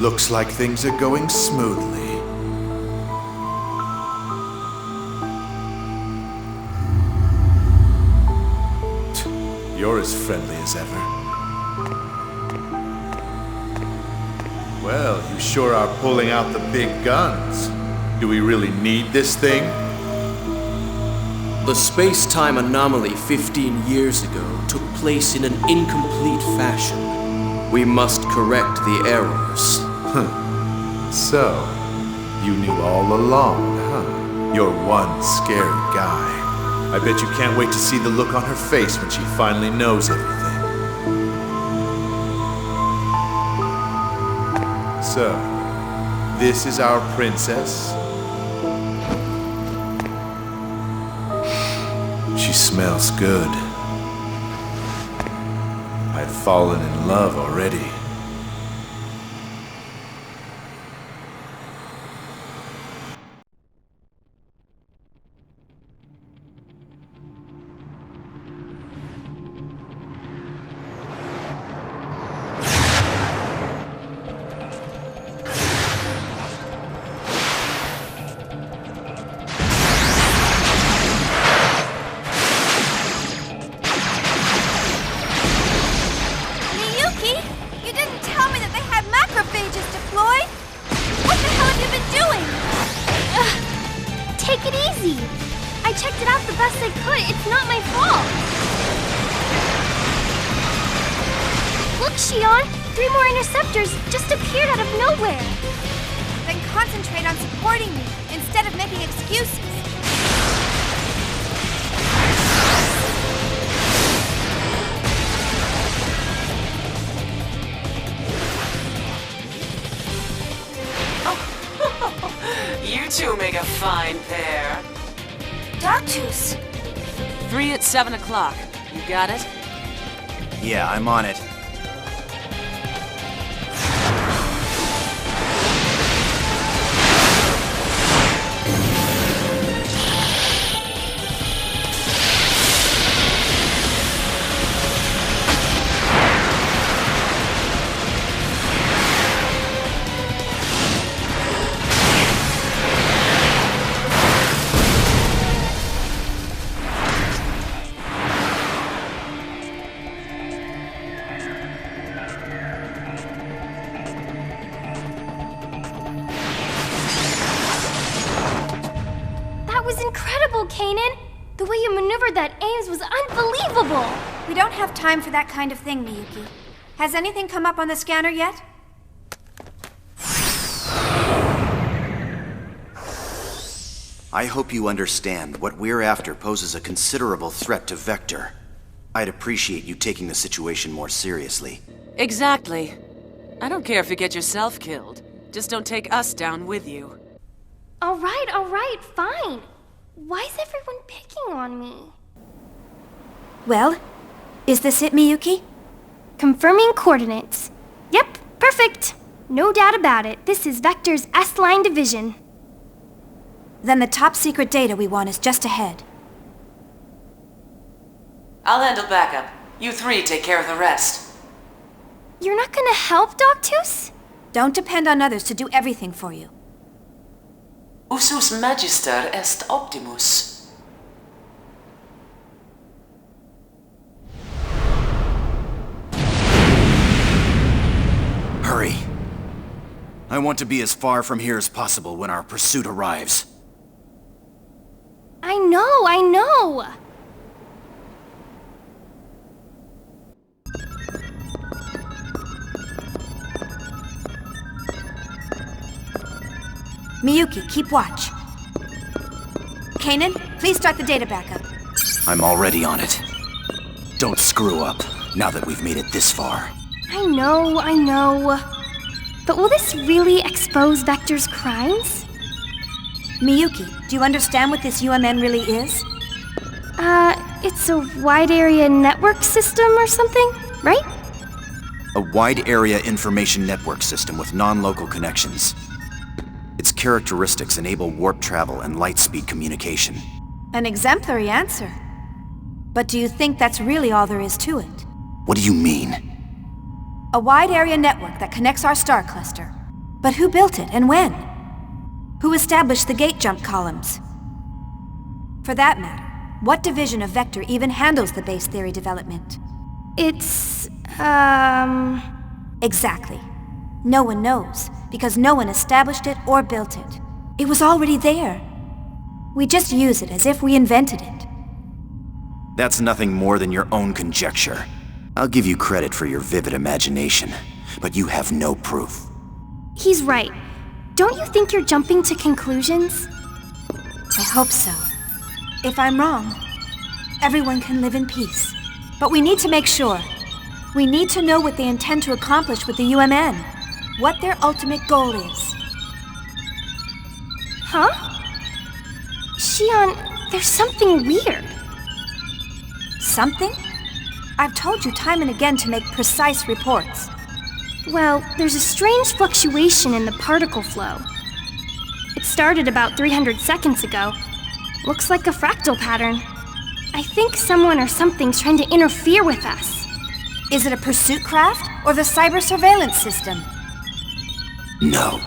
Looks like things are going smoothly. You're as friendly as ever. Well, you sure are pulling out the big guns. Do we really need this thing? The space-time anomaly 15 years ago took place in an incomplete fashion. We must correct the errors. So, you knew all along, huh? You're one scary guy. I bet you can't wait to see the look on her face when she finally knows everything. So, this is our princess? She smells good. I've fallen in love already. Shion! 3 more interceptors just appeared out of nowhere! Then concentrate on supporting me, instead of making excuses. You two make a fine pair. Zarathustra! 3 at 7 o'clock. You got it? Yeah, I'm on it. The way you maneuvered that Ames was unbelievable! We don't have time for that kind of thing, Miyuki. Has anything come up on the scanner yet? I hope you understand what we're after poses a considerable threat to Vector. I'd appreciate you taking the situation more seriously. Exactly. I don't care if you get yourself killed. Just don't take us down with you. All right, fine. Why is everyone picking on me? Well, is this it, Miyuki? Confirming coordinates. Yep, perfect. No doubt about it. This is Vector's S-Line division. Then the top secret data we want is just ahead. I'll handle backup. You 3 take care of the rest. You're not gonna help, Doctus? Don't depend on others to do everything for you. Usus magister est optimus. Hurry. I want to be as far from here as possible when our pursuit arrives. I know! Miyuki, keep watch. Kanan, please start the data backup. I'm already on it. Don't screw up, now that we've made it this far. I know. But will this really expose Vector's crimes? Miyuki, do you understand what this UMN really is? It's a wide area network system or something, right? A wide area information network system with non-local connections. Its characteristics enable warp travel and light-speed communication. An exemplary answer. But do you think that's really all there is to it? What do you mean? A wide area network that connects our star cluster. But who built it and when? Who established the gate jump columns? For that matter, what division of Vector even handles the base theory development? It's, Exactly. No one knows, because no one established it or built it. It was already there. We just use it as if we invented it. That's nothing more than your own conjecture. I'll give you credit for your vivid imagination, but you have no proof. He's right. Don't you think you're jumping to conclusions? I hope so. If I'm wrong, everyone can live in peace. But we need to make sure. We need to know what they intend to accomplish with the UMN. What their ultimate goal is. Huh? Shion, there's something weird. Something? I've told you time and again to make precise reports. Well, there's a strange fluctuation in the particle flow. It started about 300 seconds ago. Looks like a fractal pattern. I think someone or something's trying to interfere with us. Is it a pursuit craft or the cyber surveillance system? No.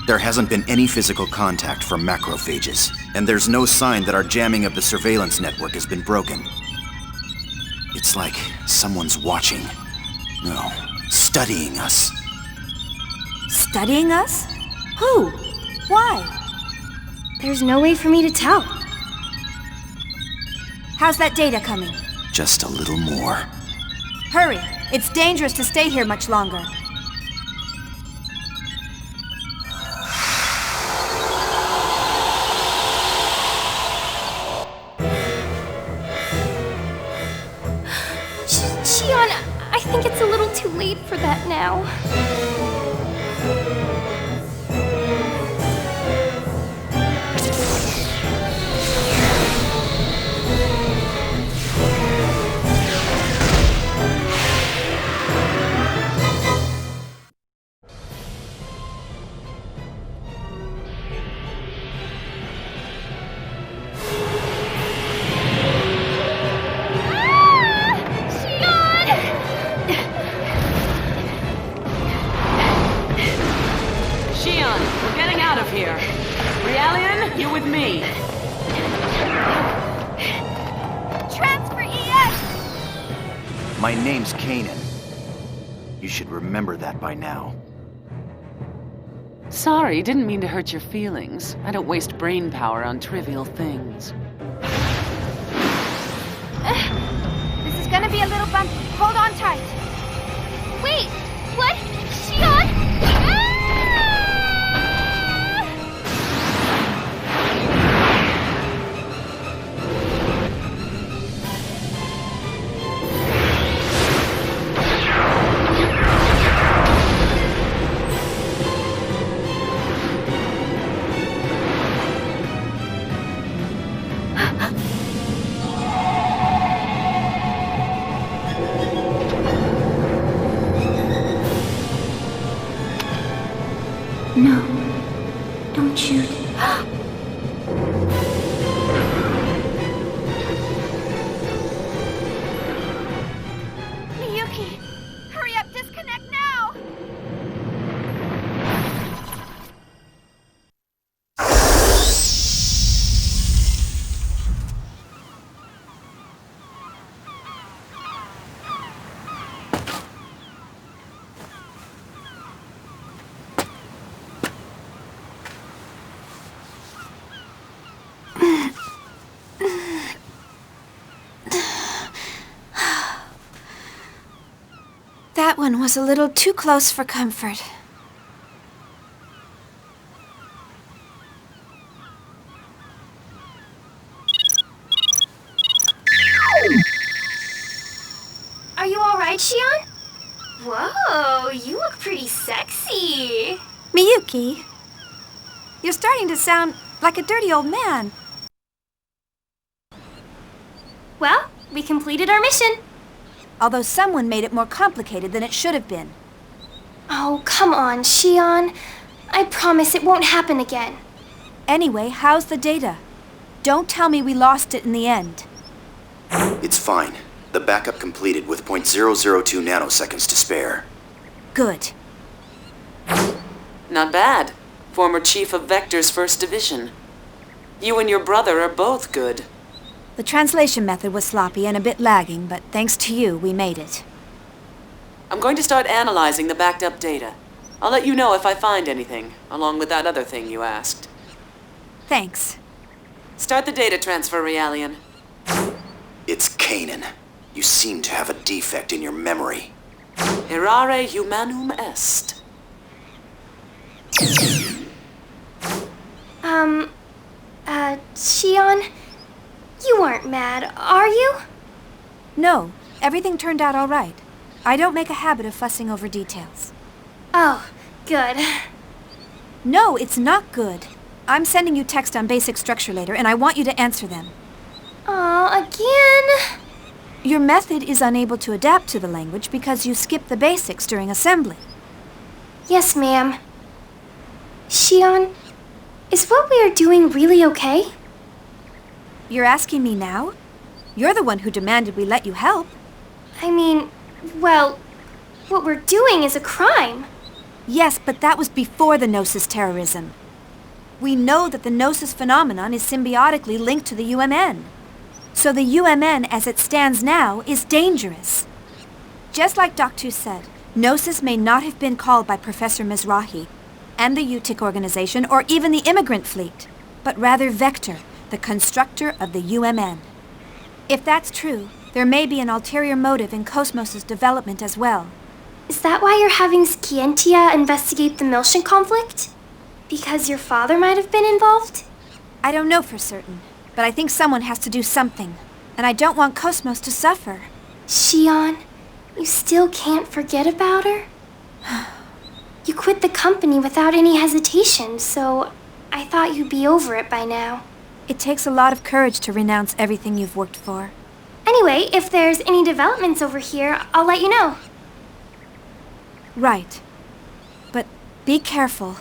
There hasn't been any physical contact from macrophages, and there's no sign that our jamming of the surveillance network has been broken. It's like someone's watching. No, studying us. Studying us? Who? Why? There's no way for me to tell. How's that data coming? Just a little more. Hurry! It's dangerous to stay here much longer. Shion, I think it's a little too late for that now. My name's Kanan. You should remember that by now. Sorry, didn't mean to hurt your feelings. I don't waste brain power on trivial things. This is gonna be a little bumpy. Hold on tight. Wait! What? Shion? No, don't shoot. Miyuki, hurry up, disconnect now! That one was a little too close for comfort. Are you alright, Shion? Whoa, you look pretty sexy. Miyuki, you're starting to sound like a dirty old man. Well, we completed our mission. Although someone made it more complicated than it should have been. Oh, come on, Shion. I promise it won't happen again. Anyway, how's the data? Don't tell me we lost it in the end. It's fine. The backup completed with 0.002 nanoseconds to spare. Good. Not bad. Former chief of Vector's 1st Division. You and your brother are both good. The translation method was sloppy and a bit lagging, but thanks to you, we made it. I'm going to start analyzing the backed up data. I'll let you know if I find anything, along with that other thing you asked. Thanks. Start the data transfer, Realian. It's Kanan. You seem to have a defect in your memory. Errare humanum est. Shion, you aren't mad, are you? No, everything turned out all right. I don't make a habit of fussing over details. Oh, good. No, it's not good. I'm sending you text on basic structure later, and I want you to answer them. Aw, again? Your method is unable to adapt to the language because you skipped the basics during assembly. Yes, ma'am. Shion, is what we are doing really okay? You're asking me now? You're the one who demanded we let you help. I mean, well, what we're doing is a crime. Yes, but that was before the Gnosis terrorism. We know that the Gnosis phenomenon is symbiotically linked to the UMN. So the UMN, as it stands now, is dangerous. Just like Dr. said, Gnosis may not have been called by Professor Mizrahi and the UTIC organization or even the immigrant fleet, but rather Vector, the constructor of the UMN. If that's true, there may be an ulterior motive in Cosmos' development as well. Is that why you're having Scientia investigate the Miltian conflict? Because your father might have been involved? I don't know for certain, but I think someone has to do something, and I don't want Cosmos to suffer. Shion, you still can't forget about her? You quit the company without any hesitation, so I thought you'd be over it by now. It takes a lot of courage to renounce everything you've worked for. Anyway, if there's any developments over here, I'll let you know. Right. But be careful.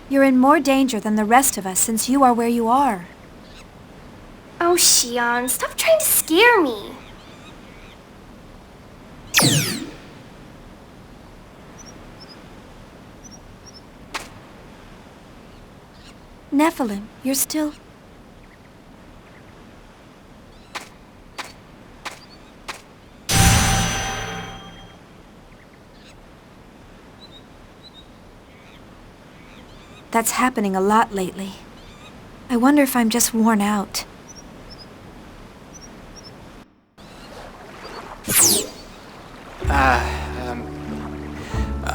You're in more danger than the rest of us since you are where you are. Oh, Shion, stop trying to scare me. Nephilim, you're still... That's happening a lot lately. I wonder if I'm just worn out.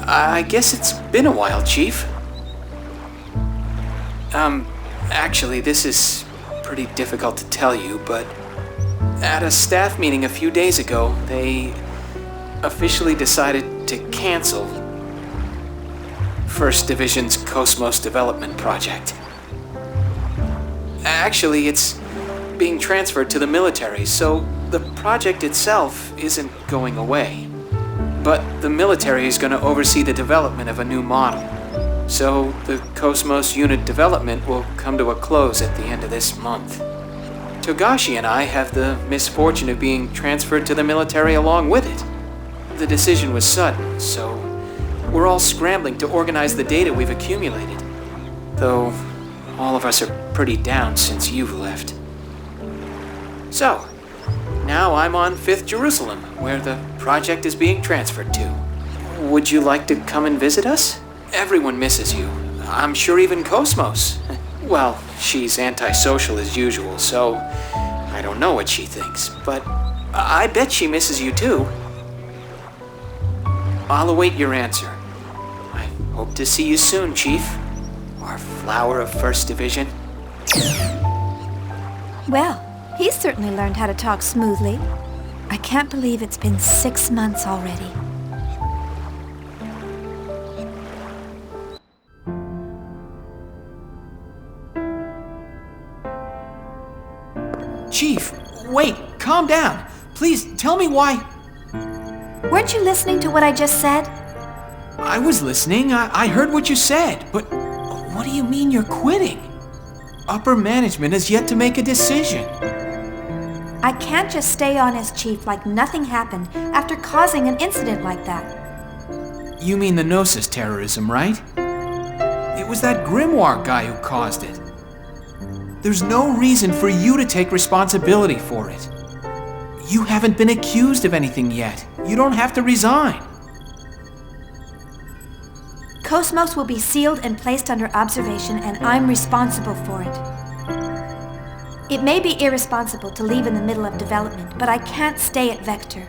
I guess it's been a while, Chief. Actually, this is pretty difficult to tell you, but at a staff meeting a few days ago, they officially decided to cancel 1st Division's Cosmos Development Project. Actually, it's being transferred to the military, so the project itself isn't going away. But the military is going to oversee the development of a new model. So the Cosmos unit development will come to a close at the end of this month. Togashi and I have the misfortune of being transferred to the military along with it. The decision was sudden, so we're all scrambling to organize the data we've accumulated. Though all of us are pretty down since you've left. So, now I'm on 5th Jerusalem, where the project is being transferred to. Would you like to come and visit us? Everyone misses you. I'm sure even Cosmos. Well, she's antisocial as usual, so I don't know what she thinks, but I bet she misses you too. I'll await your answer. I hope to see you soon, Chief. Our flower of 1st Division. Well, he's certainly learned how to talk smoothly. I can't believe it's been 6 months already. Chief, wait, calm down. Please, tell me why... Weren't you listening to what I just said? I was listening. I heard what you said, but what do you mean you're quitting? Upper management has yet to make a decision. I can't just stay on as chief like nothing happened after causing an incident like that. You mean the Gnosis terrorism, right? It was that Grimoire guy who caused it. There's no reason for you to take responsibility for it. You haven't been accused of anything yet. You don't have to resign. Cosmos will be sealed and placed under observation, and I'm responsible for it. It may be irresponsible to leave in the middle of development, but I can't stay at Vector.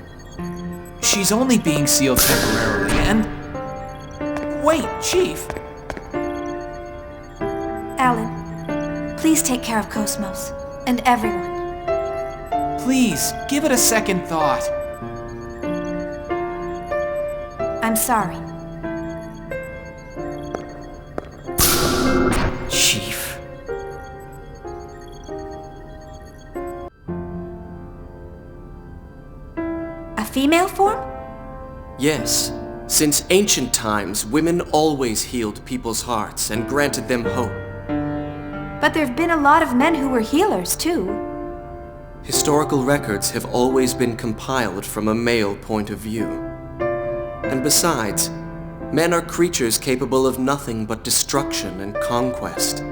She's only being sealed temporarily, and... Wait, Chief! Alan, please take care of Cosmos, and everyone. Please, give it a second thought. I'm sorry. Chief. A female form? Yes. Since ancient times, women always healed people's hearts and granted them hope. But there've been a lot of men who were healers, too. Historical records have always been compiled from a male point of view. And besides, men are creatures capable of nothing but destruction and conquest.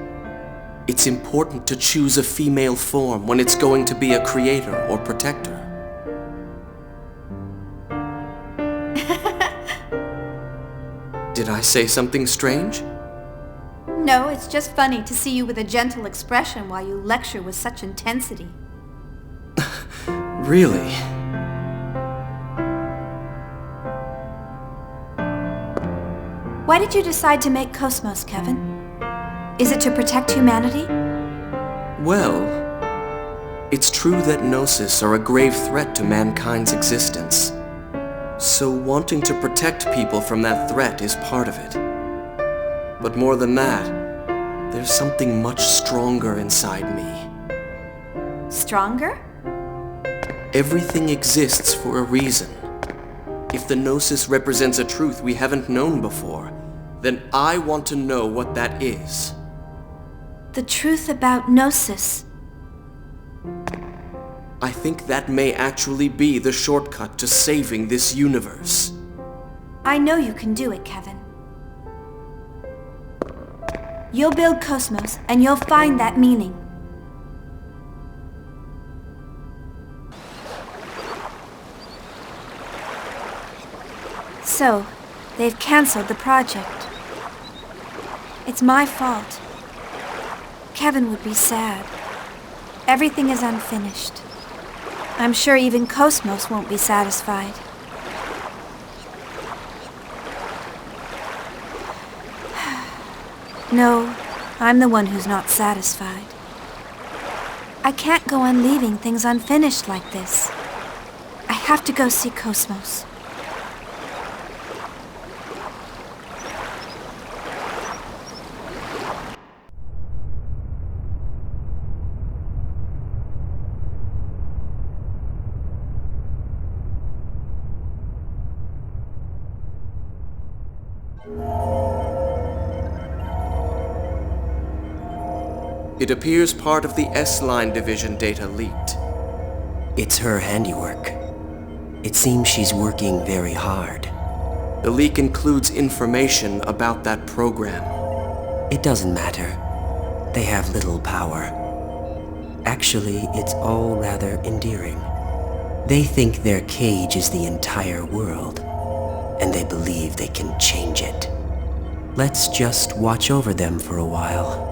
It's important to choose a female form when it's going to be a creator or protector. Did I say something strange? No, it's just funny to see you with a gentle expression while you lecture with such intensity. Really? Why did you decide to make Cosmos, Kevin? Is it to protect humanity? Well, it's true that Gnosis are a grave threat to mankind's existence. So wanting to protect people from that threat is part of it. But more than that, there's something much stronger inside me. Stronger? Everything exists for a reason. If the Gnosis represents a truth we haven't known before, then I want to know what that is. The truth about Gnosis. I think that may actually be the shortcut to saving this universe. I know you can do it, Kevin. You'll build Cosmos, and you'll find that meaning. So, they've cancelled the project. It's my fault. Kevin would be sad. Everything is unfinished. I'm sure even Cosmos won't be satisfied. No, I'm the one who's not satisfied. I can't go on leaving things unfinished like this. I have to go see Cosmos. It appears part of the S-Line division data leaked. It's her handiwork. It seems she's working very hard. The leak includes information about that program. It doesn't matter. They have little power. Actually, it's all rather endearing. They think their cage is the entire world, and they believe they can change it. Let's just watch over them for a while.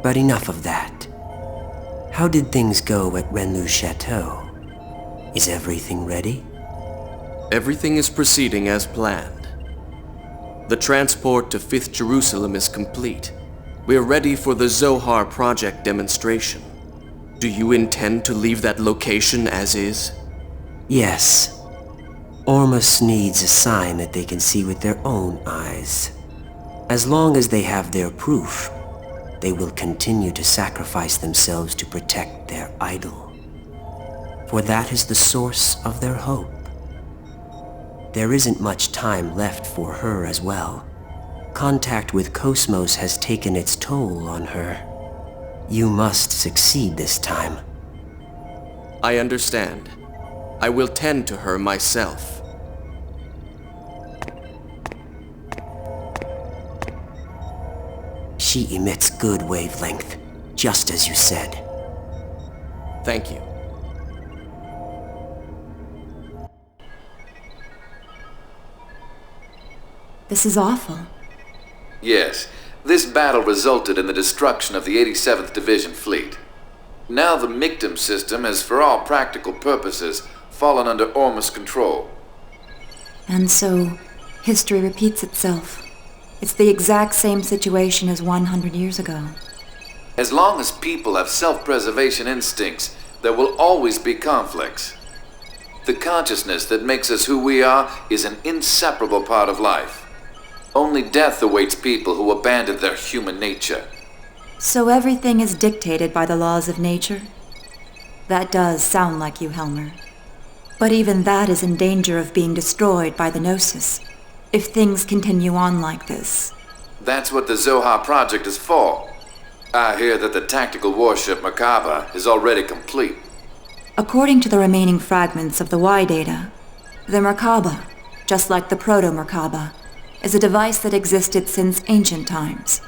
But enough of that. How did things go at Rennes-le-Château? Is everything ready? Everything is proceeding as planned. The transport to 5th Jerusalem is complete. We are ready for the Zohar project demonstration. Do you intend to leave that location as is? Yes. Ormus needs a sign that they can see with their own eyes. As long as they have their proof, they will continue to sacrifice themselves to protect their idol. For that is the source of their hope. There isn't much time left for her as well. Contact with Cosmos has taken its toll on her. You must succeed this time. I understand. I will tend to her myself. She emits good wavelength, just as you said. Thank you. This is awful. Yes, this battle resulted in the destruction of the 87th Division fleet. Now the Michtam system has, for all practical purposes, fallen under Ormus control. And so, history repeats itself. It's the exact same situation as 100 years ago. As long as people have self-preservation instincts, there will always be conflicts. The consciousness that makes us who we are is an inseparable part of life. Only death awaits people who abandon their human nature. So everything is dictated by the laws of nature? That does sound like you, Helmer. But even that is in danger of being destroyed by the Gnosis, if things continue on like this. That's what the Zohar project is for. I hear that the tactical warship Merkabah is already complete. According to the remaining fragments of the Y data, the Merkabah, just like the Proto-Merkabah, is a device that existed since ancient times,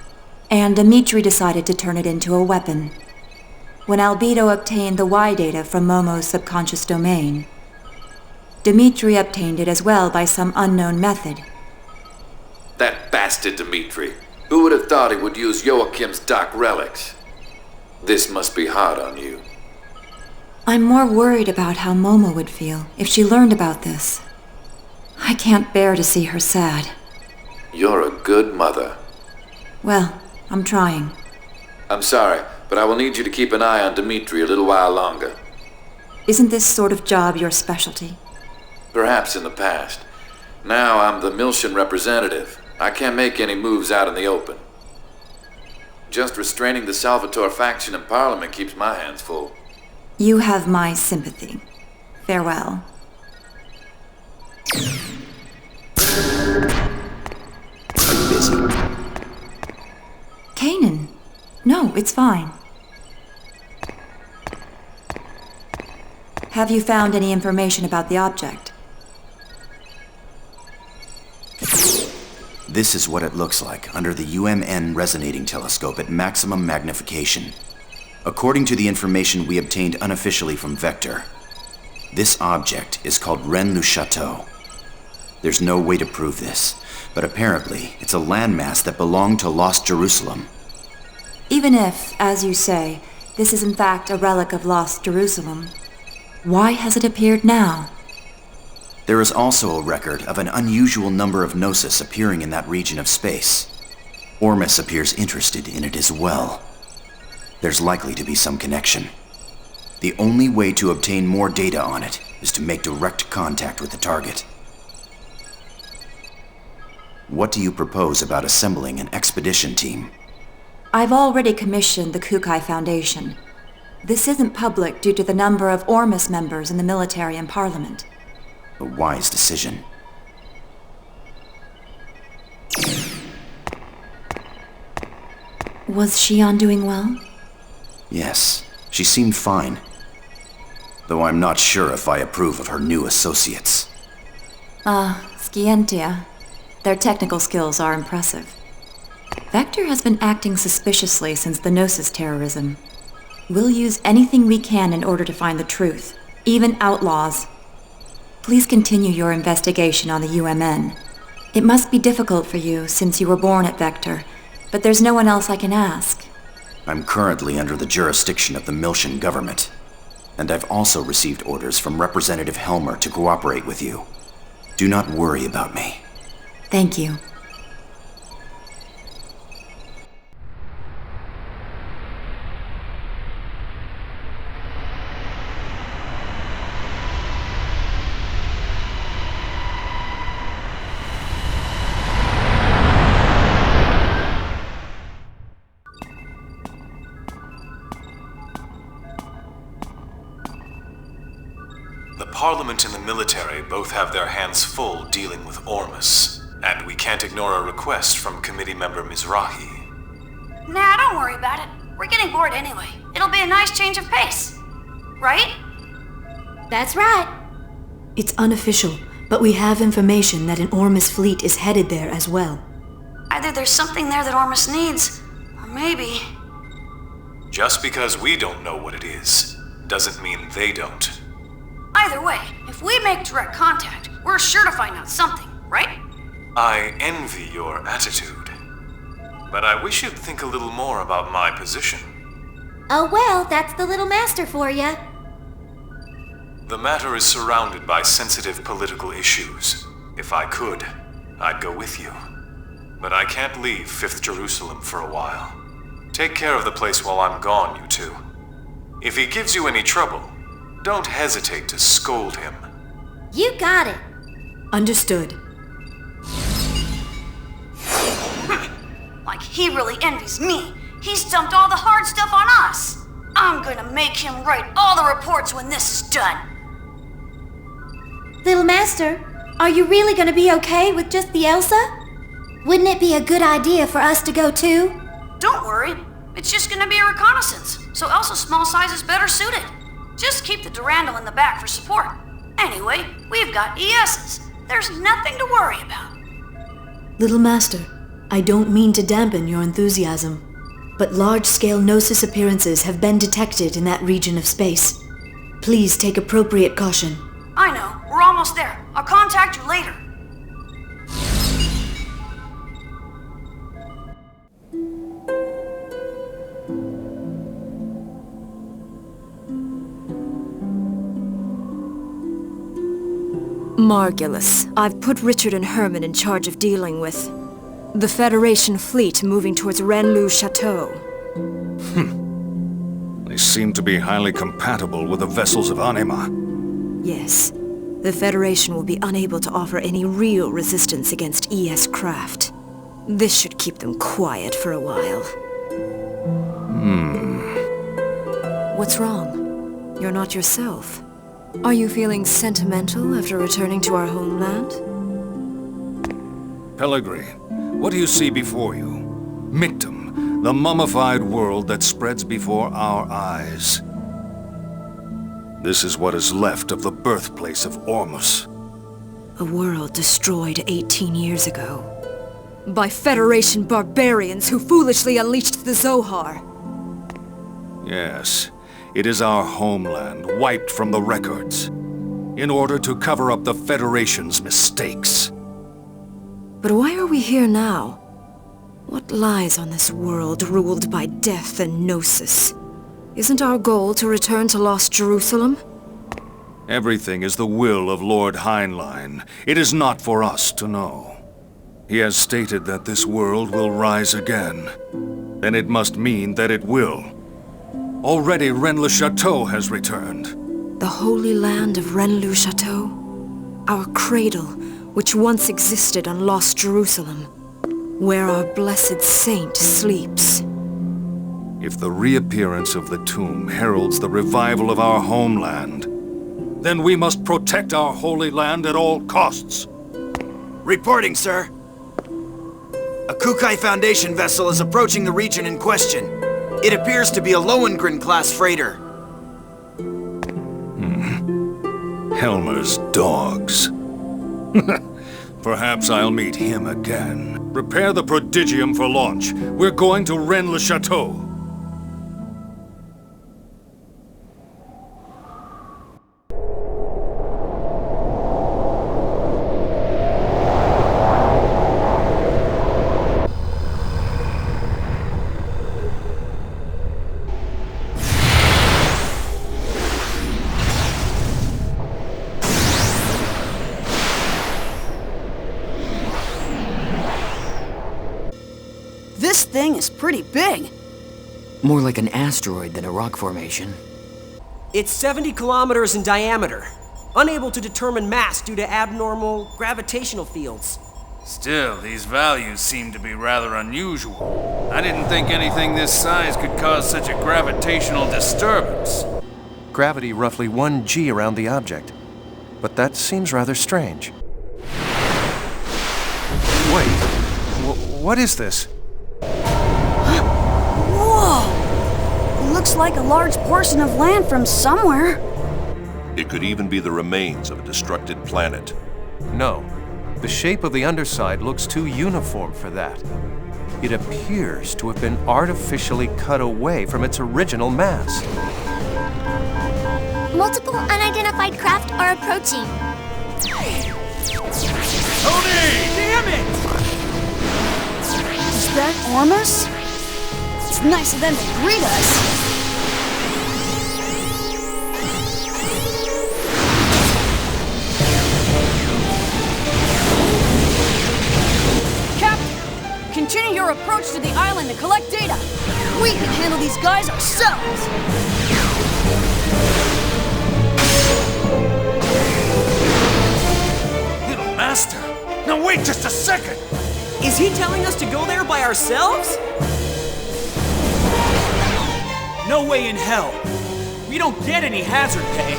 and Dimitri decided to turn it into a weapon. When Albedo obtained the Y data from Momo's subconscious domain, Dimitri obtained it as well by some unknown method. That bastard Dimitri. Who would have thought he would use Joachim's dark relics? This must be hard on you. I'm more worried about how Momo would feel if she learned about this. I can't bear to see her sad. You're a good mother. Well, I'm trying. I'm sorry, but I will need you to keep an eye on Dimitri a little while longer. Isn't this sort of job your specialty? Perhaps in the past. Now I'm the Miltian representative. I can't make any moves out in the open. Just restraining the Salvatore faction in Parliament keeps my hands full. You have my sympathy. Farewell. Are you busy? Kanan. No, it's fine. Have you found any information about the object? This is what it looks like under the UMN resonating telescope at maximum magnification. According to the information we obtained unofficially from Vector, this object is called Rennes-le-Château. There's no way to prove this, but apparently it's a landmass that belonged to Lost Jerusalem. Even if, as you say, this is in fact a relic of Lost Jerusalem, why has it appeared now? There is also a record of an unusual number of Gnosis appearing in that region of space. Ormus appears interested in it as well. There's likely to be some connection. The only way to obtain more data on it is to make direct contact with the target. What do you propose about assembling an expedition team? I've already commissioned the Kukai Foundation. This isn't public due to the number of Ormus members in the military and parliament. A wise decision. Was Shion doing well? Yes, she seemed fine. Though I'm not sure if I approve of her new associates. Scientia. Their technical skills are impressive. Vector has been acting suspiciously since the Gnosis terrorism. We'll use anything we can in order to find the truth, even outlaws. Please continue your investigation on the UMN. It must be difficult for you since you were born at Vector, but there's no one else I can ask. I'm currently under the jurisdiction of the Miltian government, and I've also received orders from Representative Helmer to cooperate with you. Do not worry about me. Thank you. The Parliament and the military both have their hands full dealing with Ormus, and we can't ignore a request from committee member Mizrahi. Nah, don't worry about it. We're getting bored anyway. It'll be a nice change of pace. Right? That's right. It's unofficial, but we have information that an Ormus fleet is headed there as well. Either there's something there that Ormus needs, maybe. Just because we don't know what it is, doesn't mean they don't. Either way, if we make direct contact, we're sure to find out something, right? I envy your attitude. But I wish you'd think a little more about my position. Oh well, that's the little master for ya. The matter is surrounded by sensitive political issues. If I could, I'd go with you. But I can't leave 5th Jerusalem for a while. Take care of the place while I'm gone, you two. If he gives you any trouble, don't hesitate to scold him. You got it. Understood. Like he really envies me. He's dumped all the hard stuff on us. I'm gonna make him write all the reports when this is done. Little master, are you really gonna be okay with just the Elsa? Wouldn't it be a good idea for us to go too? Don't worry. It's just gonna be a reconnaissance, so Elsa's small size is better suited. Just keep the Durandal in the back for support. Anyway, we've got ESs. There's nothing to worry about. Little Master, I don't mean to dampen your enthusiasm, but large-scale Gnosis appearances have been detected in that region of space. Please take appropriate caution. I know. We're almost there. I'll contact you later. Margulis, I've put Richard and Herman in charge of dealing with the Federation fleet moving towards Rennes-le-Château. They seem to be highly compatible with the vessels of Anima. Yes. The Federation will be unable to offer any real resistance against ES craft. This should keep them quiet for a while. What's wrong? You're not yourself. Are you feeling sentimental after returning to our homeland? Pellegrini, what do you see before you? Michtam, the mummified world that spreads before our eyes. This is what is left of the birthplace of Ormus. A world destroyed 18 years ago. By Federation barbarians who foolishly unleashed the Zohar. Yes, it is our homeland, wiped from the records, in order to cover up the Federation's mistakes. But why are we here now? What lies on this world ruled by death and gnosis? Isn't our goal to return to Lost Jerusalem? Everything is the will of Lord Heinlein. It is not for us to know. He has stated that this world will rise again. Then it must mean that it will. Already Rennes-le-Château has returned. The holy land of Rennes-le-Château? Our cradle, which once existed on Lost Jerusalem, where our blessed saint sleeps. If the reappearance of the tomb heralds the revival of our homeland, then we must protect our holy land at all costs. Reporting, sir. A Kukai Foundation vessel is approaching the region in question. It appears to be a Lohengrin-class freighter. Helmer's dogs. Perhaps I'll meet him again. Prepare the prodigium for launch. We're going to Rennes-le-Château. This thing is pretty big. More like an asteroid than a rock formation. It's 70 kilometers in diameter, unable to determine mass due to abnormal gravitational fields. Still, these values seem to be rather unusual. I didn't think anything this size could cause such a gravitational disturbance. Gravity roughly 1 g around the object. But that seems rather strange. Wait, what is this? Whoa! It looks like a large portion of land from somewhere. It could even be the remains of a destructed planet. No. The shape of the underside looks too uniform for that. It appears to have been artificially cut away from its original mass. Multiple unidentified craft are approaching. Tony! Damn it! Is that Ormus? It's nice of them to greet us. Continue your approach to the island to collect data. We can handle these guys ourselves. Little Master! Now wait just a second! Is he telling us to go there by ourselves? No way in hell. We don't get any hazard pay.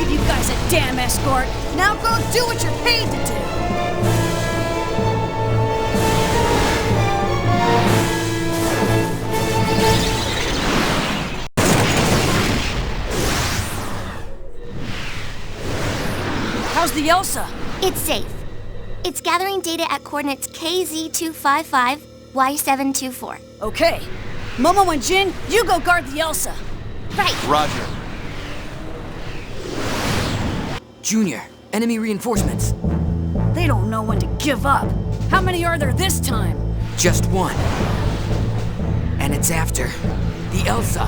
You guys a damn escort. Now go do what you're paid to do. How's the Elsa? It's safe. It's gathering data at coordinates KZ255, Y724. Okay. Momo and Jin, you go guard the Elsa. Right. Roger. Junior, enemy reinforcements. They don't know when to give up. How many are there this time? Just one. And it's after the Elsa.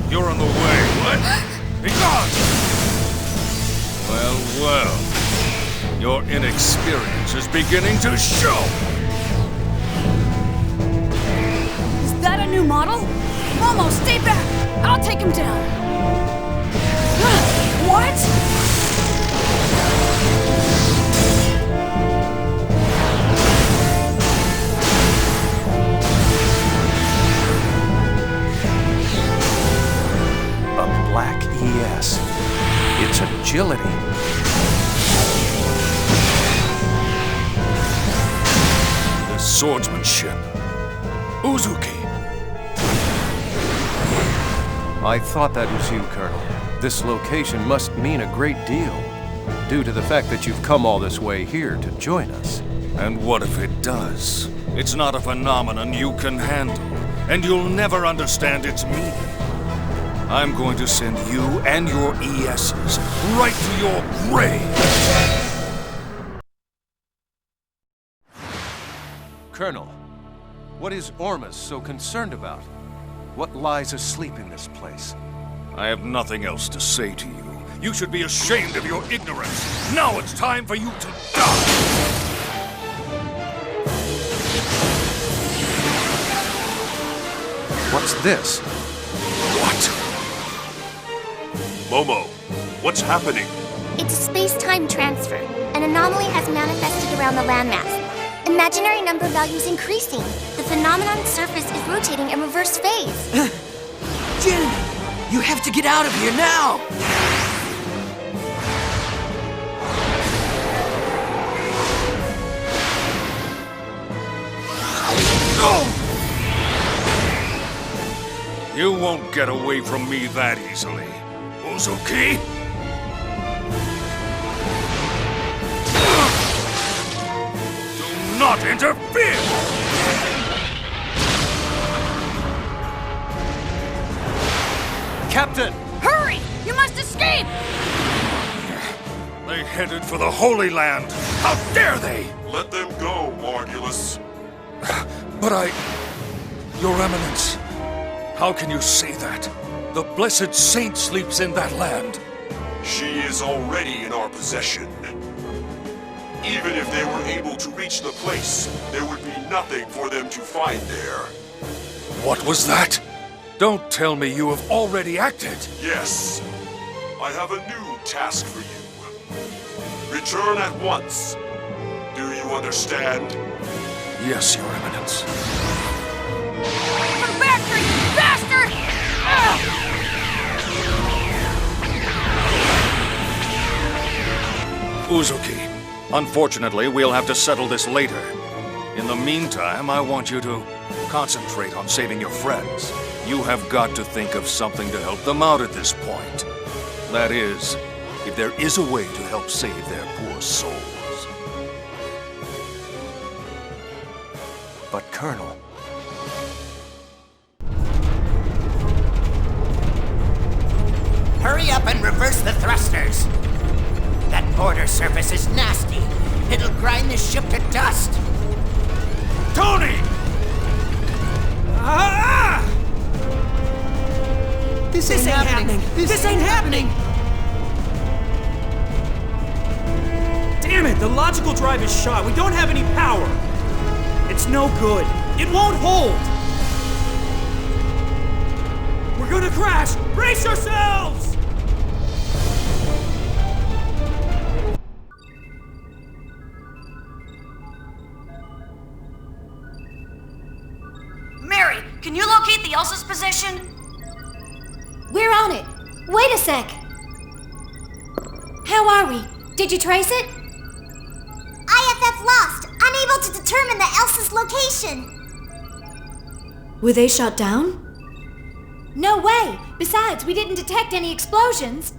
You're on the way. What? Be gone! Well, well. Your inexperience is beginning to show. Is that a new model? Momo, stay back! I'll take him down. What? Black ES. Its agility. The swordsmanship. Uzuki. I thought that was you, Colonel. This location must mean a great deal, due to the fact that you've come all this way here to join us. And what if it does? It's not a phenomenon you can handle, and you'll never understand its meaning. I'm going to send you and your ESs right to your grave! Colonel, what is Ormus so concerned about? What lies asleep in this place? I have nothing else to say to you. You should be ashamed of your ignorance. Now it's time for you to die! What's this? What? Momo, what's happening? It's a space-time transfer. An anomaly has manifested around the landmass. Imaginary number values increasing. The phenomenon's surface is rotating in reverse phase. Jin, you have to get out of here now! You won't get away from me that easily. Uzuki? Do not interfere! Captain! Hurry! You must escape! They headed for the Holy Land. How dare they! Let them go, Margulis. But Your Eminence, how can you say that? The blessed saint sleeps in that land. She is already in our possession. Even if they were able to reach the place, there would be nothing for them to find there. What was that? Don't tell me you have already acted. Yes. I have a new task for you. Return at once. Do you understand? Yes, Your Eminence. Come back here, you bastard! Uzuki, unfortunately, we'll have to settle this later. In the meantime, I want you to concentrate on saving your friends. You have got to think of something to help them out at this point. That is, if there is a way to help save their poor souls. But Colonel... Hurry up and reverse the thrusters! That border surface is nasty. It'll grind this ship to dust. Tony! This ain't happening! This ain't happening! Damn it! The logical drive is shot. We don't have any power. It's no good. It won't hold. We're gonna crash! Brace yourselves! Mary, can you locate the Elsa's position? We're on it. Wait a sec. How are we? Did you trace it? IFF lost, unable to determine the Elsa's location. Were they shot down? No way. Besides, we didn't detect any explosions.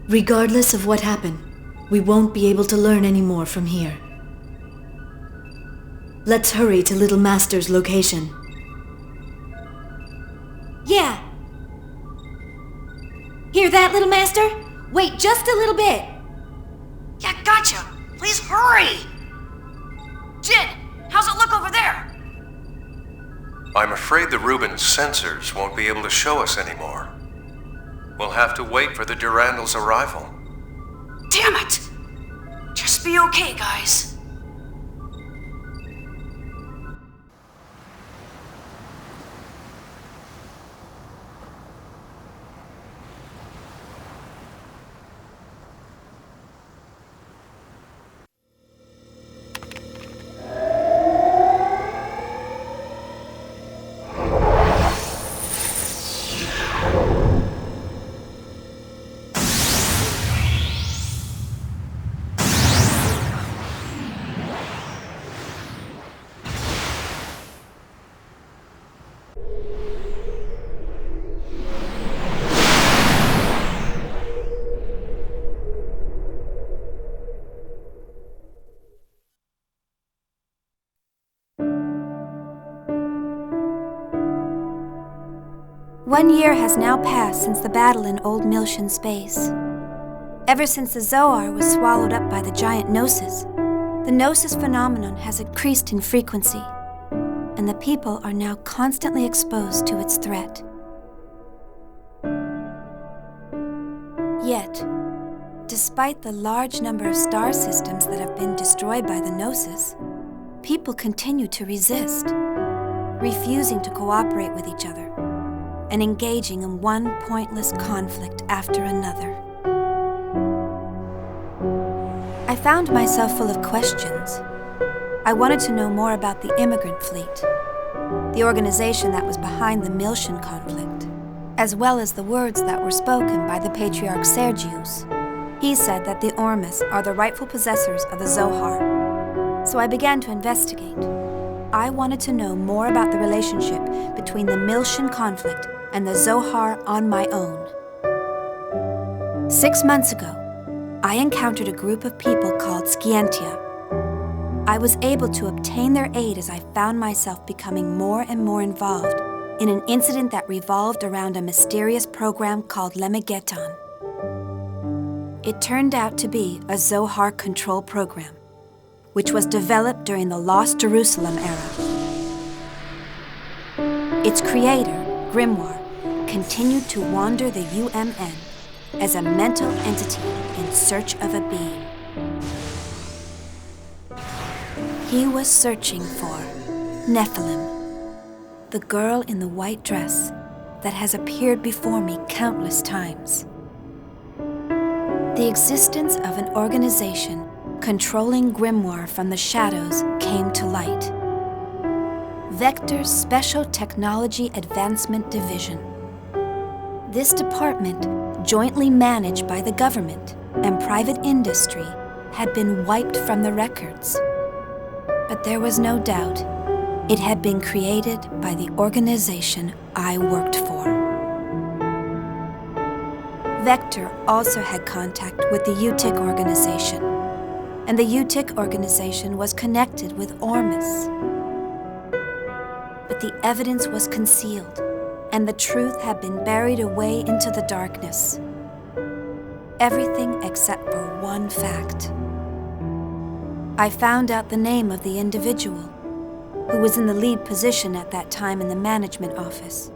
Regardless of what happened, we won't be able to learn any more from here. Let's hurry to Little Master's location. Yeah. Hear that, Little Master? Wait just a little bit. Yeah, gotcha. Please hurry. Jin, how's it look over there? I'm afraid the Rubens sensors won't be able to show us anymore. We'll have to wait for the Durandal's arrival. Damn it! Just be okay, guys. One year has now passed since the battle in Old Miltian space. Ever since the Zohar was swallowed up by the giant Gnosis, the Gnosis phenomenon has increased in frequency, and the people are now constantly exposed to its threat. Yet, despite the large number of star systems that have been destroyed by the Gnosis, people continue to resist, refusing to cooperate with each other, and engaging in one pointless conflict after another. I found myself full of questions. I wanted to know more about the immigrant fleet, the organization that was behind the Miltian conflict, as well as the words that were spoken by the Patriarch Sergius. He said that the Ormus are the rightful possessors of the Zohar. So I began to investigate. I wanted to know more about the relationship between the Miltian conflict and the Zohar on my own. 6 months ago, I encountered a group of people called Scientia. I was able to obtain their aid as I found myself becoming more and more involved in an incident that revolved around a mysterious program called Lemegeton. It turned out to be a Zohar control program, which was developed during the Lost Jerusalem era. Its creator, Grimoire, continued to wander the UMN as a mental entity in search of a being. He was searching for Nephilim, the girl in the white dress that has appeared before me countless times. The existence of an organization controlling Grimoire from the shadows came to light. Vector's Special Technology Advancement Division. This department, jointly managed by the government and private industry, had been wiped from the records. But there was no doubt. It had been created by the organization I worked for. Vector also had contact with the UTIC organization, and the UTIC organization was connected with Ormus. But the evidence was concealed, and the truth had been buried away into the darkness. Everything except for one fact. I found out the name of the individual who was in the lead position at that time in the management office.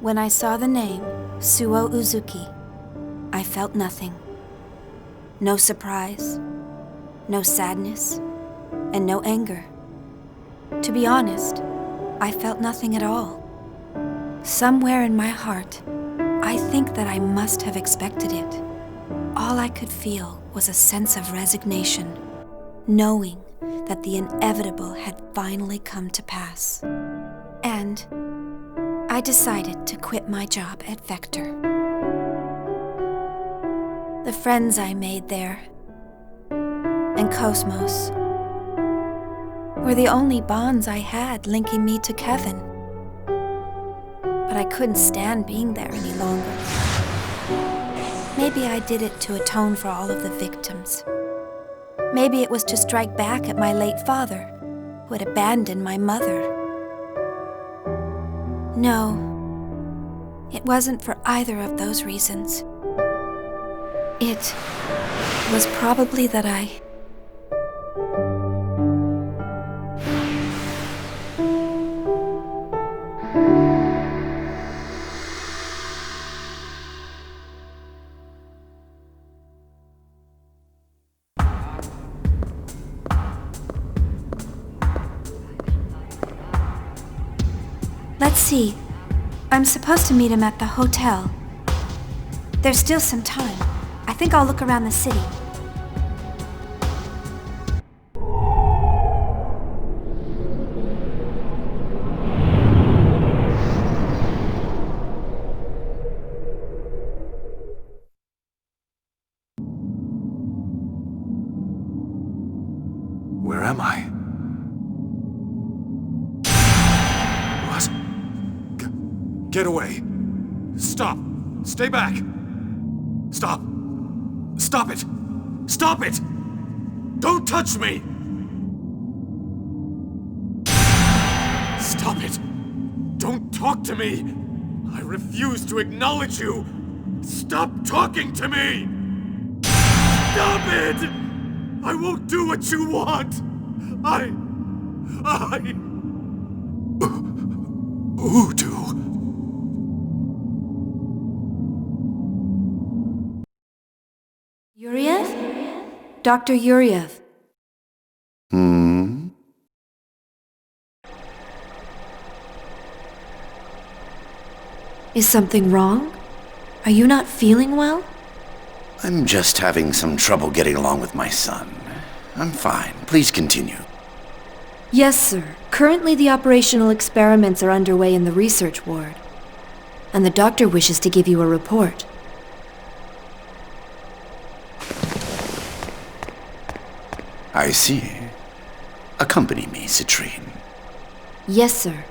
When I saw the name, Suo Uzuki, I felt nothing. No surprise, no sadness, and no anger. To be honest, I felt nothing at all. Somewhere in my heart, I think that I must have expected it. All I could feel was a sense of resignation, knowing that the inevitable had finally come to pass. And I decided to quit my job at Vector. The friends I made there, and Cosmos, were the only bonds I had linking me to Kevin. But I couldn't stand being there any longer. Maybe I did it to atone for all of the victims. Maybe it was to strike back at my late father, who had abandoned my mother. No, it wasn't for either of those reasons. It was probably that I... Let's see. I'm supposed to meet him at the hotel. There's still some time. I think I'll look around the city. Where am I? What? Get away! Stop! Stay back! Stop! Stop it! Stop it! Don't touch me! Stop it! Don't talk to me! I refuse to acknowledge you! Stop talking to me! Stop it! I won't do what you want! Voodoo. Yuriev? Dr. Yuriev. Is something wrong? Are you not feeling well? I'm just having some trouble getting along with my son. I'm fine. Please continue. Yes, sir. Currently the operational experiments are underway in the research ward. And the doctor wishes to give you a report. I see. Accompany me, Citrine. Yes, sir.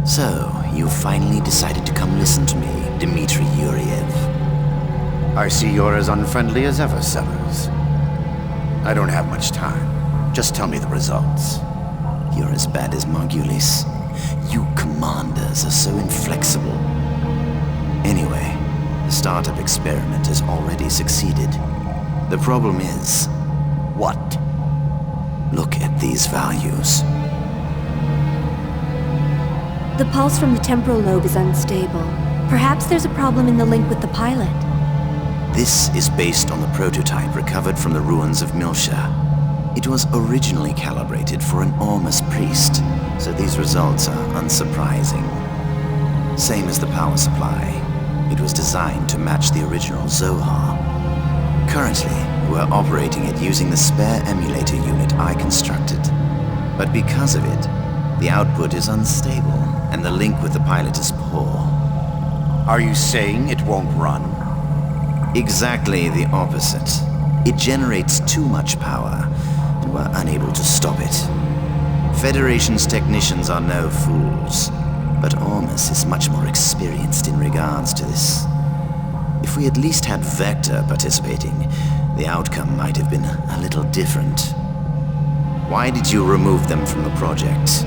So, you finally decided to come listen to me, Dmitry Yuriev. I see you're as unfriendly as ever, Sellers. I don't have much time. Just tell me the results. You're as bad as Margulis. You commanders are so inflexible. Anyway, the startup experiment has already succeeded. The problem is... what? Look at these values. The pulse from the temporal lobe is unstable. Perhaps there's a problem in the link with the pilot. This is based on the prototype recovered from the ruins of Miltia. It was originally calibrated for an Ormus priest, so these results are unsurprising. Same as the power supply. It was designed to match the original Zohar. Currently, we're operating it using the spare emulator unit I constructed. But because of it, the output is unstable, and the link with the pilot is poor. Are you saying it won't run? Exactly the opposite. It generates too much power, and we're unable to stop it. Federation's technicians are no fools, but Ormus is much more experienced in regards to this. If we at least had Vector participating, the outcome might have been a little different. Why did you remove them from the project?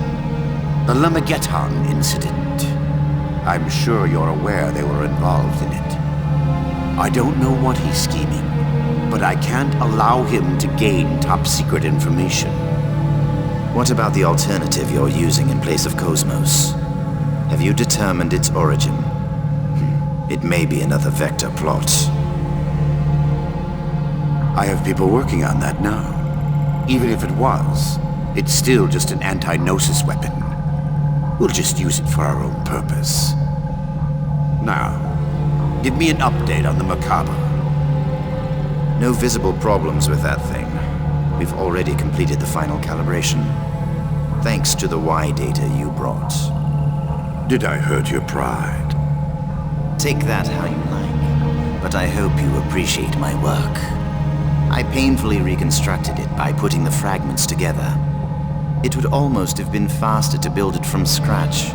The Lamageddon incident. I'm sure you're aware they were involved in it. I don't know what he's scheming, but I can't allow him to gain top-secret information. What about the alternative you're using in place of Cosmos? Have you determined its origin? It may be another Vector plot. I have people working on that now. Even if it was, it's still just an anti-Gnosis weapon. We'll just use it for our own purpose. Now, give me an update on the Merkabah. No visible problems with that thing. We've already completed the final calibration. Thanks to the Y data you brought. Did I hurt your pride? Take that how you like, but I hope you appreciate my work. I painfully reconstructed it by putting the fragments together. It would almost have been faster to build it from scratch.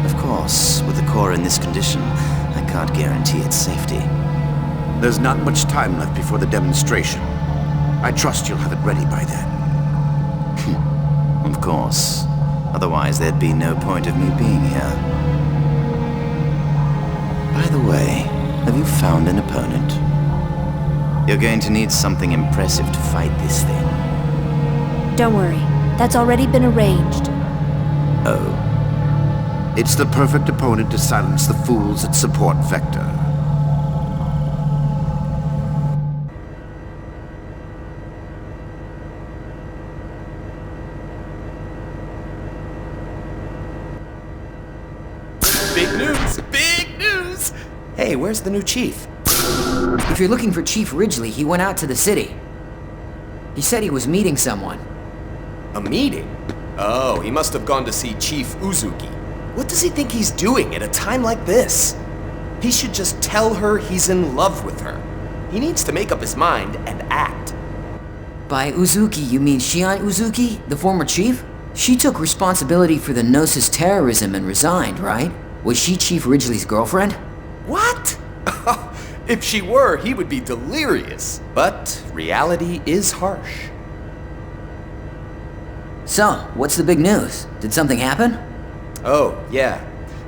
Of course, with the core in this condition, I can't guarantee its safety. There's not much time left before the demonstration. I trust you'll have it ready by then. Of course. Otherwise, there'd be no point of me being here. By the way, have you found an opponent? You're going to need something impressive to fight this thing. Don't worry. That's already been arranged. Oh. It's the perfect opponent to silence the fools that support Vector. Big news! Big news! Hey, where's the new chief? If you're looking for Chief Ridgely, he went out to the city. He said he was meeting someone. A meeting? Oh, he must have gone to see Chief Uzuki. What does he think he's doing at a time like this? He should just tell her he's in love with her. He needs to make up his mind and act. By Uzuki, you mean Shion Uzuki, the former chief? She took responsibility for the Gnosis terrorism and resigned, right? Was she Chief Ridgely's girlfriend? What? If she were, he would be delirious. But reality is harsh. So, what's the big news? Did something happen? Oh, yeah.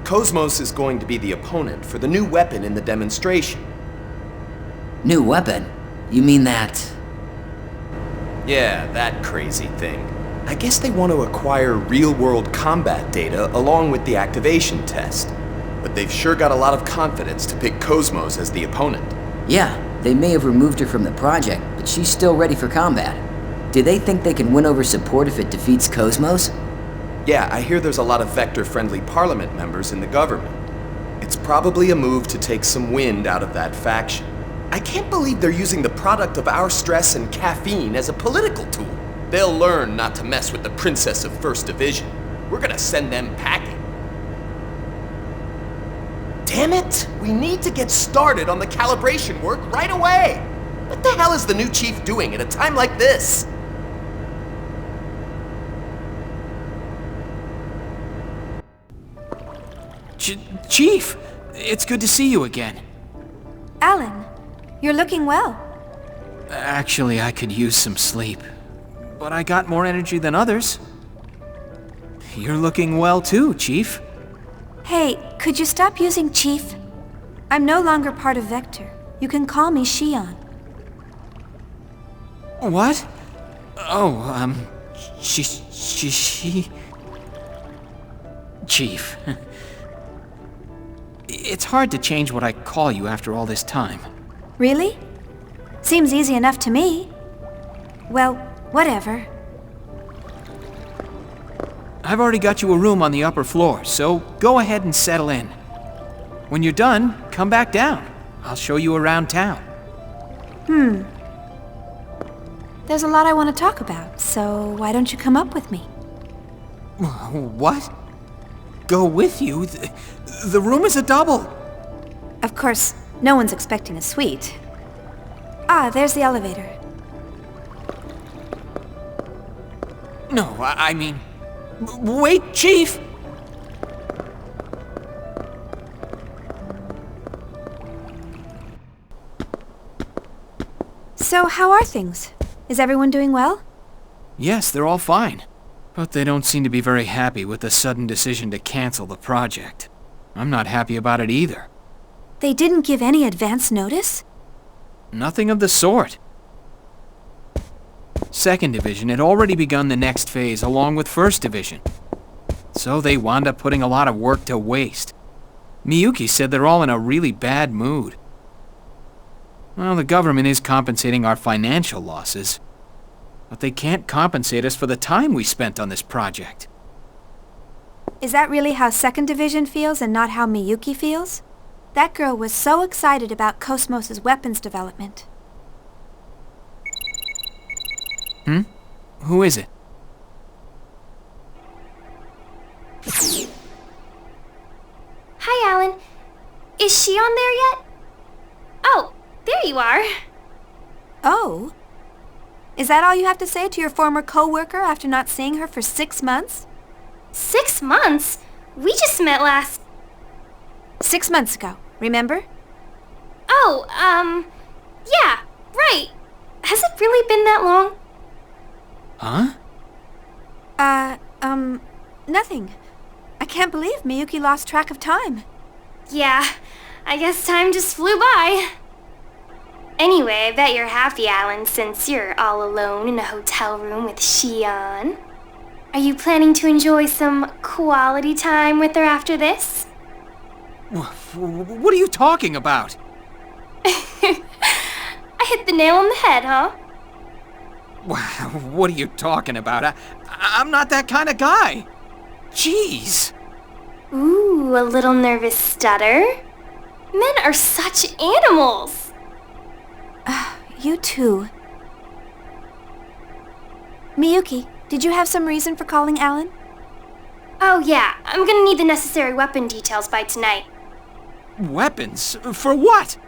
Cosmos is going to be the opponent for the new weapon in the demonstration. New weapon? You mean that... Yeah, that crazy thing. I guess they want to acquire real-world combat data along with the activation test. But they've sure got a lot of confidence to pick Cosmos as the opponent. Yeah, they may have removed her from the project, but she's still ready for combat. Do they think they can win over support if it defeats Cosmos? Yeah, I hear there's a lot of Vector-friendly Parliament members in the government. It's probably a move to take some wind out of that faction. I can't believe they're using the product of our stress and caffeine as a political tool. They'll learn not to mess with the Princess of First Division. We're gonna send them packing. Damn it! We need to get started on the calibration work right away! What the hell is the new chief doing at a time like this? Chief! It's good to see you again. Alan, you're looking well. Actually, I could use some sleep. But I got more energy than others. You're looking well too, Chief. Hey, could you stop using Chief? I'm no longer part of Vector. You can call me Shion. What? Oh, she... Chief. It's hard to change what I call you after all this time. Really? Seems easy enough to me. Well, whatever. I've already got you a room on the upper floor, so go ahead and settle in. When you're done, come back down. I'll show you around town. There's a lot I want to talk about, so why don't you come up with me? What? Go with you? The room is a double. Of course, no one's expecting a suite. Ah, there's the elevator. No, I mean... Wait, Chief! So, how are things? Is everyone doing well? Yes, they're all fine. But they don't seem to be very happy with the sudden decision to cancel the project. I'm not happy about it either. They didn't give any advance notice? Nothing of the sort. 2nd Division had already begun the next phase along with 1st Division. So they wound up putting a lot of work to waste. Miyuki said they're all in a really bad mood. Well, the government is compensating our financial losses, but they can't compensate us for the time we spent on this project. Is that really how 2nd Division feels and not how Miyuki feels? That girl was so excited about Cosmos' weapons development. Who is it? Hi, Alan. Is Shion there yet? Oh, there you are. Oh? Is that all you have to say to your former co-worker after not seeing her for 6 months? 6 months? We just met last... 6 months ago, remember? Oh, yeah, right. Has it really been that long? Huh? Nothing. I can't believe Miyuki lost track of time. Yeah, I guess time just flew by. Anyway, I bet you're happy, Alan, since you're all alone in a hotel room with Shion. Are you planning to enjoy some quality time with her after this? What are you talking about? I hit the nail on the head, huh? What are you talking about? I'm not that kind of guy. Jeez. Ooh, a little nervous stutter. Men are such animals. You too. Miyuki, did you have some reason for calling Alan? Oh yeah, I'm gonna need the necessary weapon details by tonight. Weapons? For what?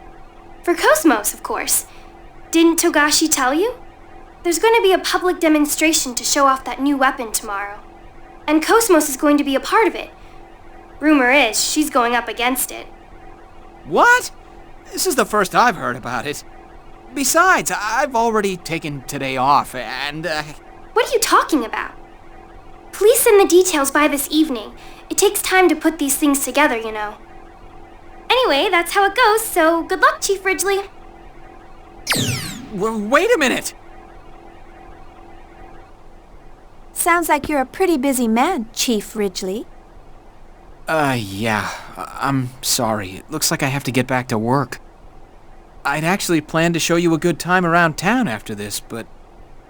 For Cosmos, of course. Didn't Togashi tell you? There's going to be a public demonstration to show off that new weapon tomorrow. And Cosmos is going to be a part of it. Rumor is she's going up against it. What? This is the first I've heard about it. Besides, I've already taken today off, and, What are you talking about? Please send the details by this evening. It takes time to put these things together, you know. Anyway, that's how it goes, so good luck, Chief Ridgely. Wait a minute! Sounds like you're a pretty busy man, Chief Ridgely. Yeah. I'm sorry. It looks like I have to get back to work. I'd actually planned to show you a good time around town after this, but...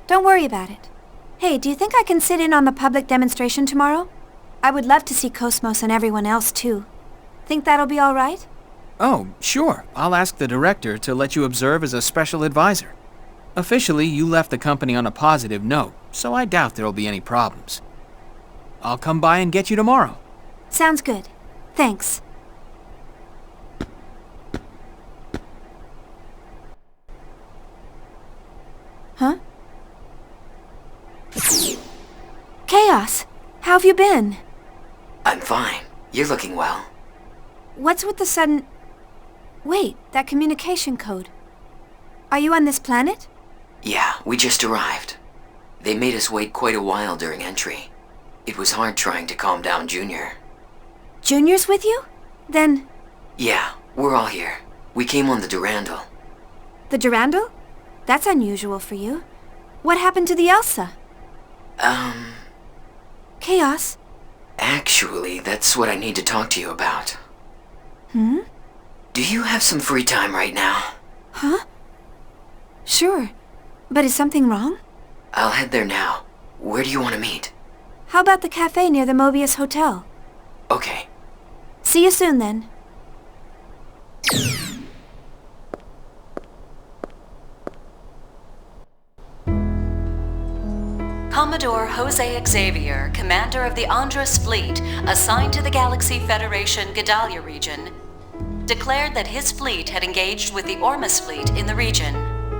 Don't worry about it. Hey, do you think I can sit in on the public demonstration tomorrow? I would love to see Cosmos and everyone else, too. Think that'll be all right? Oh, sure. I'll ask the director to let you observe as a special advisor. Officially, you left the company on a positive note, so I doubt there'll be any problems. I'll come by and get you tomorrow. Sounds good. Thanks. Huh? Chaos! How have you been? I'm fine. You're looking well. What's with the sudden... Wait, that communication code. Are you on this planet? Yeah, we just arrived. They made us wait quite a while during entry. It was hard trying to calm down Junior. Junior's with you? Then... Yeah, we're all here. We came on the Durandal. The Durandal? That's unusual for you. What happened to the Elsa? Chaos? Actually, that's what I need to talk to you about. Hmm? Do you have some free time right now? Huh? Sure. But is something wrong? I'll head there now. Where do you want to meet? How about the cafe near the Mobius Hotel? Okay. See you soon, then. Commodore Jose Xavier, commander of the Andros fleet assigned to the Galaxy Federation Gedalia region, declared that his fleet had engaged with the Ormus fleet in the region.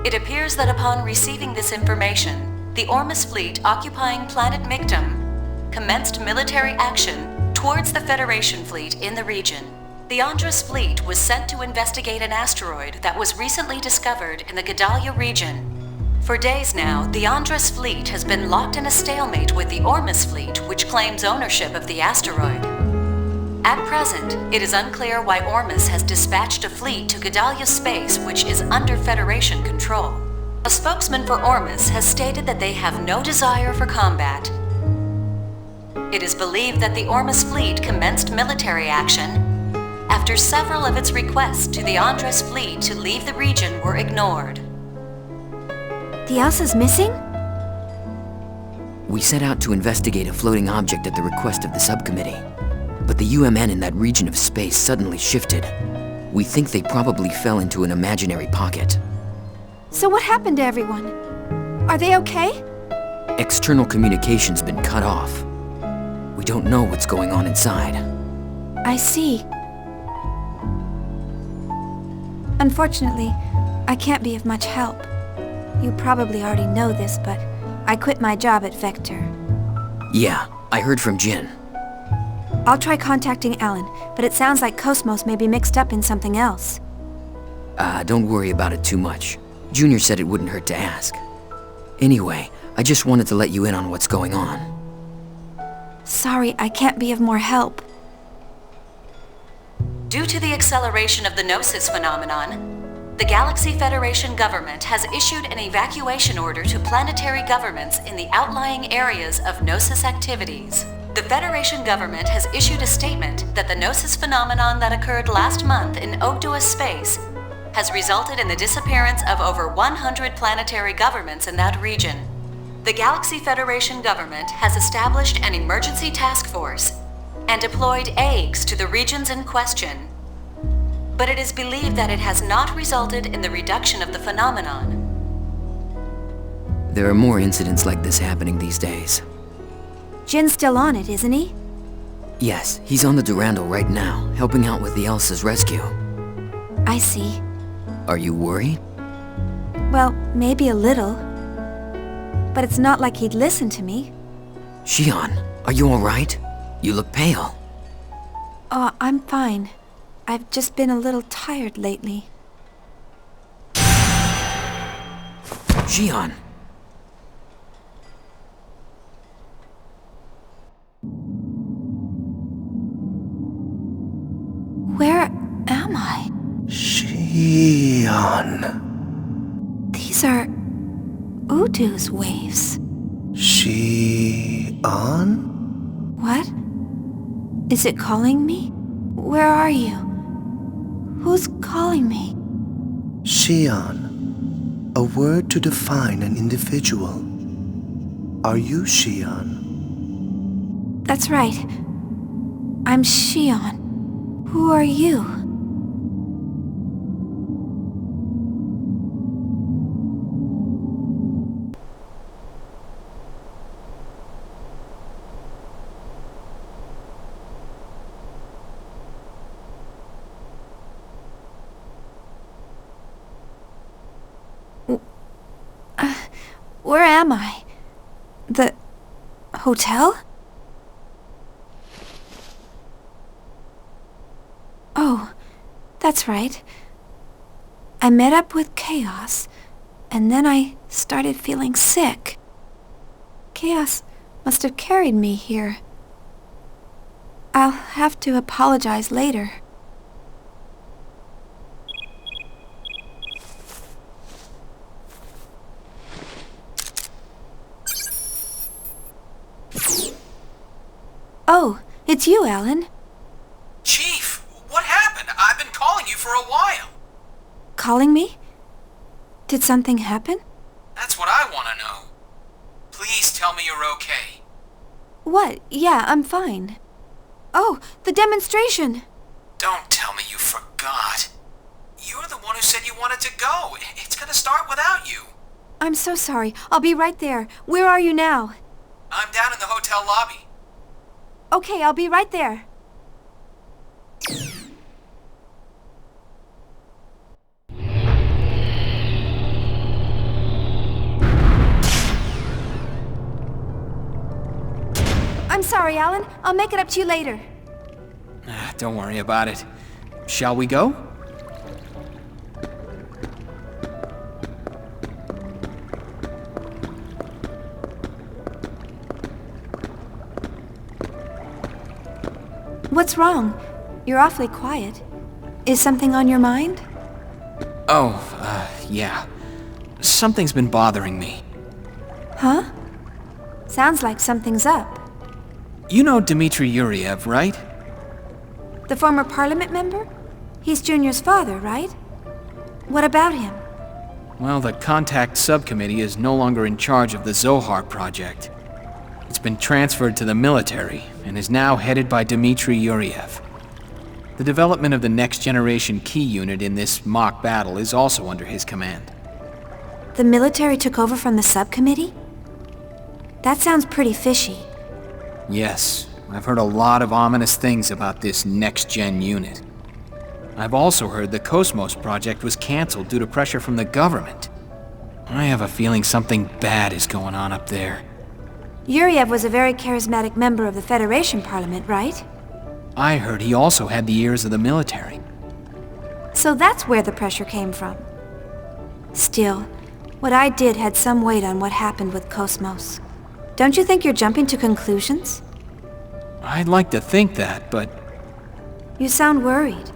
It appears that upon receiving this information, the Ormus fleet occupying planet Michtam commenced military action towards the Federation fleet in the region. The Andros fleet was sent to investigate an asteroid that was recently discovered in the Gedalia region. For days now, the Andros fleet has been locked in a stalemate with the Ormus fleet, which claims ownership of the asteroid. At present, it is unclear why Ormus has dispatched a fleet to Gedalia space, which is under Federation control. A spokesman for Ormus has stated that they have no desire for combat. It is believed that the Ormus fleet commenced military action after several of its requests to the Andros fleet to leave the region were ignored. The Elsa's missing? We set out to investigate a floating object at the request of the subcommittee. But the UMN in that region of space suddenly shifted. We think they probably fell into an imaginary pocket. So what happened to everyone? Are they okay? External communication's been cut off. We don't know what's going on inside. I see. Unfortunately, I can't be of much help. You probably already know this, but I quit my job at Vector. Yeah, I heard from Jin. I'll try contacting Alan, but it sounds like Cosmos may be mixed up in something else. Don't worry about it too much. Junior said it wouldn't hurt to ask. Anyway, I just wanted to let you in on what's going on. Sorry, I can't be of more help. Due to the acceleration of the Gnosis phenomenon, the Galaxy Federation government has issued an evacuation order to planetary governments in the outlying areas of Gnosis activities. The Federation government has issued a statement that the Gnosis phenomenon that occurred last month in Ogdoa space has resulted in the disappearance of over 100 planetary governments in that region. The Galaxy Federation government has established an emergency task force and deployed eggs to the regions in question. But it is believed that it has not resulted in the reduction of the phenomenon. There are more incidents like this happening these days. Jin's still on it, isn't he? Yes, he's on the Durandal right now, helping out with the Elsa's rescue. I see. Are you worried? Well, maybe a little. But it's not like he'd listen to me. Shion, are you alright? You look pale. Oh, I'm fine. I've just been a little tired lately. Shion! Where am I? Shion. These are Udu's waves. Shion? What? Is it calling me? Where are you? Who's calling me? Shion. A word to define an individual. Are you Shion? That's right. I'm Shion. Who are you? Where am I? The hotel? Oh, that's right. I met up with Chaos, and then I started feeling sick. Chaos must have carried me here. I'll have to apologize later. Oh, it's you, Alan. Chief, what happened? I've been calling you for a while. Calling me? Did something happen? That's what I want to know. Please tell me you're okay. What? Yeah, I'm fine. Oh, the demonstration! Don't tell me you forgot. wanted to go. It's gonna start without you. I'm so sorry. I'll be right there. Where are you now? I'm down in the hotel lobby. Okay, I'll be right there. I'm sorry, Alan. I'll make it up to you later. Don't worry about it. Shall we go? What's wrong? You're awfully quiet. Is something on your mind? Oh, yeah. Something's been bothering me. Huh? Sounds like something's up. You know Dmitry Yuriev, right? The former parliament member? He's Junior's father, right? What about him? Well, the contact subcommittee is no longer in charge of the Zohar project. It's been transferred to the military and is now headed by Dmitry Yuriev. The development of the next generation key unit in this mock battle is also under his command. The military took over from the subcommittee? That sounds pretty fishy. Yes, I've heard a lot of ominous things about this next-gen unit. I've also heard the Cosmos project was canceled due to pressure from the government. I have a feeling something bad is going on up there. Yuriev was a very charismatic member of the Federation Parliament, right? I heard he also had the ears of the military. So that's where the pressure came from. Still, what I did had some weight on what happened with Cosmos. Don't you think you're jumping to conclusions? I'd like to think that, but... You sound worried.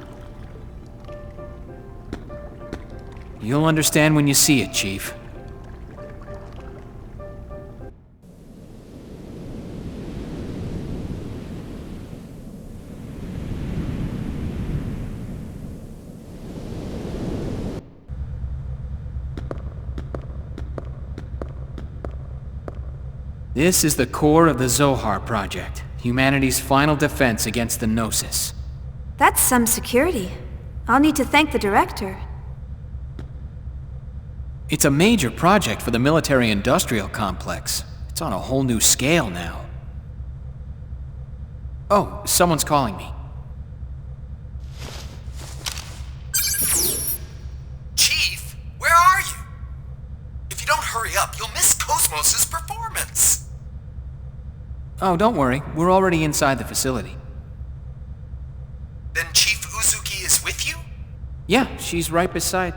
You'll understand when you see it, Chief. This is the core of the Zohar project, humanity's final defense against the Gnosis. That's some security. I'll need to thank the director. It's a major project for the military-industrial complex. It's on a whole new scale now. Oh, someone's calling me. Chief, where are you? If you don't hurry up, you'll miss Cosmos' performance. Oh, don't worry. We're already inside the facility. Then Chief Uzuki is with you? Yeah, she's right beside...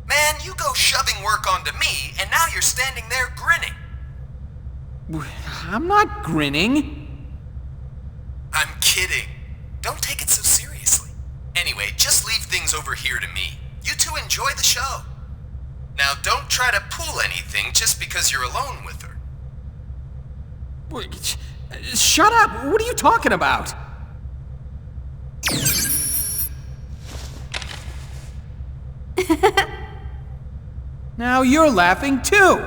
Man, you go shoving work onto me, and now you're standing there grinning. I'm not grinning. I'm kidding. Don't take it so seriously. Anyway, just leave things over here to me. You two enjoy the show. Now, don't try to pull anything just because you're alone with her. Shut up! What are you talking about? Now you're laughing too!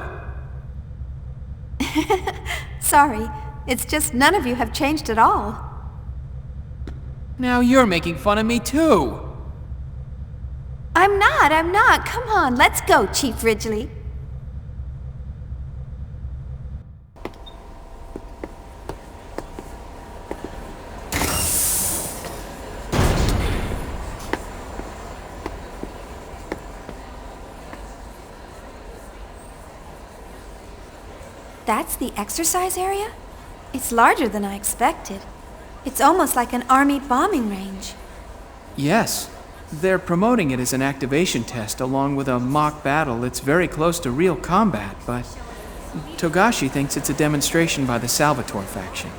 Sorry, it's just none of you have changed at all. Now you're making fun of me too! I'm not. Come on, let's go, Chief Ridgely. That's the exercise area? It's larger than I expected. It's almost like an army bombing range. Yes. They're promoting it as an activation test along with a mock battle that's very close to real combat, but Togashi thinks it's a demonstration by the Salvatore faction.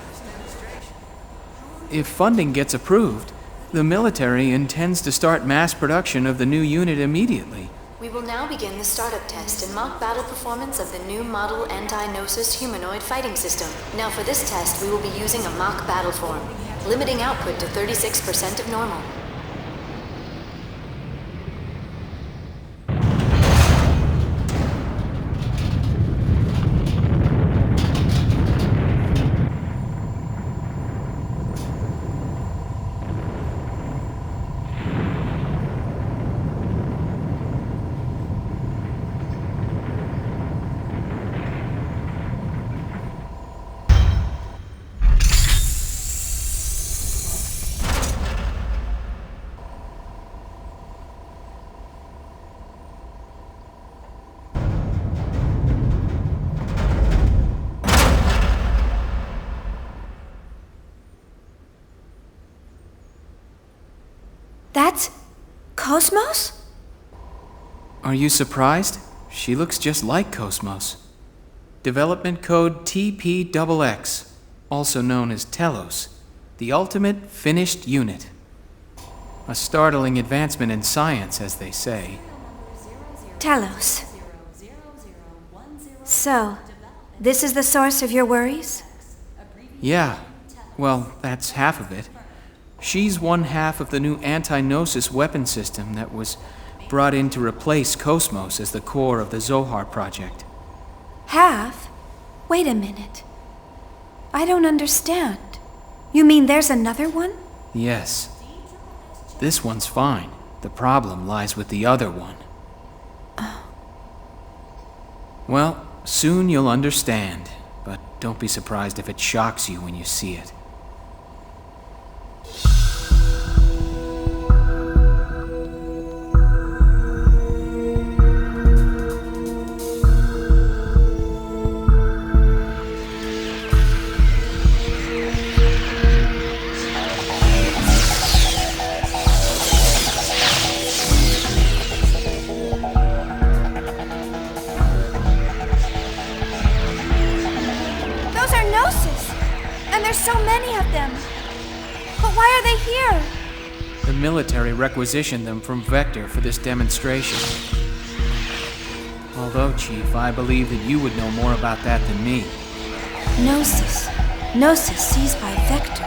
If funding gets approved, the military intends to start mass production of the new unit immediately. We will now begin the startup test and mock battle performance of the new model anti-Gnosis humanoid fighting system. Now for this test, we will be using a mock battle form, limiting output to 36% of normal. That's... Cosmos? Are you surprised? She looks just like Cosmos. Development code TPXX, also known as Telos, the ultimate finished unit. A startling advancement in science, as they say. Telos. So, this is the source of your worries? Yeah. Well, that's half of it. She's one half of the new anti-Gnosis weapon system that was brought in to replace Cosmos as the core of the Zohar project. Half? Wait a minute. I don't understand. You mean there's another one? Yes. This one's fine. The problem lies with the other one. Well, soon you'll understand, but don't be surprised if it shocks you when you see it. So many of them. But why are they here? The military requisitioned them from Vector for this demonstration. Although, Chief, I believe that you would know more about that than me. Gnosis. Gnosis seized by Vector.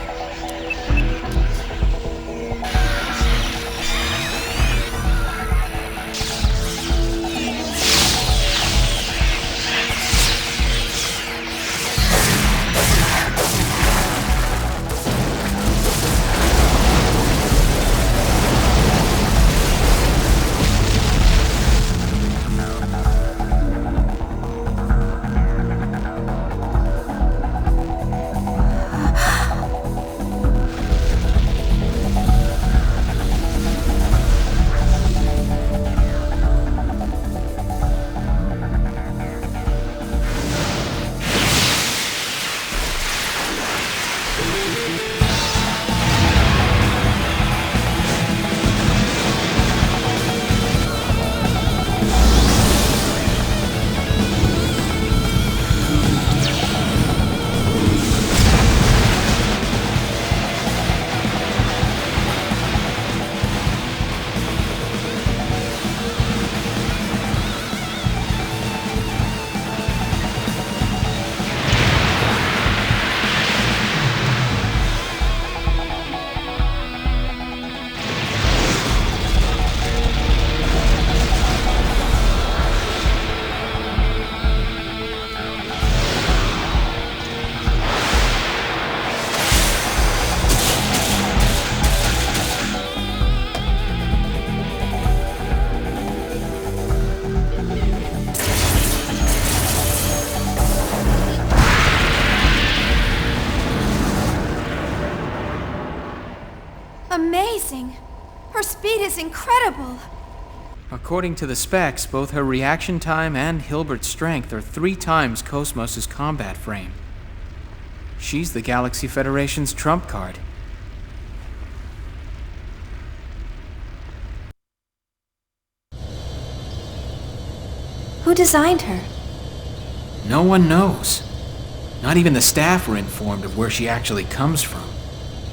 Amazing! Her speed is incredible! According to the specs, both her reaction time and Hilbert's strength are 3 times Cosmos' combat frame. She's the Galaxy Federation's trump card. Who designed her? No one knows. Not even the staff were informed of where she actually comes from.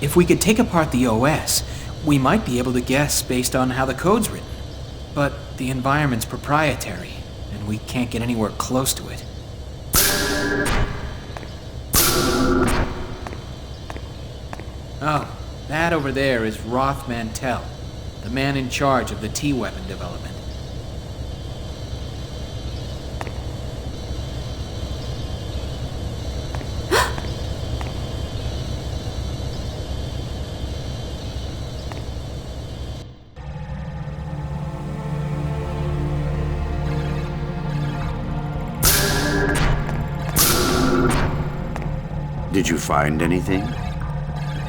If we could take apart the OS, we might be able to guess based on how the code's written. But the environment's proprietary, and we can't get anywhere close to it. Oh, that over there is Roth Mantell, the man in charge of the T-weapon development. Did you find anything?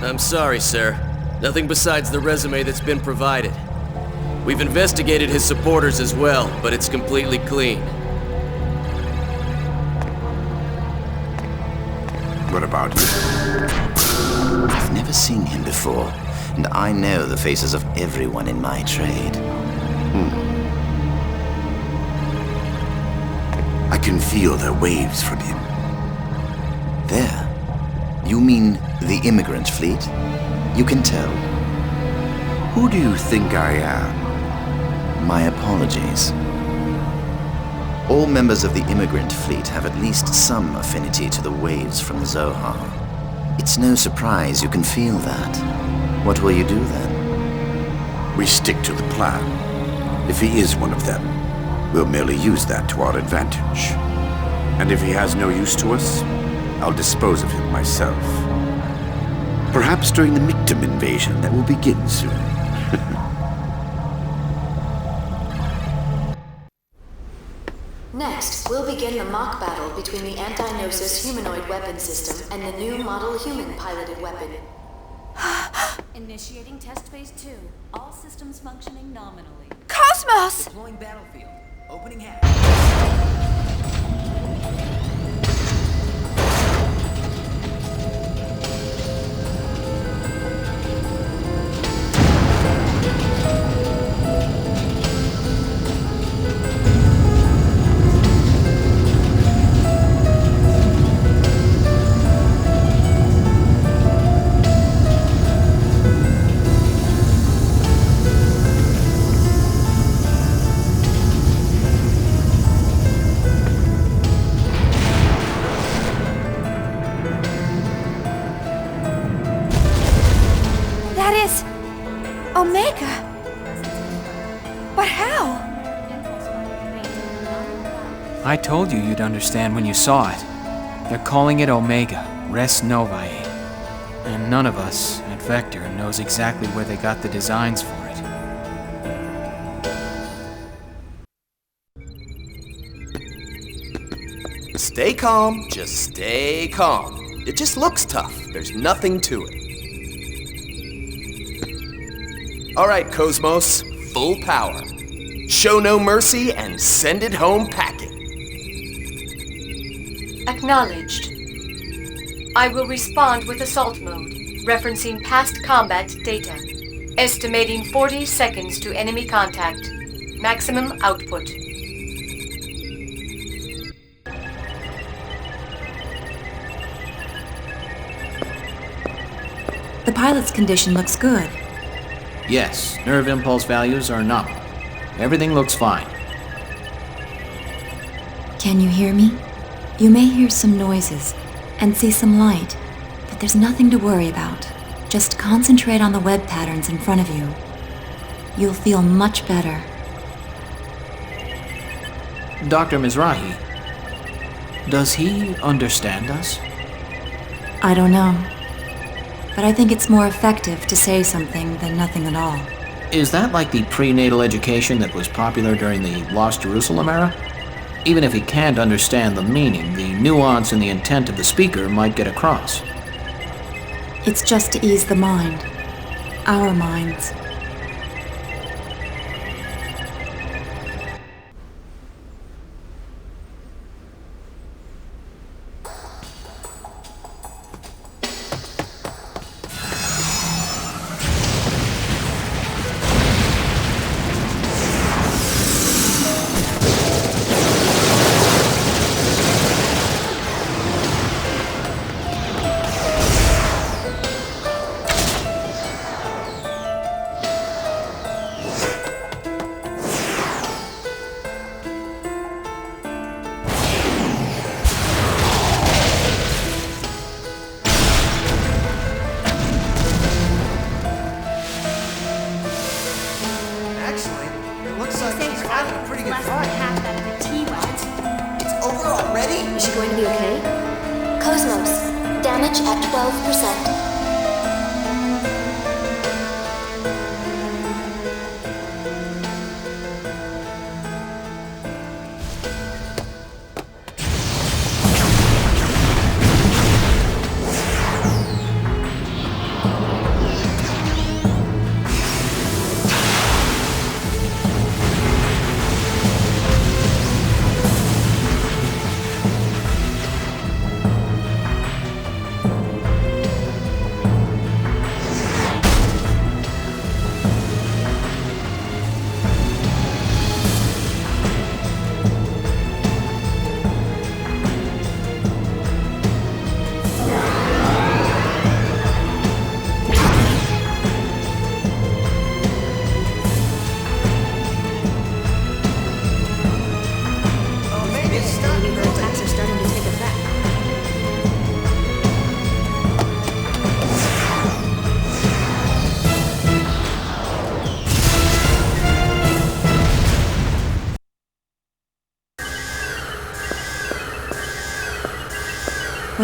I'm sorry, sir. Nothing besides the resume that's been provided. We've investigated his supporters as well, but it's completely clean. What about you? I've never seen him before, and I know the faces of everyone in my trade. I can feel their waves from him. There? You mean the immigrant fleet? You can tell. Who do you think I am? My apologies. All members of the immigrant fleet have at least some affinity to the waves from the Zohar. It's no surprise you can feel that. What will you do then? We stick to the plan. If he is one of them, we'll merely use that to our advantage. And if he has no use to us, I'll dispose of him myself. Perhaps during the Michtam invasion that will begin soon. Next, we'll begin the mock battle between the anti-Gnosis humanoid weapon system and the new model human-piloted weapon. Initiating test phase 2. All systems functioning nominally. Cosmos! Deploying battlefield. Opening hatch. Omega? But how? I told you you'd understand when you saw it. They're calling it Omega, Res Novae. And none of us at Vector knows exactly where they got the designs for it. Stay calm, just stay calm. It just looks tough. There's nothing to it. All right, Cosmos, full power. Show no mercy and send it home packing. Acknowledged. I will respond with assault mode, referencing past combat data. Estimating 40 seconds to enemy contact. Maximum output. The pilot's condition looks good. Yes, nerve impulse values are nominal. Everything looks fine. Can you hear me? You may hear some noises and see some light, but there's nothing to worry about. Just concentrate on the web patterns in front of you. You'll feel much better. Dr. Mizrahi, does he understand us? I don't know. But I think it's more effective to say something than nothing at all. Is that like the prenatal education that was popular during the Lost Jerusalem era? Even if he can't understand the meaning, the nuance and the intent of the speaker might get across. It's just to ease the mind. Our minds.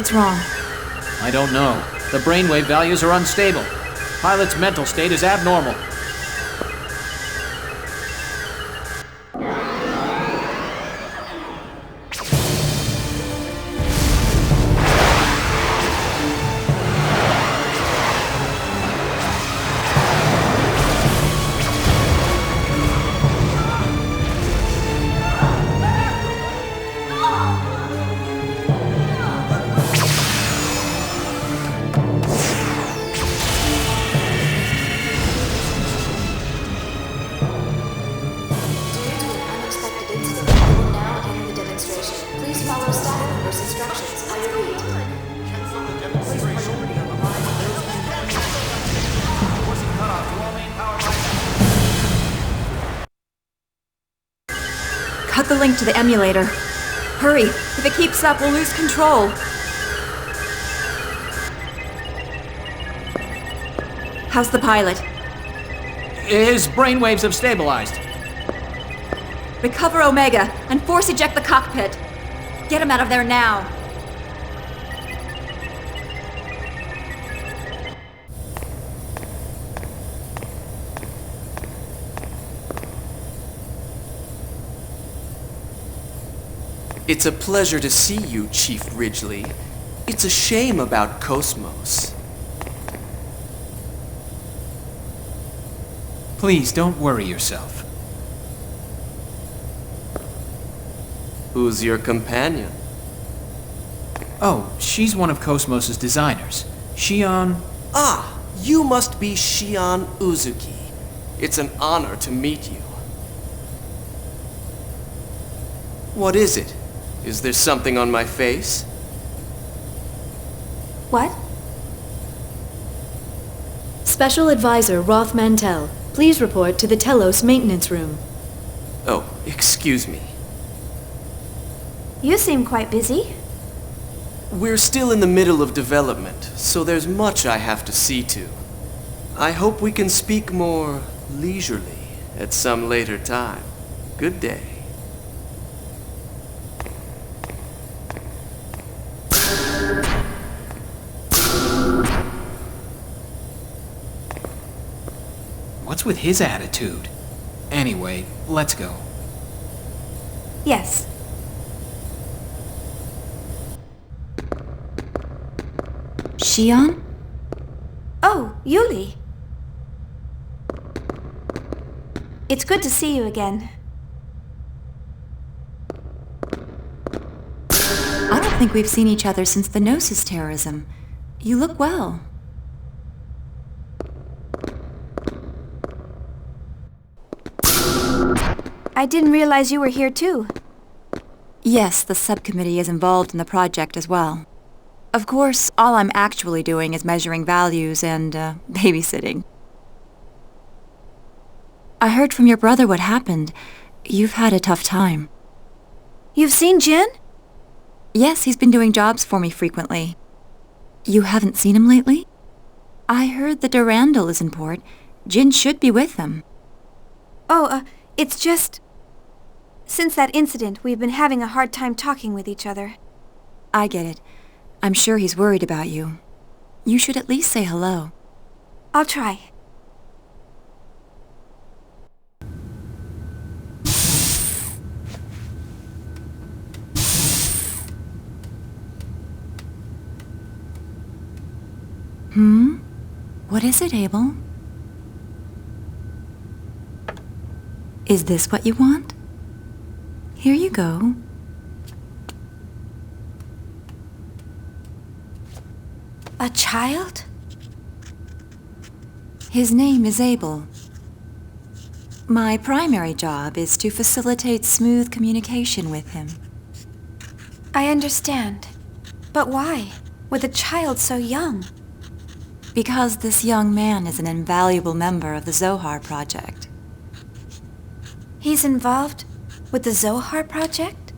What's wrong? I don't know. The brainwave values are unstable. Pilot's mental state is abnormal. Cut the link to the emulator. Hurry! If it keeps up, we'll lose control. How's the pilot? His brainwaves have stabilized. Recover Omega and force eject the cockpit. Get him out of there now. It's a pleasure to see you, Chief Ridgely. It's a shame about Cosmos. Please don't worry yourself. Who's your companion? Oh, she's one of Cosmos's designers. Shion... Ah, you must be Shion Uzuki. It's an honor to meet you. What is it? Is there something on my face? What? Special Advisor Roth Mantell, please report to the Telos maintenance room. Oh, excuse me. You seem quite busy. We're still in the middle of development, so there's much I have to see to. I hope we can speak more leisurely at some later time. Good day. What's with his attitude? Anyway, let's go. Yes. Shion? Oh, Yuli. It's good to see you again. I don't think we've seen each other since the Gnosis terrorism. You look well. I didn't realize you were here too. Yes, the subcommittee is involved in the project as well. Of course, all I'm actually doing is measuring values and, babysitting. I heard from your brother what happened. You've had a tough time. You've seen Jin? Yes, he's been doing jobs for me frequently. You haven't seen him lately? I heard the Durandal is in port. Jin should be with them. Oh, it's just... Since that incident, we've been having a hard time talking with each other. I get it. I'm sure he's worried about you. You should at least say hello. I'll try. What is it, Abel? Is this what you want? Here you go. A child? His name is Abel. My primary job is to facilitate smooth communication with him. I understand. But why? With a child so young? Because this young man is an invaluable member of the Zohar Project. He's involved with the Zohar Project?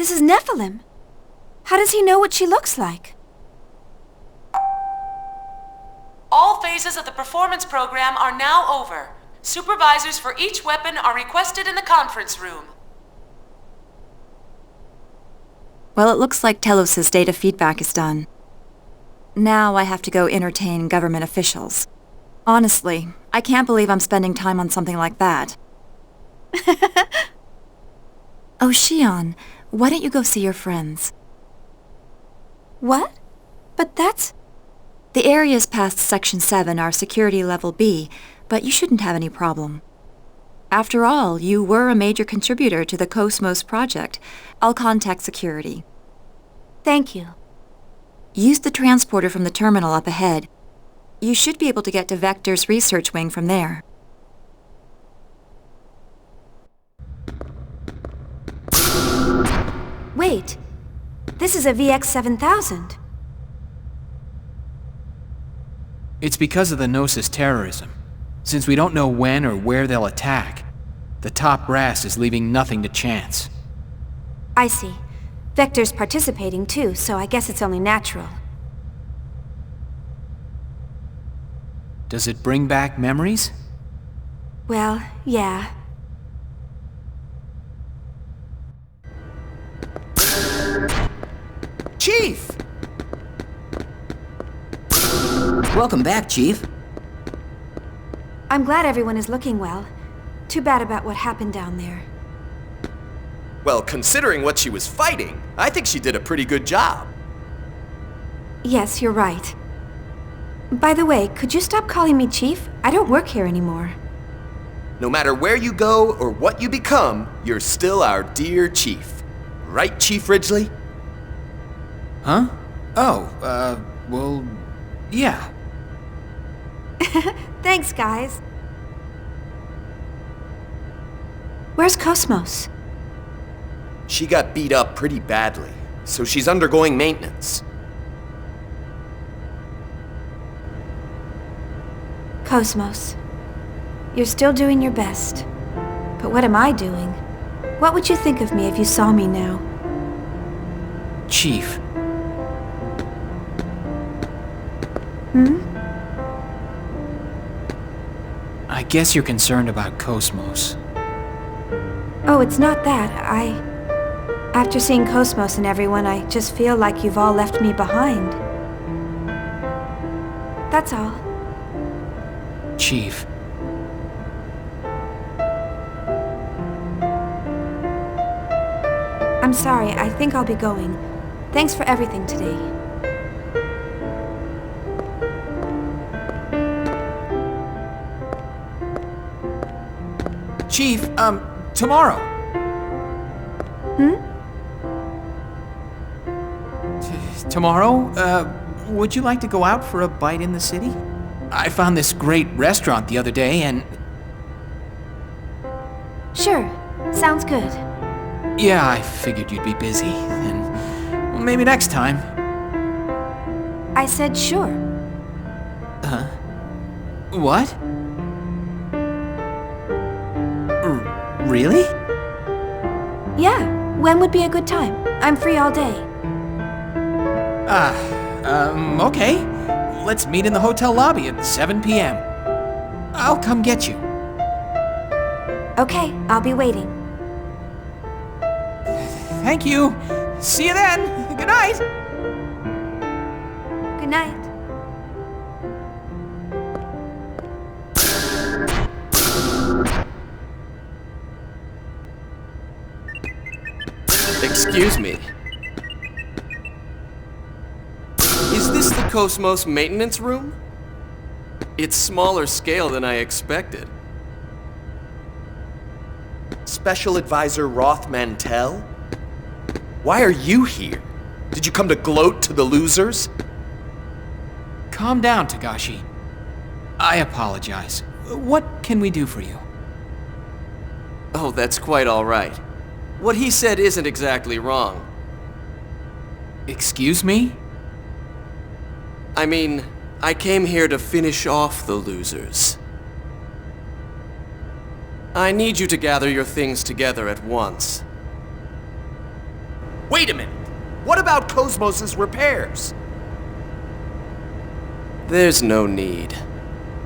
This is Nephilim. How does he know what she looks like? All phases of the performance program are now over. Supervisors for each weapon are requested in the conference room. Well, it looks like Telos' data feedback is done. Now I have to go entertain government officials. Honestly, I can't believe I'm spending time on something like that. Oh, Shion, why don't you go see your friends? What? But that's... The areas past Section 7 are Security Level B, but you shouldn't have any problem. After all, you were a major contributor to the Cosmos project. I'll contact security. Thank you. Use the transporter from the terminal up ahead. You should be able to get to Vector's research wing from there. Wait. This is a VX-7000. It's because of the Gnosis terrorism. Since we don't know when or where they'll attack, the top brass is leaving nothing to chance. I see. Vector's participating too, so I guess it's only natural. Does it bring back memories? Well, yeah. Chief! Welcome back, Chief. I'm glad everyone is looking well. Too bad about what happened down there. Well, considering what she was fighting, I think she did a pretty good job. Yes, you're right. By the way, could you stop calling me Chief? I don't work here anymore. No matter where you go or what you become, you're still our dear Chief. Right, Chief Ridgely? Huh? Oh, well, yeah. Thanks, guys. Where's Cosmos? She got beat up pretty badly, so she's undergoing maintenance. Cosmos, you're still doing your best. But what am I doing? What would you think of me if you saw me now? Chief. I guess you're concerned about Cosmos. Oh, it's not that. After seeing Cosmos and everyone, I just feel like you've all left me behind. That's all. Chief. I'm sorry, I think I'll be going. Thanks for everything today. Chief, tomorrow. Tomorrow, would you like to go out for a bite in the city? I found this great restaurant the other day and... Sure, sounds good. Yeah, I figured you'd be busy, and well, maybe next time. I said sure. What? Really? Yeah, when would be a good time? I'm free all day. Okay. Let's meet in the hotel lobby at 7 p.m. I'll come get you. Okay, I'll be waiting. Thank you. See you then. Good night. Good night. Excuse me. Is this the Cosmos maintenance room? It's smaller scale than I expected. Special Advisor Roth Mantell? Why are you here? Did you come to gloat to the losers? Calm down, Tagashi. I apologize. What can we do for you? Oh, that's quite all right. What he said isn't exactly wrong. Excuse me? I mean, I came here to finish off the losers. I need you to gather your things together at once. Wait a minute! What about Cosmos' repairs? There's no need.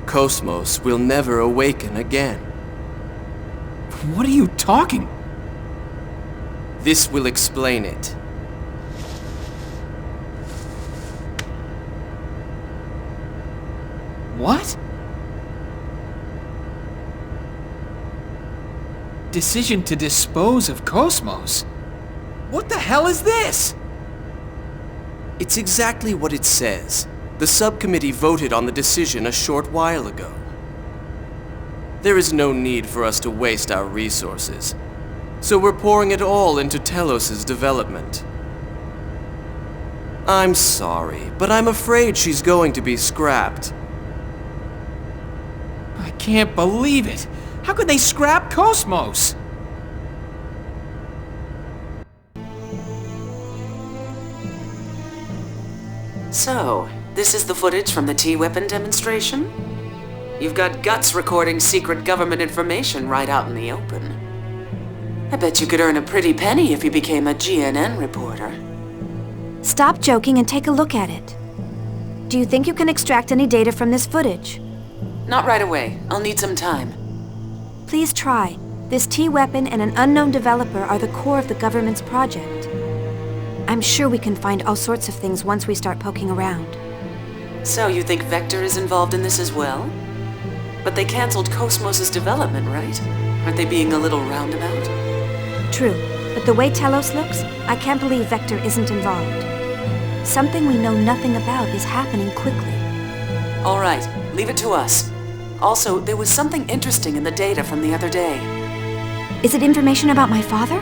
Cosmos will never awaken again. What are you talking? This will explain it. What? Decision to dispose of Cosmos? What the hell is this? It's exactly what it says. The subcommittee voted on the decision a short while ago. There is no need for us to waste our resources, so we're pouring it all into Telos' development. I'm sorry, but I'm afraid she's going to be scrapped. I can't believe it! How could they scrap Cosmos? So, this is the footage from the T-weapon demonstration? You've got guts recording secret government information right out in the open. I bet you could earn a pretty penny if you became a GNN reporter. Stop joking and take a look at it. Do you think you can extract any data from this footage? Not right away. I'll need some time. Please try. This T-weapon and an unknown developer are the core of the government's project. I'm sure we can find all sorts of things once we start poking around. So you think Vector is involved in this as well? But they canceled Cosmos' development, right? Aren't they being a little roundabout? True, but the way Telos looks, I can't believe Vector isn't involved. Something we know nothing about is happening quickly. All right, leave it to us. Also, there was something interesting in the data from the other day. Is it information about my father?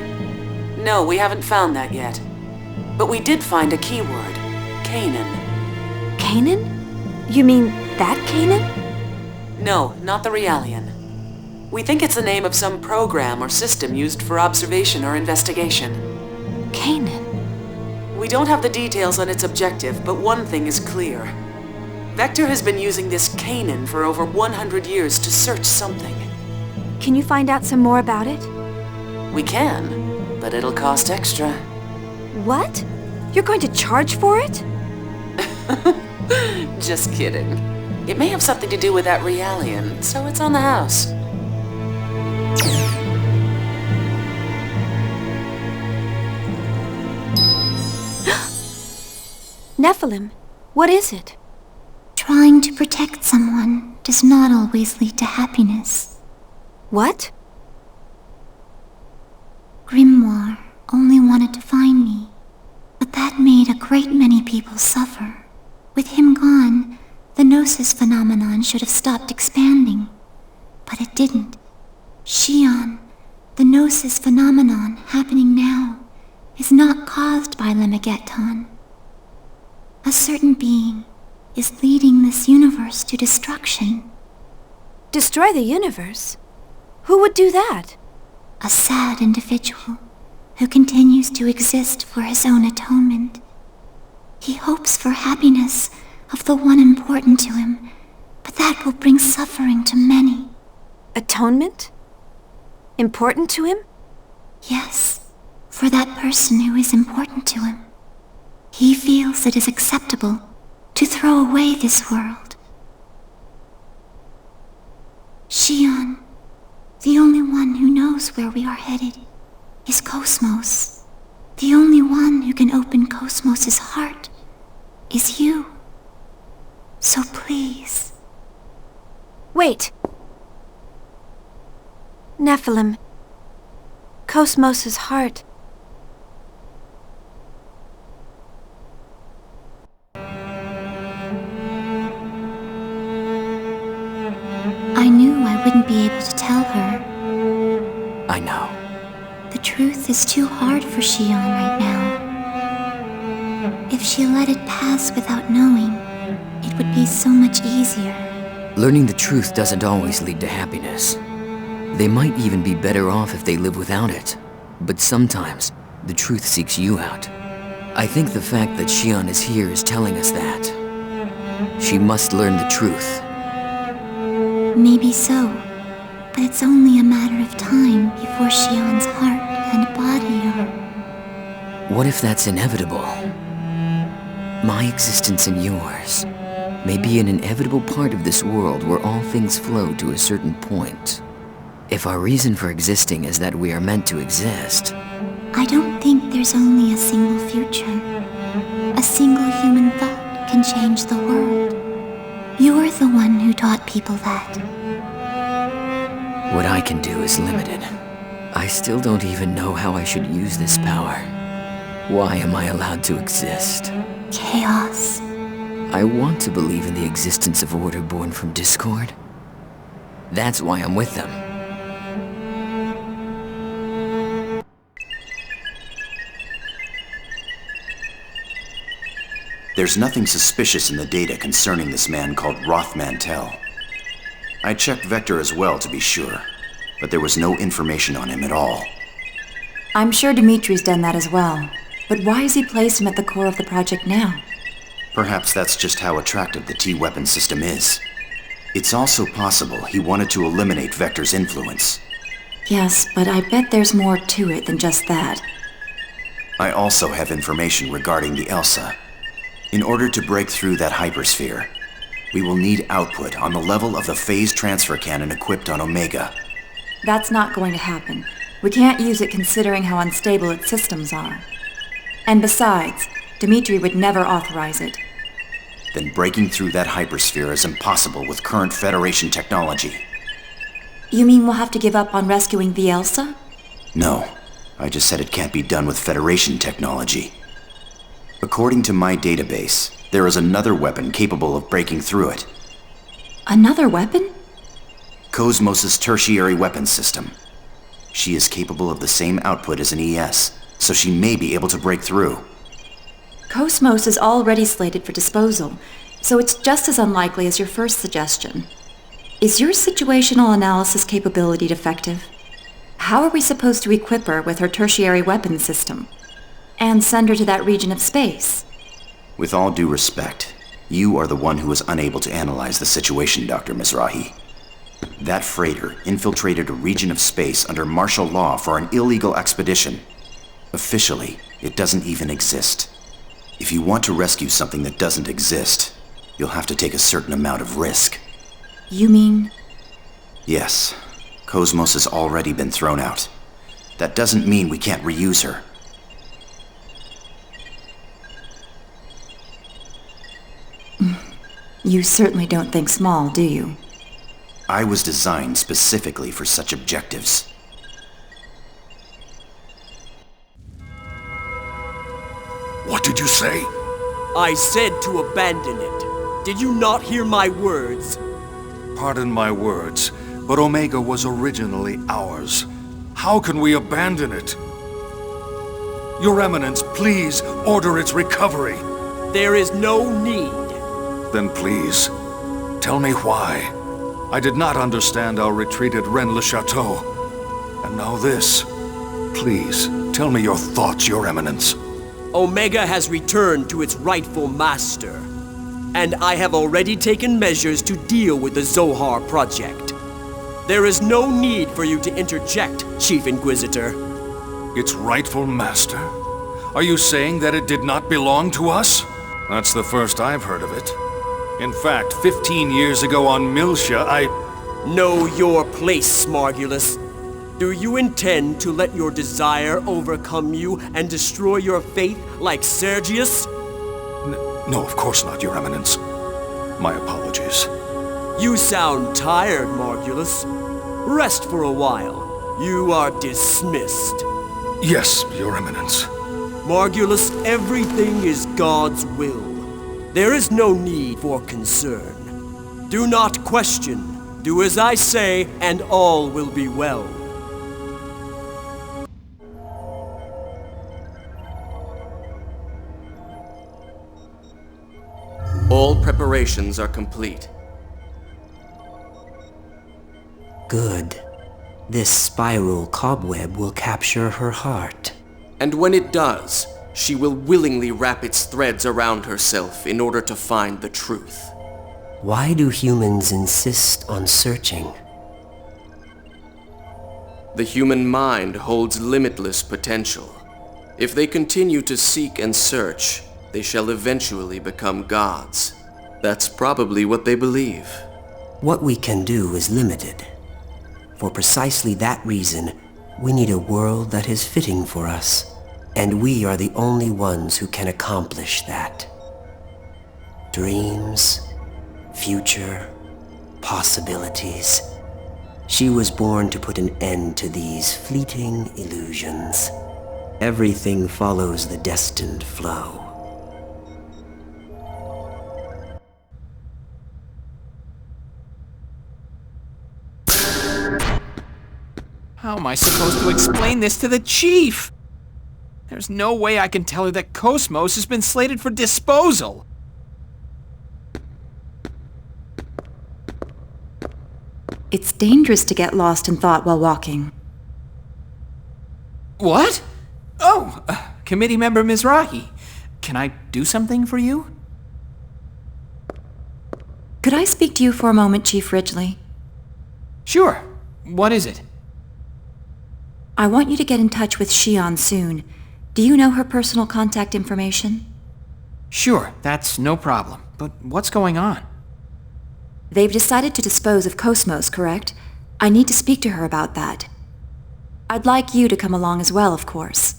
No, we haven't found that yet. But we did find a keyword. Canaan. Canaan? You mean that Canaan? No, not the Realian. We think it's the name of some program or system used for observation or investigation. Canaan? We don't have the details on its objective, but one thing is clear. Vector has been using this Canaan for over 100 years to search something. Can you find out some more about it? We can, but it'll cost extra. What? You're going to charge for it? Just kidding. It may have something to do with that Realian, so it's on the house. Nephilim, what is it? Trying to protect someone does not always lead to happiness. What? Grimoire only wanted to find me, but that made a great many people suffer. With him gone, the Gnosis phenomenon should have stopped expanding, but it didn't. Shion, the Gnosis phenomenon happening now, is not caused by Lemegeton. A certain being is leading this universe to destruction. Destroy the universe? Who would do that? A sad individual who continues to exist for his own atonement. He hopes for happiness of the one important to him, but that will bring suffering to many. Atonement? Important to him? Yes, for that person who is important to him. He feels it is acceptable to throw away this world. Shion, the only one who knows where we are headed, is Cosmos. The only one who can open Cosmos' heart is you. So please. Wait. Nephilim. Cosmos' heart. I knew I wouldn't be able to tell her. I know. The truth is too hard for Shion right now. If she let it pass without knowing, it would be so much easier. Learning the truth doesn't always lead to happiness. They might even be better off if they live without it. But sometimes, the truth seeks you out. I think the fact that Shion is here is telling us that. She must learn the truth. Maybe so, but it's only a matter of time before Shion's heart and body are... What if that's inevitable? My existence and yours may be an inevitable part of this world where all things flow to a certain point. If our reason for existing is that we are meant to exist... I don't think there's only a single future. A single human thought can change the world. You're the one who taught people that. What I can do is limited. I still don't even know how I should use this power. Why am I allowed to exist? Chaos. I want to believe in the existence of order born from discord. That's why I'm with them. There's nothing suspicious in the data concerning this man called Roth Mantel. I checked Vector as well to be sure, but there was no information on him at all. I'm sure Dimitri's done that as well, but why has he placed him at the core of the project now? Perhaps that's just how attractive the T-weapon system is. It's also possible he wanted to eliminate Vector's influence. Yes, but I bet there's more to it than just that. I also have information regarding the Elsa. In order to break through that hypersphere, we will need output on the level of the phase transfer cannon equipped on Omega. That's not going to happen. We can't use it considering how unstable its systems are. And besides, Dimitri would never authorize it. Then breaking through that hypersphere is impossible with current Federation technology. You mean we'll have to give up on rescuing the Elsa? No, I just said it can't be done with Federation technology. According to my database, there is another weapon capable of breaking through it. Another weapon? Cosmos' tertiary weapon system. She is capable of the same output as an ES, so she may be able to break through. Cosmos is already slated for disposal, so it's just as unlikely as your first suggestion. Is your situational analysis capability defective? How are we supposed to equip her with her tertiary weapon system? And send her to that region of space? With all due respect, you are the one who is unable to analyze the situation, Dr. Mizrahi. That freighter infiltrated a region of space under martial law for an illegal expedition. Officially, it doesn't even exist. If you want to rescue something that doesn't exist, you'll have to take a certain amount of risk. You mean? Yes. Cosmos has already been thrown out. That doesn't mean we can't reuse her. You certainly don't think small, do you? I was designed specifically for such objectives. What did you say? I said to abandon it. Did you not hear my words? Pardon my words, but Omega was originally ours. How can we abandon it? Your Eminence, please order its recovery. There is no need. Then please, tell me why. I did not understand our retreat at Rennes-le-Château. And now this. Please, tell me your thoughts, Your Eminence. Omega has returned to its rightful master. And I have already taken measures to deal with the Zohar project. There is no need for you to interject, Chief Inquisitor. Its rightful master? Are you saying that it did not belong to us? That's the first I've heard of it. In fact, 15 years ago on Miltia, I... Know your place, Smargulus. Do you intend to let your desire overcome you and destroy your faith like Sergius? No, of course not, Your Eminence. My apologies. You sound tired, Margulus. Rest for a while. You are dismissed. Yes, Your Eminence. Margulus, everything is God's will. There is no need for concern. Do not question. Do as I say, and all will be well. All preparations are complete. Good. This spiral cobweb will capture her heart. And when it does, she will willingly wrap its threads around herself in order to find the truth. Why do humans insist on searching? The human mind holds limitless potential. If they continue to seek and search, they shall eventually become gods. That's probably what they believe. What we can do is limited. For precisely that reason, we need a world that is fitting for us. And we are the only ones who can accomplish that. Dreams, future, possibilities. She was born to put an end to these fleeting illusions. Everything follows the destined flow. How am I supposed to explain this to the chief? There's no way I can tell her that Cosmos has been slated for disposal. It's dangerous to get lost in thought while walking. What? Oh, Committee Member Mizrahi. Can I do something for you? Could I speak to you for a moment, Chief Ridgely? Sure. What is it? I want you to get in touch with Shion soon. Do you know her personal contact information? Sure, that's no problem. But what's going on? They've decided to dispose of Cosmos, correct? I need to speak to her about that. I'd like you to come along as well, of course.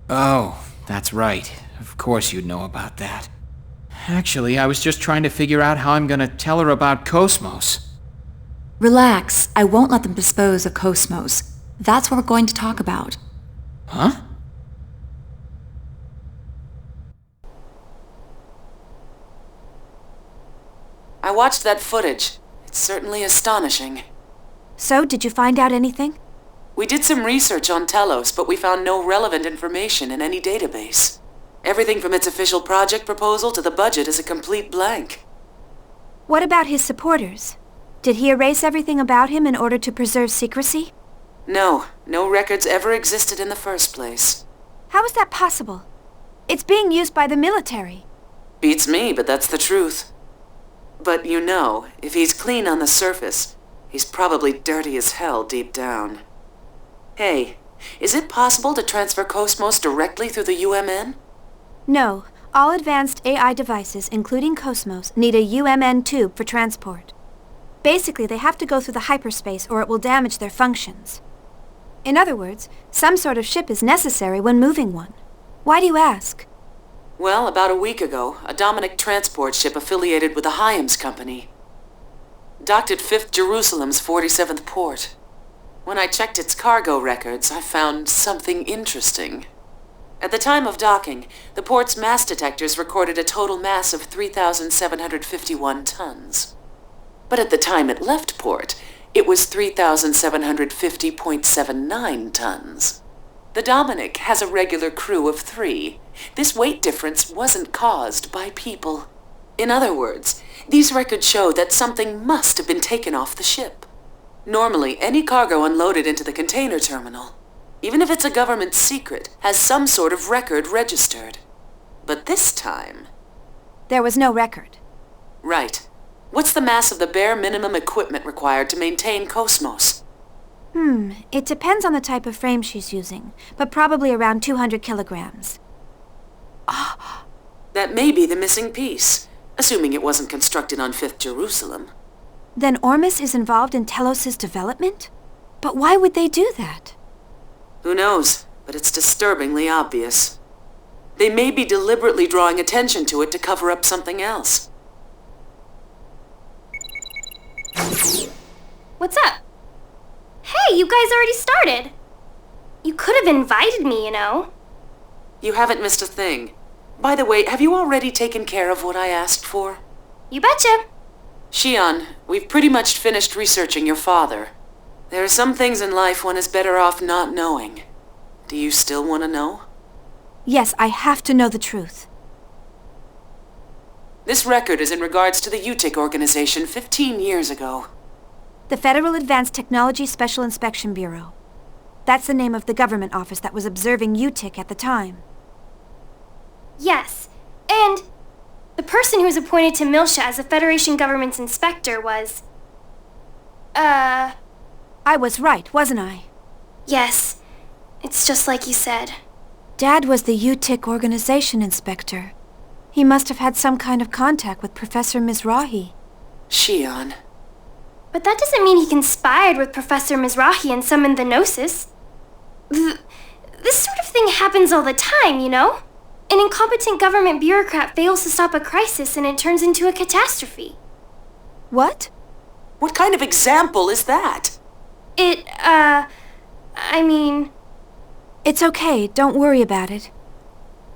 Oh, that's right. Of course you'd know about that. Actually, I was just trying to figure out how I'm gonna tell her about Cosmos. Relax. I won't let them dispose of Cosmos. That's what we're going to talk about. Huh? I watched that footage. It's certainly astonishing. So, did you find out anything? We did some research on Telos, but we found no relevant information in any database. Everything from its official project proposal to the budget is a complete blank. What about his supporters? Did he erase everything about him in order to preserve secrecy? No records ever existed in the first place. How is that possible? It's being used by the military. Beats me, but that's the truth. But you know, if he's clean on the surface, he's probably dirty as hell deep down. Hey, is it possible to transfer Cosmos directly through the UMN? No. All advanced AI devices, including Cosmos, need a UMN tube for transport. Basically, they have to go through the hyperspace or it will damage their functions. In other words, some sort of ship is necessary when moving one. Why do you ask? Well, about a week ago, a Dominic transport ship affiliated with the Hyams Company docked at 5th Jerusalem's 47th port. When I checked its cargo records, I found something interesting. At the time of docking, the port's mass detectors recorded a total mass of 3,751 tons. But at the time it left port, it was 3,750.79 tons. The Dominic has a regular crew of 3. This weight difference wasn't caused by people. In other words, these records show that something must have been taken off the ship. Normally, any cargo unloaded into the container terminal, even if it's a government secret, has some sort of record registered. But this time... There was no record. Right. What's the mass of the bare minimum equipment required to maintain Cosmos? It depends on the type of frame she's using, but probably around 200 kilograms. That may be the missing piece, assuming it wasn't constructed on 5th Jerusalem. Then Ormus is involved in Telos' development? But why would they do that? Who knows, but it's disturbingly obvious. They may be deliberately drawing attention to it to cover up something else. What's up? Hey, you guys already started! You could have invited me, you know. You haven't missed a thing. By the way, have you already taken care of what I asked for? You betcha. Shion, we've pretty much finished researching your father. There are some things in life one is better off not knowing. Do you still want to know? Yes, I have to know the truth. This record is in regards to the UTIC organization 15 years ago. The Federal Advanced Technology Special Inspection Bureau. That's the name of the government office that was observing UTIC at the time. Yes, and the person who was appointed to Miltia as the Federation government's inspector was... I was right, wasn't I? Yes, it's just like you said. Dad was the UTIC organization inspector. He must have had some kind of contact with Professor Mizrahi. Shion. But that doesn't mean he conspired with Professor Mizrahi and summoned the Gnosis. This sort of thing happens all the time, you know? An incompetent government bureaucrat fails to stop a crisis and it turns into a catastrophe. What? What kind of example is that? I mean... It's okay, don't worry about it.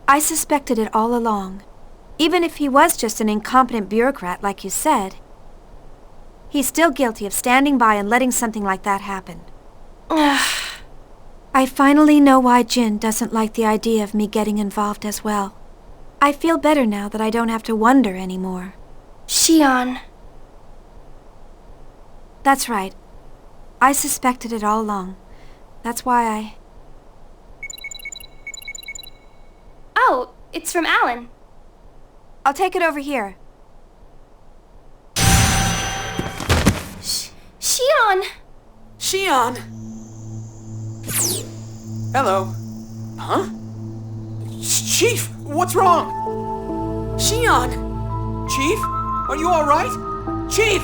I suspected it all along. Even if he was just an incompetent bureaucrat, like you said, he's still guilty of standing by and letting something like that happen. I finally know why Jin doesn't like the idea of me getting involved as well. I feel better now that I don't have to wonder anymore. Shion. That's right. I suspected it all along. That's why I... Oh, it's from Alan. I'll take it over here. Shion! Shion! Hello. Huh? Chief, what's wrong? Shion! Chief, are you all right? Chief!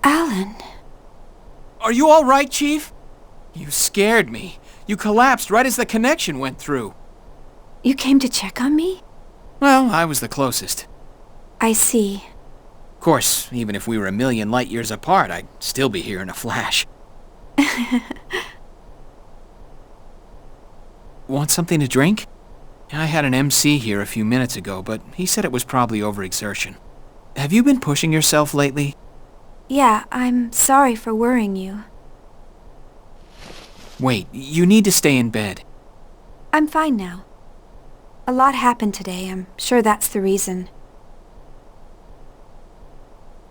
Alan. Are you all right, Chief? You scared me. You collapsed right as the connection went through. You came to check on me? Well, I was the closest. I see. Of course, even if we were a million light years apart, I'd still be here in a flash. Want something to drink? I had an MC here a few minutes ago, but he said it was probably overexertion. Have you been pushing yourself lately? Yeah, I'm sorry for worrying you. Wait, you need to stay in bed. I'm fine now. A lot happened today. I'm sure that's the reason.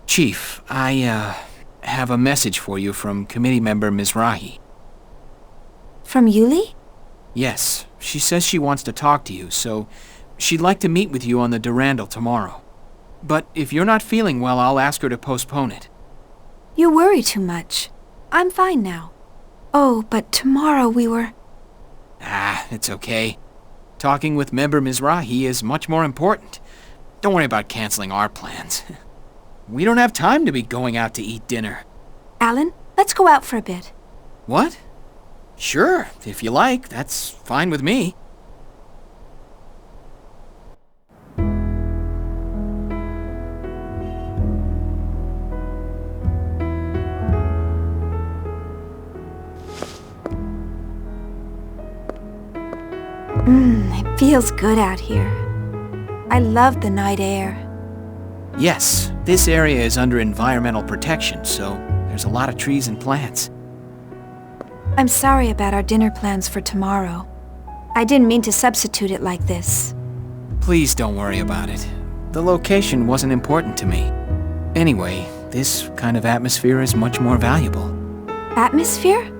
Chief, I, have a message for you from committee member Mizrahi. From Yuli? Yes, she says she wants to talk to you, so she'd like to meet with you on the Durandal tomorrow. But if you're not feeling well, I'll ask her to postpone it. You worry too much. I'm fine now. Oh, but tomorrow we were... Ah, it's okay. Talking with member Mizrahi is much more important. Don't worry about canceling our plans. We don't have time to be going out to eat dinner. Alan, let's go out for a bit. What? Sure, if you like. That's fine with me. It feels good out here. I love the night air. Yes, this area is under environmental protection, so there's a lot of trees and plants. I'm sorry about our dinner plans for tomorrow. I didn't mean to substitute it like this. Please don't worry about it. The location wasn't important to me. Anyway, this kind of atmosphere is much more valuable. Atmosphere?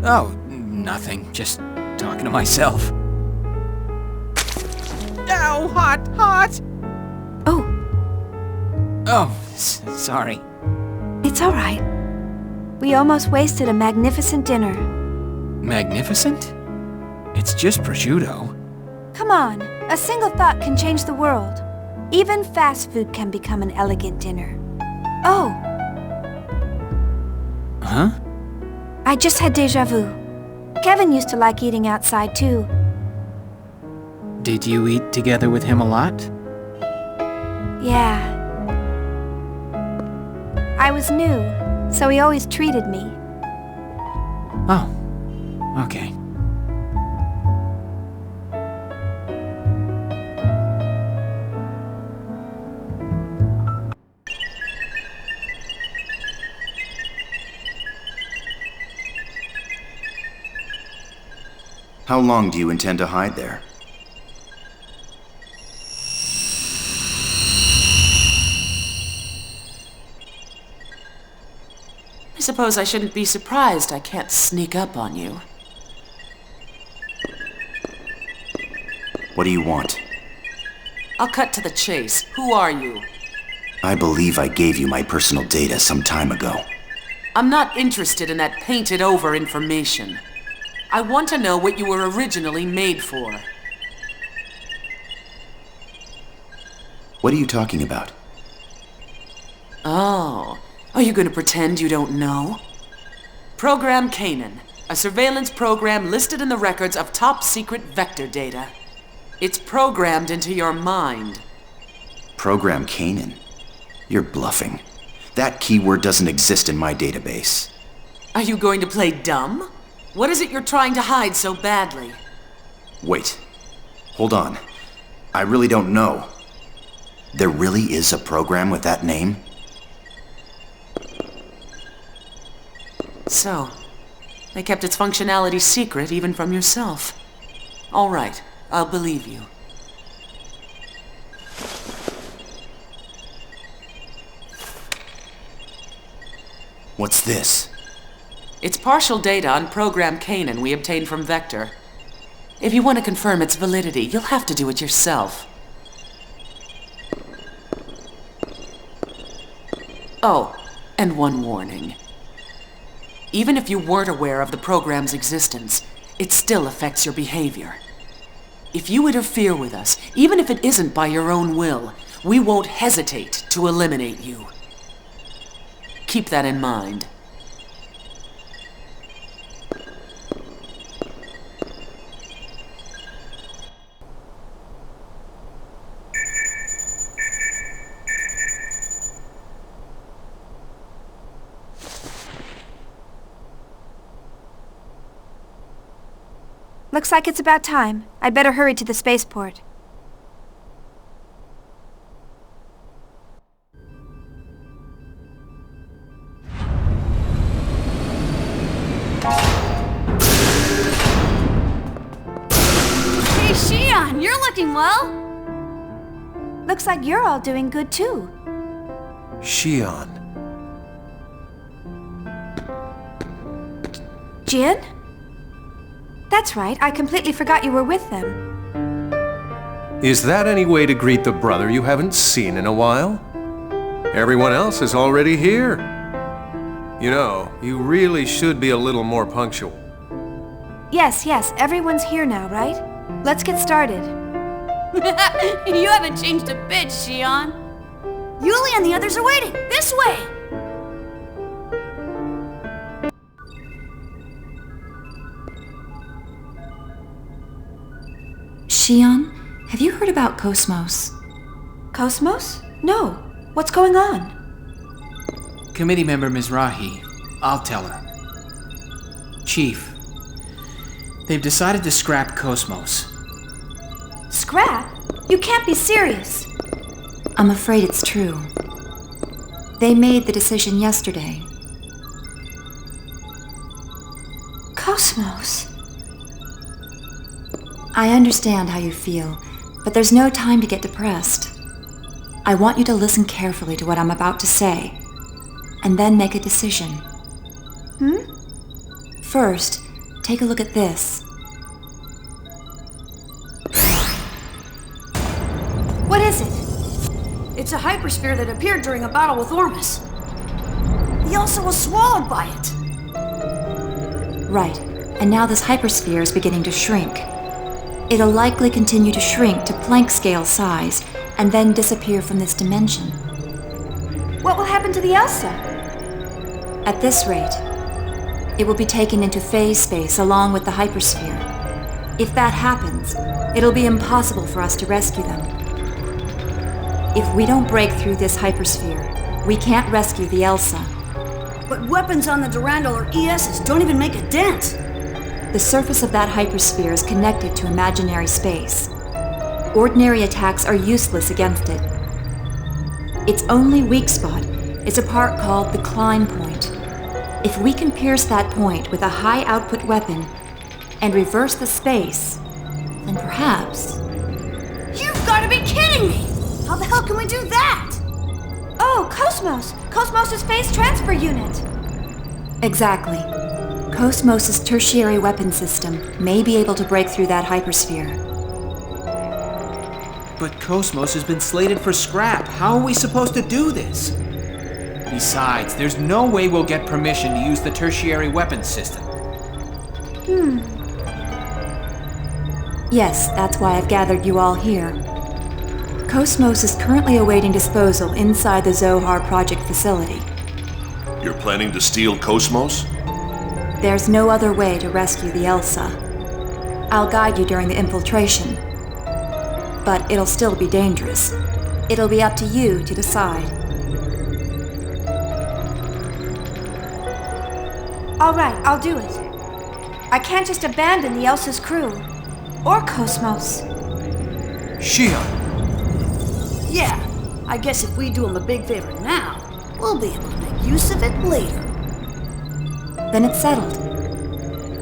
Oh, nothing. Just talking to myself. Ow, hot! Oh. Oh, sorry. It's all right. We almost wasted a magnificent dinner. Magnificent? It's just prosciutto. Come on, a single thought can change the world. Even fast food can become an elegant dinner. Oh. Huh? I just had déjà vu. Kevin used to like eating outside too. Did you eat together with him a lot? Yeah. I was new, so he always treated me. Oh, okay. How long do you intend to hide there? I suppose I shouldn't be surprised I can't sneak up on you. What do you want? I'll cut to the chase. Who are you? I believe I gave you my personal data some time ago. I'm not interested in that painted-over information. I want to know what you were originally made for. What are you talking about? Oh, are you going to pretend you don't know? Program Canaan, a surveillance program listed in the records of top-secret vector data. It's programmed into your mind. Program Canaan? You're bluffing. That keyword doesn't exist in my database. Are you going to play dumb? What is it you're trying to hide so badly? Wait. Hold on. I really don't know. There really is a program with that name? So, they kept its functionality secret even from yourself. All right, I'll believe you. What's this? It's partial data on Program Canaan we obtained from Vector. If you want to confirm its validity, you'll have to do it yourself. Oh, and one warning. Even if you weren't aware of the program's existence, it still affects your behavior. If you interfere with us, even if it isn't by your own will, we won't hesitate to eliminate you. Keep that in mind. Looks like it's about time. I'd better hurry to the spaceport. Hey, Shion, you're looking well. Looks like you're all doing good too. Shion. Jin? That's right, I completely forgot you were with them. Is that any way to greet the brother you haven't seen in a while? Everyone else is already here. You know, you really should be a little more punctual. Yes, everyone's here now, right? Let's get started. You haven't changed a bit, Shion. Yuli and the others are waiting. This way! Shion, have you heard about Cosmos? Cosmos? No. What's going on? Committee member Mizrahi. I'll tell her. Chief, they've decided to scrap Cosmos. Scrap? You can't be serious. I'm afraid it's true. They made the decision yesterday. Cosmos? I understand how you feel, but there's no time to get depressed. I want you to listen carefully to what I'm about to say, and then make a decision. First, take a look at this. What is it? It's a hypersphere that appeared during a battle with Ormus. He also was swallowed by it. Right, and now this hypersphere is beginning to shrink. It'll likely continue to shrink to Planck scale size, and then disappear from this dimension. What will happen to the Elsa? At this rate, it will be taken into phase space along with the hypersphere. If that happens, it'll be impossible for us to rescue them. If we don't break through this hypersphere, we can't rescue the Elsa. But weapons on the Durandal or ESs don't even make a dent. The surface of that hypersphere is connected to imaginary space. Ordinary attacks are useless against it. Its only weak spot is a part called the climb point. If we can pierce that point with a high-output weapon and reverse the space, then perhaps... You've got to be kidding me! How the hell can we do that? Oh, Cosmos! Cosmos' phase transfer unit! Exactly. Cosmos' tertiary weapon system may be able to break through that hypersphere. But Cosmos has been slated for scrap. How are we supposed to do this? Besides, there's no way we'll get permission to use the tertiary weapons system. Yes, that's why I've gathered you all here. Cosmos is currently awaiting disposal inside the Zohar Project facility. You're planning to steal Cosmos? There's no other way to rescue the Elsa. I'll guide you during the infiltration. But it'll still be dangerous. It'll be up to you to decide. All right, I'll do it. I can't just abandon the Elsa's crew. Or Cosmos. Shion! Yeah, I guess if we do him a big favor now, we'll be able to make use of it later. Then it's settled.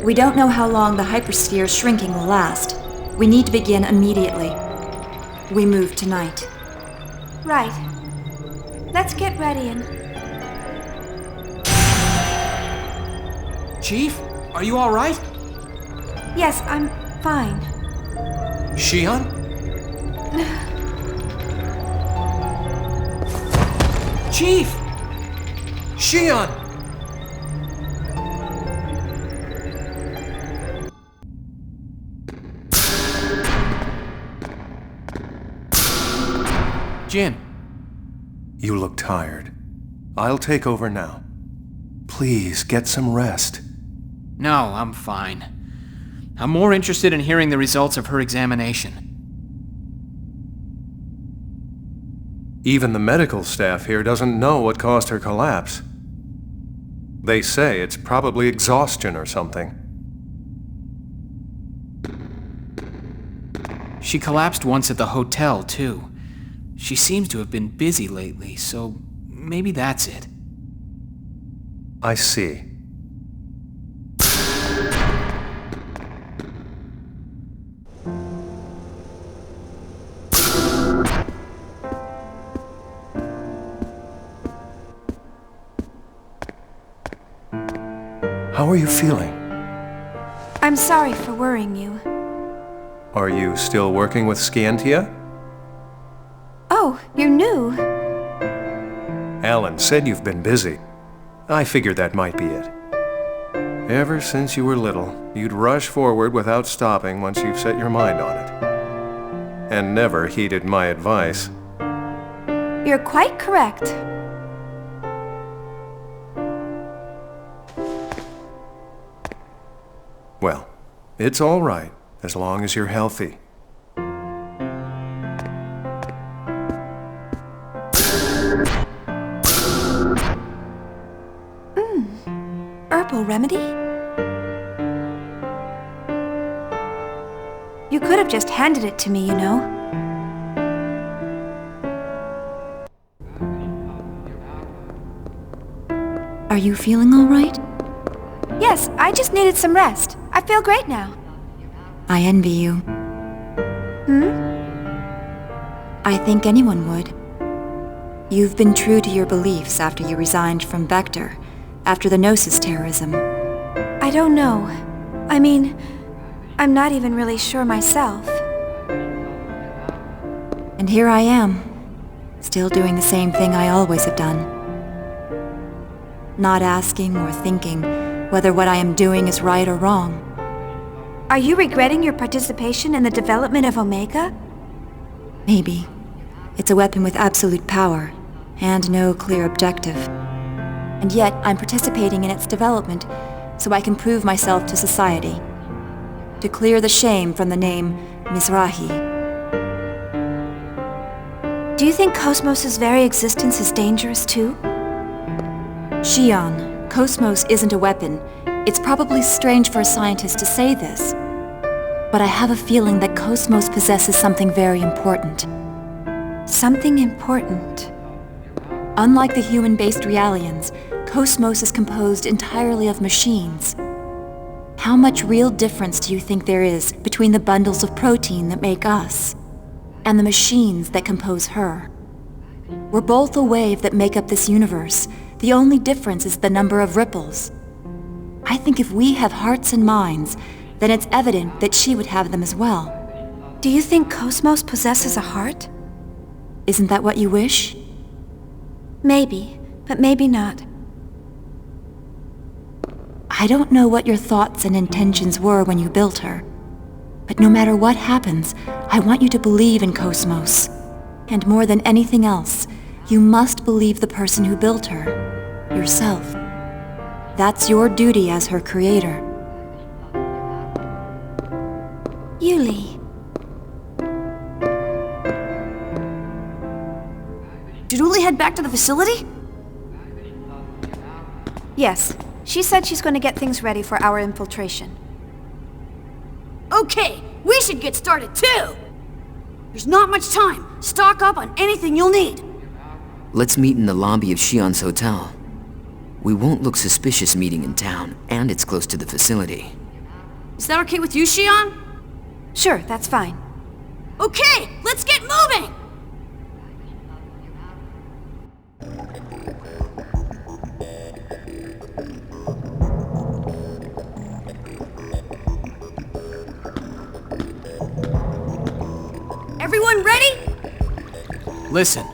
We don't know how long the hypersphere's shrinking will last. We need to begin immediately. We move tonight. Right. Let's get ready and... Chief, are you all right? Yes, I'm fine. Shion? Chief! Shion! Jin. You look tired. I'll take over now. Please, get some rest. No, I'm fine. I'm more interested in hearing the results of her examination. Even the medical staff here doesn't know what caused her collapse. They say it's probably exhaustion or something. She collapsed once at the hotel, too. She seems to have been busy lately, so maybe that's it. I see. How are you feeling? I'm sorry for worrying you. Are you still working with Scientia? Oh, you're new. Alan said you've been busy. I figured that might be it. Ever since you were little, you'd rush forward without stopping once you've set your mind on it. And never heeded my advice. You're quite correct. Well, it's all right, as long as you're healthy. Herbal remedy? You could have just handed it to me, you know. Are you feeling all right? Yes, I just needed some rest. I feel great now. I envy you. I think anyone would. You've been true to your beliefs after you resigned from Vector, after the Gnosis terrorism. I don't know. I mean, I'm not even really sure myself. And here I am, still doing the same thing I always have done. Not asking or thinking whether what I am doing is right or wrong. Are you regretting your participation in the development of Omega? Maybe. It's a weapon with absolute power, and no clear objective. And yet, I'm participating in its development so I can prove myself to society. To clear the shame from the name Mizrahi. Do you think Cosmos' very existence is dangerous too? Shion, Cosmos isn't a weapon. It's probably strange for a scientist to say this. But I have a feeling that Cosmos possesses something very important. Something important? Unlike the human-based Realians, Cosmos is composed entirely of machines. How much real difference do you think there is between the bundles of protein that make us and the machines that compose her? We're both a wave that make up this universe. The only difference is the number of ripples. I think if we have hearts and minds, then it's evident that she would have them as well. Do you think Cosmos possesses a heart? Isn't that what you wish? Maybe, but maybe not. I don't know what your thoughts and intentions were when you built her. But no matter what happens, I want you to believe in Cosmos. And more than anything else, you must believe the person who built her, yourself. That's your duty as her creator. Yuli. Did Uli head back to the facility? Yes. She said she's going to get things ready for our infiltration. Okay, we should get started too! There's not much time. Stock up on anything you'll need. Let's meet in the lobby of Shion's hotel. We won't look suspicious meeting in town, and it's close to the facility. Is that okay with you, Shion? Sure, that's fine. Okay, let's get moving! Everyone ready? Listen,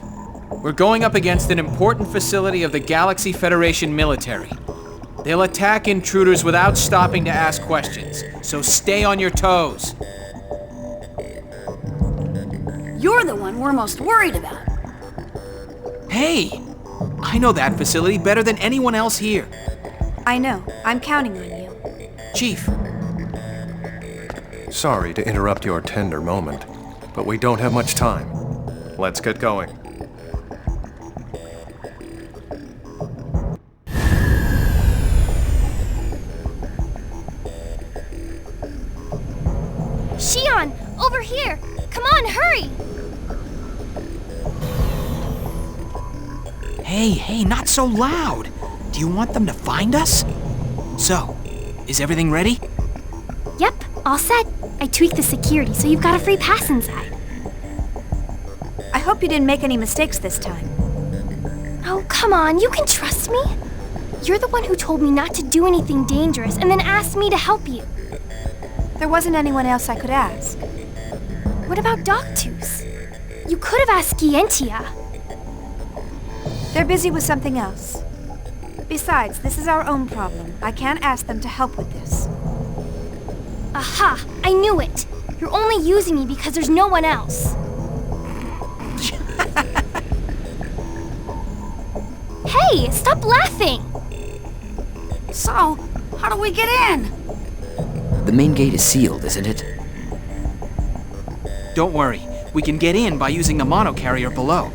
we're going up against an important facility of the Galaxy Federation military. They'll attack intruders without stopping to ask questions, so stay on your toes. You're the one we're most worried about. Hey, I know that facility better than anyone else here. I know. I'm counting on you. Chief. Sorry to interrupt your tender moment, but we don't have much time. Let's get going. Shion, over here! Come on, hurry! Hey, not so loud. Do you want them to find us? So, is everything ready? Yep, all set. I tweaked the security, so you've got a free pass inside. I hope you didn't make any mistakes this time. Oh, come on, you can trust me. You're the one who told me not to do anything dangerous and then asked me to help you. There wasn't anyone else I could ask. What about Dogtooth? You could have asked Gientia. They're busy with something else. Besides, this is our own problem. I can't ask them to help with this. Aha! I knew it! You're only using me because there's no one else. Hey, stop laughing! So, how do we get in? The main gate is sealed, isn't it? Don't worry, we can get in by using the monocarrier below.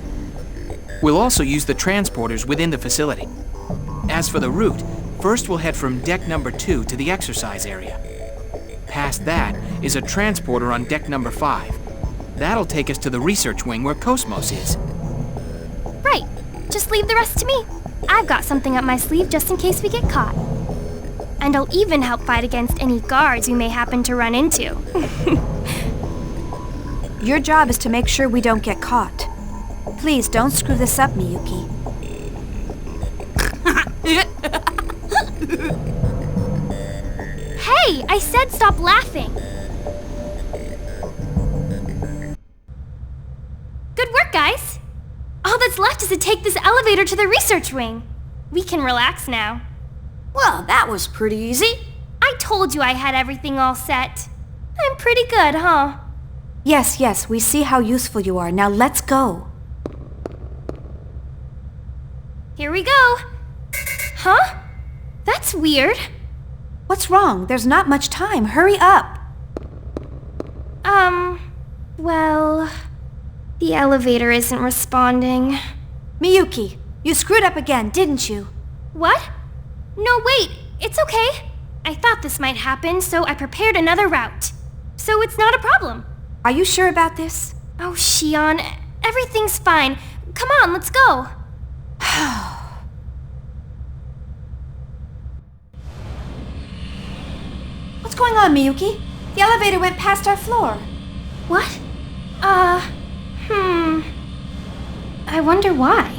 We'll also use the transporters within the facility. As for the route, first we'll head from deck number 2 to the exercise area. Past that is a transporter on deck number 5. That'll take us to the research wing where Cosmos is. Right. Just leave the rest to me. I've got something up my sleeve just in case we get caught. And I'll even help fight against any guards we may happen to run into. Your job is to make sure we don't get caught. Please don't screw this up, Miyuki. Hey, I said stop laughing. Good work, guys. All that's left is to take this elevator to the research wing. We can relax now. Well, that was pretty easy. I told you I had everything all set. I'm pretty good, huh? Yes, we see how useful you are. Now let's go. Here we go. Huh? That's weird. What's wrong? There's not much time. Hurry up. Well, the elevator isn't responding. Miyuki, you screwed up again, didn't you? What? No, wait. It's okay. I thought this might happen, so I prepared another route. So it's not a problem. Are you sure about this? Oh, Shion, everything's fine. Come on, let's go. What's going on, Miyuki? The elevator went past our floor. What? I wonder why.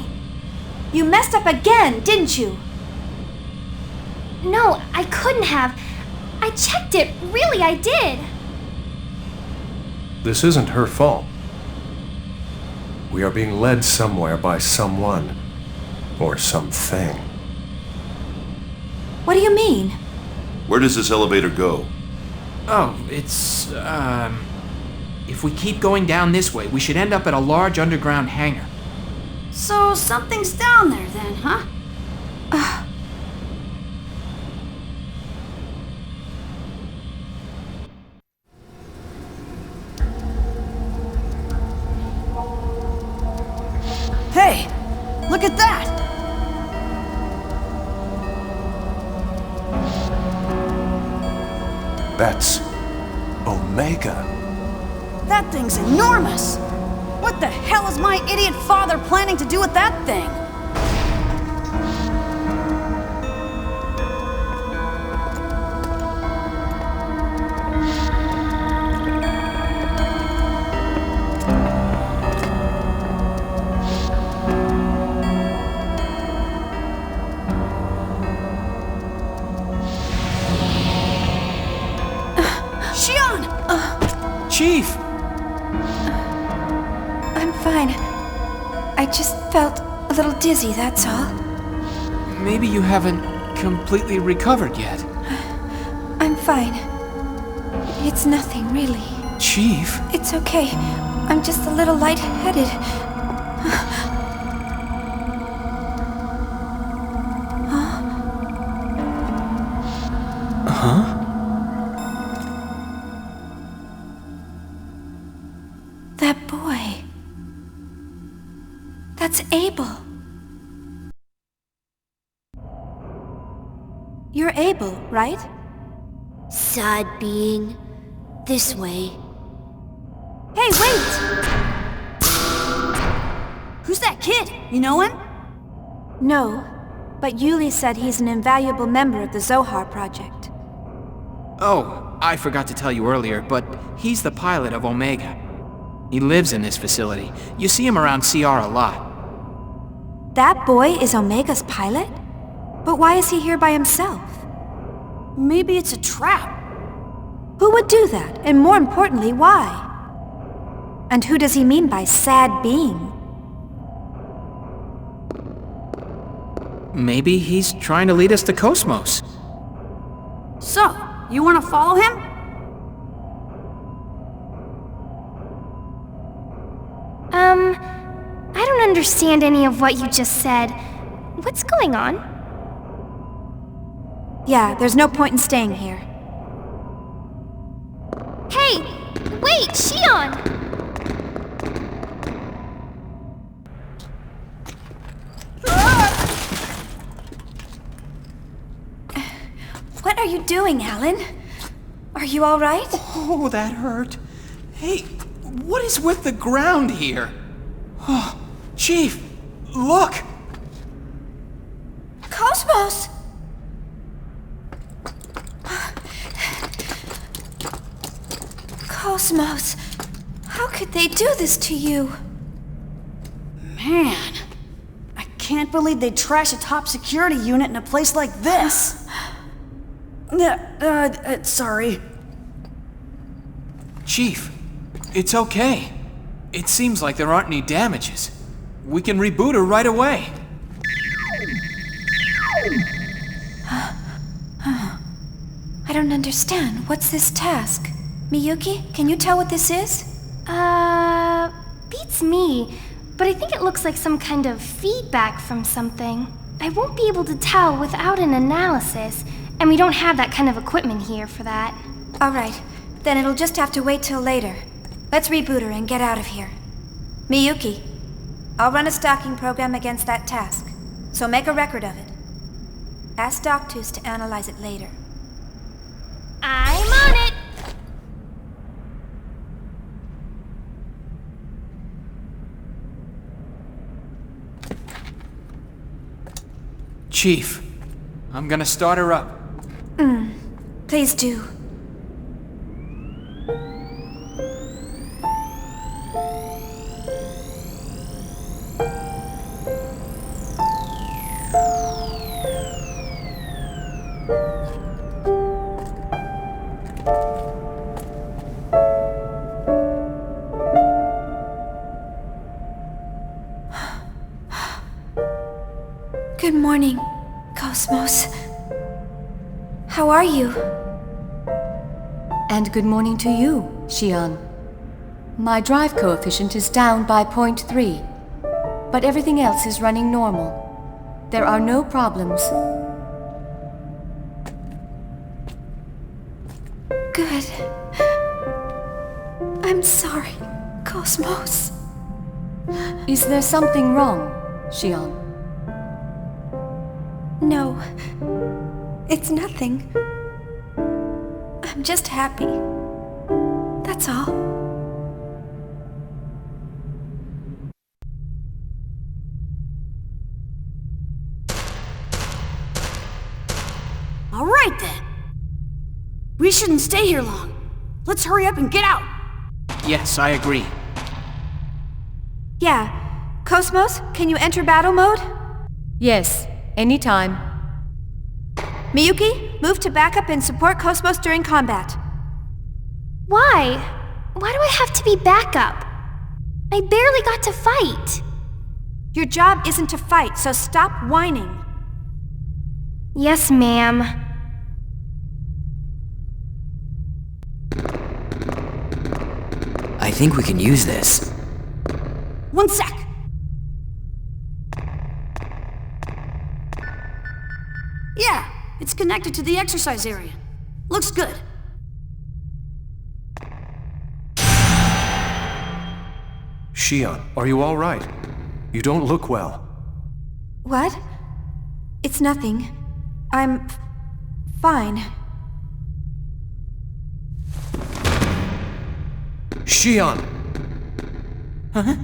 You messed up again, didn't you? No, I couldn't have. I checked it. Really, I did. This isn't her fault. We are being led somewhere by someone. Or something. What do you mean? Where does this elevator go? Oh, it's, if we keep going down this way, we should end up at a large underground hangar. So something's down there then, huh? Hey, look at that! That's Omega. That thing's enormous! What the hell is my idiot father planning to do with that thing? Shion! Chief! I'm fine. I just felt a little dizzy, that's all. Maybe you haven't completely recovered yet. I'm fine. It's nothing, really. Chief? It's okay. I'm just a little lightheaded. Huh? That boy. That's Abel. You're Abel, right? Sad being. This way. Hey, wait! Who's that kid? You know him? No, but Yuli said he's an invaluable member of the Zohar Project. Oh, I forgot to tell you earlier, but he's the pilot of Omega. He lives in this facility. You see him around CR a lot. That boy is Omega's pilot? But why is he here by himself? Maybe it's a trap. Who would do that? And more importantly, why? And who does he mean by sad being? Maybe he's trying to lead us to Cosmos. So, you want to follow him? I don't understand any of what you just said. What's going on? Yeah, there's no point in staying here. Hey! Wait, Shion! What are you doing, Alan? Are you all right? Oh, that hurt. Hey, what is with the ground here? Oh, Chief, look! Cosmos! Cosmos, how could they do this to you? Man, I can't believe they'd trash a top security unit in a place like this. Sorry. Chief, it's okay. It seems like there aren't any damages. We can reboot her right away. I don't understand. What's this task? Miyuki, can you tell what this is? Beats me. But I think it looks like some kind of feedback from something. I won't be able to tell without an analysis, and we don't have that kind of equipment here for that. Alright, then it'll just have to wait till later. Let's reboot her and get out of here. Miyuki, I'll run a stalking program against that task, so make a record of it. Ask Doctus to analyze it later. I'm on it! Chief, I'm gonna start her up. Please do. Cosmos. How are you? And good morning to you, Shion. My drive coefficient is down by 0.3, but everything else is running normal. There are no problems. Good. I'm sorry, Cosmos. Is there something wrong, Shion? No. It's nothing. I'm just happy. That's all. All right then. We shouldn't stay here long. Let's hurry up and get out. Yes, I agree. Yeah. Cosmos, can you enter battle mode? Yes, anytime. Miyuki, move to backup and support Cosmos during combat. Why? Why do I have to be backup? I barely got to fight. Your job isn't to fight, so stop whining. Yes, ma'am. I think we can use this. One sec. Yeah, it's connected to the exercise area. Looks good. Shion, are you all right? You don't look well. What? It's nothing. I'm fine. Shion! Huh?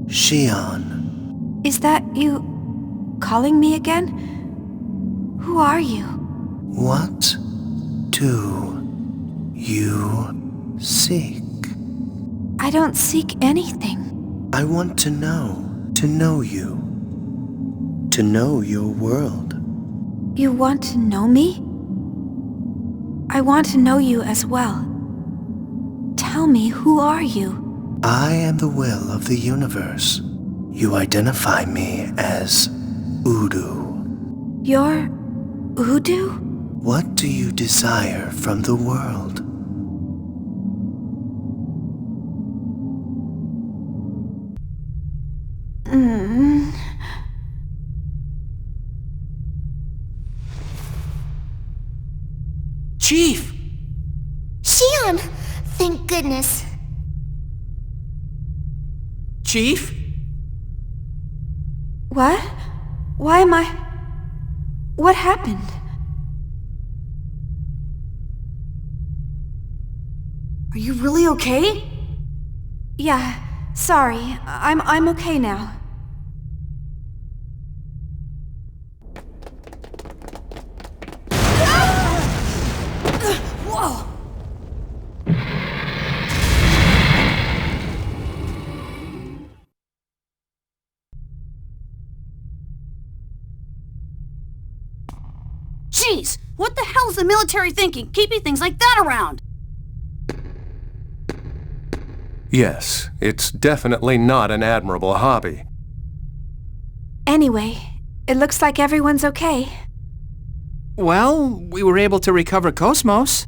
Shion. Is that you calling me again? Who are you? What do you seek? I don't seek anything. I want to know you. To know your world. You want to know me? I want to know you as well. Tell me, who are you? I am the will of the universe. You identify me as Udu. You're Udu? What do you desire from the world? Chief! Shion! Thank goodness. Chief? What? Why am I... What happened? Are you really okay? Yeah, sorry. I'm okay now. Whoa! Jeez, what the hell is the military thinking, keeping things like that around? Yes, it's definitely not an admirable hobby. Anyway, it looks like everyone's okay. Well, we were able to recover Cosmos.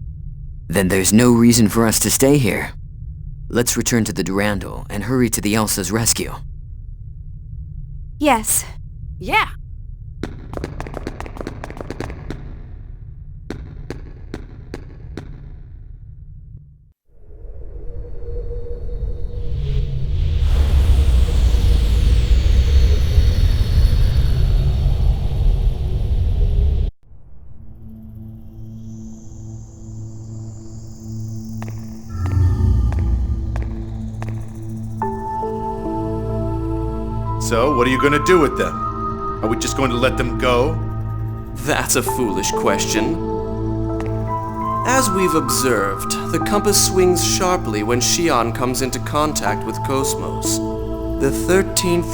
Then there's no reason for us to stay here. Let's return to the Durandal and hurry to the Elsa's rescue. Yes. Yeah. So, what are you going to do with them? Are we just going to let them go? That's a foolish question. As we've observed, the compass swings sharply when Shion comes into contact with Cosmos. The 13th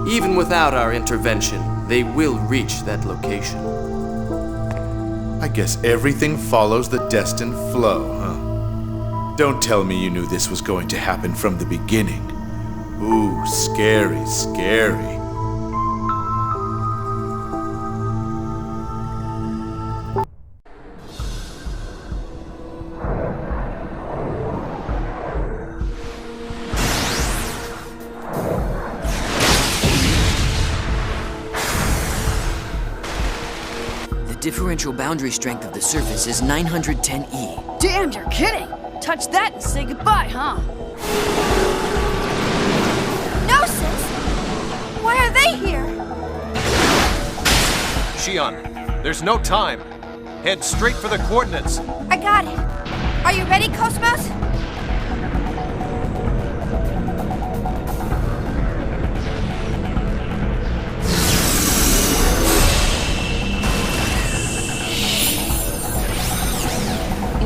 key. Even without our intervention, they will reach that location. I guess everything follows the destined flow, huh? Don't tell me you knew this was going to happen from the beginning. Ooh, scary, scary. Differential boundary strength of the surface is 910E. Damn, you're kidding! Touch that and say goodbye, huh? Gnosis! Why are they here? Shion, there's no time. Head straight for the coordinates. I got it. Are you ready, Cosmos?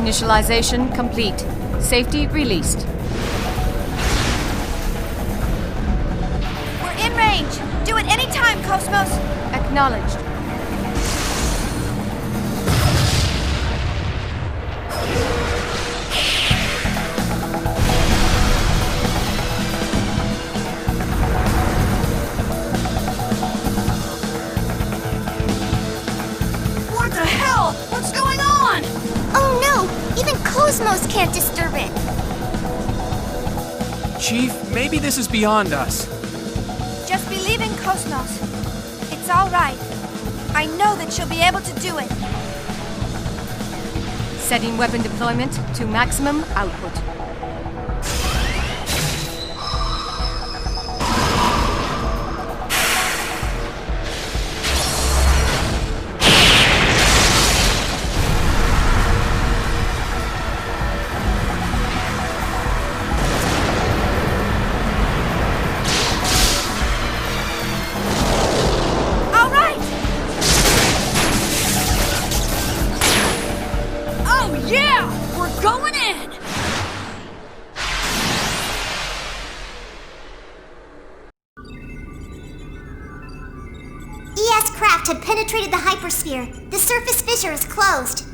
Initialization complete. Safety released. We're in range. Do it any time, Cosmos. Acknowledged. What the hell? What's going on? Oh no! Even Cosmos can't disturb it! Chief, maybe this is beyond us. Just believe in Cosmos. It's all right. I know that she'll be able to do it. Setting weapon deployment to maximum output. Had penetrated the hypersphere. The surface fissure is closed.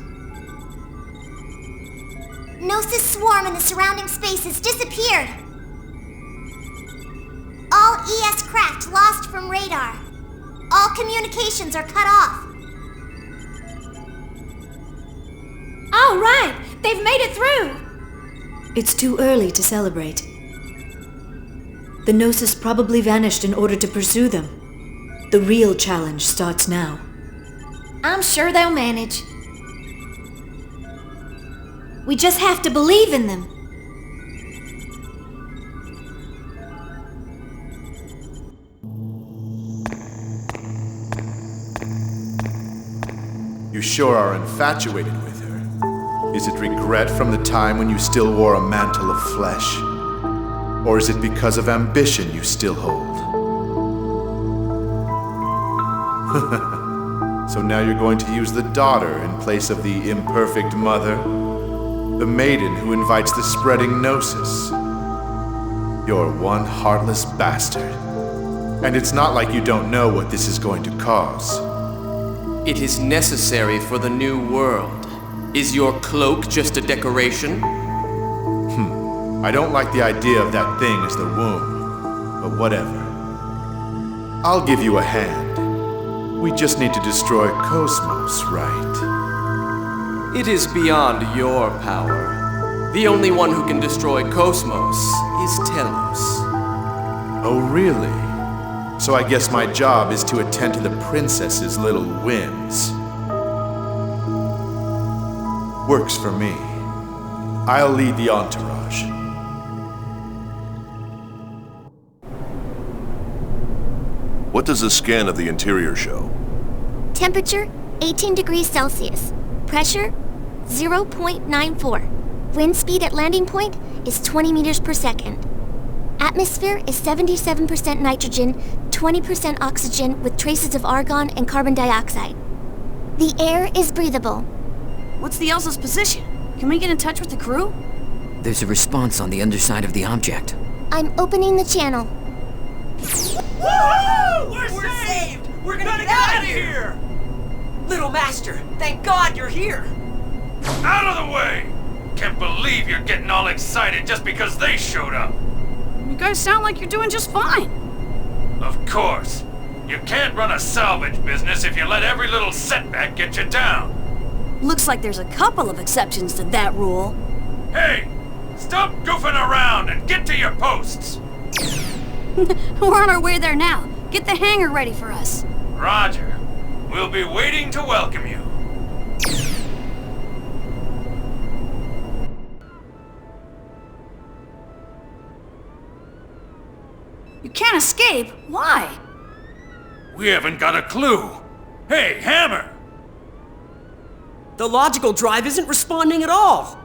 Gnosis swarm in the surrounding space has disappeared. All ES craft lost from radar. All communications are cut off. All right! They've made it through! It's too early to celebrate. The Gnosis probably vanished in order to pursue them. The real challenge starts now. I'm sure they'll manage. We just have to believe in them. You sure are infatuated with her. Is it regret from the time when you still wore a mantle of flesh? Or is it because of ambition you still hold? So now you're going to use the daughter in place of the imperfect mother? The maiden who invites the spreading Gnosis? You're one heartless bastard. And it's not like you don't know what this is going to cause. It is necessary for the new world. Is your cloak just a decoration? I don't like the idea of that thing as the womb, but whatever. I'll give you a hand. We just need to destroy Cosmos, right? It is beyond your power. The only one who can destroy Cosmos is Telos. Oh, really? So I guess my job is to attend to the princess's little whims. Works for me. I'll lead the entourage. What does a scan of the interior show? Temperature, 18 degrees Celsius. Pressure, 0.94. Wind speed at landing point is 20 meters per second. Atmosphere is 77% nitrogen, 20% oxygen with traces of argon and carbon dioxide. The air is breathable. What's the Elsa's position? Can we get in touch with the crew? There's a response on the underside of the object. I'm opening the channel. Woohoo! We're saved! We're gonna get out of here! Little Master, thank God you're here! Out of the way! Can't believe you're getting all excited just because they showed up. You guys sound like you're doing just fine. Of course. You can't run a salvage business if you let every little setback get you down. Looks like there's a couple of exceptions to that rule. Hey! Stop goofing around and get to your posts! We're on our way there now. Get the hangar ready for us. Roger. We'll be waiting to welcome you. You can't escape. Why? We haven't got a clue. Hey, Hammer! The logical drive isn't responding at all.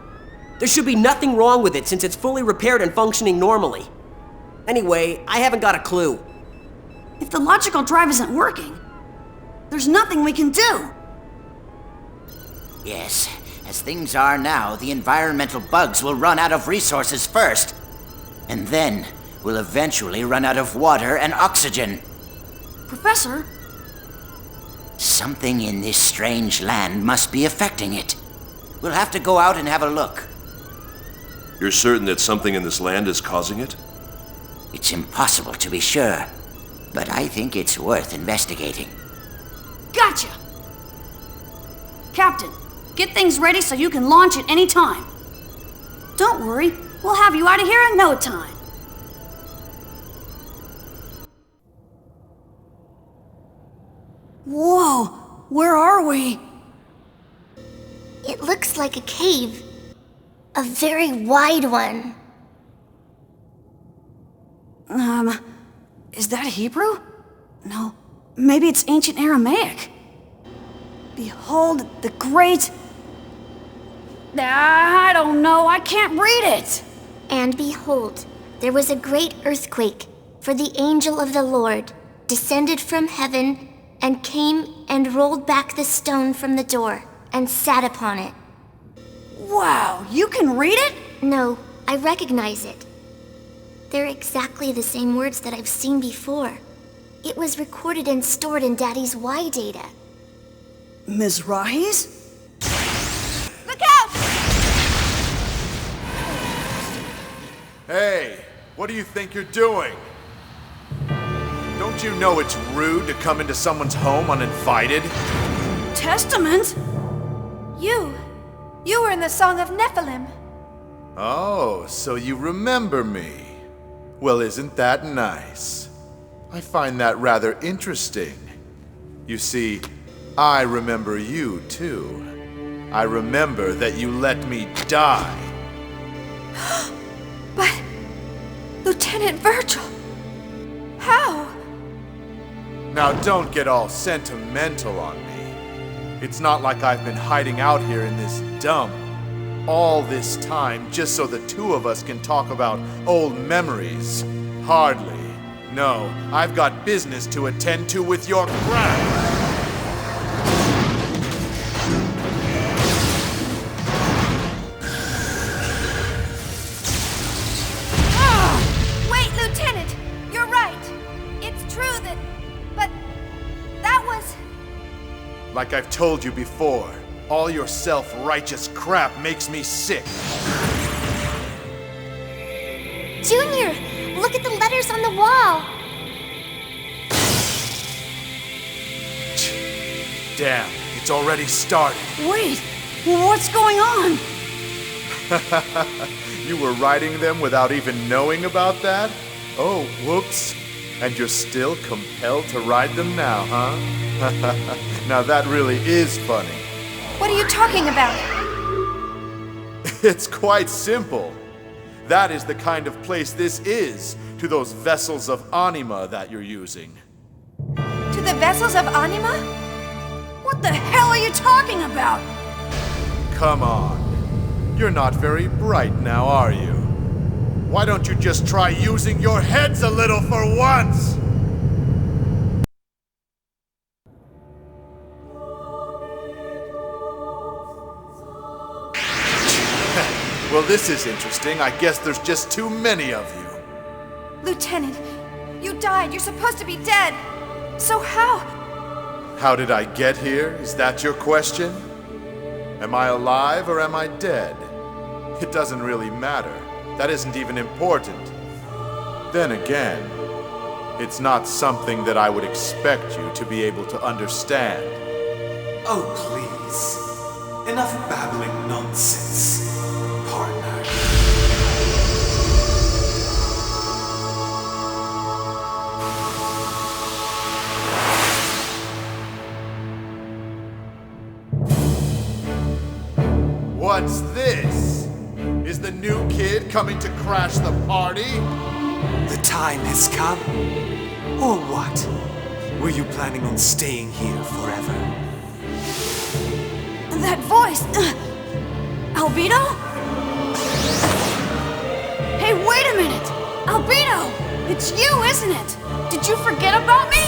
There should be nothing wrong with it since it's fully repaired and functioning normally. Anyway, I haven't got a clue. If the logical drive isn't working, there's nothing we can do. Yes, as things are now, the environmental bugs will run out of resources first. And then we'll eventually run out of water and oxygen. Professor? Something in this strange land must be affecting it. We'll have to go out and have a look. You're certain that something in this land is causing it? It's impossible to be sure, but I think it's worth investigating. Gotcha! Captain, get things ready so you can launch at any time. Don't worry, we'll have you out of here in no time. Whoa, where are we? It looks like a cave. A very wide one. Is that Hebrew? No, maybe it's ancient Aramaic. Behold the great... I don't know, I can't read it. And behold, there was a great earthquake, for the angel of the Lord descended from heaven and came and rolled back the stone from the door and sat upon it. Wow, you can read it? No, I recognize it. They're exactly the same words that I've seen before. It was recorded and stored in Daddy's Y data. Mizrahi's? Look out! Hey, what do you think you're doing? Don't you know it's rude to come into someone's home uninvited? Testament? You were in the Song of Nephilim. Oh, so you remember me. Well, isn't that nice? I find that rather interesting. You see, I remember you too. I remember that you let me die. But... Lieutenant Virgil... How? Now don't get all sentimental on me. It's not like I've been hiding out here in this dump all this time just so the two of us can talk about old memories. Hardly. No, I've got business to attend to with your crap. Wait, Lieutenant! You're right. It's true that... But... that was... Like I've told you before, all your self-righteous crap makes me sick. Junior, look at the letters on the wall. Damn, it's already started. Wait, what's going on? You were writing them without even knowing about that? Oh, whoops. And you're still compelled to write them now, huh? Now that really is funny. What are you talking about? It's quite simple. That is the kind of place this is to those vessels of anima that you're using. To the vessels of anima? What the hell are you talking about? Come on. You're not very bright now, are you? Why don't you just try using your heads a little for once? Well, this is interesting. I guess there's just too many of you. Lieutenant, you died. You're supposed to be dead. So how? How did I get here? Is that your question? Am I alive or am I dead? It doesn't really matter. That isn't even important. Then again, it's not something that I would expect you to be able to understand. Oh, please. Enough babbling nonsense, partner. What's this? Is the new kid coming to crash the party? The time has come. Or what? Were you planning on staying here forever? That voice! Albino? Hey, wait a minute! Albino! It's you, isn't it? Did you forget about me?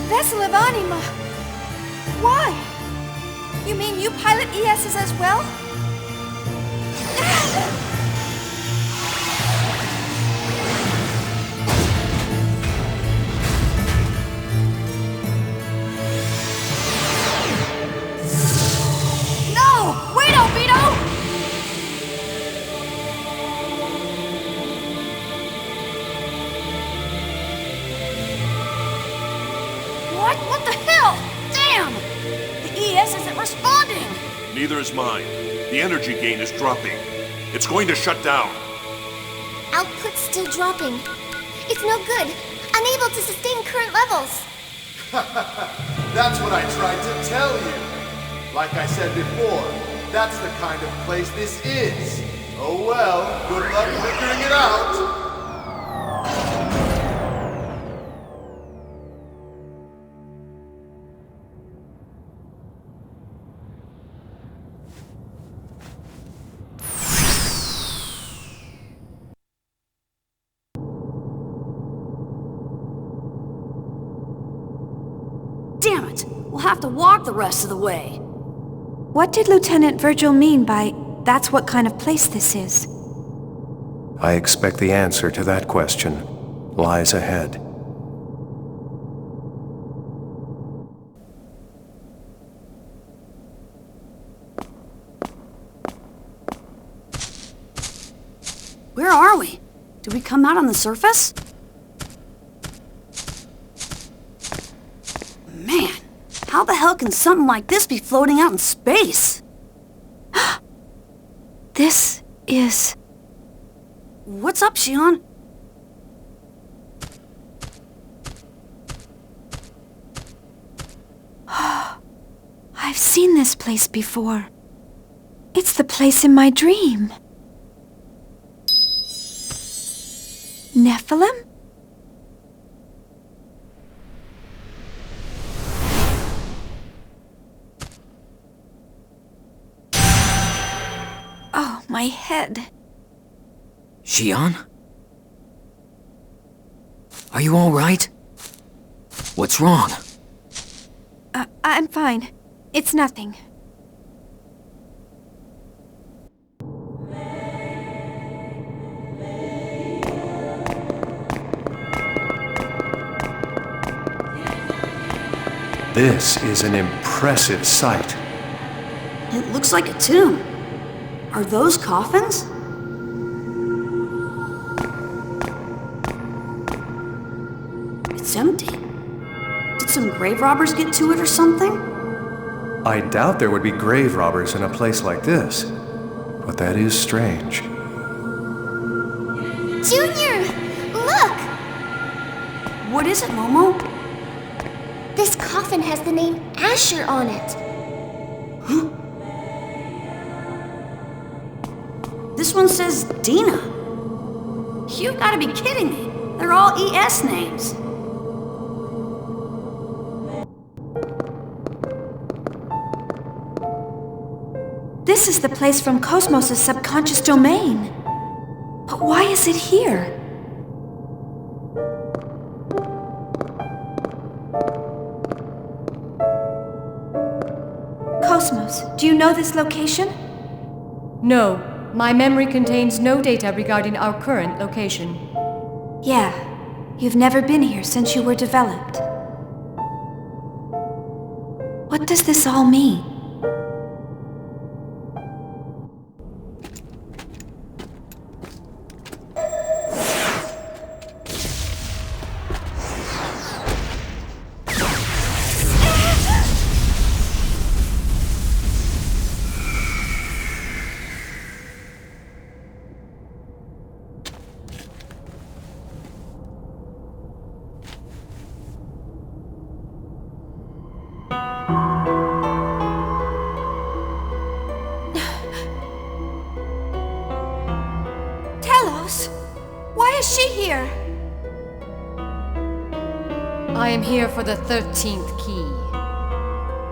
Vessel of Anima! Why? You mean you pilot ESs as well? No! Wait, Albino! What the hell? Damn! The ES isn't responding! Neither is mine. The energy gain is dropping. It's going to shut down. Output's still dropping. It's no good. Unable to sustain current levels. That's what I tried to tell you. Like I said before, that's the kind of place this is. Oh well, good luck figuring it out. Damn it! We'll have to walk the rest of the way. What did Lieutenant Virgil mean by, "That's what kind of place this is"? I expect the answer to that question lies ahead. Where are we? Did we come out on the surface? Man, how the hell can something like this be floating out in space? This is... What's up, Shion? I've seen this place before. It's the place in my dream. Nephilim? Oh, my head. Shion? Are you all right? What's wrong? I'm fine. It's nothing. This is an impressive sight. It looks like a tomb. Are those coffins? It's empty. Did some grave robbers get to it or something? I doubt there would be grave robbers in a place like this, but that is strange. Junior! Look! What is it, Momo? This coffin has the name Asher on it. This one says Dina. You gotta be kidding me. They're all ES names. This is the place from Cosmos' subconscious domain. But why is it here? Cosmos, do you know this location? No, my memory contains no data regarding our current location. Yeah, you've never been here since you were developed. What does this all mean? Why is she here? I am here for the 13th key.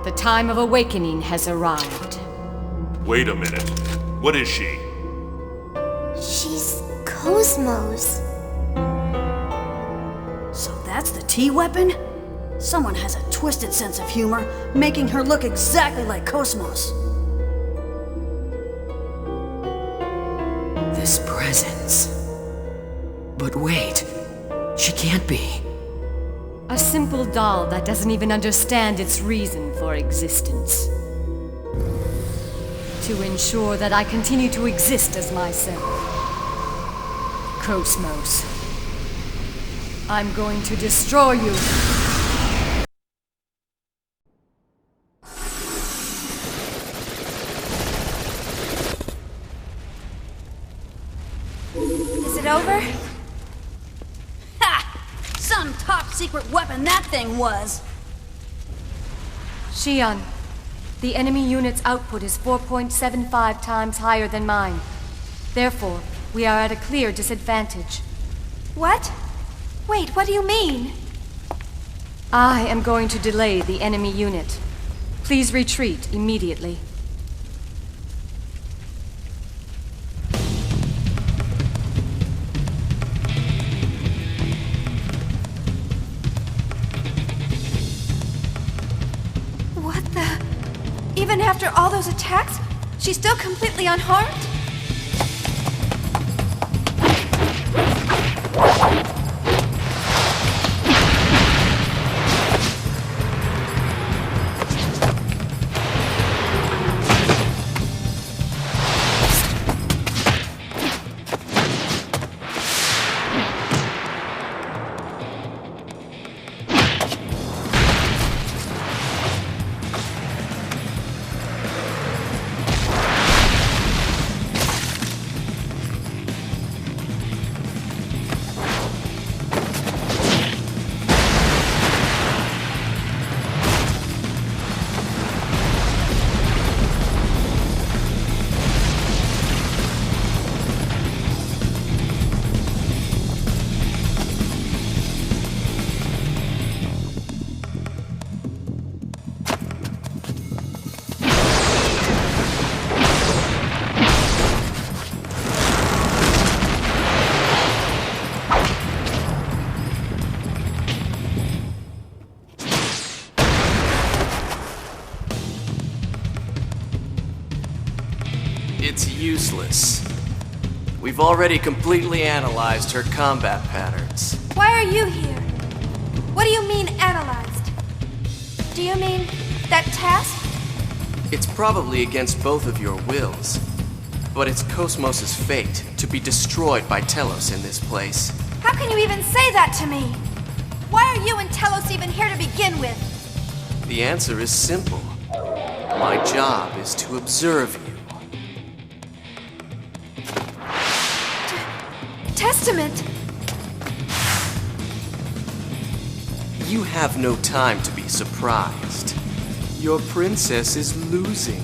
The time of awakening has arrived. Wait a minute. What is she? She's Cosmos. So that's the T-weapon? Someone has a twisted sense of humor, making her look exactly like Cosmos. This presence. But wait, she can't be. A simple doll that doesn't even understand its reason for existence. To ensure that I continue to exist as myself. Cosmos. I'm going to destroy you. Is it over? Some top-secret weapon that thing was! Shion, the enemy unit's output is 4.75 times higher than mine. Therefore, we are at a clear disadvantage. What? Wait, what do you mean? I am going to delay the enemy unit. Please retreat immediately. Even after all those attacks, she's still completely unharmed? It's useless. We've already completely analyzed her combat patterns. Why are you here? What do you mean, analyzed? Do you mean that task? It's probably against both of your wills, but it's Cosmos' fate to be destroyed by Telos in this place. How can you even say that to me? Why are you and Telos even here to begin with? The answer is simple. My job is to observe you. Testament! You have no time to be surprised. Your princess is losing.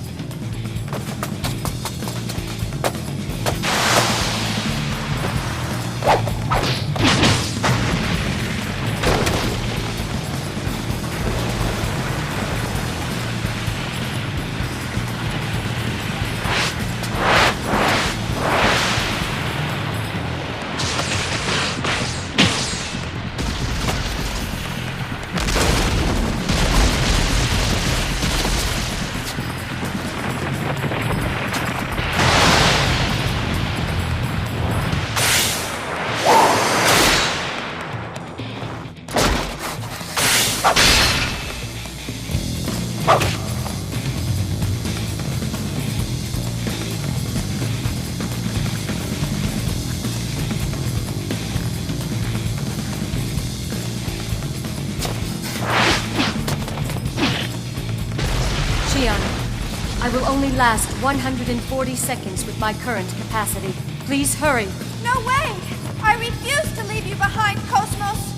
Shion, I will only last 140 seconds with my current capacity. Please hurry. No way! I refuse to leave you behind, Cosmos!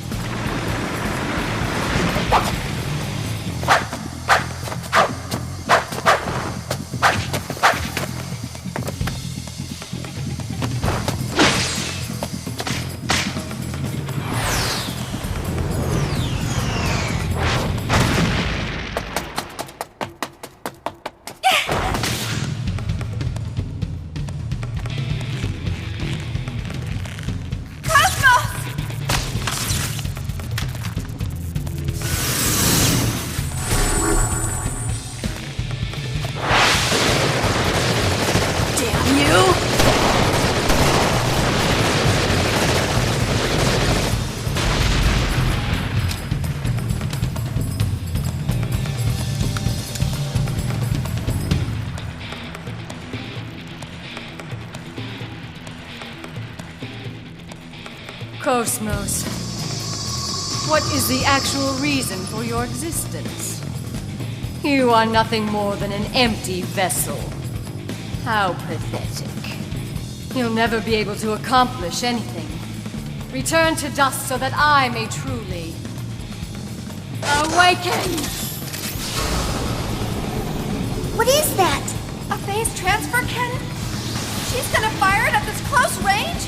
Cosmos, what is the actual reason for your existence? You are nothing more than an empty vessel. How pathetic. You'll never be able to accomplish anything. Return to dust so that I may truly awaken! What is that? A phase transfer cannon? She's gonna fire it at this close range?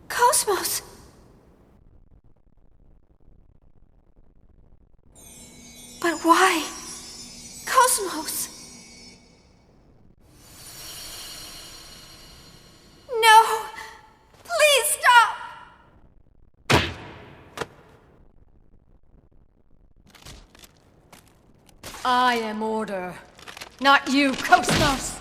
Cosmos! But why? Cosmos! No! Please stop! I am order, not you, Cosmos!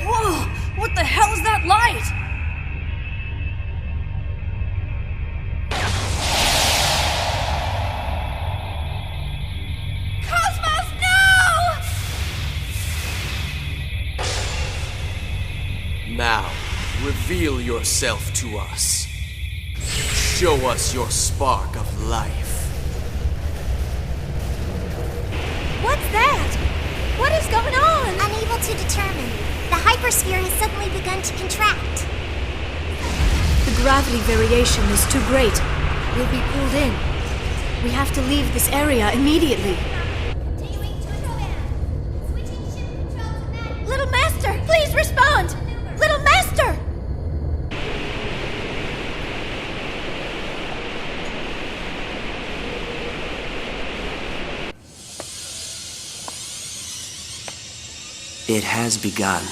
Whoa! What the hell is that light? Cosmos, no! Now, reveal yourself to us. Show us your spark of life. What's that? What is going on? Unable to determine. The hypersphere has suddenly begun to contract. The gravity variation is too great. We'll be pulled in. We have to leave this area immediately. Little Master, please respond! Little Master! It has begun.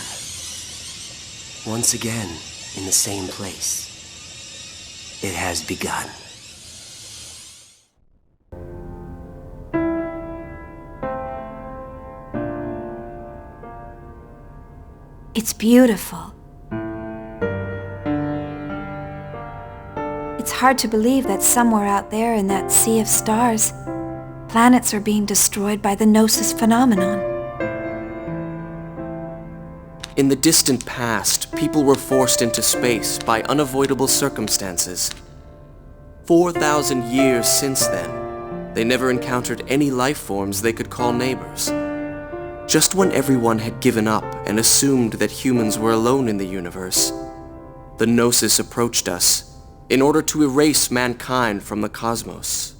Once again, in the same place. It has begun. It's beautiful. It's hard to believe that somewhere out there in that sea of stars, planets are being destroyed by the Gnosis phenomenon. In the distant past, people were forced into space by unavoidable circumstances. 4,000 years since then, they never encountered any life forms they could call neighbors. Just when everyone had given up and assumed that humans were alone in the universe, the Gnosis approached us in order to erase mankind from the cosmos.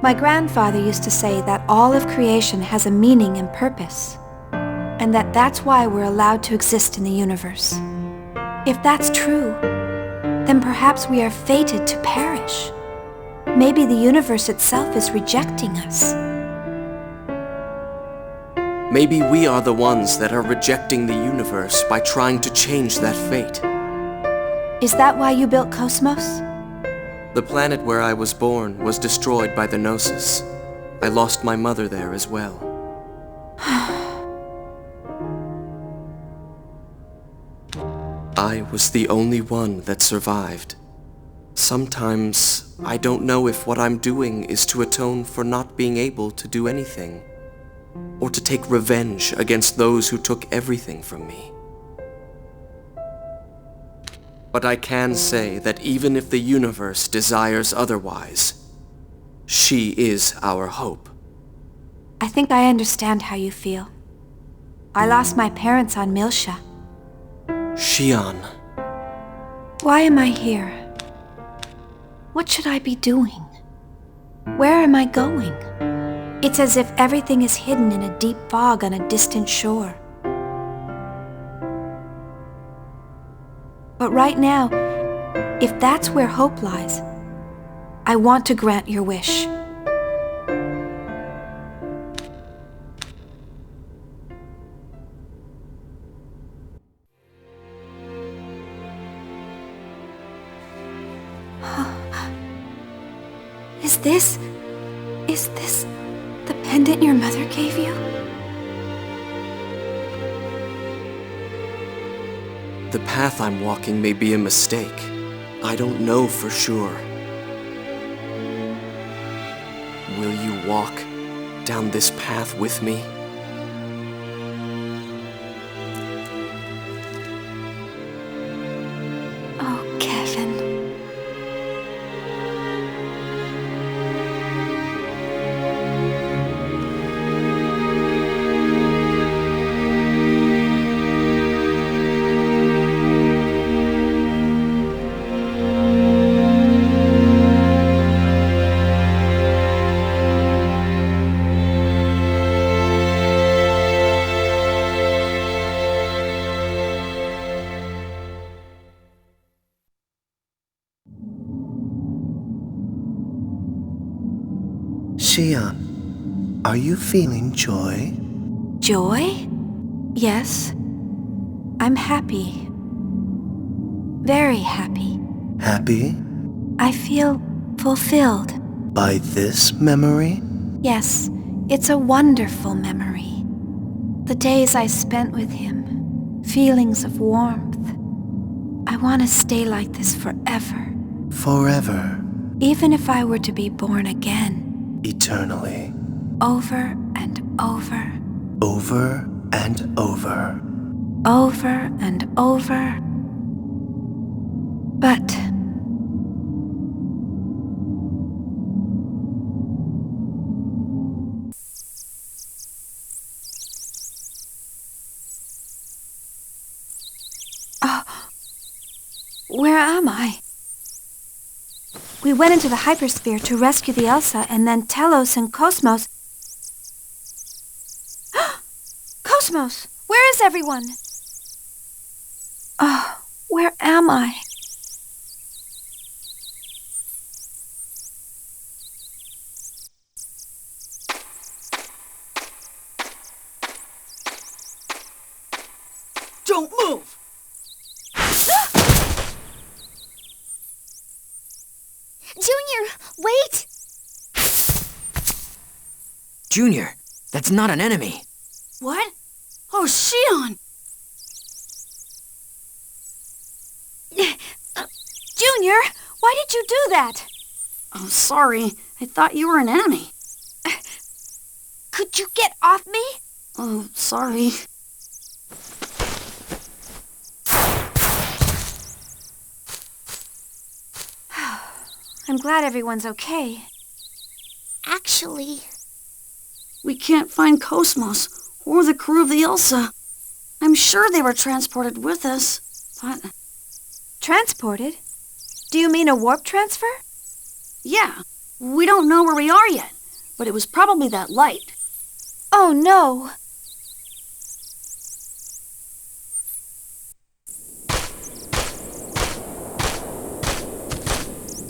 My grandfather used to say that all of creation has a meaning and purpose, and that's why we're allowed to exist in the universe. If that's true, then perhaps we are fated to perish. Maybe the universe itself is rejecting us. Maybe we are the ones that are rejecting the universe by trying to change that fate. Is that why you built Cosmos? The planet where I was born was destroyed by the Gnosis. I lost my mother there as well. I was the only one that survived. Sometimes I don't know if what I'm doing is to atone for not being able to do anything, or to take revenge against those who took everything from me. But I can say that even if the universe desires otherwise, she is our hope. I think I understand how you feel. I lost my parents on Miltia. Shion. Why am I here? What should I be doing? Where am I going? It's as if everything is hidden in a deep fog on a distant shore. But right now, if that's where hope lies, I want to grant your wish. Is this the pendant your mother gave you? The path I'm walking may be a mistake. I don't know for sure. Will you walk down this path with me? Oh, Kevin. Shion, are you feeling joy? Joy? Yes. I'm happy. Very happy. Happy? I feel fulfilled. By this memory? Yes, it's a wonderful memory. The days I spent with him, feelings of warmth. I want to stay like this forever. Forever? Even if I were to be born again. Eternally. Over and over. Over and over. Over and over. But... where am I? We went into the hypersphere to rescue the Elsa, and then Telos and Cosmos... Cosmos! Where is everyone? Oh, where am I? Don't move! Junior, wait! Junior, that's not an enemy. What? Oh, Shion! Junior, why did you do that? Oh, sorry. I thought you were an enemy. Could you get off me? Oh, sorry. I'm glad everyone's okay. Actually... We can't find Cosmos or the crew of the Ilsa. I'm sure they were transported with us, but... Transported? Do you mean a warp transfer? Yeah. We don't know where we are yet, but it was probably that light. Oh, no.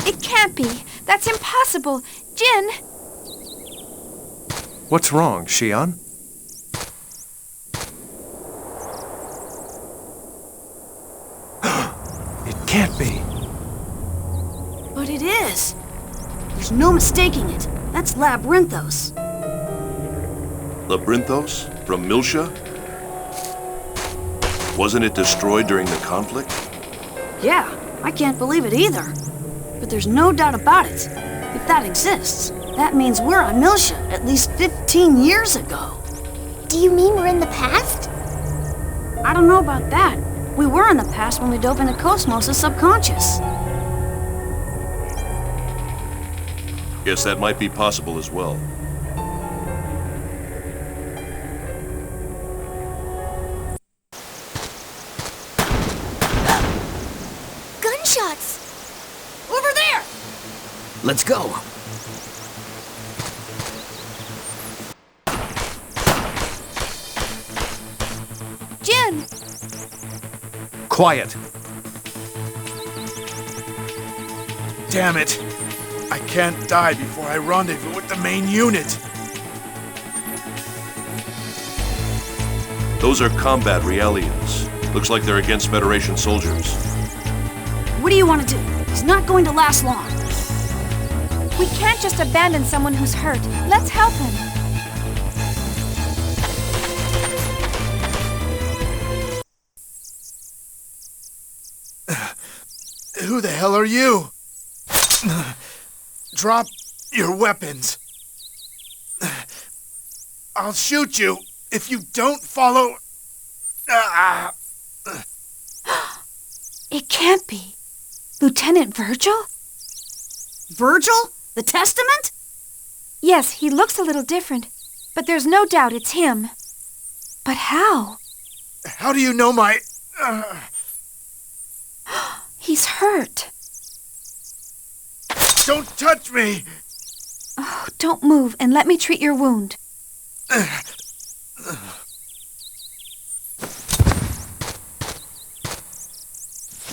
It can't be. That's impossible. Jin! What's wrong, Shion? It can't be. But it is. There's no mistaking it. That's Labyrinthos. Labyrinthos? From Miltia? Wasn't it destroyed during the conflict? Yeah, I can't believe it either. But there's no doubt about it. If that exists, that means we're on Miltia at least 15 years ago. Do you mean we're in the past? I don't know about that. We were in the past when we dove into Cosmos' subconscious. Guess that might be possible as well. Gunshots! Over there! Let's go! Jin! Quiet! Damn it! I can't die before I rendezvous with the main unit! Those are combat realians. Looks like they're against Federation soldiers. What do you want to do? He's not going to last long. We can't just abandon someone who's hurt. Let's help him. Who the hell are you? Drop your weapons. I'll shoot you if you don't follow... It can't be. Lieutenant Virgil? Virgil? The Testament? Yes, he looks a little different, but there's no doubt it's him. But how? How do you know my... He's hurt. Don't touch me! Oh, don't move and let me treat your wound.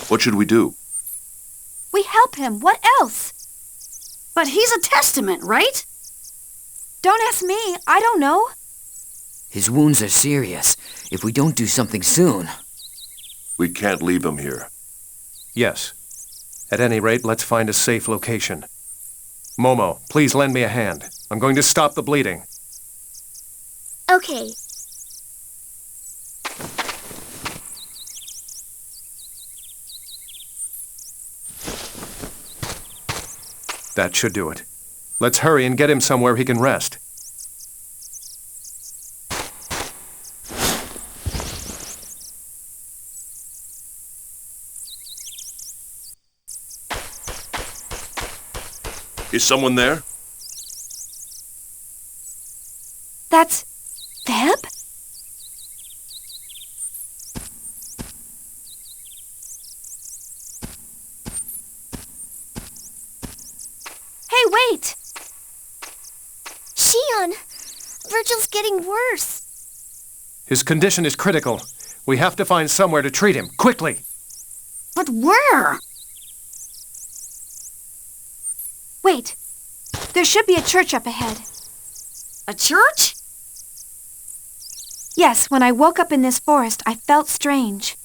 What should we do? We help him. What else? But he's a Testament, right? Don't ask me. I don't know. His wounds are serious. If we don't do something soon... We can't leave him here. Yes. At any rate, let's find a safe location. Momo, please lend me a hand. I'm going to stop the bleeding. Okay. That should do it. Let's hurry and get him somewhere he can rest. Is someone there? That's... Feb? Hey, wait! Shion! Virgil's getting worse. His condition is critical. We have to find somewhere to treat him, quickly! But where? Wait. There should be a church up ahead. A church? Yes, when I woke up in this forest, I felt strange.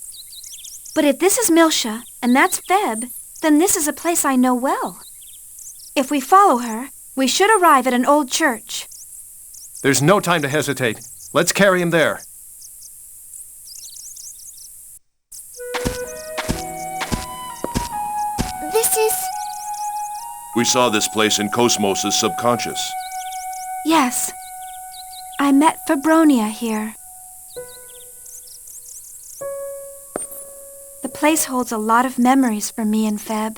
But if this is Miltia, and that's Feb, then this is a place I know well. If we follow her, we should arrive at an old church. There's no time to hesitate. Let's carry him there. We saw this place in Cosmos' subconscious. Yes. I met Febronia here. The place holds a lot of memories for me and Feb.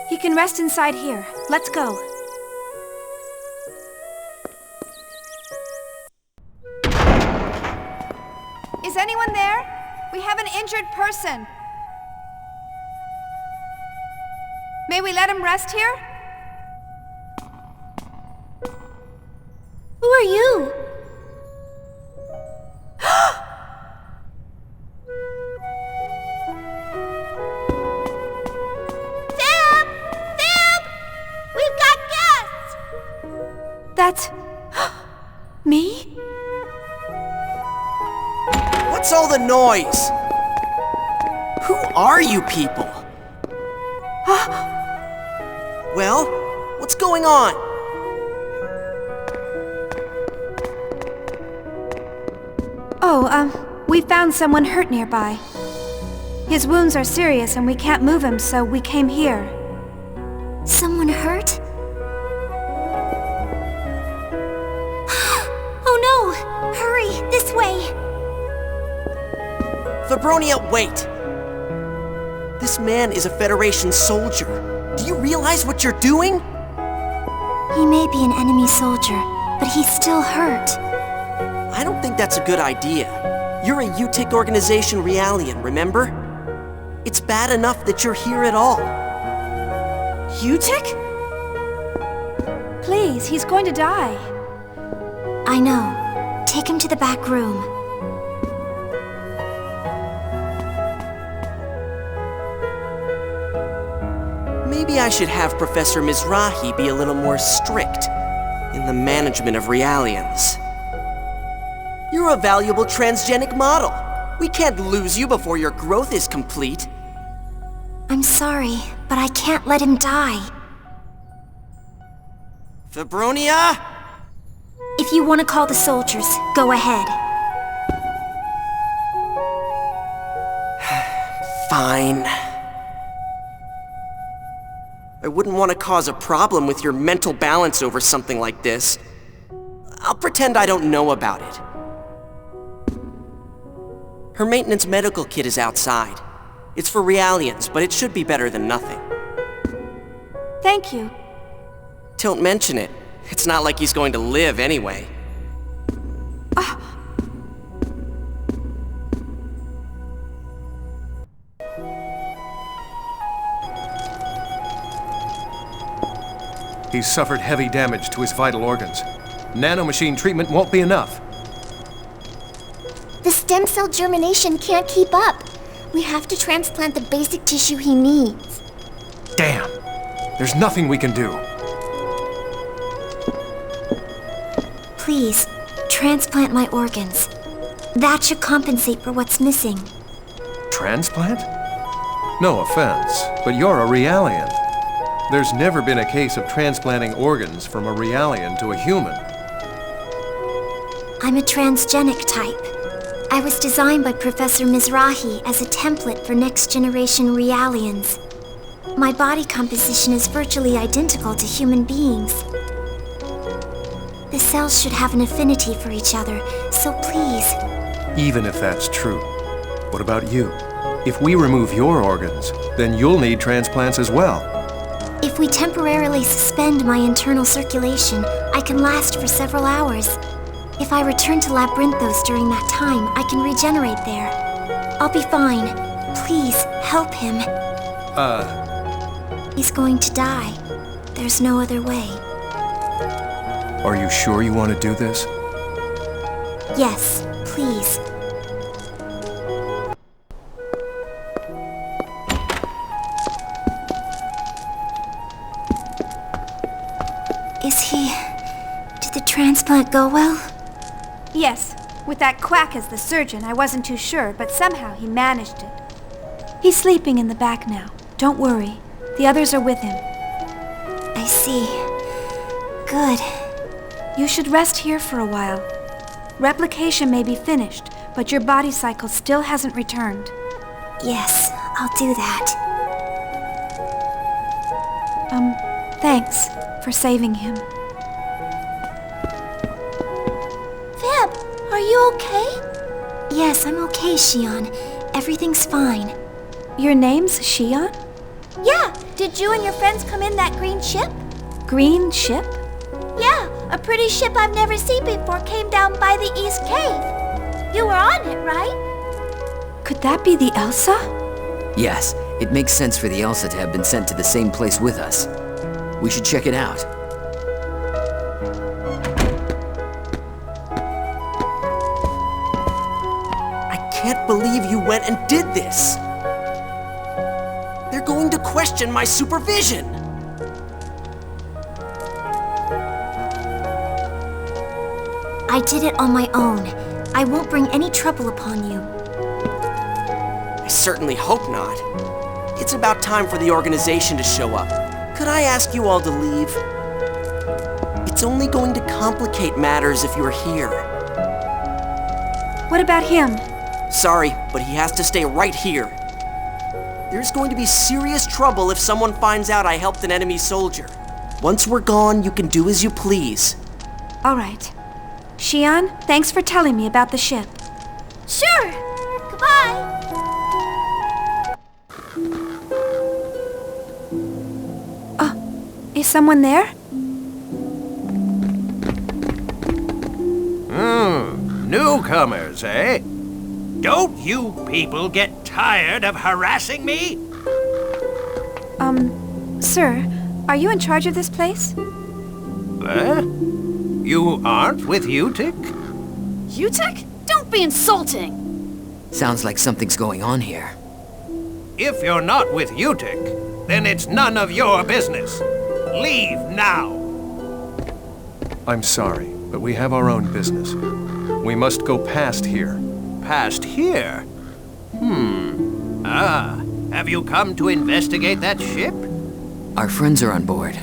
He can rest inside here. Let's go. Is anyone there? We have an injured person. May we let him rest here? Who are you? Feb! Feb! We've got guests! That's... me? What's all the noise? Who are you people? Well, what's going on? We found someone hurt nearby. His wounds are serious and we can't move him, so we came here. Someone hurt? Oh no! Hurry, this way! Febronia, wait! This man is a Federation soldier. Do you realize what you're doing? He may be an enemy soldier, but he's still hurt. I don't think that's a good idea. You're a UTIC organization Realian, remember? It's bad enough that you're here at all. UTIC? Please, he's going to die. I know. Take him to the back room. Maybe I should have Professor Mizrahi be a little more strict in the management of Realians. You're a valuable transgenic model. We can't lose you before your growth is complete. I'm sorry, but I can't let him die. Febronia? If you want to call the soldiers, go ahead. Fine. I wouldn't want to cause a problem with your mental balance over something like this. I'll pretend I don't know about it. Her maintenance medical kit is outside. It's for Realians, but it should be better than nothing. Thank you. Don't mention it. It's not like he's going to live anyway. He's suffered heavy damage to his vital organs. Nanomachine treatment won't be enough. The stem cell germination can't keep up. We have to transplant the basic tissue he needs. Damn! There's nothing we can do. Please, transplant my organs. That should compensate for what's missing. Transplant? No offense, but you're a Realian. There's never been a case of transplanting organs from a Realian to a human. I'm a transgenic type. I was designed by Professor Mizrahi as a template for next-generation Realians. My body composition is virtually identical to human beings. The cells should have an affinity for each other, so please... Even if that's true, what about you? If we remove your organs, then you'll need transplants as well. If we temporarily suspend my internal circulation, I can last for several hours. If I return to Labyrinthos during that time, I can regenerate there. I'll be fine. Please, help him. He's going to die. There's no other way. Are you sure you want to do this? Yes, please. Did the transplant go well? Yes. With that quack as the surgeon, I wasn't too sure, but somehow he managed it. He's sleeping in the back now. Don't worry. The others are with him. I see. Good. You should rest here for a while. Replication may be finished, but your body cycle still hasn't returned. Yes, I'll do that. Thanks for saving him. Fib, are you okay? Yes, I'm okay, Shion. Everything's fine. Your name's Shion? Yeah, did you and your friends come in that green ship? Green ship? Yeah, a pretty ship I've never seen before came down by the East Cave. You were on it, right? Could that be the Elsa? Yes, it makes sense for the Elsa to have been sent to the same place with us. We should check it out. I can't believe you went and did this! They're going to question my supervision! I did it on my own. I won't bring any trouble upon you. I certainly hope not. It's about time for the organization to show up. Could I ask you all to leave? It's only going to complicate matters if you're here. What about him? Sorry, but he has to stay right here. There's going to be serious trouble if someone finds out I helped an enemy soldier. Once we're gone, you can do as you please. All right. Shion, thanks for telling me about the ship. Sure. Goodbye. Is someone there? Newcomers, eh? Don't you people get tired of harassing me? Sir, are you in charge of this place? You aren't with Utic? Utic? Don't be insulting! Sounds like something's going on here. If you're not with Utic, then it's none of your business. Leave now! I'm sorry, but we have our own business. We must go past here. Past here? Have you come to investigate that ship? Our friends are on board.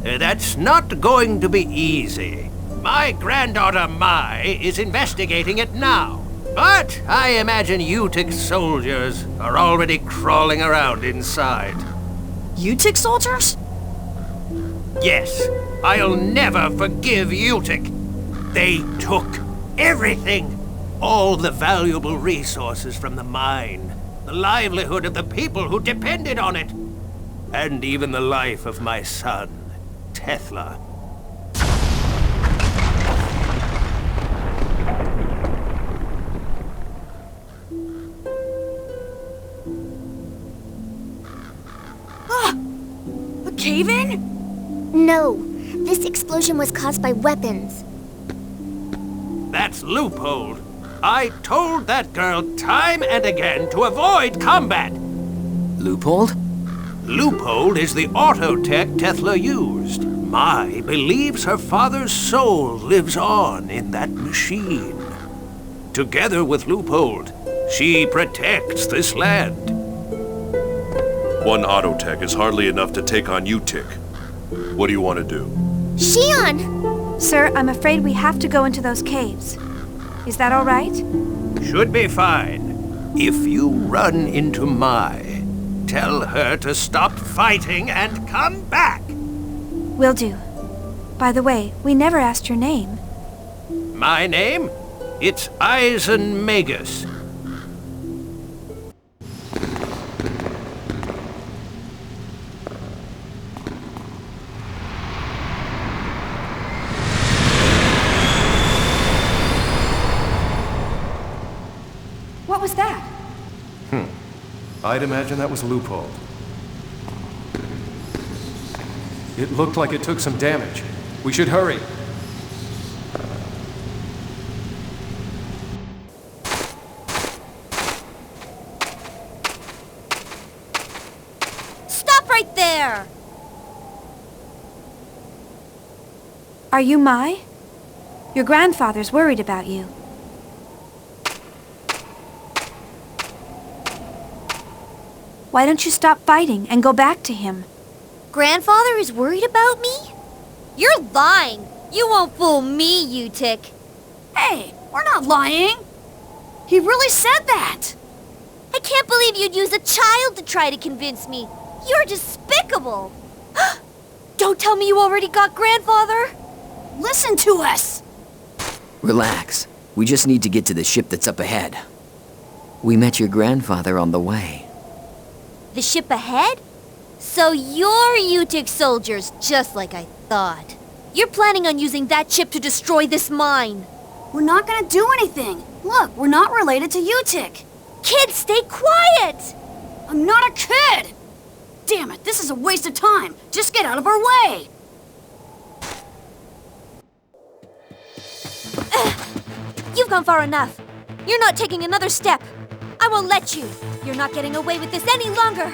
That's not going to be easy. My granddaughter Mai is investigating it now. But I imagine Utic soldiers are already crawling around inside. Utic soldiers? Yes, I'll never forgive Utic. They took everything. All the valuable resources from the mine, the livelihood of the people who depended on it, and even the life of my son, Tethla. A cave-in? No, this explosion was caused by weapons. That's Loophole. I told that girl time and again to avoid combat. Loophole? Loophole is the autotech Tethla used. Mai believes her father's soul lives on in that machine. Together with Loophole, she protects this land. One autotech is hardly enough to take on Utic. What do you want to do? Shion! Sir, I'm afraid we have to go into those caves. Is that all right? Should be fine. If you run into Mai, tell her to stop fighting and come back. Will do. By the way, we never asked your name. My name? It's Eisen Magus. What was that? I'd imagine that was Loophole. It looked like it took some damage. We should hurry. Stop right there! Are you Mai? Your grandfather's worried about you. Why don't you stop fighting and go back to him? Grandfather is worried about me? You're lying. You won't fool me, Utic. Hey, we're not lying. He really said that. I can't believe you'd use a child to try to convince me. You're despicable! Don't tell me you already got Grandfather! Listen to us! Relax. We just need to get to the ship that's up ahead. We met your grandfather on the way. The ship ahead? So you're Utic soldiers, just like I thought. You're planning on using that ship to destroy this mine. We're not gonna do anything. Look, we're not related to Utic. Kids, stay quiet! I'm not a kid! Damn it, this is a waste of time. Just get out of our way. You've gone far enough. You're not taking another step. I won't let you. You're not getting away with this any longer.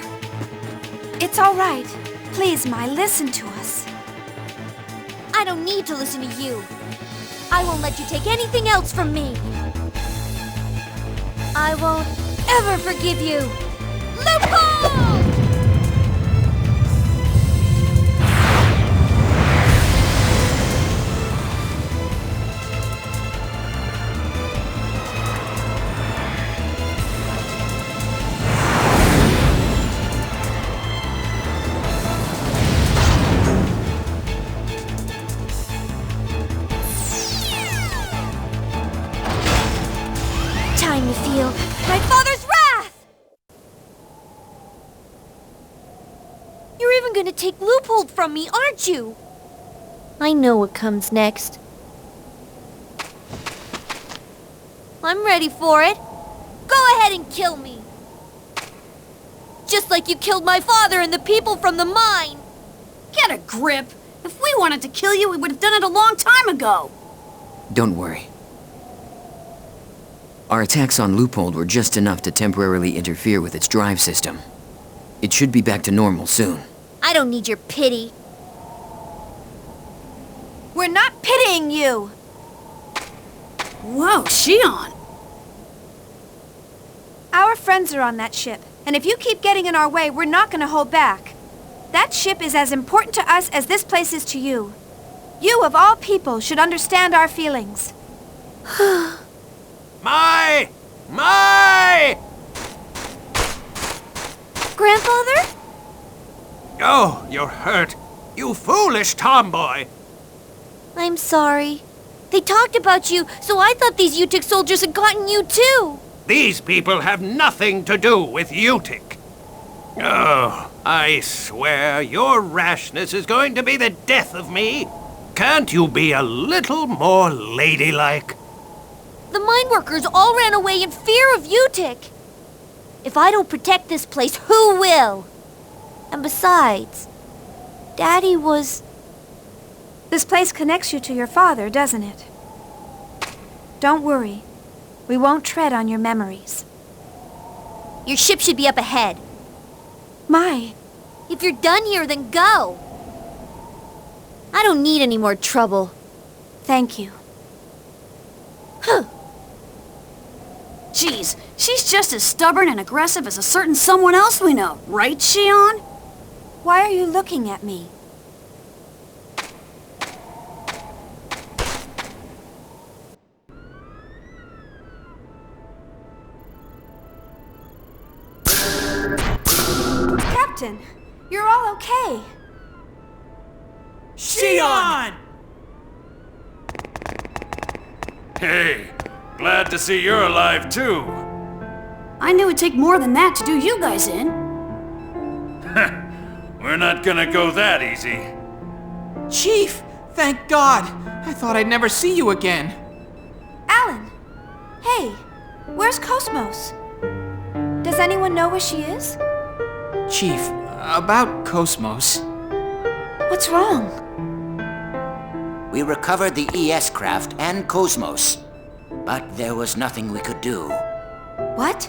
It's all right. Please, Mai, listen to us. I don't need to listen to you. I won't let you take anything else from me. I won't ever forgive you. Loophole! Time to feel my father's wrath! You're even gonna take Loophole from me, aren't you? I know what comes next. I'm ready for it. Go ahead and kill me. Just like you killed my father and the people from the mine. Get a grip. If we wanted to kill you, we would have done it a long time ago. Don't worry. Our attacks on Loophole were just enough to temporarily interfere with its drive system. It should be back to normal soon. I don't need your pity. We're not pitying you! Whoa, Shion! Our friends are on that ship, and if you keep getting in our way, we're not gonna hold back. That ship is as important to us as this place is to you. You, of all people, should understand our feelings. Mai! Grandfather? Oh, you're hurt. You foolish tomboy. I'm sorry. They talked about you, so I thought these Utic soldiers had gotten you too. These people have nothing to do with Utic. Oh, I swear your rashness is going to be the death of me. Can't you be a little more ladylike? The mine workers all ran away in fear of Utic. If I don't protect this place, who will? And besides, Daddy was... This place connects you to your father, doesn't it? Don't worry. We won't tread on your memories. Your ship should be up ahead. Mai. If you're done here, then go. I don't need any more trouble. Thank you. Huh. Geez, she's just as stubborn and aggressive as a certain someone else we know, right, Shion? Why are you looking at me? Captain, you're all okay. Shion! Hey, glad to see you're alive too. I knew it'd take more than that to do you guys in. We're not gonna go that easy. Chief, thank God. I thought I'd never see you again. Alan! Hey, where's Cosmos? Does anyone know where she is? Chief, about Cosmos. What's wrong? We recovered the ES craft and Cosmos, but there was nothing we could do. What?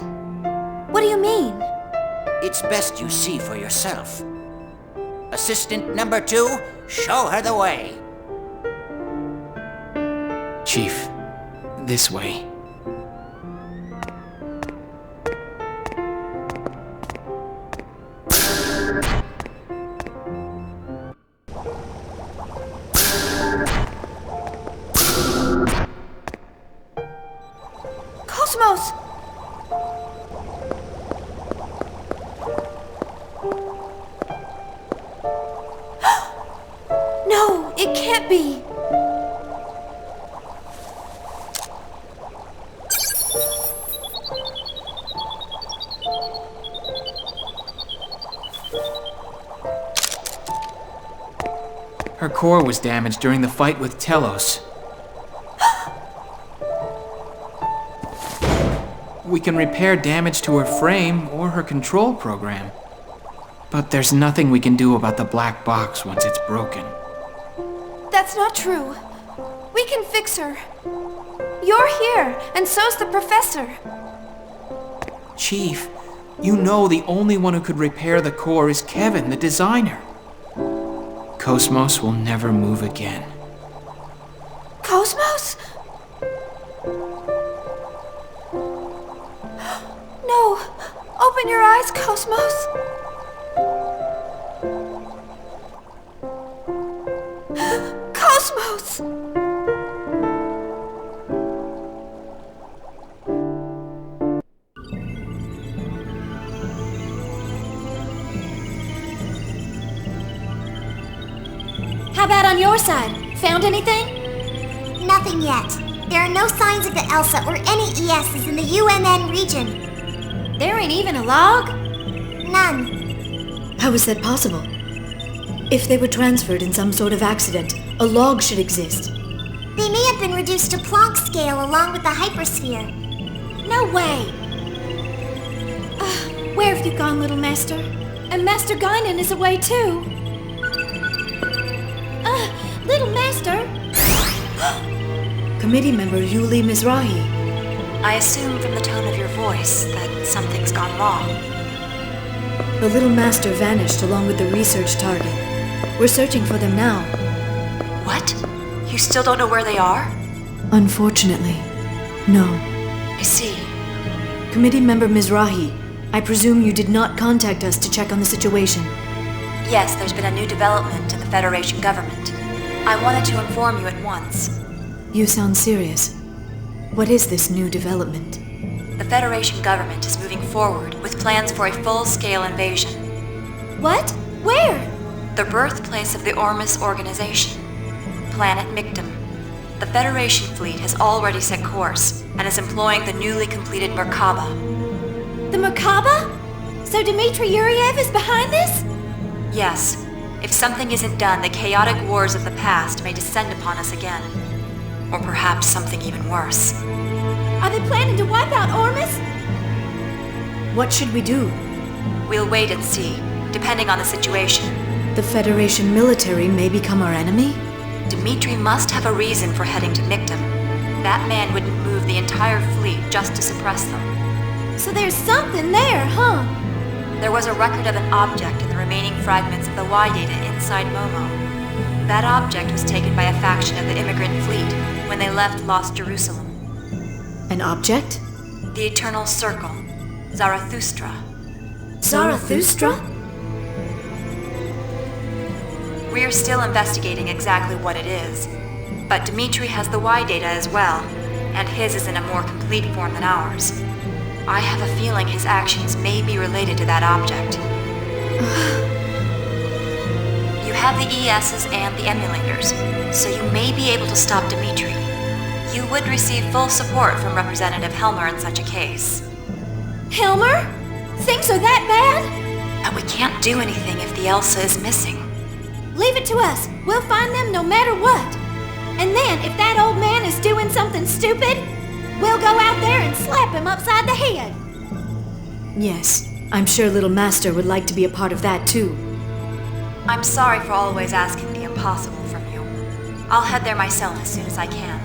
What do you mean? It's best you see for yourself. Assistant number 2, show her the way. Chief, this way. Cosmos! It can't be. Her core was damaged during the fight with Telos. We can repair damage to her frame or her control program. But there's nothing we can do about the black box once it's broken. That's not true. We can fix her. You're here, and so's the professor. Chief, you know the only one who could repair the core is Kevin, the designer. Cosmos will never move again. Cosmos? No! Open your eyes, Cosmos! Cosmos! How about on your side? Found anything? Nothing yet. There are no signs of the ELSA or any ESs in the UMN region. There ain't even a log? None. How is that possible? If they were transferred in some sort of accident, a log should exist. They may have been reduced to Planck scale along with the hypersphere. No way! Where have you gone, little master? And Master Guinan is away too. Little master! Committee member Yuli Mizrahi. I assume from the tone of your voice that something's gone wrong. The little master vanished along with the research target. We're searching for them now. What? You still don't know where they are? Unfortunately, no. I see. Committee member Mizrahi, I presume you did not contact us to check on the situation. Yes, there's been a new development in the Federation government. I wanted to inform you at once. You sound serious. What is this new development? The Federation government is moving forward with plans for a full-scale invasion. What? Where? The birthplace of the Ormus organization, planet Michtam. The Federation fleet has already set course and is employing the newly completed Merkabah. The Merkabah? So Dmitry Yuriev is behind this? Yes. If something isn't done, the chaotic wars of the past may descend upon us again. Or perhaps something even worse. Are they planning to wipe out Ormus? What should we do? We'll wait and see, depending on the situation. The Federation military may become our enemy? Dmitry must have a reason for heading to Michtam. That man wouldn't move the entire fleet just to suppress them. So there's something there, huh? There was a record of an object in the remaining fragments of the Y data inside Momo. That object was taken by a faction of the immigrant fleet when they left Lost Jerusalem. An object? The Eternal Circle, Zarathustra. Zarathustra? We're still investigating exactly what it is, but Dmitry has the Y data as well, and his is in a more complete form than ours. I have a feeling his actions may be related to that object. You have the ESs and the emulators, so you may be able to stop Dmitry. You would receive full support from Representative Helmer in such a case. Helmer? Things are that bad? But we can't do anything if the ELSA is missing. Leave it to us. We'll find them no matter what. And then, if that old man is doing something stupid, we'll go out there and slap him upside the head. Yes, I'm sure Little Master would like to be a part of that too. I'm sorry for always asking the impossible from you. I'll head there myself as soon as I can.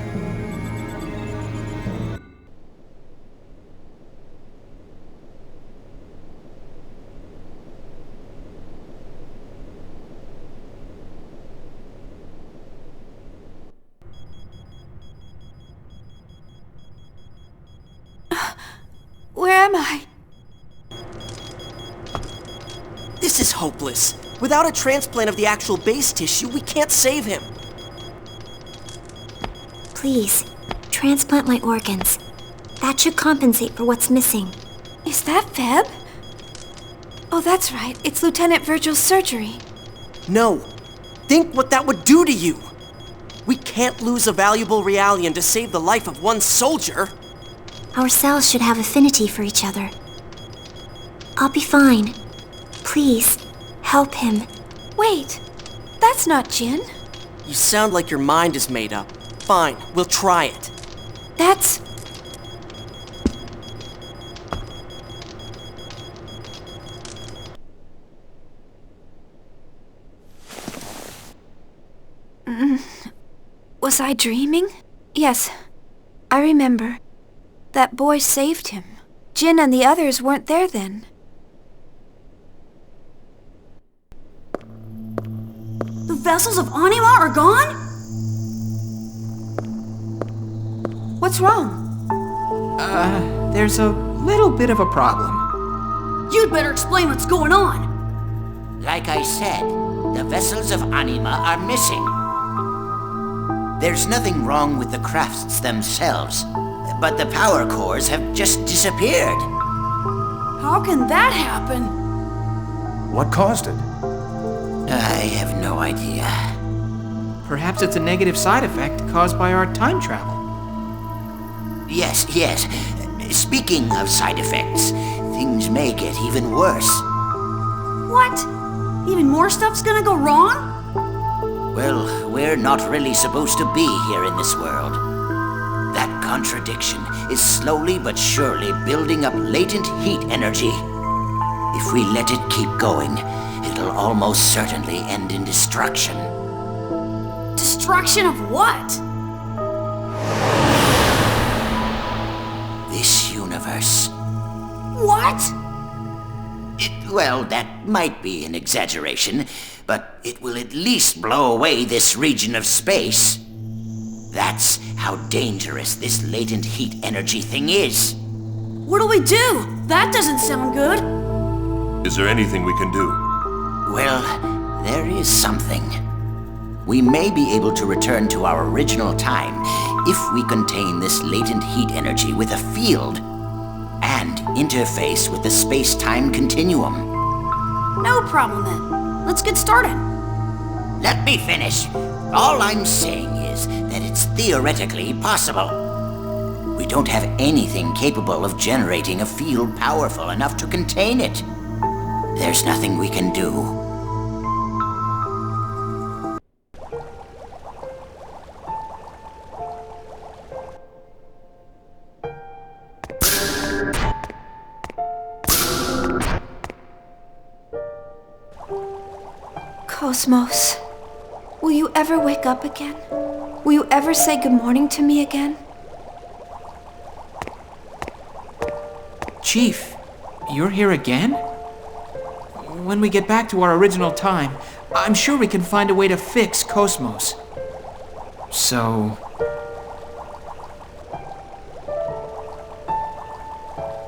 Where am I? This is hopeless. Without a transplant of the actual base tissue, we can't save him. Please, transplant my organs. That should compensate for what's missing. Is that Feb? Oh, that's right. It's Lieutenant Virgil's surgery. No. Think what that would do to you! We can't lose a valuable Realian to save the life of one soldier! Our cells should have affinity for each other. I'll be fine. Please, help him. Wait, that's not Jin. You sound like your mind is made up. Fine, we'll try it. That's... Was I dreaming? Yes, I remember. That boy saved him. Jin and the others weren't there then. The vessels of Anima are gone? What's wrong? There's a little bit of a problem. You'd better explain what's going on. Like I said, the vessels of Anima are missing. There's nothing wrong with the crafts themselves, but the power cores have just disappeared. How can that happen? What caused it? I have no idea. Perhaps it's a negative side effect caused by our time travel. Yes. Speaking of side effects, things may get even worse. What? Even more stuff's gonna go wrong? Well, we're not really supposed to be here in this world. That contradiction is slowly but surely building up latent heat energy. If we let it keep going, it'll almost certainly end in destruction. Destruction of what? This universe. What? Well, that might be an exaggeration, but it will at least blow away this region of space. That's how dangerous this latent heat energy thing is. What'll we do? That doesn't sound good. Is there anything we can do? Well, there is something. We may be able to return to our original time if we contain this latent heat energy with a field and interface with the space-time continuum. No problem then. Let's get started. Let me finish. All I'm saying is that it's theoretically possible. We don't have anything capable of generating a field powerful enough to contain it. There's nothing we can do. Cosmos, will you ever wake up again? Will you ever say good morning to me again? Chief, you're here again? When we get back to our original time, I'm sure we can find a way to fix Cosmos. So...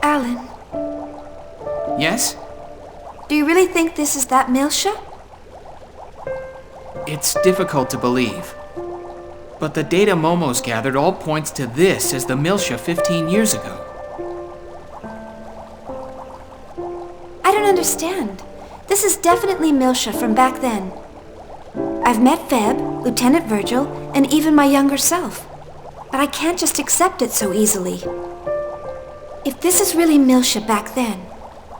Alan. Yes? Do you really think this is that Miltia? It's difficult to believe. But the data Momo's gathered all points to this as the Miltia 15 years ago. I don't understand. This is definitely Miltia from back then. I've met Feb, Lieutenant Virgil, and even my younger self. But I can't just accept it so easily. If this is really Miltia back then,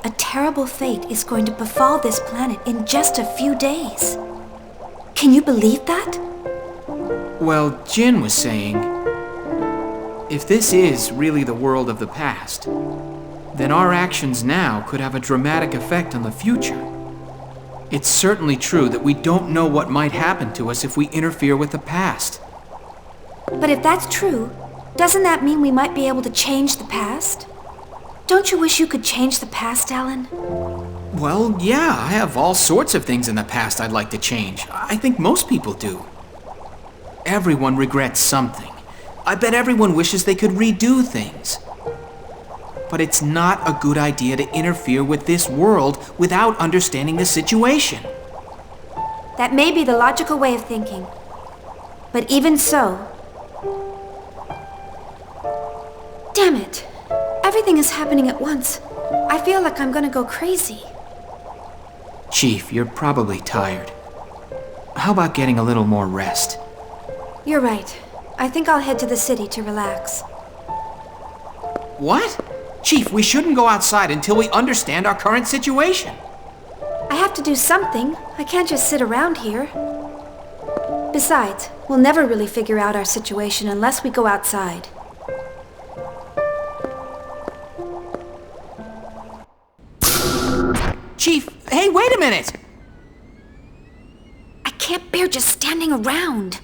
a terrible fate is going to befall this planet in just a few days. Can you believe that? Well, Jin was saying, if this is really the world of the past, then our actions now could have a dramatic effect on the future. It's certainly true that we don't know what might happen to us if we interfere with the past. But if that's true, doesn't that mean we might be able to change the past? Don't you wish you could change the past, Alan? Well, yeah, I have all sorts of things in the past I'd like to change. I think most people do. Everyone regrets something. I bet everyone wishes they could redo things. But it's not a good idea to interfere with this world without understanding the situation. That may be the logical way of thinking. But even so... Damn it! Everything is happening at once. I feel like I'm gonna go crazy. Chief, you're probably tired. How about getting a little more rest? You're right. I think I'll head to the city to relax. What? Chief, we shouldn't go outside until we understand our current situation. I have to do something. I can't just sit around here. Besides, we'll never really figure out our situation unless we go outside. Chief, hey, wait a minute! I can't bear just standing around.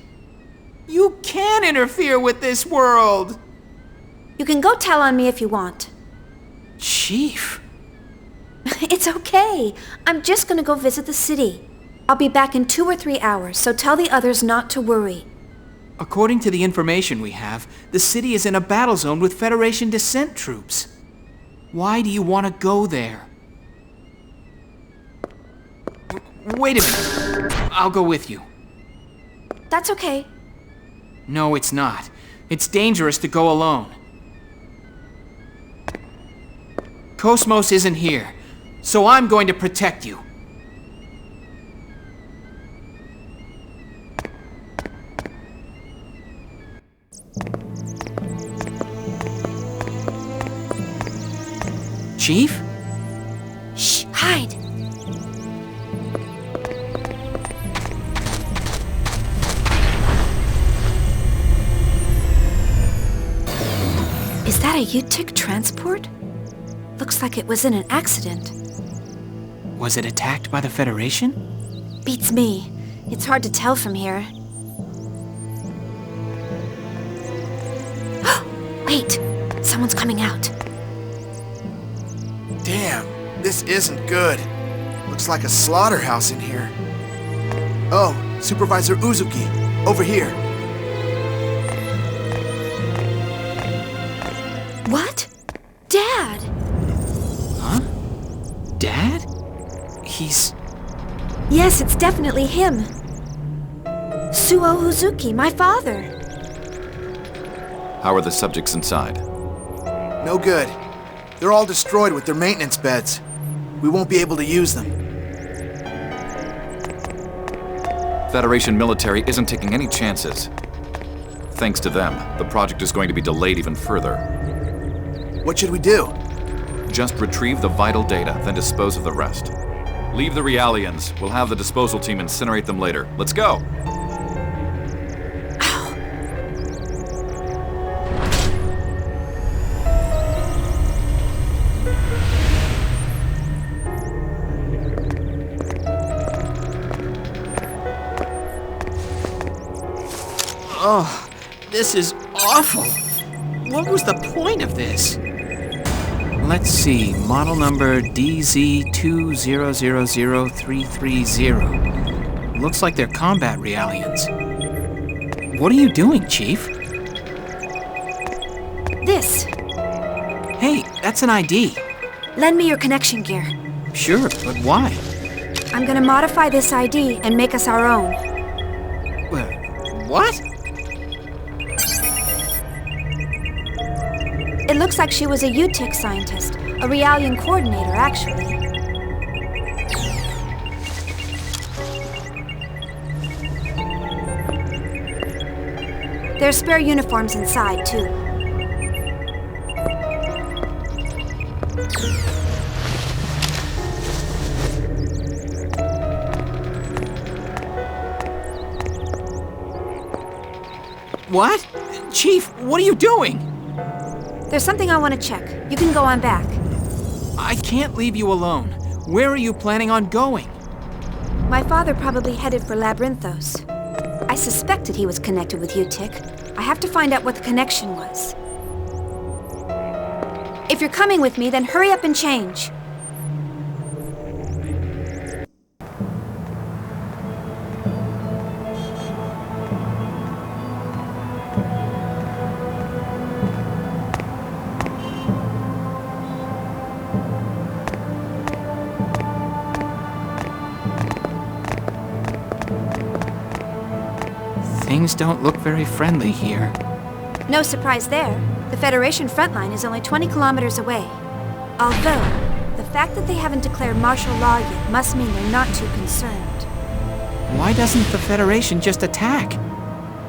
You can interfere with this world! You can go tell on me if you want. Chief? It's okay. I'm just gonna go visit the city. I'll be back in 2 or 3 hours, so tell the others not to worry. According to the information we have, the city is in a battle zone with Federation descent troops. Why do you want to go there? Wait a minute. I'll go with you. That's okay. No, it's not. It's dangerous to go alone. Cosmos isn't here, so I'm going to protect you. Chief? Shh, hide! Is that a UTIC transport? Looks like it was in an accident. Was it attacked by the Federation? Beats me. It's hard to tell from here. Wait! Someone's coming out. Damn, this isn't good. Looks like a slaughterhouse in here. Oh, Supervisor Uzuki, over here. What? Dad! Huh? Dad? He's... Yes, it's definitely him. Suo Uzuki, my father. How are the subjects inside? No good. They're all destroyed with their maintenance beds. We won't be able to use them. Federation military isn't taking any chances. Thanks to them, the project is going to be delayed even further. What should we do? Just retrieve the vital data, then dispose of the rest. Leave the Realians. We'll have the disposal team incinerate them later. Let's go! Oh, this is awful. What was the point of this? Let's see, model number DZ2000330. Looks like they're combat Realians. What are you doing, Chief? This. Hey, that's an ID. Lend me your connection gear. Sure, but why? I'm gonna modify this ID and make us our own. What? It looks like she was a UTIC scientist, a Realian coordinator, actually. There's spare uniforms inside, too. What? Chief, what are you doing? There's something I want to check. You can go on back. I can't leave you alone. Where are you planning on going? My father probably headed for Labyrinthos. I suspected he was connected with UTIC. I have to find out what the connection was. If you're coming with me, then hurry up and change. Things don't look very friendly here. No surprise there. The Federation front line is only 20 kilometers away. Although, the fact that they haven't declared martial law yet must mean they're not too concerned. Why doesn't the Federation just attack?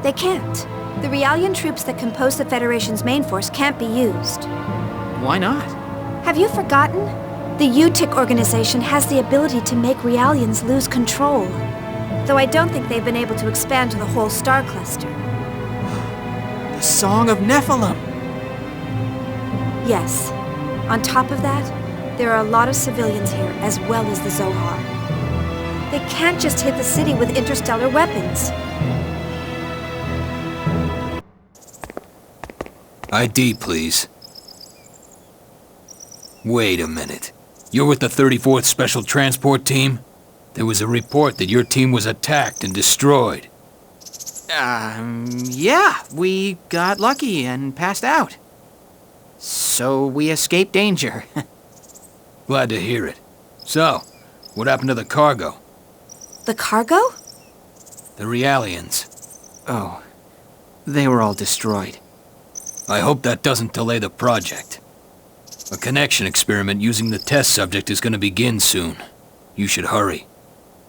They can't. The Realian troops that compose the Federation's main force can't be used. Why not? Have you forgotten? The UTIC organization has the ability to make Realians lose control. Though I don't think they've been able to expand to the whole star cluster. The Song of Nephilim! Yes. On top of that, there are a lot of civilians here, as well as the Zohar. They can't just hit the city with interstellar weapons. ID, please. Wait a minute. You're with the 34th Special Transport Team? There was a report that your team was attacked and destroyed. Yeah, we got lucky and passed out. So we escaped danger. Glad to hear it. So, what happened to the cargo? The cargo? The Realians. Oh, they were all destroyed. I hope that doesn't delay the project. A connection experiment using the test subject is going to begin soon. You should hurry.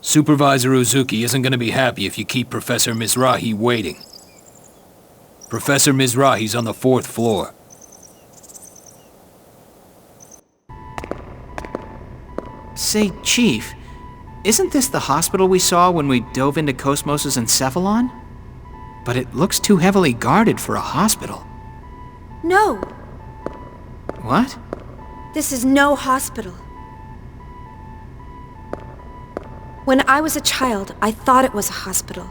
Supervisor Uzuki isn't going to be happy if you keep Professor Mizrahi waiting. Professor Mizrahi's on the 4th floor. Say, Chief, isn't this the hospital we saw when we dove into Cosmos' Encephalon? But it looks too heavily guarded for a hospital. No. What? This is no hospital. When I was a child, I thought it was a hospital.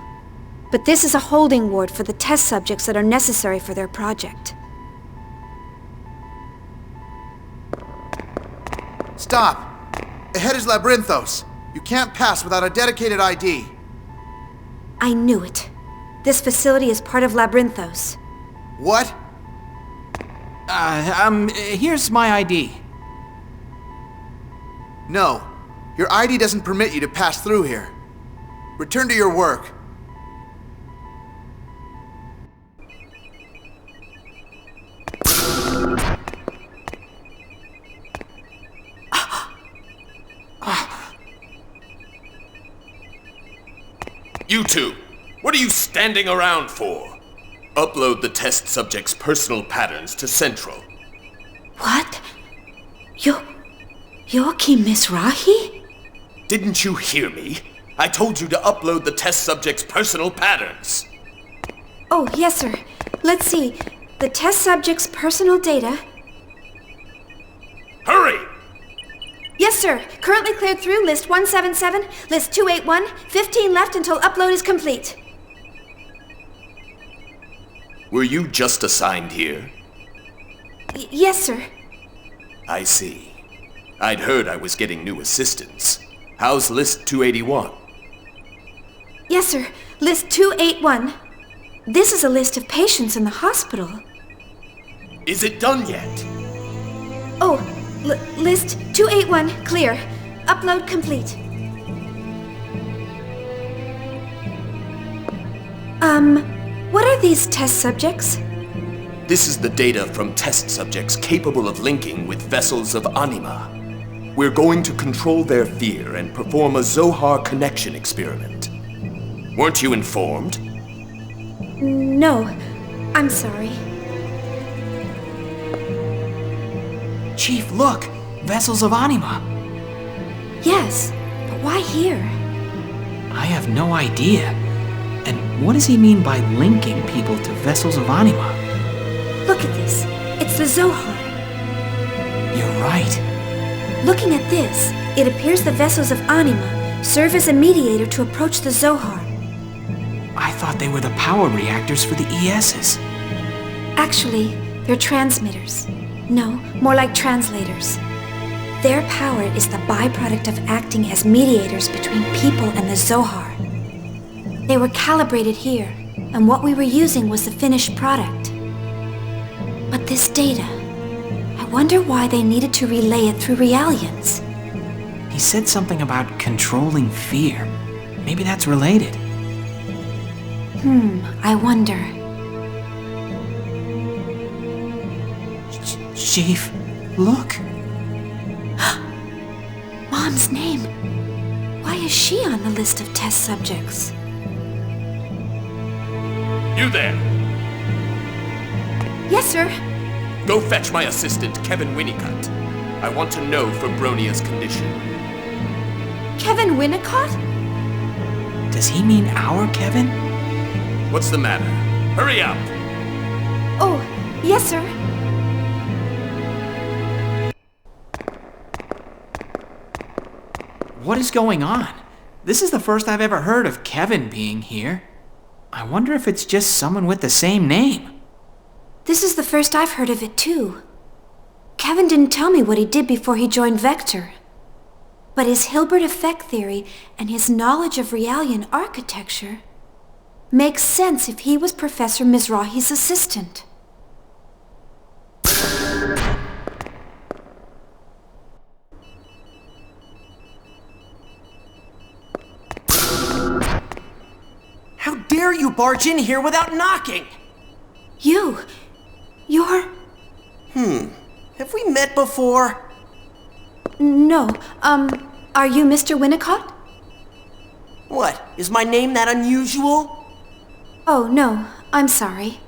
But this is a holding ward for the test subjects that are necessary for their project. Stop! Ahead is Labyrinthos. You can't pass without a dedicated ID. I knew it. This facility is part of Labyrinthos. What? Here's my ID. No. Your ID doesn't permit you to pass through here. Return to your work. You two, what are you standing around for? Upload the test subject's personal patterns to Central. What? Yoki Mizrahi? Didn't you hear me? I told you to upload the test subject's personal patterns. Oh, yes, sir. Let's see. The test subject's personal data. Hurry! Yes, sir. Currently cleared through list 177, list 281, 15 left until upload is complete. Were you just assigned here? Yes, sir. I see. I'd heard I was getting new assistants. How's list 281? Yes, sir. List 281. This is a list of patients in the hospital. Is it done yet? Oh, list 281, clear. Upload complete. What are these test subjects? This is the data from test subjects capable of linking with vessels of anima. We're going to control their fear and perform a Zohar connection experiment. Weren't you informed? No, I'm sorry. Chief, look! Vessels of anima! Yes, but why here? I have no idea. And what does he mean by linking people to vessels of anima? Look at this. It's the Zohar. You're right. Looking at this, it appears the vessels of anima serve as a mediator to approach the Zohar. I thought they were the power reactors for the ESs. Actually, they're transmitters. No, more like translators. Their power is the byproduct of acting as mediators between people and the Zohar. They were calibrated here, and what we were using was the finished product. But this data, I wonder why they needed to relay it through Realians. He said something about controlling fear. Maybe that's related. I wonder. Chief, look. Mom's name. What? Why is she on the list of test subjects? You there! Yes, sir. Go fetch my assistant, Kevin Winnicott. I want to know Febronia's condition. Kevin Winnicott? Does he mean our Kevin? What's the matter? Hurry up! Oh, yes, sir. What is going on? This is the first I've ever heard of Kevin being here. I wonder if it's just someone with the same name. This is the first I've heard of it, too. Kevin didn't tell me what he did before he joined Vector. But his Hilbert effect theory and his knowledge of Realian architecture makes sense if he was Professor Mizrahi's assistant. How dare you barge in here without knocking? You're... Have we met before? No, are you Mr. Winnicott? What, is my name that unusual? Oh, no, I'm sorry.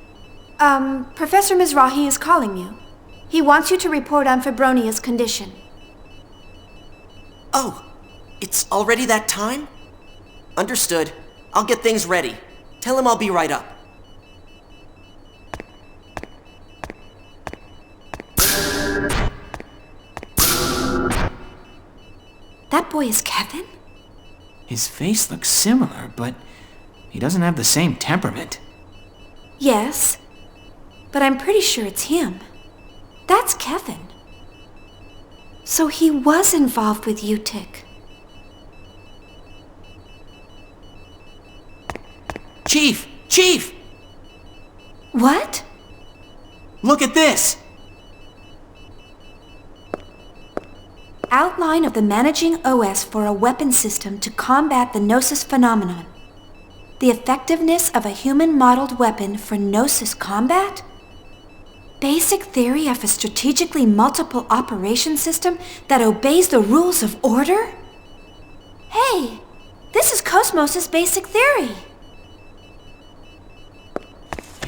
Professor Mizrahi is calling you. He wants you to report on Febronia's condition. Oh, it's already that time? Understood. I'll get things ready. Tell him I'll be right up. That boy is Kevin? His face looks similar, but he doesn't have the same temperament. Yes, but I'm pretty sure it's him. That's Kevin. So he was involved with UTIC. Chief! Chief! What? Look at this! Outline of the managing OS for a weapon system to combat the Gnosis phenomenon. The effectiveness of a human-modeled weapon for Gnosis combat? Basic theory of a strategically multiple operation system that obeys the rules of order? Hey, this is Cosmos' basic theory.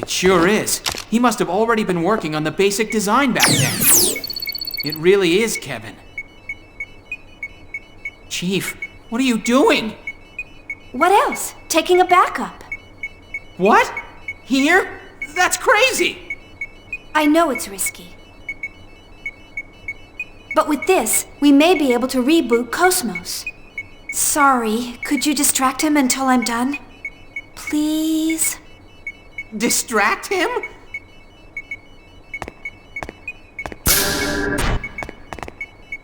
It sure is. He must have already been working on the basic design back then. It really is Kevin. Chief, what are you doing? What else? Taking a backup. What? Here? That's crazy! I know it's risky. But with this, we may be able to reboot Cosmos. Sorry, could you distract him until I'm done? Please? Distract him?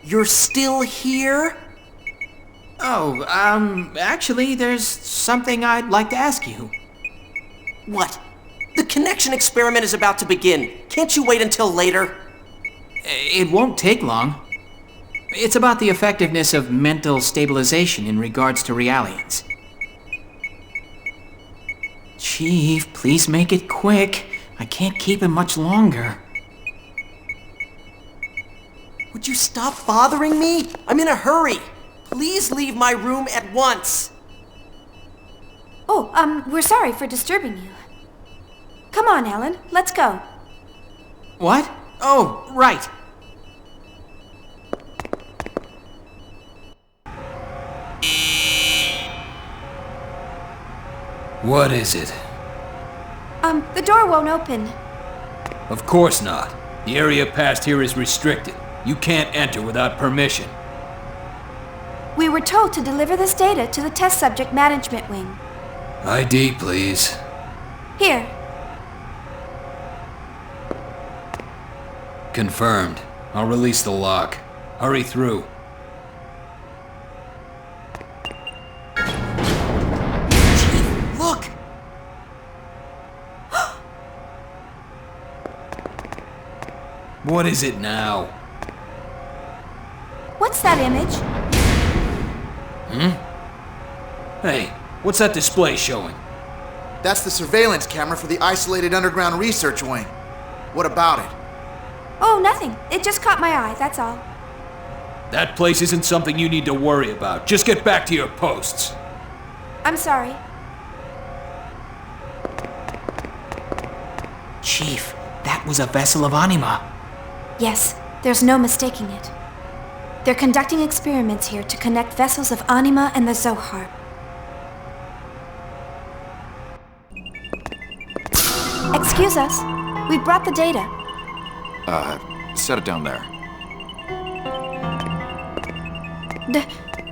You're still here? Oh, actually, there's something I'd like to ask you. What? The connection experiment is about to begin. Can't you wait until later? It won't take long. It's about the effectiveness of mental stabilization in regards to Realians. Chief, please make it quick. I can't keep him much longer. Would you stop bothering me? I'm in a hurry. Please leave my room at once. Oh, we're sorry for disturbing you. Come on, Ellen, let's go. What? Oh, right. What is it? The door won't open. Of course not. The area past here is restricted. You can't enter without permission. We were told to deliver this data to the Test Subject Management Wing. ID, please. Here. Confirmed. I'll release the lock. Hurry through. Chief, look! What is it now? What's that image? Hey, what's that display showing? That's the surveillance camera for the isolated underground research wing. What about it? Oh, nothing. It just caught my eye, that's all. That place isn't something you need to worry about. Just get back to your posts. I'm sorry. Chief, that was a vessel of Anima. Yes, there's no mistaking it. They're conducting experiments here to connect vessels of Anima and the Zohar. Excuse us. We brought the data. Set it down there.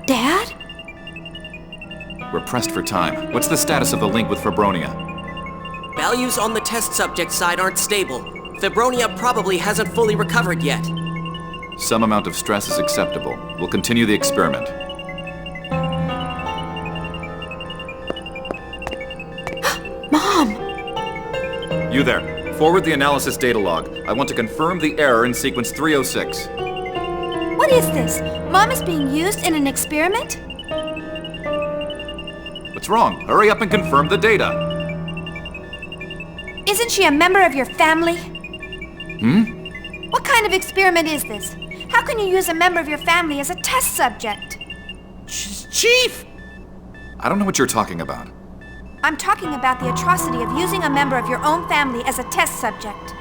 Dad? We're pressed for time. What's the status of the link with Fibronia? Values on the test subject side aren't stable. Fibronia probably hasn't fully recovered yet. Some amount of stress is acceptable. We'll continue the experiment. Mom! You there. Forward the analysis data log. I want to confirm the error in sequence 306. What is this? Mom is being used in an experiment? What's wrong? Hurry up and confirm the data. Isn't she a member of your family? What kind of experiment is this? How can you use a member of your family as a test subject? Chief! I don't know what you're talking about. I'm talking about the atrocity of using a member of your own family as a test subject.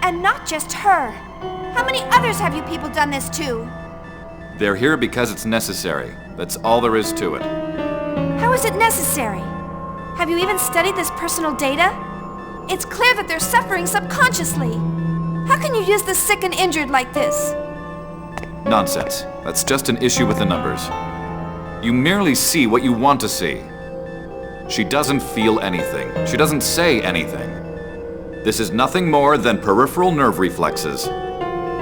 And not just her. How many others have you people done this to? They're here because it's necessary. That's all there is to it. How is it necessary? Have you even studied this personal data? It's clear that they're suffering subconsciously. How can you use the sick and injured like this? Nonsense. That's just an issue with the numbers. You merely see what you want to see. She doesn't feel anything. She doesn't say anything. This is nothing more than peripheral nerve reflexes.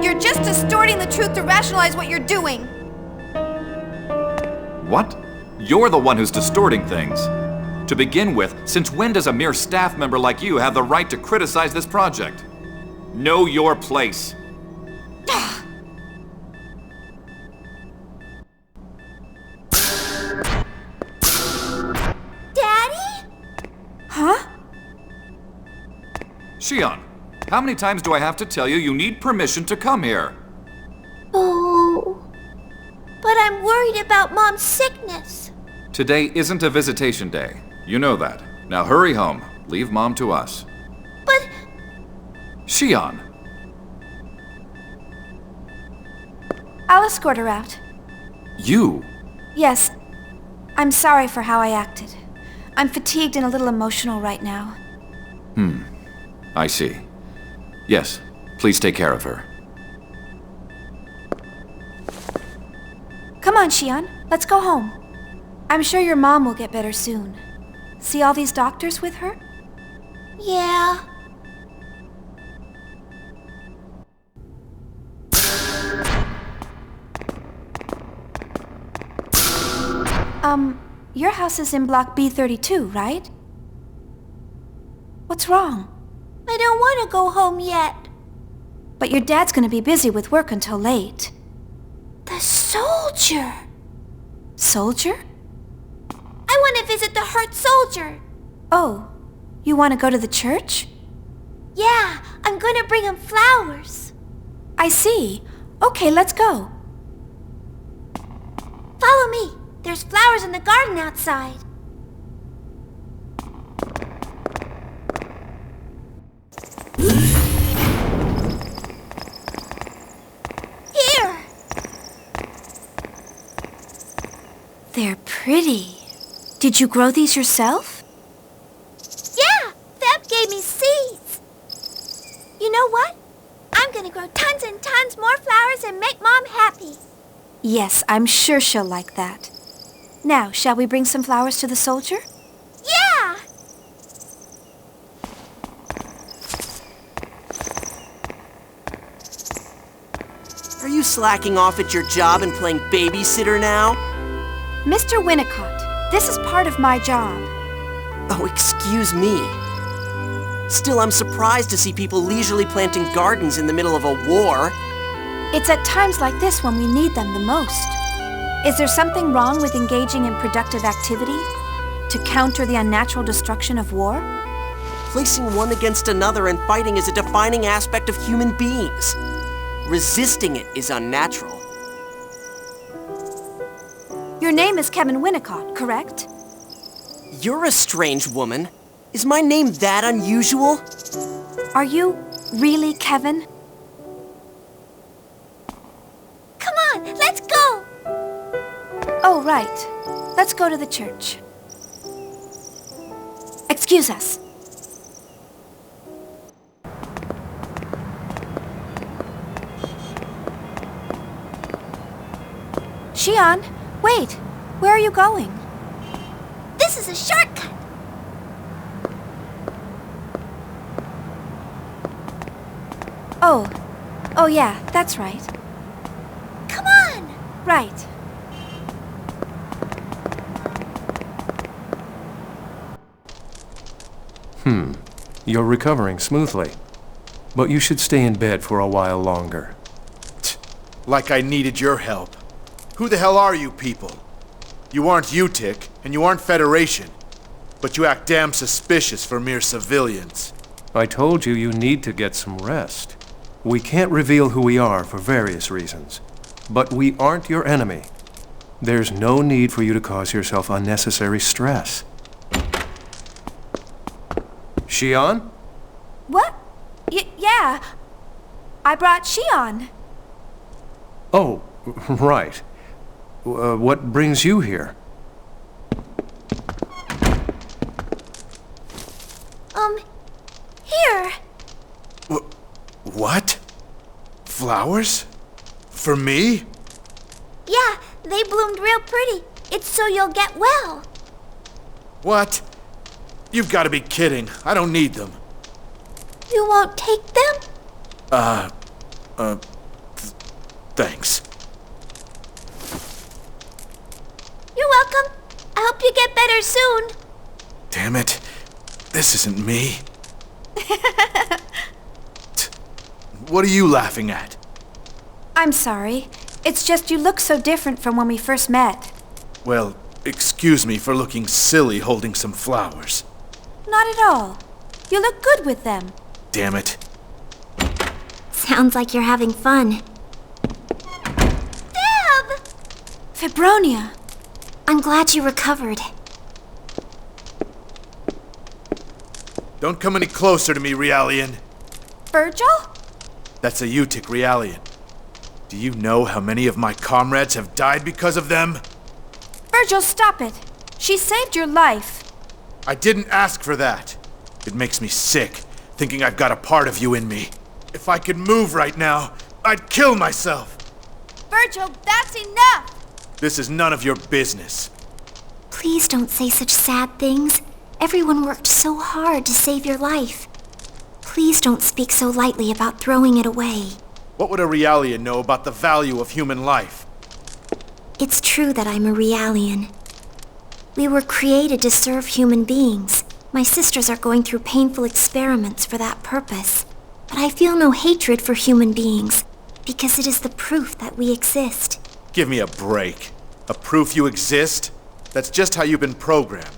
You're just distorting the truth to rationalize what you're doing. What? You're the one who's distorting things. To begin with, since when does a mere staff member like you have the right to criticize this project? Know your place. Daddy? Huh? Shion, how many times do I have to tell you you need permission to come here? Oh, but I'm worried about Mom's sickness. Today isn't a visitation day. You know that. Now hurry home. Leave Mom to us. But... Shion! I'll escort her out. You? Yes. I'm sorry for how I acted. I'm fatigued and a little emotional right now. I see. Yes, please take care of her. Come on, Shion. Let's go home. I'm sure your mom will get better soon. See all these doctors with her? Yeah. Your house is in block B32, right? What's wrong? I don't want to go home yet. But your dad's gonna be busy with work until late. The soldier. Soldier? I want to visit the hurt soldier. Oh, you want to go to the church? Yeah, I'm gonna bring him flowers. I see. Okay, let's go. Follow me. There's flowers in the garden outside. Here. They're pretty. Did you grow these yourself? Yeah, Feb gave me seeds. You know what? I'm gonna grow tons and tons more flowers and make Mom happy. Yes, I'm sure she'll like that. Now, shall we bring some flowers to the soldier? Yeah! Are you slacking off at your job and playing babysitter now? Mr. Winnicott, this is part of my job. Oh, excuse me. Still, I'm surprised to see people leisurely planting gardens in the middle of a war. It's at times like this when we need them the most. Is there something wrong with engaging in productive activity to counter the unnatural destruction of war? Placing one against another and fighting is a defining aspect of human beings. Resisting it is unnatural. Your name is Kevin Winnicott, correct? You're a strange woman. Is my name that unusual? Are you really Kevin? Come on, let's go! Oh, right. Let's go to the church. Excuse us. Shion, wait. Where are you going? This is a shortcut. Oh yeah, that's right. Come on! Right. You're recovering smoothly. But you should stay in bed for a while longer. Like I needed your help. Who the hell are you people? You aren't UTIC, and you aren't Federation. But you act damn suspicious for mere civilians. I told you you need to get some rest. We can't reveal who we are for various reasons. But we aren't your enemy. There's no need for you to cause yourself unnecessary stress. Shion? What? Yeah. I brought Shion. Oh, right. What brings you here? Here. What? Flowers? For me? Yeah, they bloomed real pretty. It's so you'll get well. What? You've got to be kidding. I don't need them. You won't take them? Thanks. You're welcome. I hope you get better soon. Damn it. This isn't me. What are you laughing at? I'm sorry. It's just you look so different from when we first met. Well, excuse me for looking silly holding some flowers. Not at all. You look good with them. Damn it. Sounds like you're having fun. Deb! Fibronia. I'm glad you recovered. Don't come any closer to me, Realian. Virgil? That's a UTIC Realian. Do you know how many of my comrades have died because of them? Virgil, stop it. She saved your life. I didn't ask for that. It makes me sick, thinking I've got a part of you in me. If I could move right now, I'd kill myself. Virgil, that's enough! This is none of your business. Please don't say such sad things. Everyone worked so hard to save your life. Please don't speak so lightly about throwing it away. What would a Realian know about the value of human life? It's true that I'm a Realian. We were created to serve human beings. My sisters are going through painful experiments for that purpose. But I feel no hatred for human beings, because it is the proof that we exist. Give me a break. A proof you exist? That's just how you've been programmed.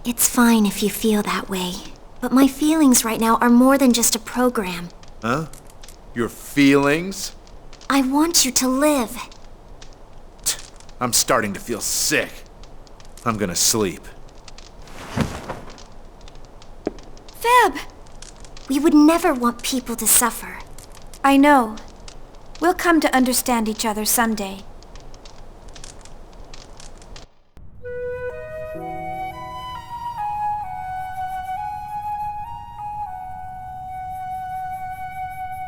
It's fine if you feel that way. But my feelings right now are more than just a program. Huh? Your feelings? I want you to live. I'm starting to feel sick. I'm gonna sleep. Feb! We would never want people to suffer. I know. We'll come to understand each other someday.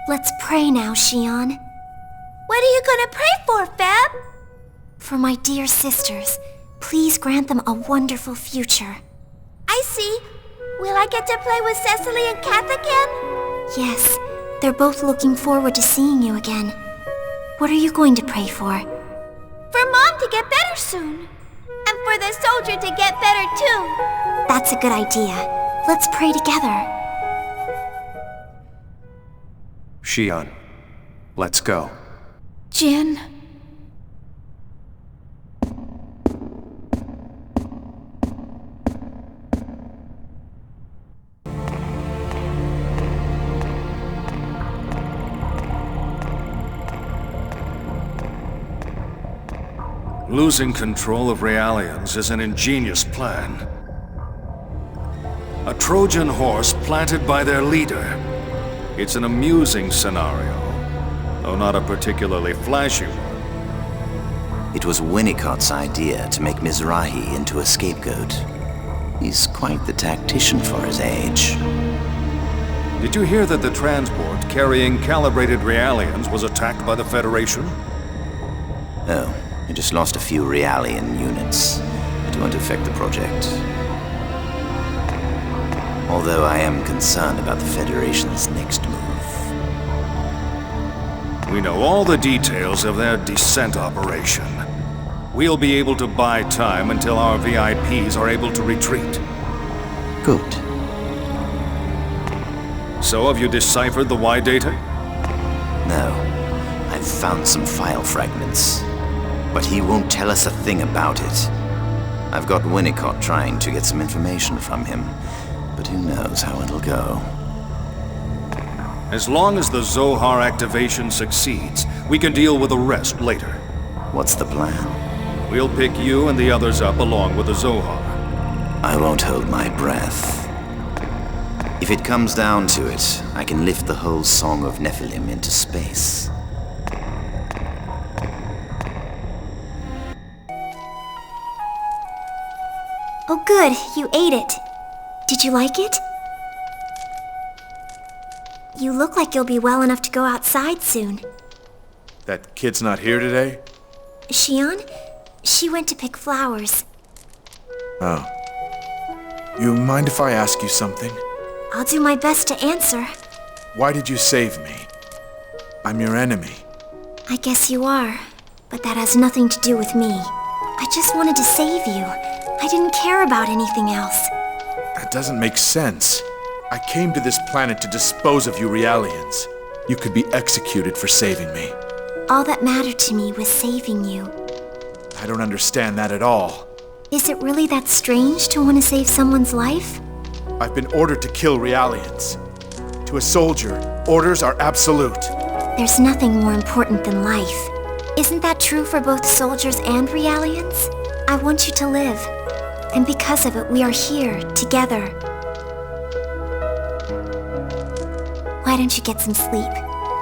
Let's pray now, Shion. What are you gonna pray for, Feb? For my dear sisters, please grant them a wonderful future. I see. Will I get to play with Cecily and Kath again? Yes, they're both looking forward to seeing you again. What are you going to pray for? For Mom to get better soon. And for the soldier to get better too. That's a good idea. Let's pray together. Shion, let's go. Jin. Losing control of Realians is an ingenious plan. A Trojan horse planted by their leader. It's an amusing scenario, though not a particularly flashy one. It was Winnicott's idea to make Mizrahi into a scapegoat. He's quite the tactician for his age. Did you hear that the transport carrying calibrated Realians was attacked by the Federation? Oh, I just lost a few Realian units. It won't affect the project. Although I am concerned about the Federation's next move. We know all the details of their descent operation. We'll be able to buy time until our VIPs are able to retreat. Good. So have you deciphered the Y data? No. I've found some file fragments. But he won't tell us a thing about it. I've got Winnicott trying to get some information from him. But who knows how it'll go. As long as the Zohar activation succeeds, we can deal with the rest later. What's the plan? We'll pick you and the others up along with the Zohar. I won't hold my breath. If it comes down to it, I can lift the whole Song of Nephilim into space. Oh good, you ate it. Did you like it? You look like you'll be well enough to go outside soon. That kid's not here today? Shion? She went to pick flowers. Oh. You mind if I ask you something? I'll do my best to answer. Why did you save me? I'm your enemy. I guess you are, but that has nothing to do with me. I just wanted to save you. I didn't care about anything else. That doesn't make sense. I came to this planet to dispose of you Realians. You could be executed for saving me. All that mattered to me was saving you. I don't understand that at all. Is it really that strange to want to save someone's life? I've been ordered to kill Realians. To a soldier, orders are absolute. There's nothing more important than life. Isn't that true for both soldiers and Realians? I want you to live. And because of it, we are here, together. Why don't you get some sleep?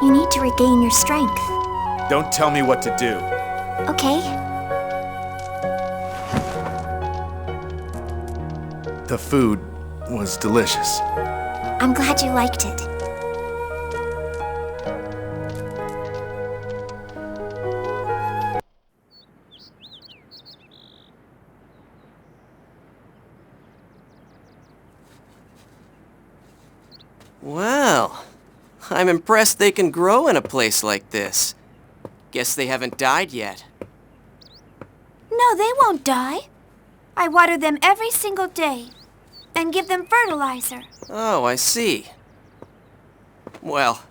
You need to regain your strength. Don't tell me what to do. Okay. The food was delicious. I'm glad you liked it. Well, I'm impressed they can grow in a place like this. Guess they haven't died yet. No, they won't die. I water them every single day and give them fertilizer. Oh, I see. Well,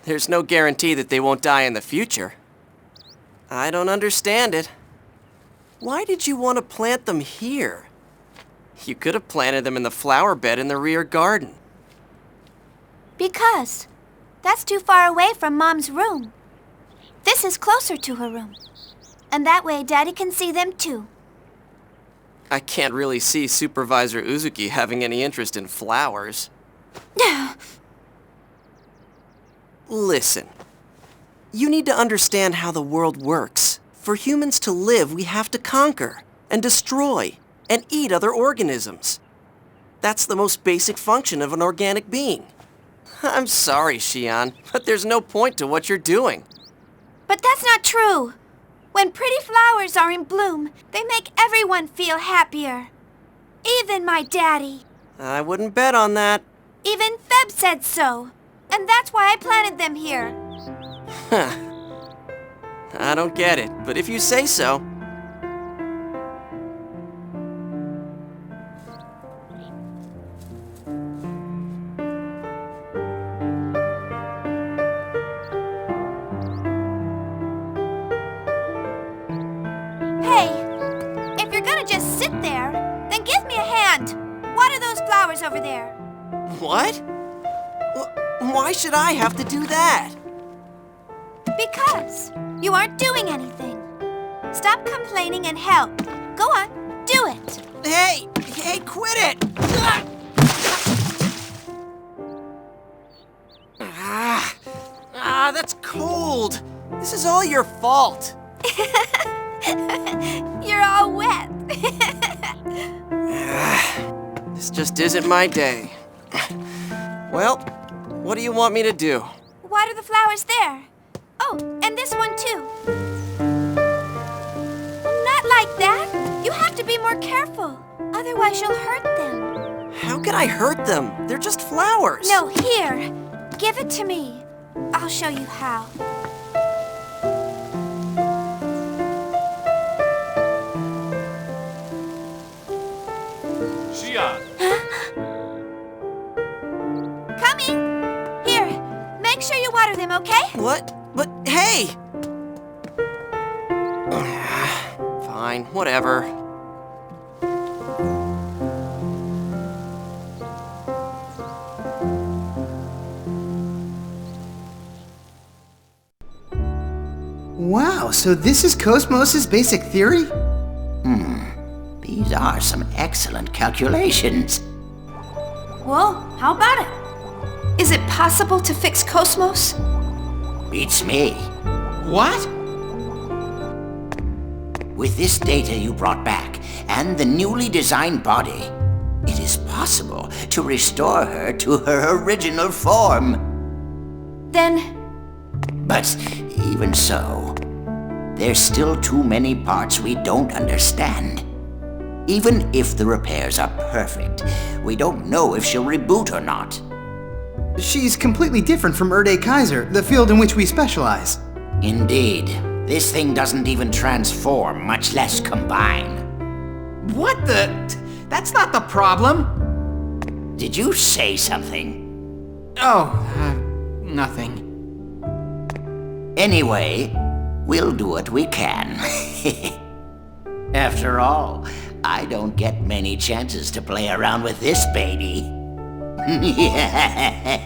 there's no guarantee that they won't die in the future. I don't understand it. Why did you want to plant them here? You could have planted them in the flower bed in the rear garden. Because that's too far away from Mom's room. This is closer to her room. And that way Daddy can see them too. I can't really see Supervisor Uzuki having any interest in flowers. Listen, you need to understand how the world works. For humans to live, we have to conquer and destroy and eat other organisms. That's the most basic function of an organic being. I'm sorry, Shion, but there's no point to what you're doing. But that's not true. When pretty flowers are in bloom, they make everyone feel happier. Even my daddy. I wouldn't bet on that. Even Feb said so. And that's why I planted them here. Huh. I don't get it, but if you say so. Over there. What? Why should I have to do that? Because you aren't doing anything. Stop complaining and help. Go on, do it. Hey, quit it! That's cold. This is all your fault. You're all wet. This just isn't my day. Well, what do you want me to do? Water the flowers there. Oh, and this one too. Not like that. You have to be more careful. Otherwise you'll hurt them. How can I hurt them? They're just flowers. No, here. Give it to me. I'll show you how. Shion! Coming! Here, make sure you water them, okay? What? But hey! Fine, whatever. Wow, so this is Cosmos' basic theory? These are some excellent calculations. Well, how about it? Is it possible to fix Cosmos? Beats me. What? With this data you brought back, and the newly designed body, it is possible to restore her to her original form. Then... But even so, there's still too many parts we don't understand. Even if the repairs are perfect, we don't know if she'll reboot or not. She's completely different from Erde Kaiser, the field in which we specialize. Indeed. This thing doesn't even transform, much less combine. What the... That's not the problem. Did you say something? Oh, nothing. Anyway, we'll do what we can. After all, I don't get many chances to play around with this baby. Yeah!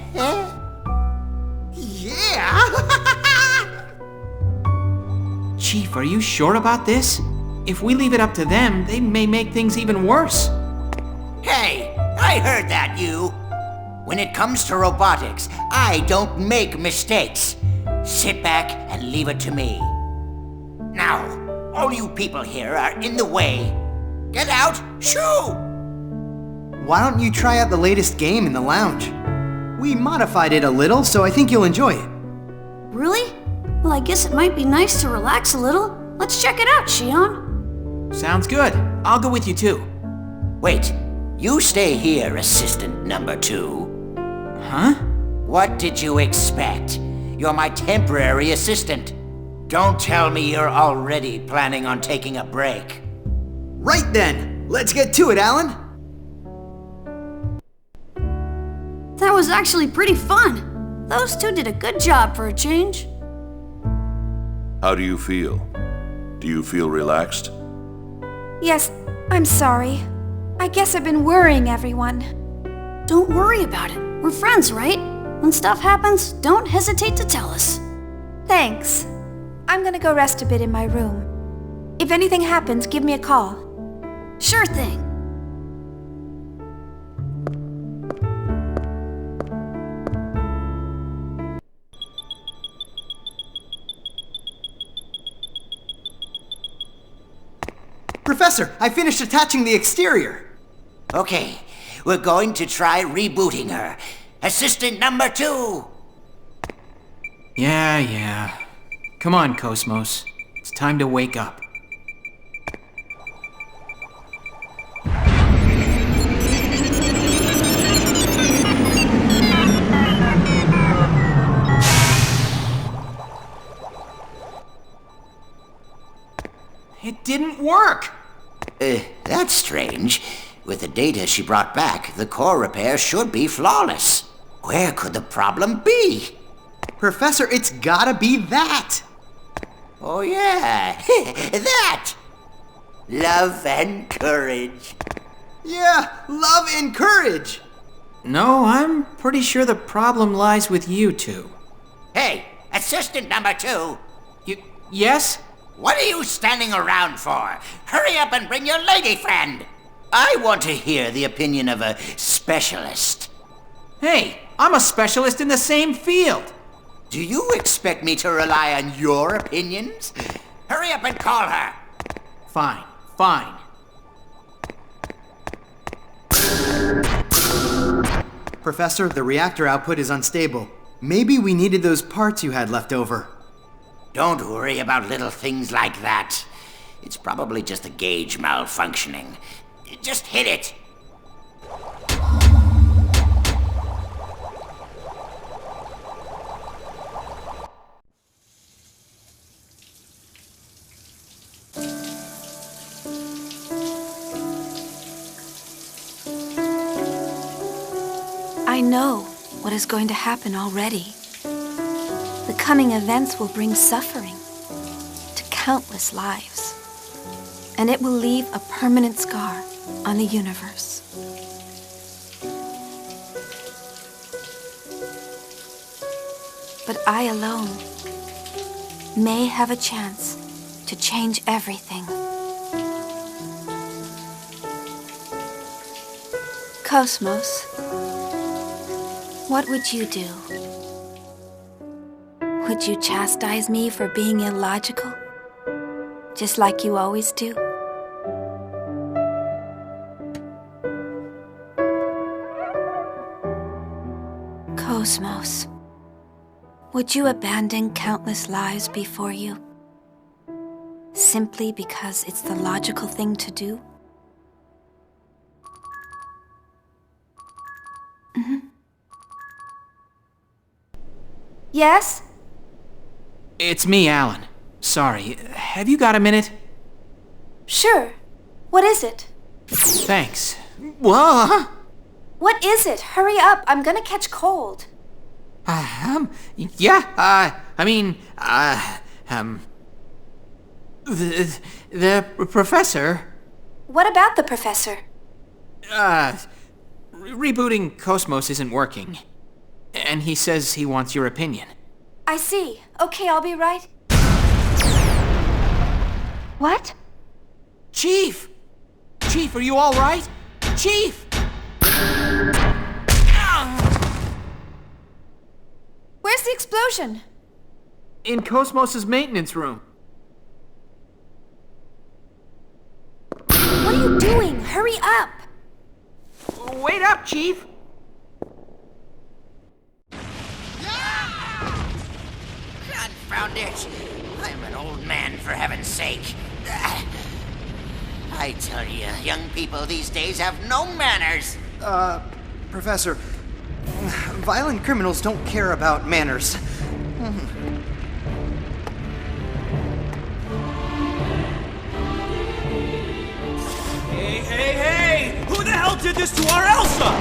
Chief, are you sure about this? If we leave it up to them, they may make things even worse. Hey, I heard that, you. When it comes to robotics, I don't make mistakes. Sit back and leave it to me. Now, all you people here are in the way. Get out! Shoo! Why don't you try out the latest game in the lounge? We modified it a little, so I think you'll enjoy it. Really? Well, I guess it might be nice to relax a little. Let's check it out, Shion. Sounds good. I'll go with you too. Wait, you stay here, assistant number 2. Huh? What did you expect? You're my temporary assistant. Don't tell me you're already planning on taking a break. Right then, let's get to it, Alan. That was actually pretty fun. Those two did a good job for a change. How do you feel? Do you feel relaxed? Yes, I'm sorry. I guess I've been worrying everyone. Don't worry about it. We're friends, right? When stuff happens, don't hesitate to tell us. Thanks. I'm gonna go rest a bit in my room. If anything happens, give me a call. Sure thing. Professor, I finished attaching the exterior. Okay, we're going to try rebooting her. Assistant number 2! Yeah. Come on, Cosmos. It's time to wake up. It didn't work! That's strange. With the data she brought back, the core repair should be flawless. Where could the problem be? Professor, it's gotta be that! Oh yeah, that! Love and courage. Yeah, love and courage! No, I'm pretty sure the problem lies with you two. Hey, assistant number 2! Yes? What are you standing around for? Hurry up and bring your lady friend. I want to hear the opinion of a specialist. Hey, I'm a specialist in the same field. Do you expect me to rely on your opinions? Hurry up and call her. Fine, fine. Professor, the reactor output is unstable. Maybe we needed those parts you had left over. Don't worry about little things like that. It's probably just a gauge malfunctioning. Just hit it. I know what is going to happen already. The coming events will bring suffering to countless lives, and it will leave a permanent scar on the universe. But I alone may have a chance to change everything. Cosmos, what would you do? Would you chastise me for being illogical, just like you always do? Cosmos, would you abandon countless lives before you, simply because it's the logical thing to do? Yes? It's me, Alan. Sorry, have you got a minute? Sure. What is it? Thanks. Whoa! What is it? Hurry up, I'm gonna catch cold. The professor... What about the professor? Rebooting Cosmos isn't working. And he says he wants your opinion. I see. Okay, I'll be right. What? Chief! Chief, are you all right? Chief! Where's the explosion? In Cosmos's maintenance room. What are you doing? Hurry up! Wait up, Chief! Confound it! I'm an old man, for heaven's sake. I tell you, young people these days have no manners. Professor, violent criminals don't care about manners. Hey! Who the hell did this to our Elsa?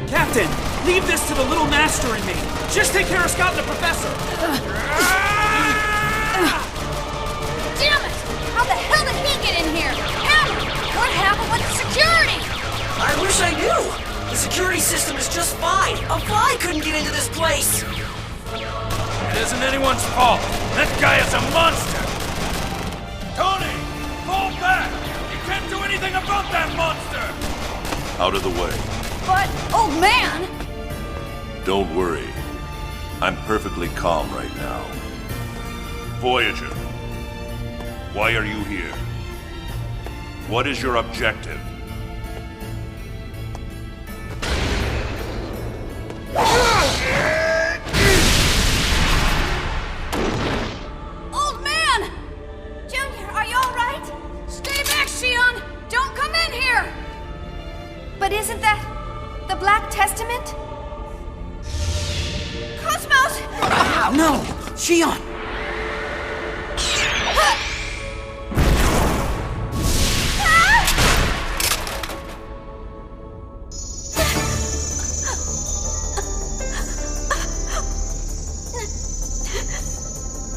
Captain, leave this to the little master and me. Just take care of Scott and the professor. Damn it! How the hell did he get in here? Hammer! What happened with the security? I wish I knew! The security system is just fine. A fly couldn't get into this place. It isn't anyone's fault. That guy is a monster. Tony, fall back! You can't do anything about that monster! Out of the way. But, old man! Don't worry. I'm perfectly calm right now. Voyager, why are you here? What is your objective? Old man! Junior, are you all right? Stay back, Shion! Don't come in here! But isn't that the Black Testament? Cosmos! No! Shion!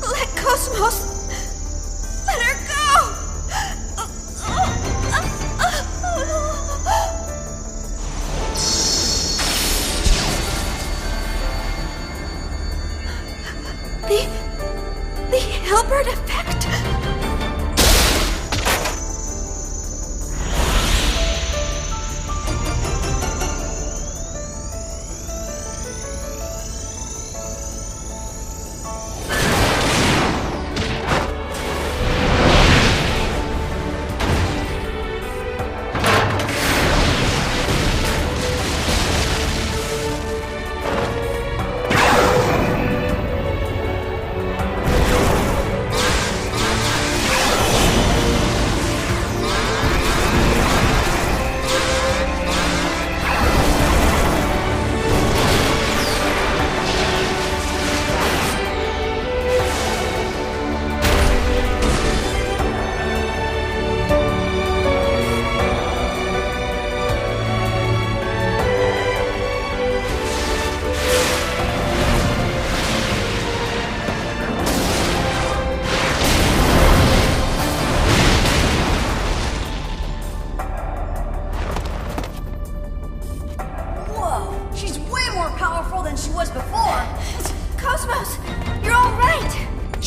Let Cosmos... Let her go! Hilbert effect?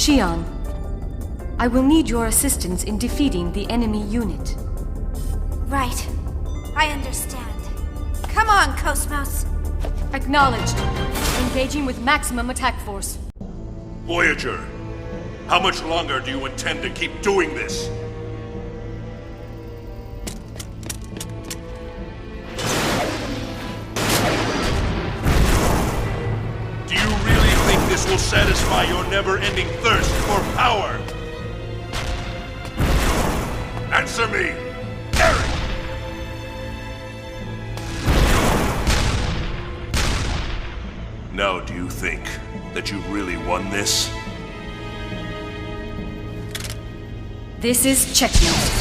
Shion, I will need your assistance in defeating the enemy unit. Right. I understand. Come on, Cosmos. Acknowledged. Engaging with maximum attack force. Voyager, how much longer do you intend to keep doing this? Do you really think this will satisfy your never-ending thirst for power? Answer me! Eric! Now, do you think that you really won this? This is checkmate.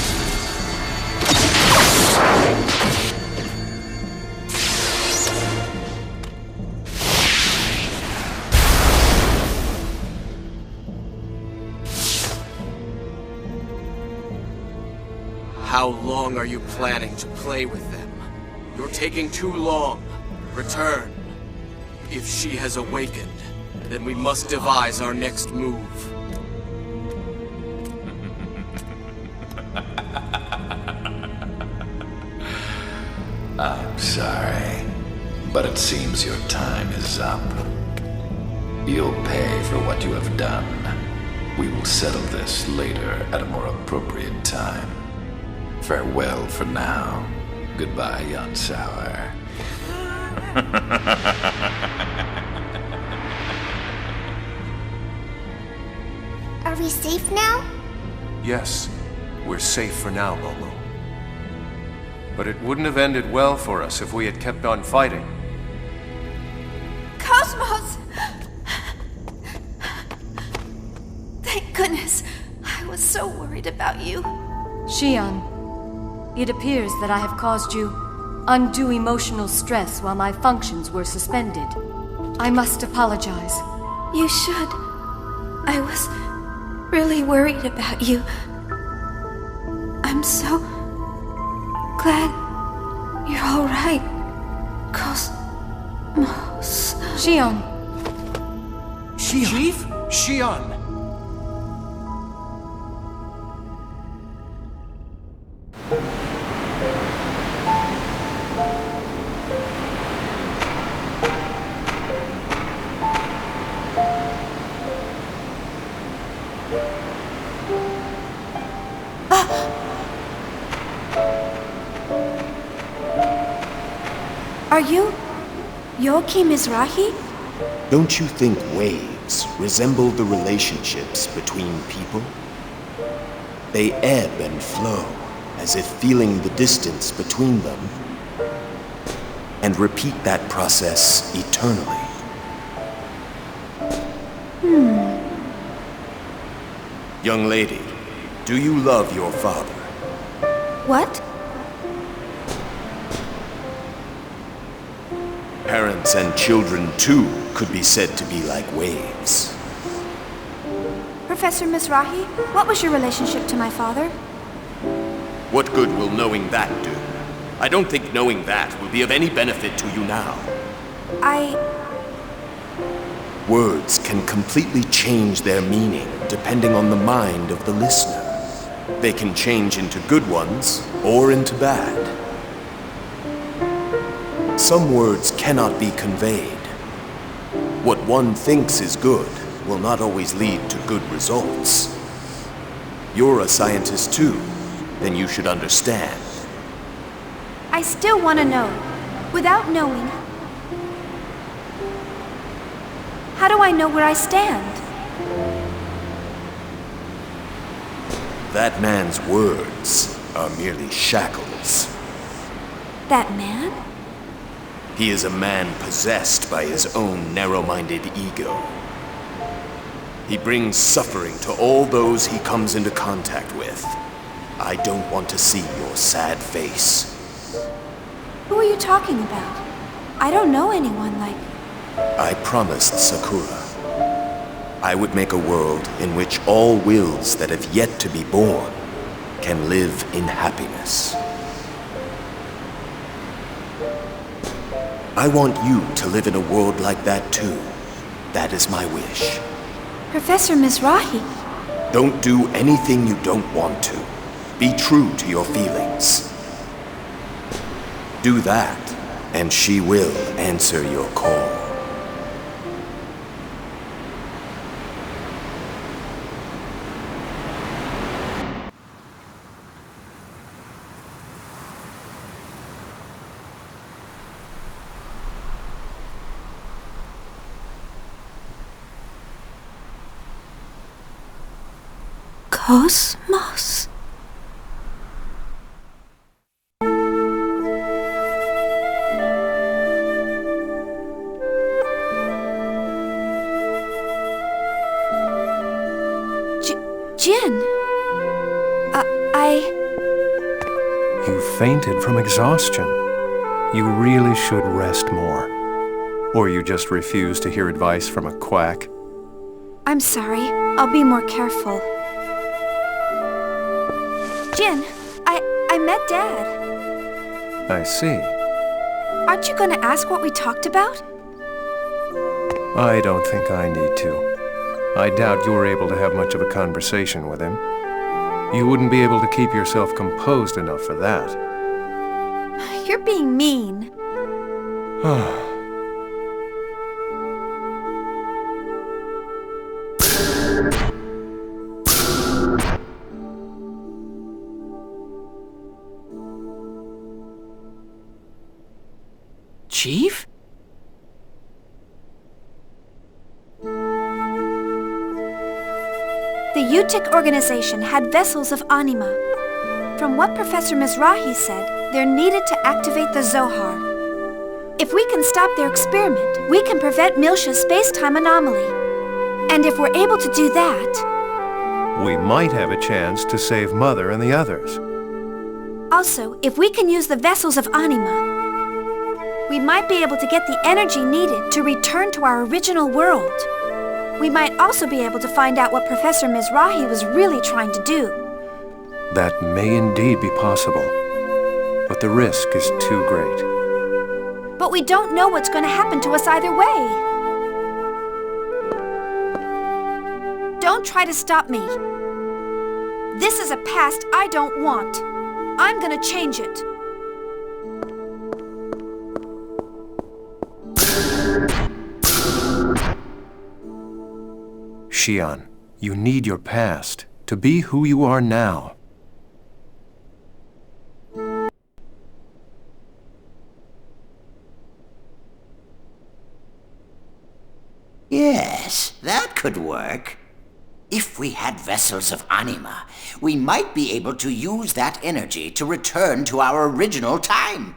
How long are you planning to play with them? You're taking too long. Return. If she has awakened, then we must devise our next move. I'm sorry, but it seems your time is up. You'll pay for what you have done. We will settle this later at a more appropriate time. Farewell for now. Goodbye, Yonsauer. Are we safe now? Yes, we're safe for now, Momo. But it wouldn't have ended well for us if we had kept on fighting. Cosmos! Thank goodness. I was so worried about you. Shion, it appears that I have caused you undue emotional stress while my functions were suspended. I must apologize. You should. I was really worried about you. I'm so glad you're all right, Cosmos. Shion. Chief? Shion. Are you Yoki Mizrahi? Don't you think waves resemble the relationships between people? They ebb and flow, as if feeling the distance between them, and repeat that process eternally. Young lady, do you love your father? What? Parents and children, too, could be said to be like waves. Professor Mizrahi, what was your relationship to my father? What good will knowing that do? I don't think knowing that will be of any benefit to you now. Words can completely change their meaning depending on the mind of the listener. They can change into good ones or into bad. Some words cannot be conveyed. What one thinks is good will not always lead to good results. You're a scientist too, then you should understand. I still want to know. Without knowing, how do I know where I stand? That man's words are merely shackles. That man? He is a man possessed by his own narrow-minded ego. He brings suffering to all those he comes into contact with. I don't want to see your sad face. Who are you talking about? I don't know anyone like... I promised Sakura. I would make a world in which all wills that have yet to be born can live in happiness. I want you to live in a world like that too. That is my wish. Professor Mizrahi. Don't do anything you don't want to. Be true to your feelings. Do that, and she will answer your call. Cosmos. Jin. You fainted from exhaustion. You really should rest more. Or you just refuse to hear advice from a quack. I'm sorry. I'll be more careful. Jin, I met Dad. I see. Aren't you gonna ask what we talked about? I don't think I need to. I doubt you were able to have much of a conversation with him. You wouldn't be able to keep yourself composed enough for that. You're being mean. Chief? The Utic organization had vessels of anima. From what Professor Mizrahi said, they're needed to activate the Zohar. If we can stop their experiment, we can prevent Miltia's space-time anomaly. And if we're able to do that... we might have a chance to save Mother and the others. Also, if we can use the vessels of anima, we might be able to get the energy needed to return to our original world. We might also be able to find out what Professor Mizrahi was really trying to do. That may indeed be possible, but the risk is too great. But we don't know what's going to happen to us either way. Don't try to stop me. This is a past I don't want. I'm going to change it. Shion, you need your past to be who you are now. Yes, that could work. If we had vessels of anima, we might be able to use that energy to return to our original time.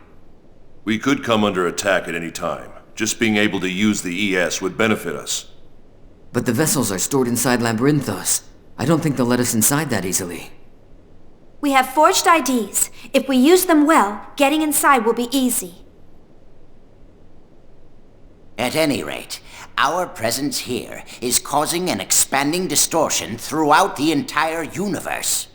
We could come under attack at any time. Just being able to use the ES would benefit us. But the vessels are stored inside Labyrinthos. I don't think they'll let us inside that easily. We have forged IDs. If we use them well, getting inside will be easy. At any rate, our presence here is causing an expanding distortion throughout the entire universe.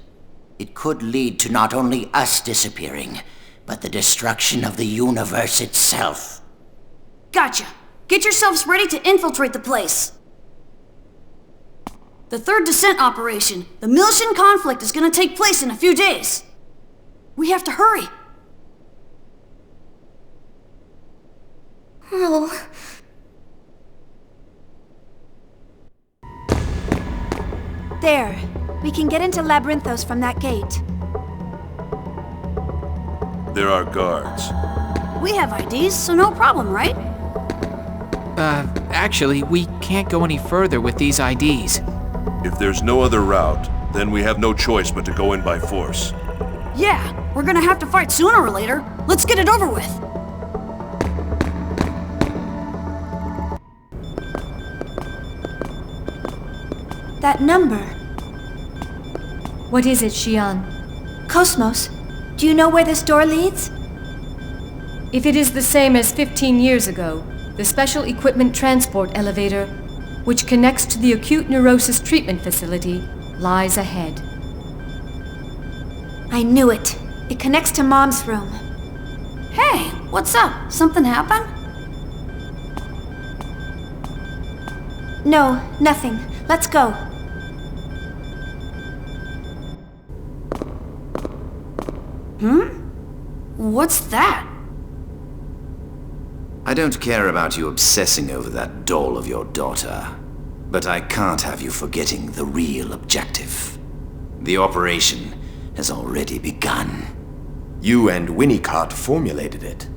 It could lead to not only us disappearing, but the destruction of the universe itself. Gotcha. Get yourselves ready to infiltrate the place. The third descent operation, the Miltian conflict, is gonna take place in a few days. We have to hurry. Oh. There. We can get into Labyrinthos from that gate. There are guards. We have IDs, so no problem, right? Actually, we can't go any further with these IDs. If there's no other route, then we have no choice but to go in by force. Yeah, we're gonna have to fight sooner or later. Let's get it over with. That number. What is it, Shion? Cosmos, do you know where this door leads? If it is the same as 15 years ago, the Special Equipment Transport Elevator, which connects to the Acute Neurosis Treatment Facility, lies ahead. I knew it. It connects to Mom's room. Hey, what's up? Something happened? No, nothing. Let's go. What's that? I don't care about you obsessing over that doll of your daughter, but I can't have you forgetting the real objective. The operation has already begun. You and Winnicott formulated it.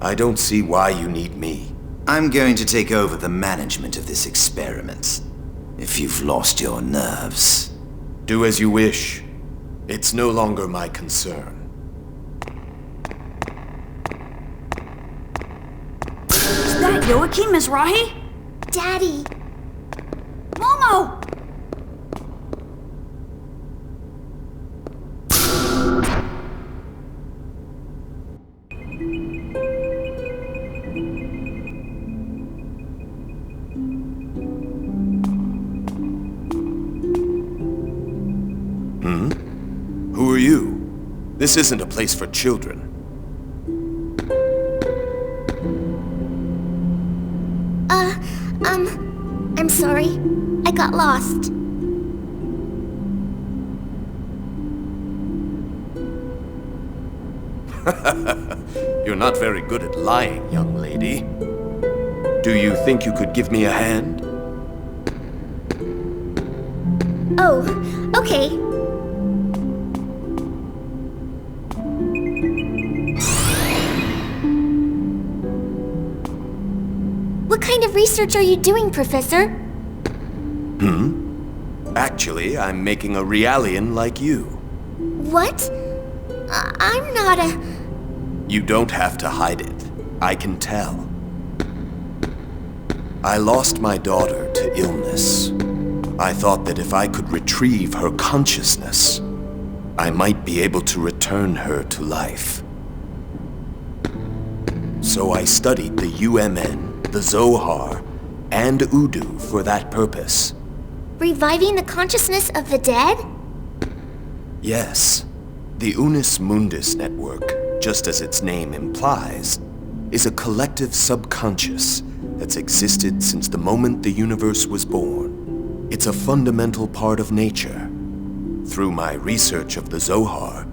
I don't see why you need me. I'm going to take over the management of this experiment. If you've lost your nerves. Do as you wish. It's no longer my concern. Is that Joachim Mizrahi? Daddy! Momo! Who are you? This isn't a place for children. I'm sorry. I got lost. You're not very good at lying, young lady. Do you think you could give me a hand? Oh, okay. What kind of research are you doing, Professor? Actually, I'm making a Realian like you. What? I'm not a... You don't have to hide it. I can tell. I lost my daughter to illness. I thought that if I could retrieve her consciousness, I might be able to return her to life. So I studied the UMN, the Zohar, and Udu for that purpose. Reviving the consciousness of the dead? Yes. The Unus Mundus network, just as its name implies, is a collective subconscious that's existed since the moment the universe was born. It's a fundamental part of nature. Through my research of the Zohar,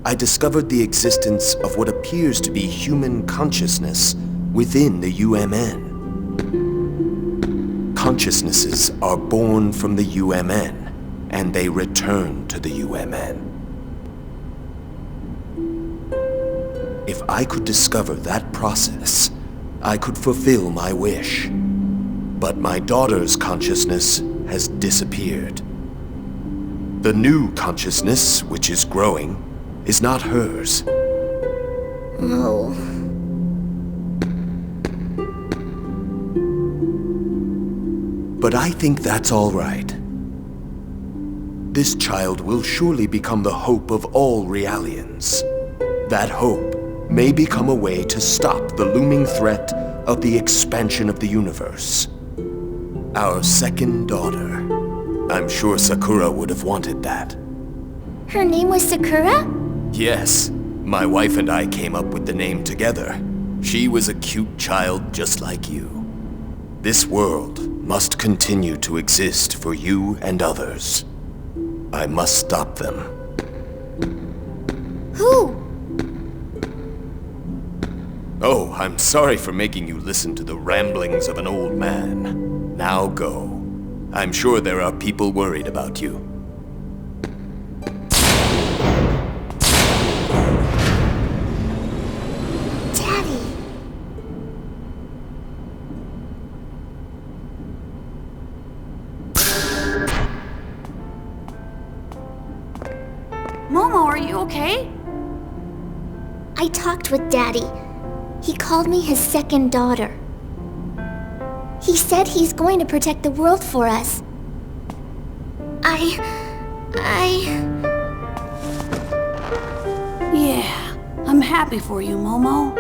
I discovered the existence of what appears to be human consciousness within the UMN. Consciousnesses are born from the UMN, and they return to the UMN. If I could discover that process, I could fulfill my wish. But my daughter's consciousness has disappeared. The new consciousness, which is growing, is not hers. Oh. But I think that's all right. This child will surely become the hope of all Realians. That hope may become a way to stop the looming threat of the expansion of the universe. Our second daughter. I'm sure Sakura would have wanted that. Her name was Sakura? Yes, my wife and I came up with the name together. She was a cute child just like you. This world must continue to exist for you and others. I must stop them. Who? Oh, I'm sorry for making you listen to the ramblings of an old man. Now go. I'm sure there are people worried about you. Daddy. Momo, are you okay? I talked with Daddy. He called me his second daughter. He said he's going to protect the world for us. Yeah, I'm happy for you, Momo.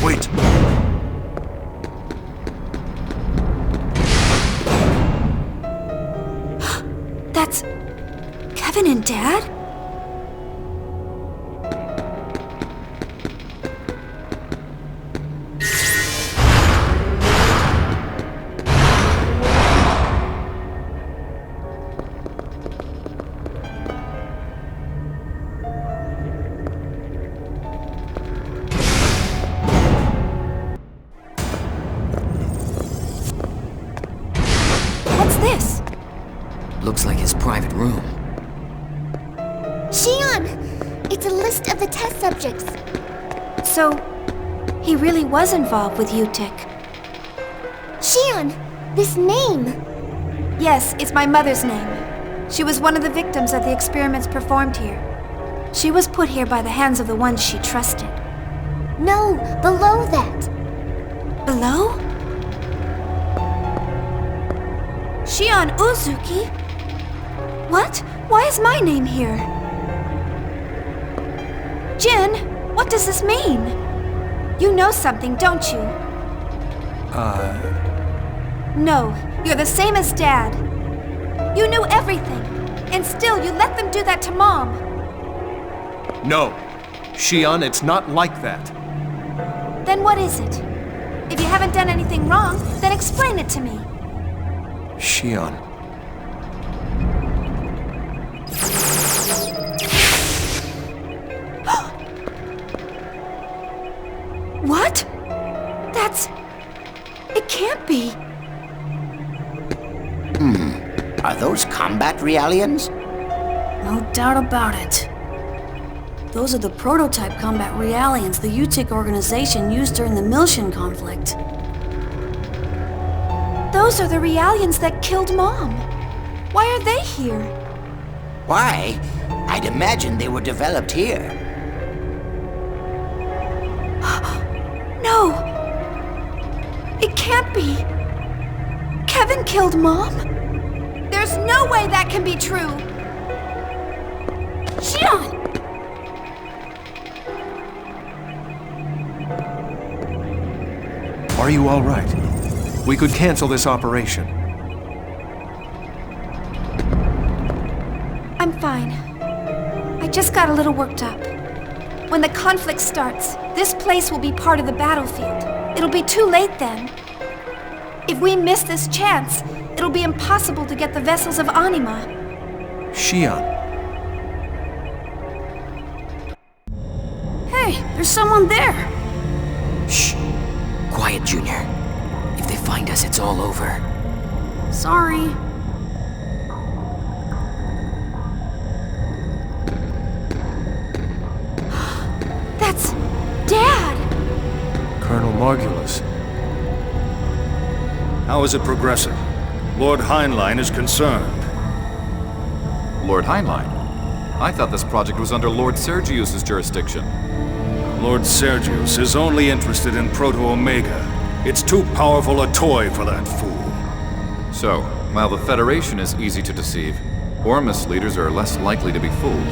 Wait. That's Kevin and Dad? What's this? Looks like his private room. Shion! It's a list of the test subjects. So, he really was involved with UTIC. Shion! This name! Yes, it's my mother's name. She was one of the victims of the experiments performed here. She was put here by the hands of the ones she trusted. No, below that. Below? Shion Uzuki? What? Why is my name here? Jin, what does this mean? You know something, don't you? No, you're the same as Dad. You knew everything, and still you let them do that to Mom. No. Shion, it's not like that. Then what is it? If you haven't done anything wrong, then explain it to me. Shion. What? That's... It can't be. Are those combat realians? No doubt about it. Those are the prototype combat realians the UTIC organization used during the Miltian conflict. Those are the realians that killed Mom. Why are they here? Why? I'd imagine they were developed here. No! It can't be! Kevin killed Mom? There's no way that can be true! Shion! Are you all right? We could cancel this operation. I'm fine. I just got a little worked up. When the conflict starts, this place will be part of the battlefield. It'll be too late then. If we miss this chance, it'll be impossible to get the vessels of Anima. Shion. Hey, there's someone there! Shh. Quiet, Junior. If they find us, it's all over. Sorry. That's... Dad! Colonel Margulis. How is it progressing? Lord Heinlein is concerned. Lord Heinlein? I thought this project was under Lord Sergius's jurisdiction. Lord Sergius is only interested in Proto-Omega. It's too powerful a toy for that fool. So, while the Federation is easy to deceive, Ormus leaders are less likely to be fooled.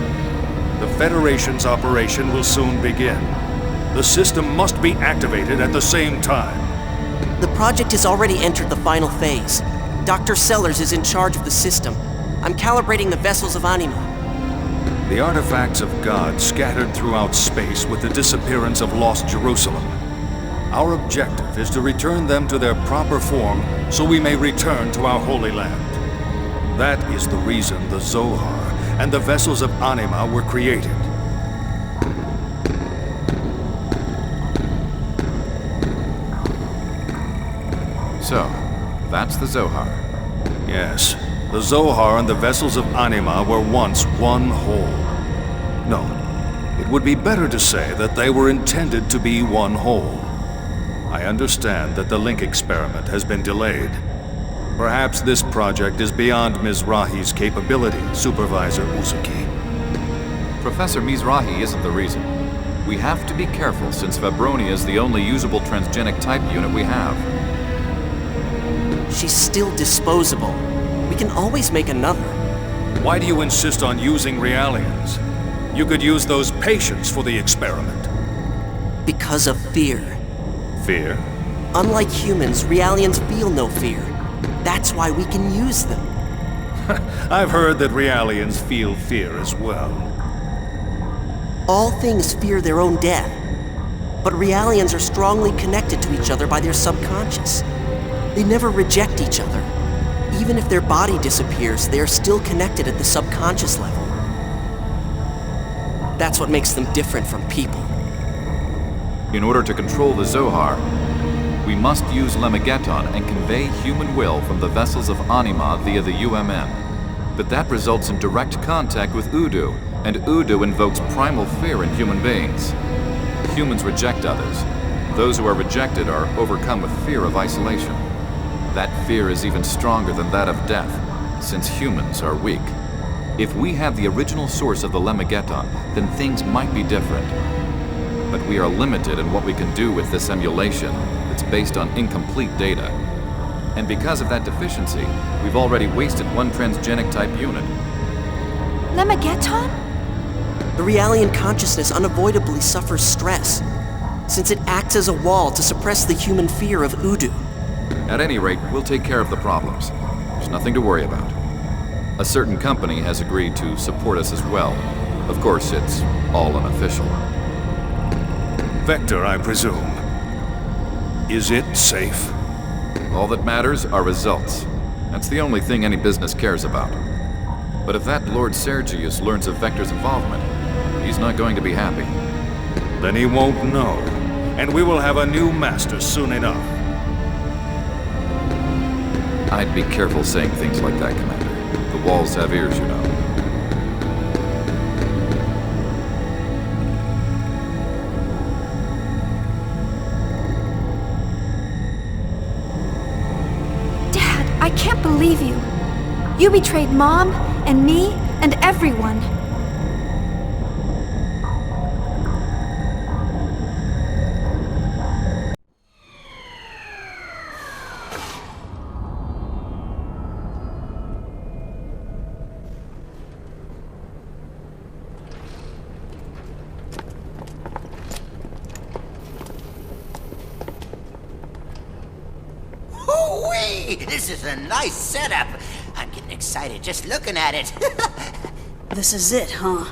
The Federation's operation will soon begin. The system must be activated at the same time. The project has already entered the final phase. Dr. Sellers is in charge of the system. I'm calibrating the vessels of Anima. The artifacts of God scattered throughout space with the disappearance of lost Jerusalem. Our objective is to return them to their proper form so we may return to our Holy Land. That is the reason the Zohar and the vessels of Anima were created. So, that's the Zohar. Yes, the Zohar and the vessels of Anima were once one whole. No, it would be better to say that they were intended to be one whole. I understand that the link experiment has been delayed. Perhaps this project is beyond Mizrahi's capability, Supervisor Uzuki. Professor Mizrahi isn't the reason. We have to be careful since Fabronia is the only usable transgenic type unit we have. She's still disposable. We can always make another. Why do you insist on using Realians? You could use those patients for the experiment. Because of fear. Fear? Unlike humans, Realians feel no fear. That's why we can use them. I've heard that Realians feel fear as well. All things fear their own death. But Realians are strongly connected to each other by their subconscious. They never reject each other. Even if their body disappears, they are still connected at the subconscious level. That's what makes them different from people. In order to control the Zohar, we must use Lemmageddon and convey human will from the vessels of Anima via the UMN. But that results in direct contact with Udu, and Udu invokes primal fear in human beings. Humans reject others. Those who are rejected are overcome with fear of isolation. That fear is even stronger than that of death, since humans are weak. If we have the original source of the Lemmageddon, then things might be different. But we are limited in what we can do with this emulation that's based on incomplete data. And because of that deficiency, we've already wasted one transgenic type unit. Lemmageddon? The Realian consciousness unavoidably suffers stress, since it acts as a wall to suppress the human fear of Udu. At any rate, we'll take care of the problems. There's nothing to worry about. A certain company has agreed to support us as well. Of course, it's all unofficial. Vector, I presume. Is it safe? All that matters are results. That's the only thing any business cares about. But if that Lord Sergius learns of Vector's involvement, he's not going to be happy. Then he won't know, and we will have a new master soon enough. I'd be careful saying things like that, Commander. The walls have ears, you know. Dad, I can't believe you. You betrayed Mom, and me, and everyone. This is a nice setup. I'm getting excited just looking at it. This is it, huh?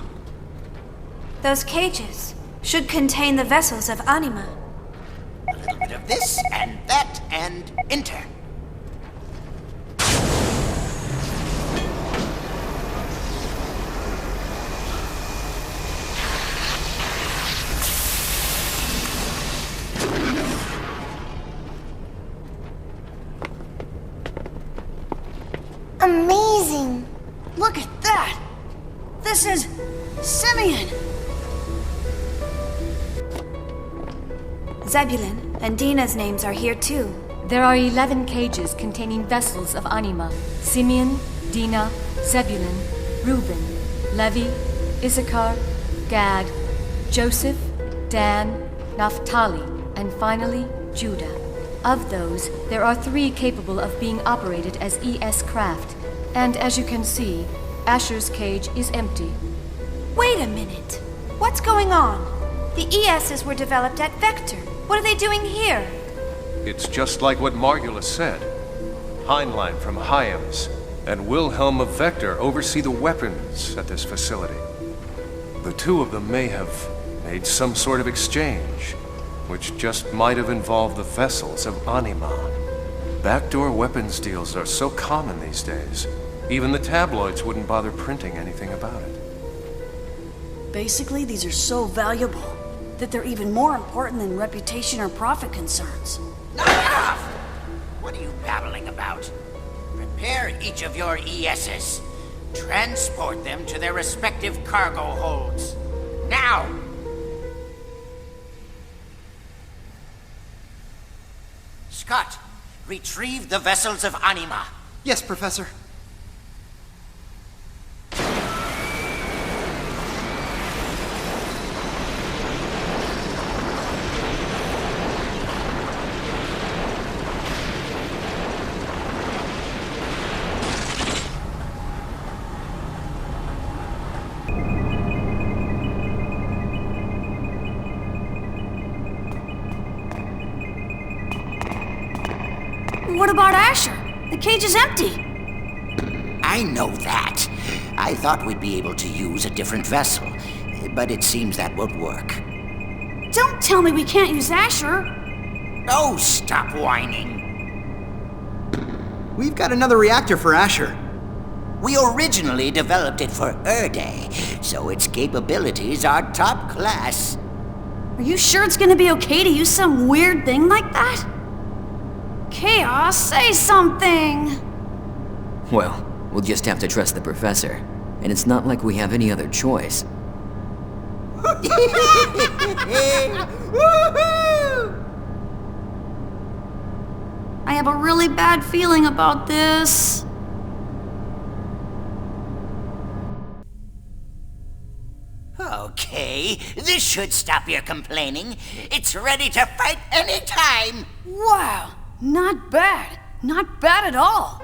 Those cages should contain the vessels of Anima. A little bit of this and that and enter. Amazing! Look at that! This is Simeon! Zebulun and Dina's names are here too. There are 11 cages containing vessels of Anima. Simeon, Dina, Zebulun, Reuben, Levi, Issachar, Gad, Joseph, Dan, Naphtali, and finally, Judah. Of those, there are 3 capable of being operated as ES craft. And as you can see, Asher's cage is empty. Wait a minute. What's going on? The ESs were developed at Vector. What are they doing here? It's just like what Margulis said. Heinlein from Hyams and Wilhelm of Vector oversee the weapons at this facility. The two of them may have made some sort of exchange, which just might have involved the vessels of Anima. Backdoor weapons deals are so common these days, even the tabloids wouldn't bother printing anything about it. Basically, these are so valuable that they're even more important than reputation or profit concerns. Knock it off! What are you babbling about? Prepare each of your ESs. Transport them to their respective cargo holds. Now! Scott, retrieve the vessels of Anima. Yes, Professor. What about Asher? The cage is empty. I know that. I thought we'd be able to use a different vessel, but it seems that won't work. Don't tell me we can't use Asher. Oh, stop whining. We've got another reactor for Asher. We originally developed it for Erde, so its capabilities are top class. Are you sure it's gonna be okay to use some weird thing like that? Chaos, say something! Well, we'll just have to trust the professor. And it's not like we have any other choice. I have a really bad feeling about this. Okay, this should stop your complaining. It's ready to fight anytime. Wow, not bad. Not bad at all.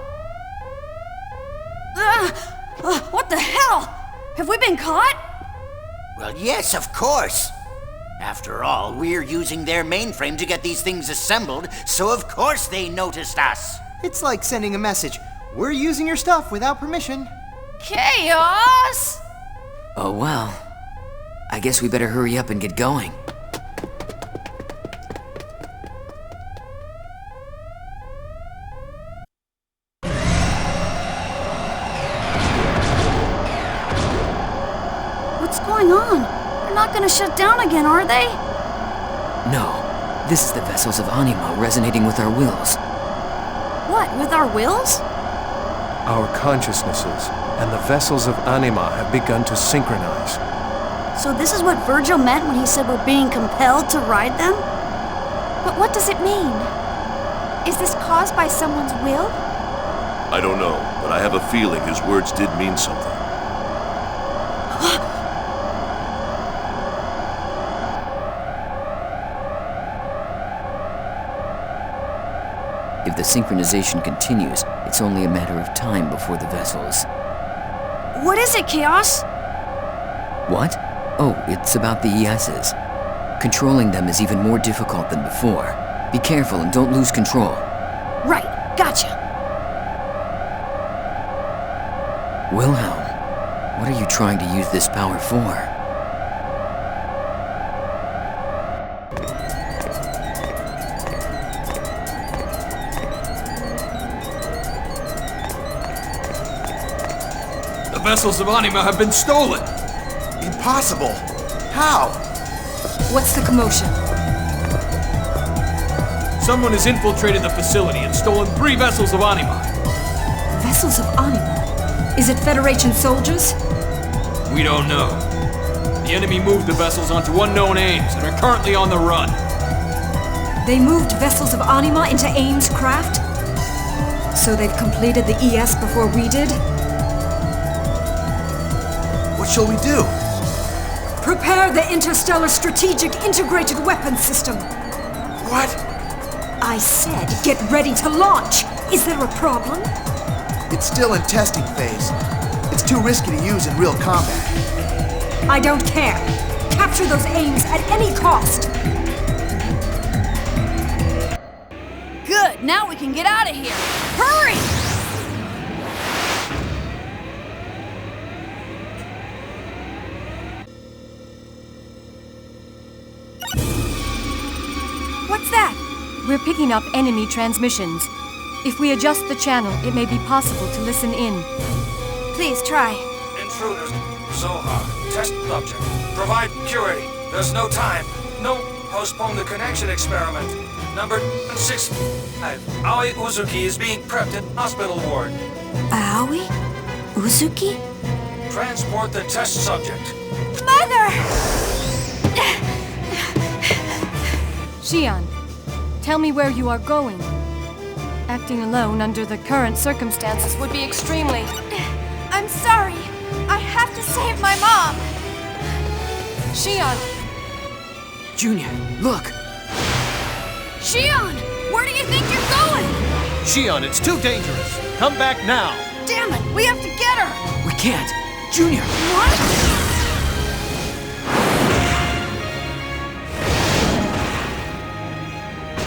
What the hell? Have we been caught? Well, yes, of course. After all, we're using their mainframe to get these things assembled, so of course they noticed us. It's like sending a message. We're using your stuff without permission. Chaos! Oh well. I guess we better hurry up and get going. What's going on? They're not gonna shut down again, are they? No. This is the vessels of Anima resonating with our wills. What, with our wills? Our consciousnesses and the vessels of Anima have begun to synchronize. So this is what Virgil meant when he said we're being compelled to ride them? But what does it mean? Is this caused by someone's will? I don't know, but I have a feeling his words did mean something. If the synchronization continues, it's only a matter of time before the vessels... What is it, Chaos? What? Oh, it's about the ESs. Controlling them is even more difficult than before. Be careful and don't lose control. Right, gotcha. Wilhelm, what are you trying to use this power for? The vessels of Anima have been stolen! Impossible! How? What's the commotion? Someone has infiltrated the facility and stolen 3 vessels of Anima. Vessels of Anima? Is it Federation soldiers? We don't know. The enemy moved the vessels onto unknown aims and are currently on the run. They moved vessels of Anima into Ames' craft? So they've completed the ES before we did? What shall we do? Prepare the Interstellar Strategic Integrated Weapons System. What? I said get ready to launch. Is there a problem? It's still in testing phase. It's too risky to use in real combat. I don't care. Capture those aims at any cost. Good, now we can get out of here. Hurry! What's that? We're picking up enemy transmissions. If we adjust the channel, it may be possible to listen in. Please try. Intruders. Zohar. Test subject. Provide security. There's no time. No. Postpone the connection experiment. Number 6. Aoi Uzuki is being prepped in hospital ward. Aoi? Uzuki? Transport the test subject. Mother! Shion, tell me where you are going. Acting alone under the current circumstances would be extremely... I'm sorry. I have to save my mom. Shion! Junior, look! Shion! Where do you think you're going? Shion, it's too dangerous. Come back now. Damn it! We have to get her! We can't! Junior! What?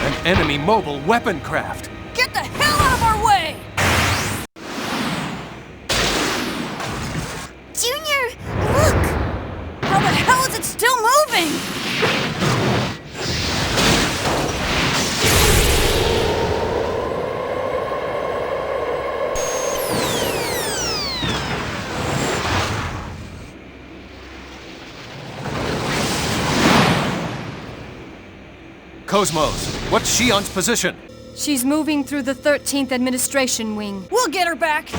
An enemy mobile weapon craft. Get the hell out of our way! Junior, look! How the hell is it still moving? Cosmos, what's Shion's position? She's moving through the 13th Administration Wing. We'll get her back.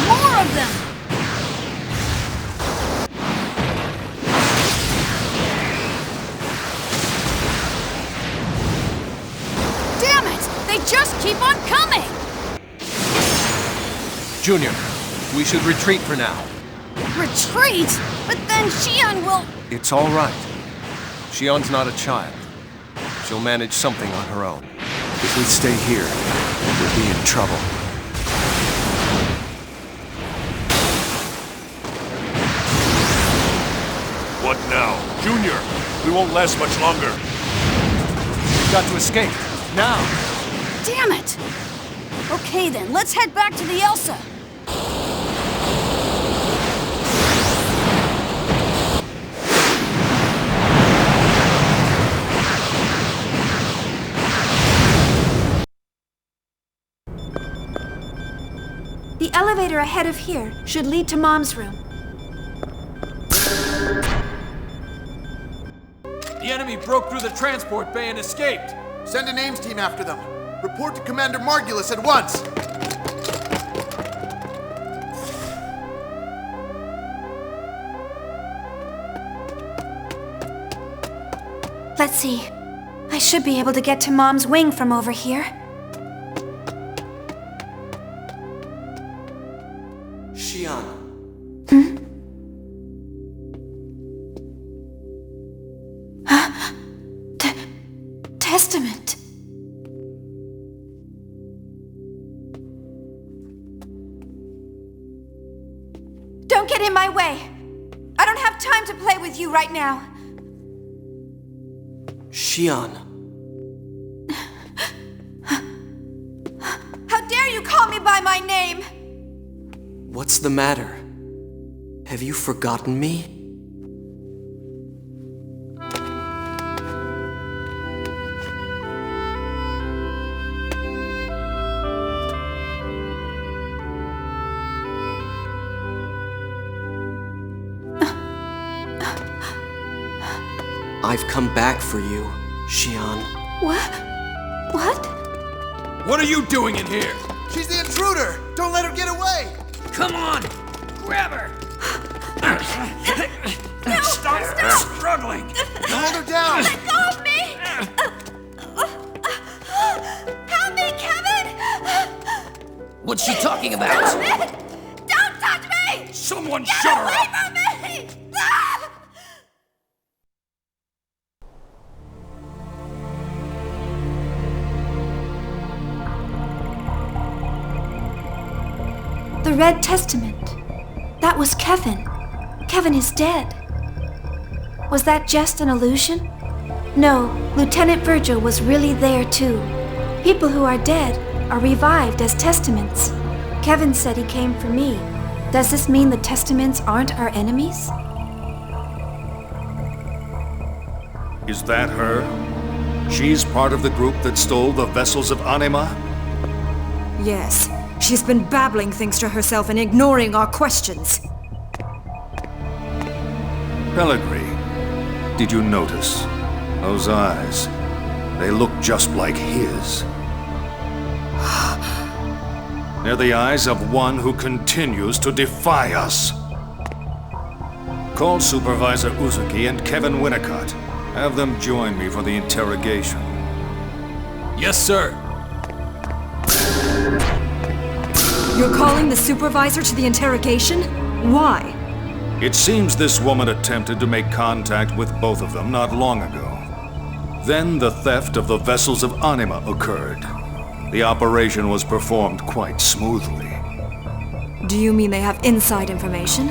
More of them! Damn it! They just keep on coming! Junior, we should retreat for now. Retreat? But then Shion will... It's all right. Shion's not a child. She'll manage something on her own. If we stay here, we'll be in trouble. What now? Junior, we won't last much longer. We've got to escape. Now! Damn it! Okay then, let's head back to the Elsa. The elevator ahead of here should lead to Mom's room. The enemy broke through the transport bay and escaped. Send an AIMS team after them. Report to Commander Margulis at once. Let's see. I should be able to get to Mom's wing from over here. Shion. Testament. Don't get in my way. I don't have time to play with you right now. Shion. How dare you call me by my name? What's the matter? Have you forgotten me? I've come back for you, Shion. What? What are you doing in here? She's the intruder! Don't let her get away! Come on! Grab her! Stop struggling! Hold her down! Let go of me! Help me, Kevin! What's she talking about? Don't touch me! Someone Get shut her away up! from me! Ah! The Red Testament. That was Kevin. Kevin is dead. Was that just an illusion? No, Lieutenant Virgil was really there too. People who are dead are revived as testaments. Kevin said he came for me. Does this mean the Testaments aren't our enemies? Is that her? She's part of the group that stole the vessels of Anima? Yes. She's been babbling things to herself and ignoring our questions. Pellegrini, did you notice? Those eyes, they look just like his. They're the eyes of one who continues to defy us. Call Supervisor Uzuki and Kevin Winnicott. Have them join me for the interrogation. Yes, sir. You're calling the supervisor to the interrogation? Why? It seems this woman attempted to make contact with both of them not long ago. Then the theft of the vessels of Anima occurred. The operation was performed quite smoothly. Do you mean they have inside information?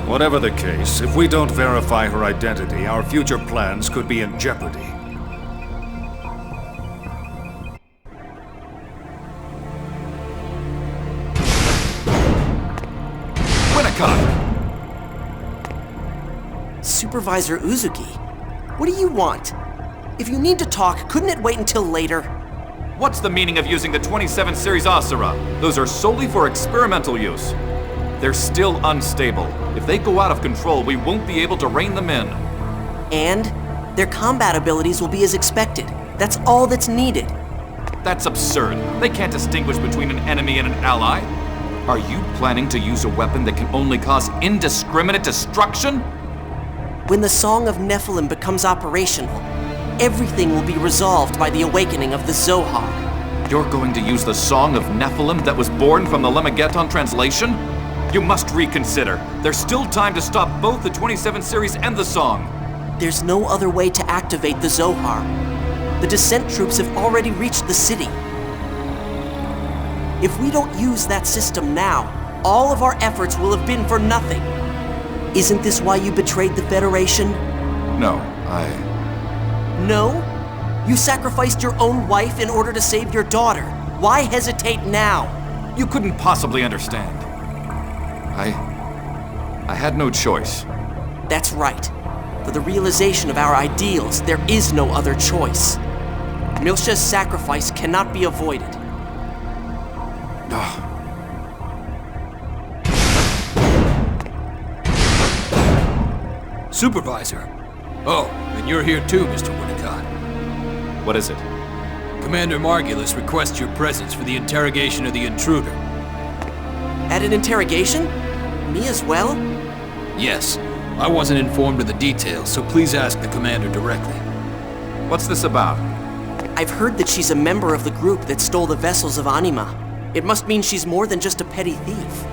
Whatever the case, if we don't verify her identity, our future plans could be in jeopardy. Winnicott! Supervisor Uzuki, what do you want? If you need to talk, couldn't it wait until later? What's the meaning of using the 27 Series Asura? Those are solely for experimental use. They're still unstable. If they go out of control, we won't be able to rein them in. And their combat abilities will be as expected. That's all that's needed. That's absurd. They can't distinguish between an enemy and an ally. Are you planning to use a weapon that can only cause indiscriminate destruction? When the Song of Nephilim becomes operational, everything will be resolved by the awakening of the Zohar. You're going to use the Song of Nephilim that was born from the Lemmageddon translation? You must reconsider. There's still time to stop both the 27 series and the Song. There's no other way to activate the Zohar. The descent troops have already reached the city. If we don't use that system now, all of our efforts will have been for nothing. Isn't this why you betrayed the Federation? No, No? You sacrificed your own wife in order to save your daughter. Why hesitate now? You couldn't possibly understand. I had no choice. That's right. For the realization of our ideals, there is no other choice. Miltia's sacrifice cannot be avoided. Supervisor. Oh, and you're here too, Mr. Winnicott. What is it? Commander Margulis requests your presence for the interrogation of the intruder. At an interrogation? Me as well? Yes. I wasn't informed of the details, so please ask the commander directly. What's this about? I've heard that she's a member of the group that stole the vessels of Anima. It must mean she's more than just a petty thief.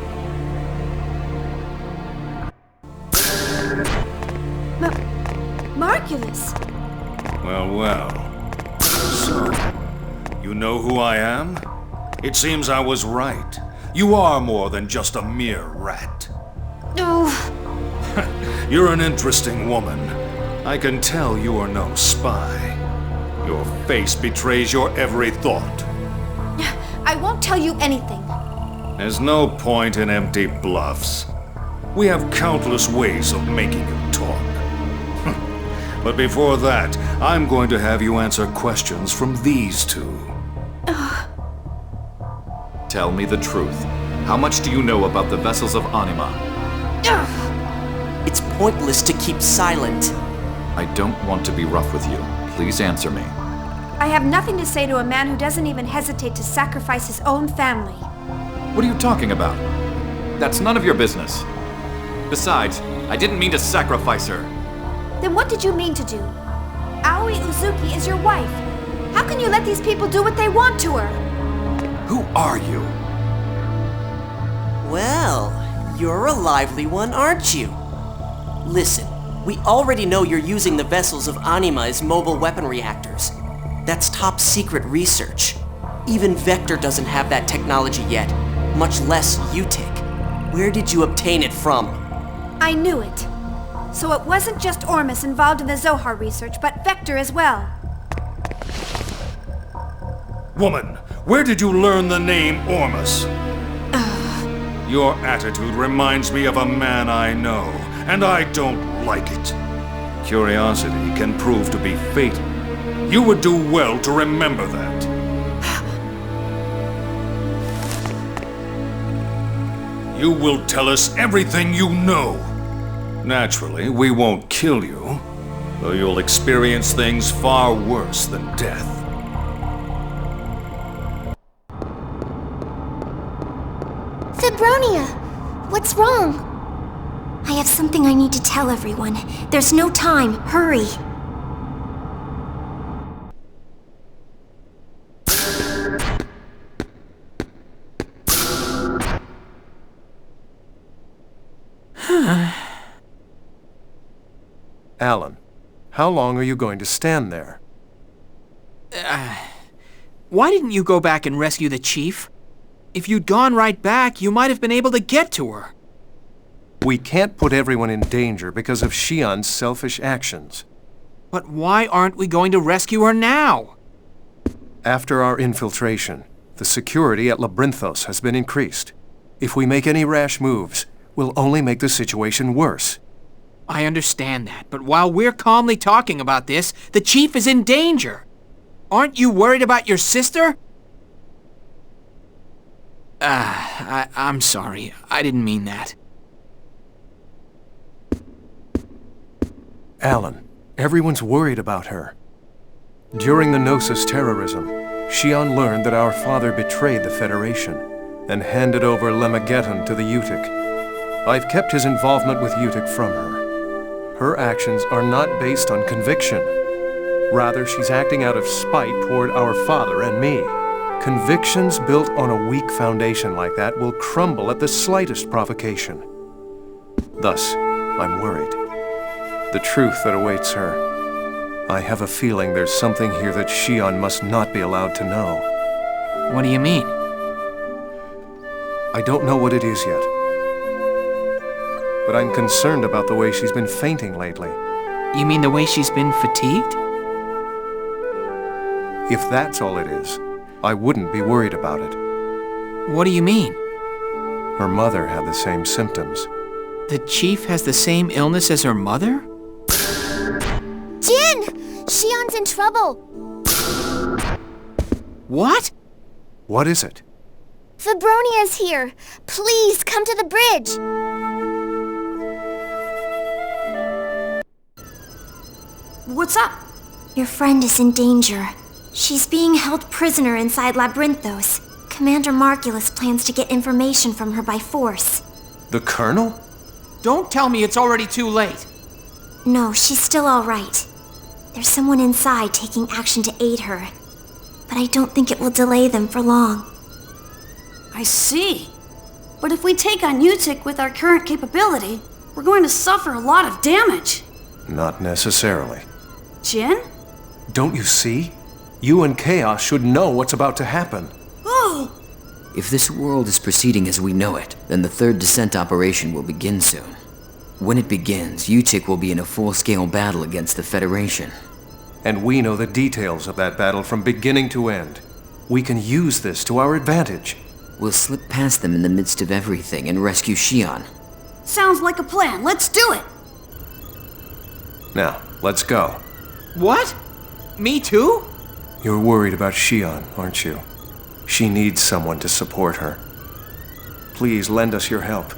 Margulis! Well. So, you know who I am? It seems I was right. You are more than just a mere rat. No. You're an interesting woman. I can tell you are no spy. Your face betrays your every thought. I won't tell you anything. There's no point in empty bluffs. We have countless ways of making you talk. But before that, I'm going to have you answer questions from these two. Tell me the truth. How much do you know about the vessels of Anima? It's pointless to keep silent. I don't want to be rough with you. Please answer me. I have nothing to say to a man who doesn't even hesitate to sacrifice his own family. What are you talking about? That's none of your business. Besides, I didn't mean to sacrifice her. Then what did you mean to do? Aoi Uzuki is your wife. How can you let these people do what they want to her? Who are you? Well, you're a lively one, aren't you? Listen, we already know you're using the vessels of Anima as mobile weapon reactors. That's top secret research. Even Vector doesn't have that technology yet, much less UTIC. Where did you obtain it from? I knew it. So it wasn't just Ormus involved in the Zohar research, but Vector as well. Woman, where did you learn the name Ormus? Your attitude reminds me of a man I know, and I don't like it. Curiosity can prove to be fatal. You would do well to remember that. You will tell us everything you know. Naturally, we won't kill you, though you'll experience things far worse than death. Fibronia! What's wrong? I have something I need to tell everyone. There's no time. Hurry. Alan, how long are you going to stand there? Why didn't you go back and rescue the chief? If you'd gone right back, you might have been able to get to her. We can't put everyone in danger because of Shion's selfish actions. But why aren't we going to rescue her now? After our infiltration, the security at Labyrinthos has been increased. If we make any rash moves, we'll only make the situation worse. I understand that, but while we're calmly talking about this, the chief is in danger. Aren't you worried about your sister? I'm sorry. I didn't mean that. Alan, everyone's worried about her. During the Gnosis terrorism, Shion learned that our father betrayed the Federation and handed over Lemmageddon to the Utic. I've kept his involvement with Utic from her. Her actions are not based on conviction. Rather, she's acting out of spite toward our father and me. Convictions built on a weak foundation like that will crumble at the slightest provocation. Thus, I'm worried. The truth that awaits her. I have a feeling there's something here that Shion must not be allowed to know. What do you mean? I don't know what it is yet. But I'm concerned about the way she's been fainting lately. You mean the way she's been fatigued? If that's all it is, I wouldn't be worried about it. What do you mean? Her mother had the same symptoms. The chief has the same illness as her mother? Jin! Shion's in trouble! What? What is it? Fibronia's here! Please, come to the bridge! What's up? Your friend is in danger. She's being held prisoner inside Labyrinthos. Commander Marculus plans to get information from her by force. The Colonel? Don't tell me it's already too late. No, she's still all right. There's someone inside taking action to aid her. But I don't think it will delay them for long. I see. But if we take on Utic with our current capability, we're going to suffer a lot of damage. Not necessarily. Jin? Don't you see? You and Chaos should know what's about to happen. Oh! If this world is proceeding as we know it, then the third descent operation will begin soon. When it begins, Utic will be in a full-scale battle against the Federation. And we know the details of that battle from beginning to end. We can use this to our advantage. We'll slip past them in the midst of everything and rescue Shion. Sounds like a plan. Let's do it! Now, let's go. What? Me too? You're worried about Shion, aren't you? She needs someone to support her. Please lend us your help.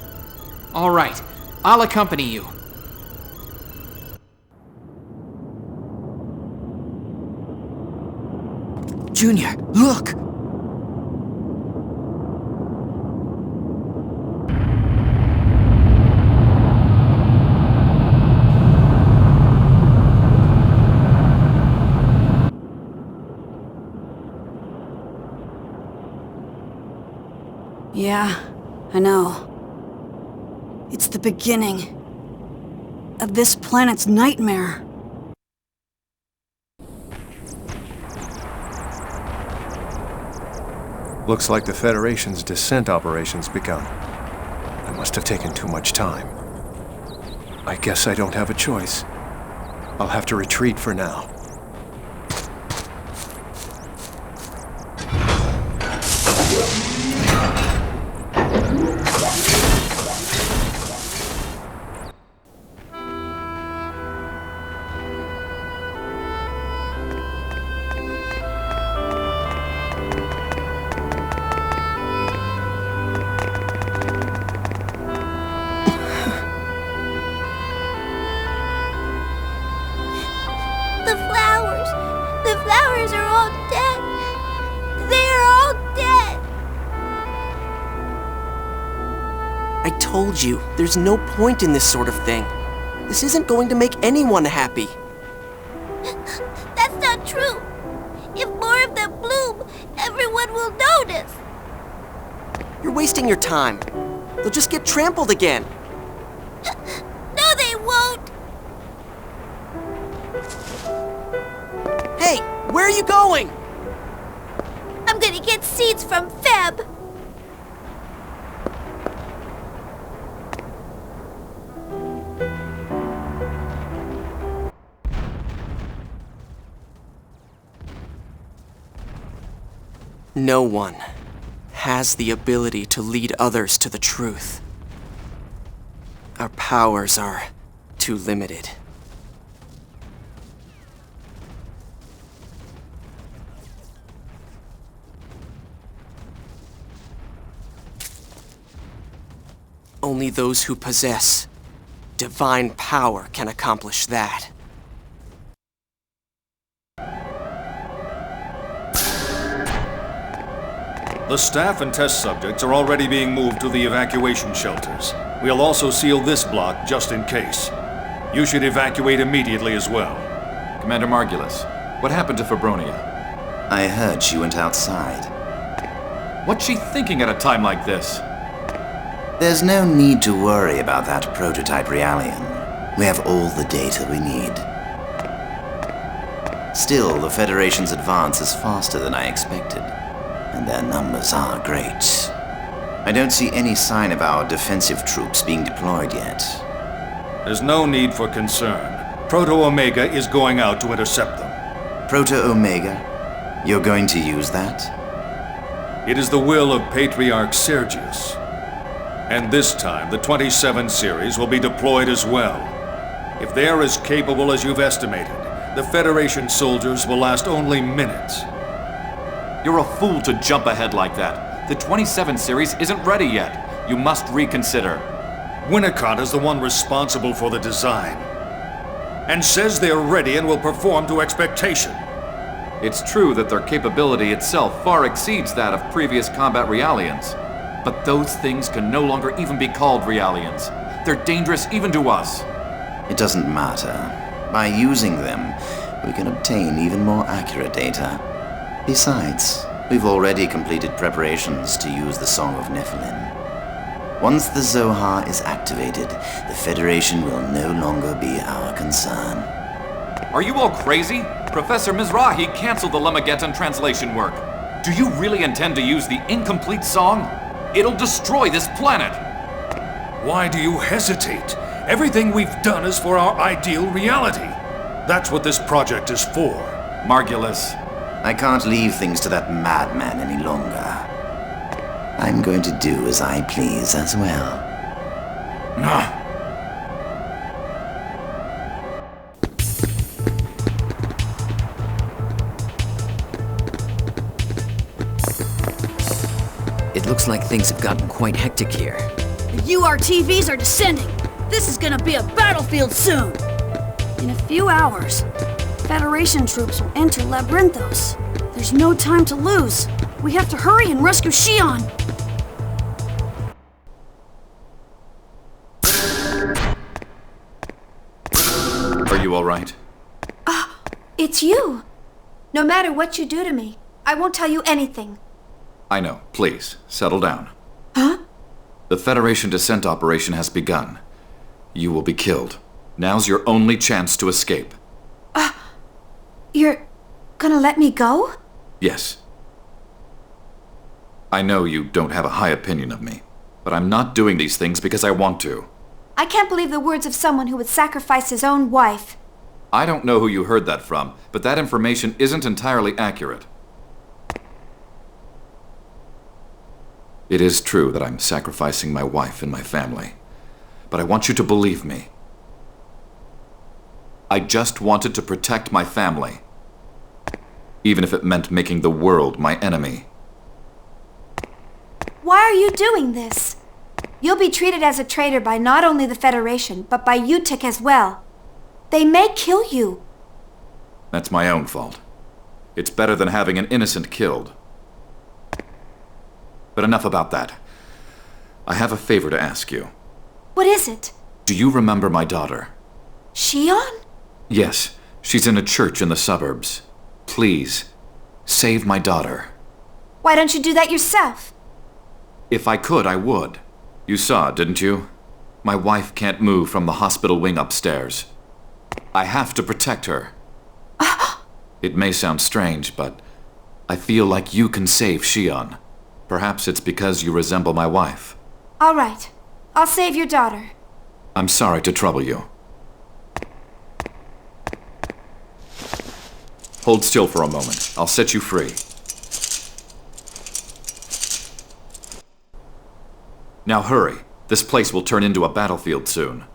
All right. I'll accompany you. Junior, look! Yeah, I know. It's the beginning of this planet's nightmare. Looks like the Federation's descent operation's begun. I must have taken too much time. I guess I don't have a choice. I'll have to retreat for now. told you, there's no point in this sort of thing. This isn't going to make anyone happy. That's not true. If more of them bloom, everyone will notice. You're wasting your time. They'll just get trampled again. No, they won't. Hey, where are you going? I'm gonna get seeds from Feb. No one has the ability to lead others to the truth. Our powers are too limited. Only those who possess divine power can accomplish that. The staff and test subjects are already being moved to the evacuation shelters. We'll also seal this block just in case. You should evacuate immediately as well. Commander Margulis, what happened to Fabronia? I heard she went outside. What's she thinking at a time like this? There's no need to worry about that prototype Realian. We have all the data we need. Still, the Federation's advance is faster than I expected, and their numbers are great. I don't see any sign of our defensive troops being deployed yet. There's no need for concern. Proto-Omega is going out to intercept them. Proto-Omega? You're going to use that? It is the will of Patriarch Sergius. And this time, the 27 series will be deployed as well. If they're as capable as you've estimated, the Federation soldiers will last only minutes. You're a fool to jump ahead like that. The 27 series isn't ready yet. You must reconsider. Winnicott is the one responsible for the design, and says they're ready and will perform to expectation. It's true that their capability itself far exceeds that of previous combat Realians. But those things can no longer even be called Realians. They're dangerous even to us. It doesn't matter. By using them, we can obtain even more accurate data. Besides, we've already completed preparations to use the Song of Nephilim. Once the Zohar is activated, the Federation will no longer be our concern. Are you all crazy? Professor Mizrahi canceled the Lemageddon translation work. Do you really intend to use the incomplete song? It'll destroy this planet! Why do you hesitate? Everything we've done is for our ideal reality. That's what this project is for. Margulis. I can't leave things to that madman any longer. I'm going to do as I please as well. No. It looks like things have gotten quite hectic here. The URTVs are descending. This is gonna be a battlefield soon. In a few hours, Federation troops will enter Labyrinthos. There's no time to lose. We have to hurry and rescue Shion. Are you all right? It's you. No matter what you do to me, I won't tell you anything. I know. Please, settle down. Huh? The Federation descent operation has begun. You will be killed. Now's your only chance to escape. You're gonna let me go? Yes. I know you don't have a high opinion of me, but I'm not doing these things because I want to. I can't believe the words of someone who would sacrifice his own wife. I don't know who you heard that from, but that information isn't entirely accurate. It is true that I'm sacrificing my wife and my family, but I want you to believe me. I just wanted to protect my family, even if it meant making the world my enemy. Why are you doing this? You'll be treated as a traitor by not only the Federation, but by UTIC as well. They may kill you. That's my own fault. It's better than having an innocent killed. But enough about that. I have a favor to ask you. What is it? Do you remember my daughter? Shion? Yes, she's in a church in the suburbs. Please, save my daughter. Why don't you do that yourself? If I could, I would. You saw, didn't you? My wife can't move from the hospital wing upstairs. I have to protect her. It may sound strange, but I feel like you can save Shion. Perhaps it's because you resemble my wife. All right. I'll save your daughter. I'm sorry to trouble you. Hold still for a moment. I'll set you free. Now hurry. This place will turn into a battlefield soon.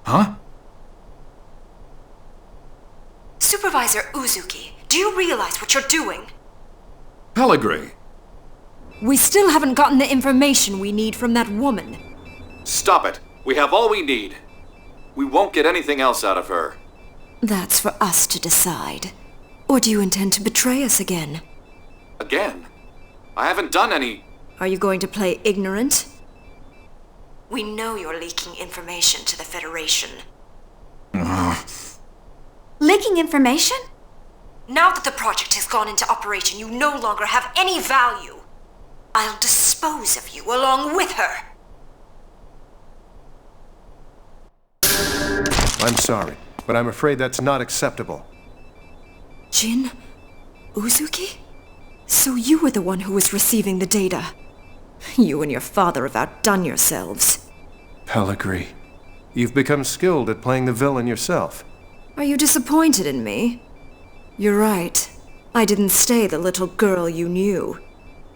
Huh? Supervisor Uzuki, do you realize what you're doing? Pellegrini! We still haven't gotten the information we need from that woman. Stop it! We have all we need. We won't get anything else out of her. That's for us to decide. Or do you intend to betray us again? Again? I haven't done any... Are you going to play ignorant? We know you're leaking information to the Federation. Leaking information? Now that the project has gone into operation, you no longer have any value. I'll dispose of you along with her. I'm sorry, but I'm afraid that's not acceptable. Jin? Uzuki? So you were the one who was receiving the data. You and your father have outdone yourselves. Pellegrini, you've become skilled at playing the villain yourself. Are you disappointed in me? You're right. I didn't stay the little girl you knew.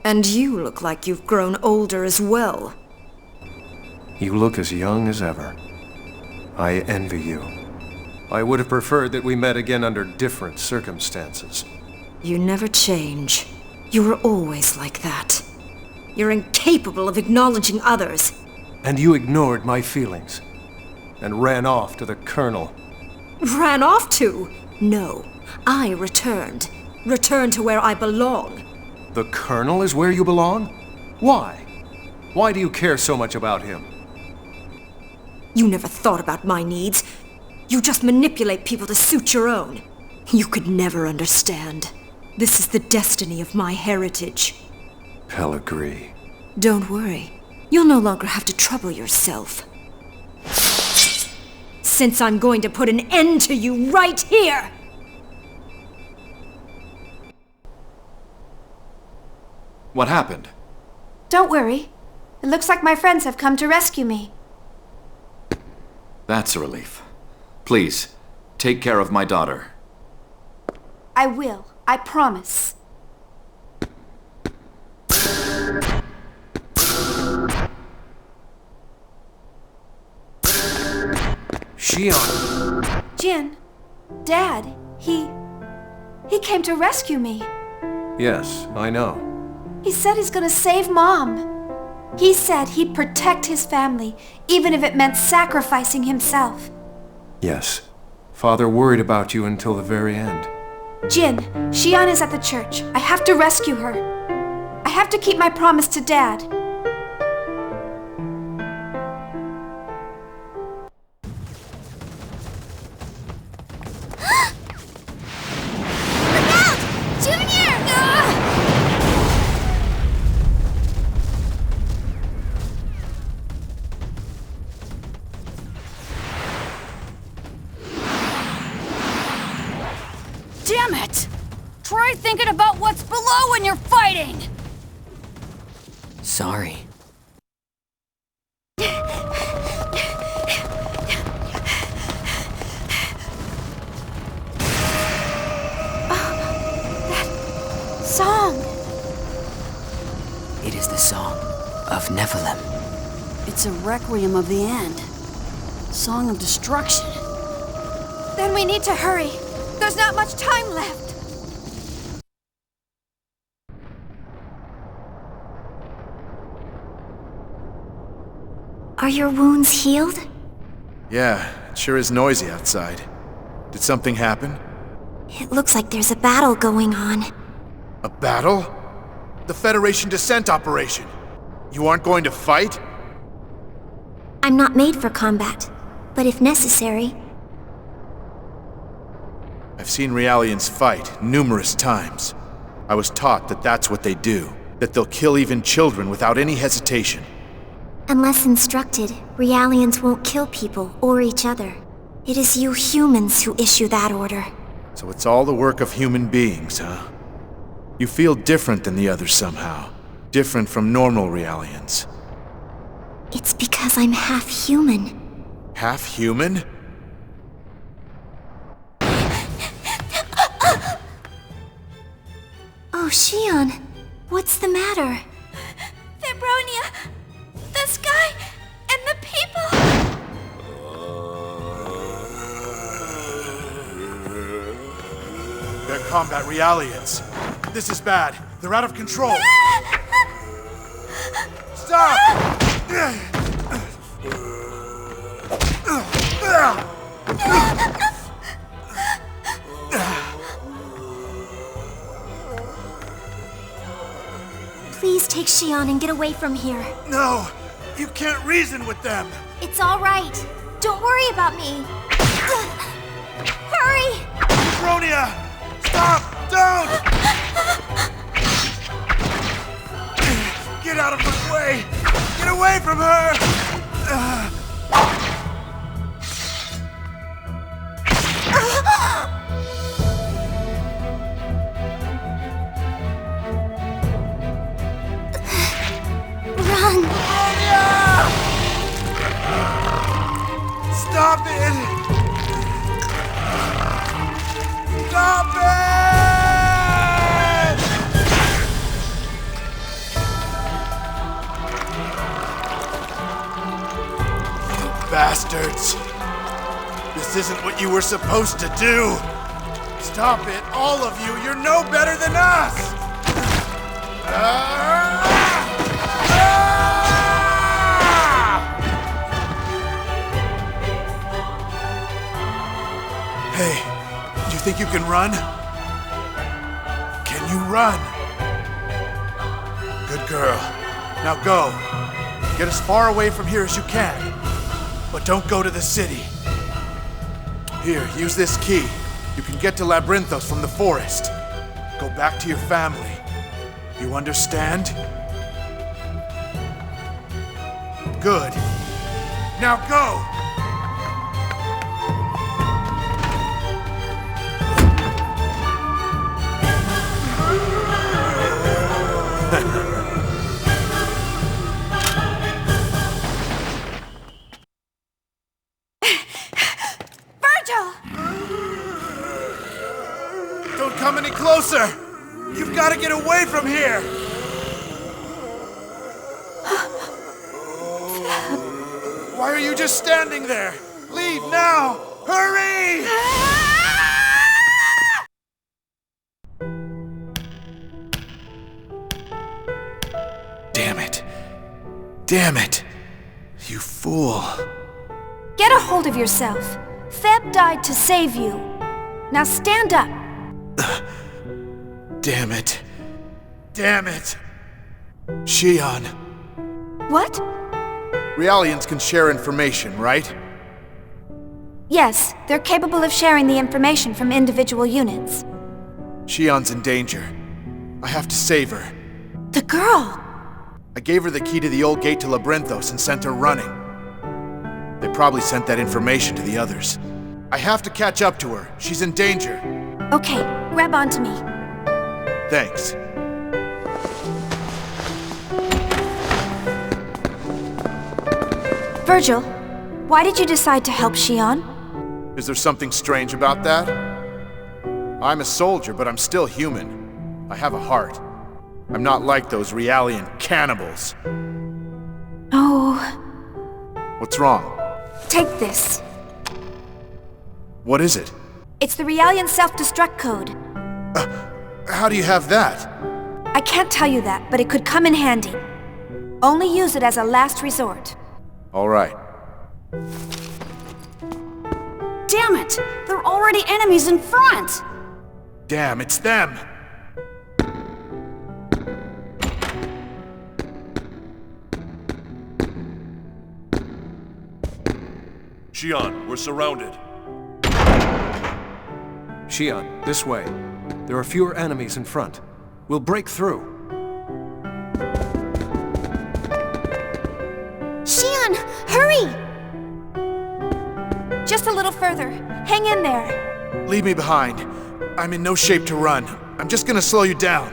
And you look like you've grown older as well. You look as young as ever. I envy you. I would have preferred that we met again under different circumstances. You never change. You were always like that. You're incapable of acknowledging others. And you ignored my feelings. And ran off to the Colonel. Ran off to? No. I returned. Returned to where I belong. The Colonel is where you belong? Why? Why do you care so much about him? You never thought about my needs. You just manipulate people to suit your own. You could never understand. This is the destiny of my heritage. Pellegrini. Don't worry. You'll no longer have to trouble yourself. Since I'm going to put an end to you right here! What happened? Don't worry. It looks like my friends have come to rescue me. That's a relief. Please, take care of my daughter. I will. I promise. Shion! Jin, Dad, he came to rescue me. Yes, I know. He said he's gonna save Mom. He said he'd protect his family, even if it meant sacrificing himself. Yes. Father worried about you until the very end. Jin, Shion is at the church. I have to rescue her. I have to keep my promise to Dad. Damn it! Try thinking about what's below when you're fighting! Sorry. That song! It is the song of Nephilim. It's a requiem of the end. Song of destruction. Then we need to hurry. There's not much time left. Are your wounds healed? Yeah, it sure is noisy outside. Did something happen? It looks like there's a battle going on. A battle? The Federation descent operation! You aren't going to fight? I'm not made for combat, but if necessary... I've seen Realians fight numerous times. I was taught that that's what they do, that they'll kill even children without any hesitation. Unless instructed, Realians won't kill people or each other. It is you humans who issue that order. So it's all the work of human beings, huh? You feel different than the others somehow. Different from normal Realians. It's because I'm half human. Half human? Oh, Shion, what's the matter? Fibronia, the sky, and the people! They're combat Realians. This is bad. They're out of control. Stop! Please take Shion and get away from here. No! You can't reason with them! It's all right. Don't worry about me. Hurry! Fibronia! Stop! Don't! Get out of my way! Get away from her! Run! Stop it! Stop it! Bastards! This isn't what you were supposed to do! Stop it, all of you! You're no better than us! Hey, do you think you can run? Can you run? Good girl. Now go. Get as far away from here as you can. But don't go to the city. Here, use this key. You can get to Labyrinthos from the forest. Go back to your family. You understand? Good. Now go! Don't come any closer! You've got to get away from here! Why are you just standing there? Leave now! Hurry! Damn it. Damn it. You fool. Get a hold of yourself. Feb died to save you. Now stand up. Damn it. Damn it. Shion. What? Realians can share information, right? Yes, they're capable of sharing the information from individual units. Shion's in danger. I have to save her. The girl! I gave her the key to the old gate to Labyrinthos and sent her running. They probably sent that information to the others. I have to catch up to her. She's in danger. Okay, grab onto me. Thanks. Virgil, why did you decide to help Shion? Is there something strange about that? I'm a soldier, but I'm still human. I have a heart. I'm not like those Realian cannibals. Oh. What's wrong? Take this. What is it? It's the Realian self-destruct code. How do you have that? I can't tell you that, but it could come in handy. Only use it as a last resort. All right. Damn it! There are already enemies in front! Damn, it's them! Shion, we're surrounded. Shion, this way. There are fewer enemies in front. We'll break through. Shion, hurry! Just a little further. Hang in there. Leave me behind. I'm in no shape to run. I'm just gonna slow you down.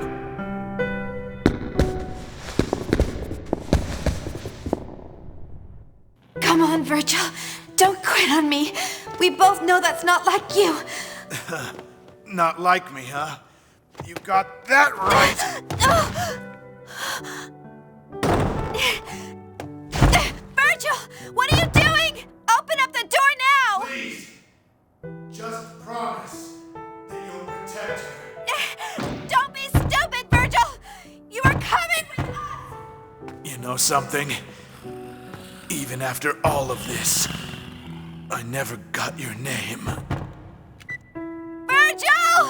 Come on, Virgil. Don't quit on me. We both know that's not like you. Not like me, huh? You got that right! Virgil! What are you doing? Open up the door now! Please! Just promise that you'll protect her. Don't be stupid, Virgil! You are coming with us! You know something? Even after all of this, I never got your name. Virgil!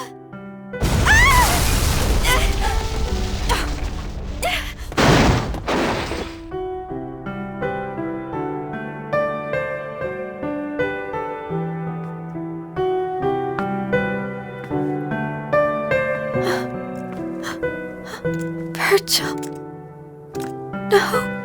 Virgil. No.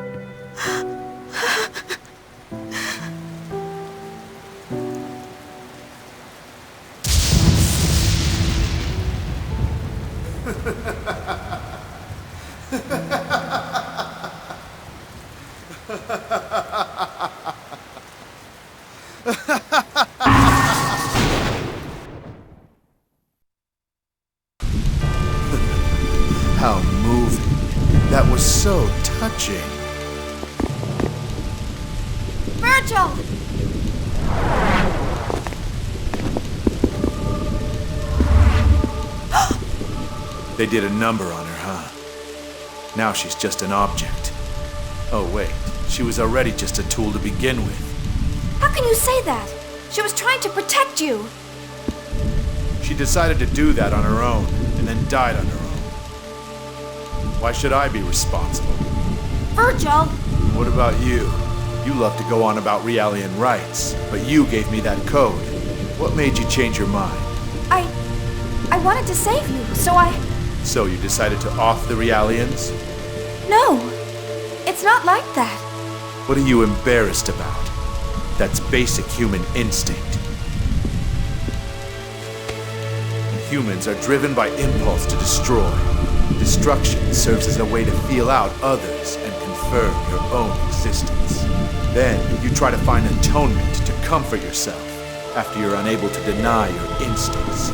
How moving. That was so touching. Virgil! They did a number on her, huh? Now she's just an object. Oh wait, she was already just a tool to begin with. How can you say that? She was trying to protect you. She decided to do that on her own, and then died on her own. Why should I be responsible? Virgil! What about you? You love to go on about Realian rights, but you gave me that code. What made you change your mind? I wanted to save you, So you decided to off the Realians? No, it's not like that. What are you embarrassed about? That's basic human instinct. Humans are driven by impulse to destroy. Destruction serves as a way to feel out others and confirm your own existence. Then you try to find atonement to comfort yourself after you're unable to deny your instincts.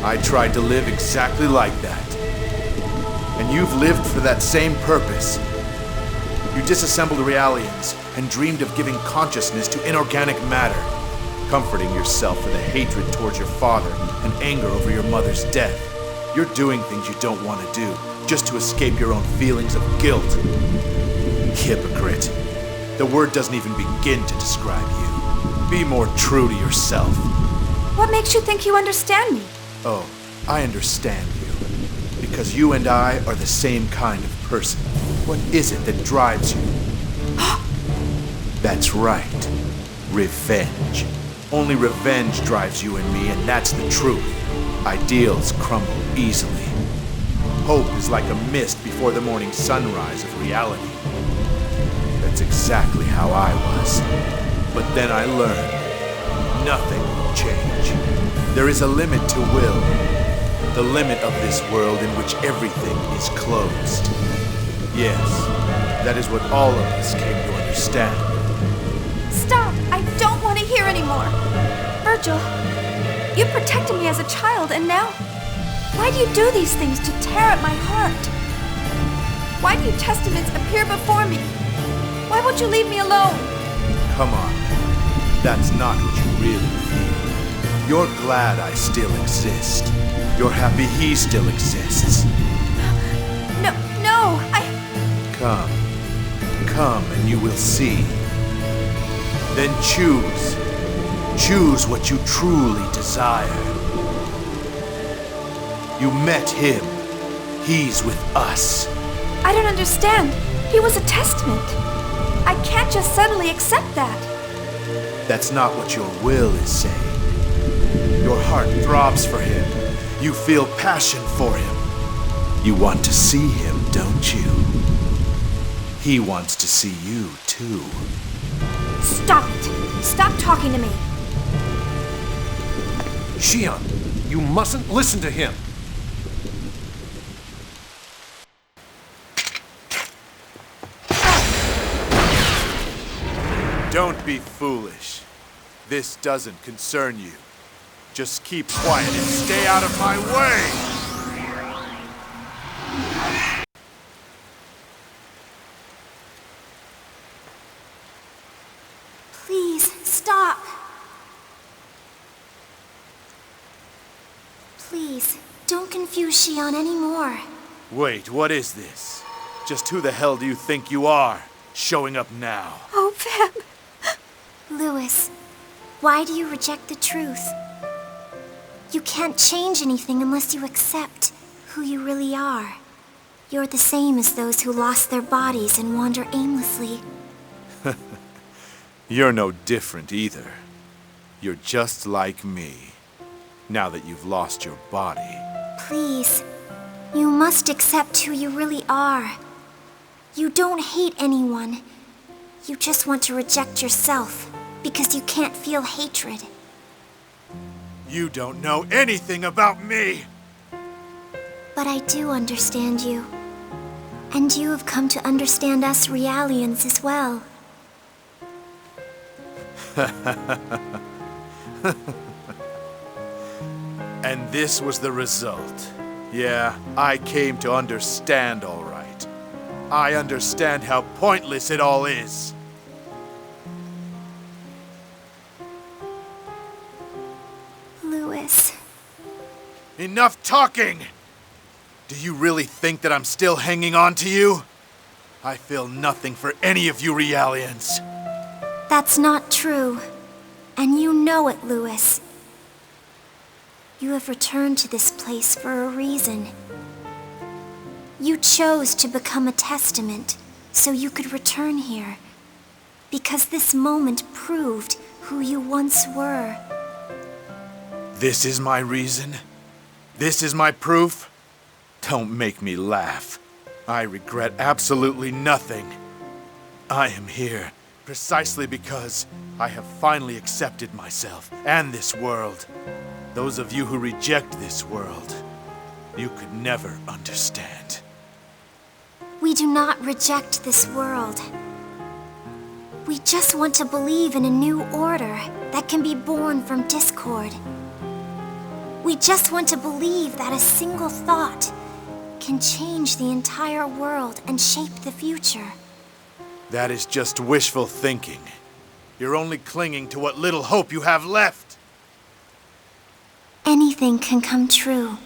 I tried to live exactly like that. And you've lived for that same purpose. You disassembled Realians and dreamed of giving consciousness to inorganic matter, comforting yourself for the hatred towards your father and anger over your mother's death. You're doing things you don't want to do, just to escape your own feelings of guilt. Hypocrite. The word doesn't even begin to describe you. Be more true to yourself. What makes you think you understand me? Oh, I understand you. Because you and I are the same kind of person. What is it that drives you? That's right. Revenge. Only revenge drives you and me, and that's the truth. Ideals crumble easily. Hope is like a mist before the morning sunrise of reality. That's exactly how I was. But then I learned, nothing will change. There is a limit to will. The limit of this world in which everything is closed. Yes, that is what all of us came to understand. Stop! I don't want to hear anymore. Virgil, you protected me as a child, and now? Why do you do these things to tear at my heart? Why do your testaments appear before me? Why won't you leave me alone? Come on. That's not what you really feel. You're glad I still exist. You're happy he still exists. No, Come, and you will see. Then choose. Choose what you truly desire. You met him. He's with us. I don't understand. He was a testament. I can't just suddenly accept that. That's not what your will is saying. Your heart throbs for him. You feel passion for him. You want to see him, don't you? He wants to see you, too. Stop it! Stop talking to me! Shion, you mustn't listen to him. Don't be foolish. This doesn't concern you. Just keep quiet and stay out of my way! Please, stop. Please, don't confuse Shion anymore. Wait, what is this? Just who the hell do you think you are, showing up now? Oh, Feb. Louis, why do you reject the truth? You can't change anything unless you accept who you really are. You're the same as those who lost their bodies and wander aimlessly. You're no different either. You're just like me, now that you've lost your body. Please, you must accept who you really are. You don't hate anyone. You just want to reject yourself because you can't feel hatred. You don't know anything about me! But I do understand you. And you have come to understand us Realians as well. And this was the result. Yeah, I came to understand all right. I understand how pointless it all is. Louis. Enough talking! Do you really think that I'm still hanging on to you? I feel nothing for any of you Realians. That's not true. And you know it, Louis. You have returned to this place for a reason. You chose to become a testament so you could return here. Because this moment proved who you once were. This is my reason? This is my proof? Don't make me laugh. I regret absolutely nothing. I am here precisely because I have finally accepted myself and this world. Those of you who reject this world, you could never understand. We do not reject this world. We just want to believe in a new order that can be born from discord. We just want to believe that a single thought can change the entire world and shape the future. That is just wishful thinking. You're only clinging to what little hope you have left. Anything can come true,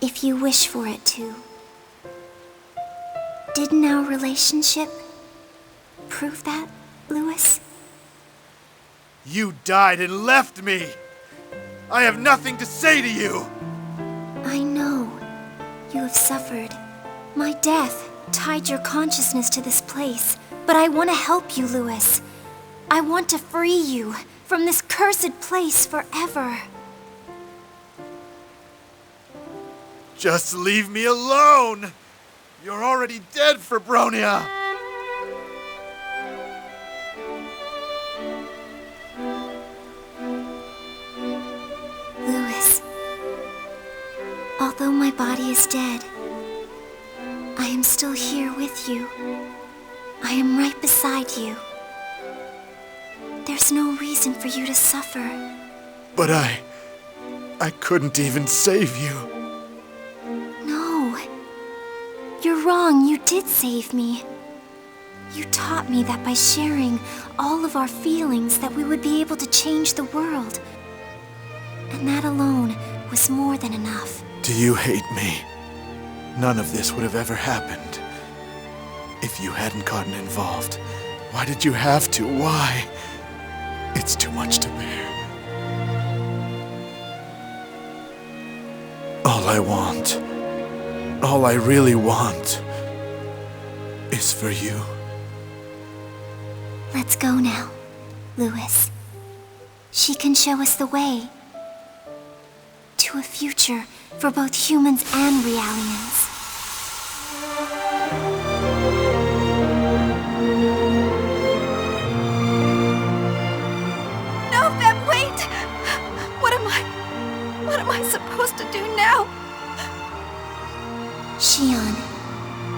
if you wish for it to. Didn't our relationship prove that, Louis? You died and left me! I have nothing to say to you! I know. You have suffered. My death tied your consciousness to this place, but I want to help you, Louis. I want to free you from this cursed place forever. Just leave me alone! You're already dead, Fabronia! Louis, although my body is dead, I am still here with you. I am right beside you. There's no reason for you to suffer. But I couldn't even save you. No. You're wrong, you did save me. You taught me that by sharing all of our feelings that we would be able to change the world. And that alone was more than enough. Do you hate me? None of this would have ever happened. If you hadn't gotten involved, why did you have to? Why? It's too much to bear. All I want, all I really want, is for you. Let's go now, Louis. She can show us the way to a future for both humans and Realians. No, Feb, wait! What am I supposed to do now? Shion,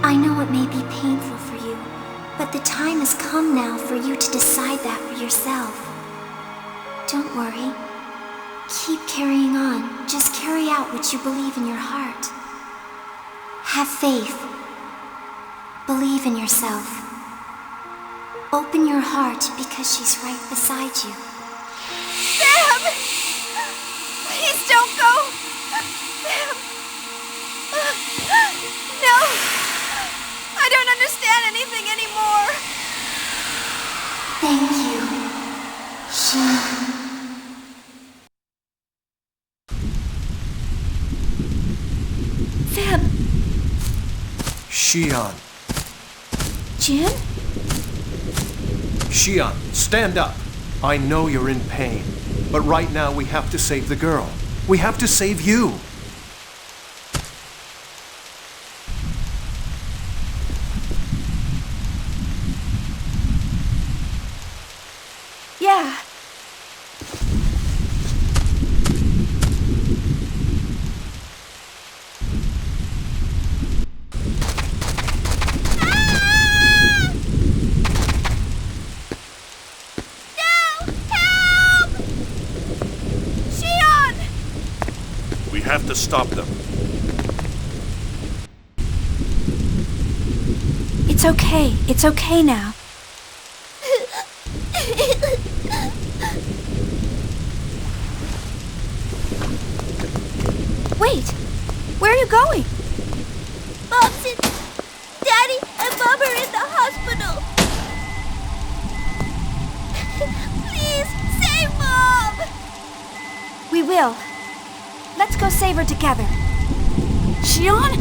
I know it may be painful for you, but the time has come now for you to decide that for yourself. Don't worry. Keep carrying on. Just carry out what you believe in your heart. Have faith. Believe in yourself. Open your heart because she's right beside you. Sam! Please don't go! Sam! No! I don't understand anything anymore! Thank you, Shion. Feb! Shion. Jin? Shion, stand up. I know you're in pain, but right now we have to save the girl. We have to save you. Yeah. We have to stop them. It's okay. It's okay now. Wait! Where are you going? Mom's in... Daddy and Mom are in the hospital. Please, save Mom! We will. Let's go save her together. Shion?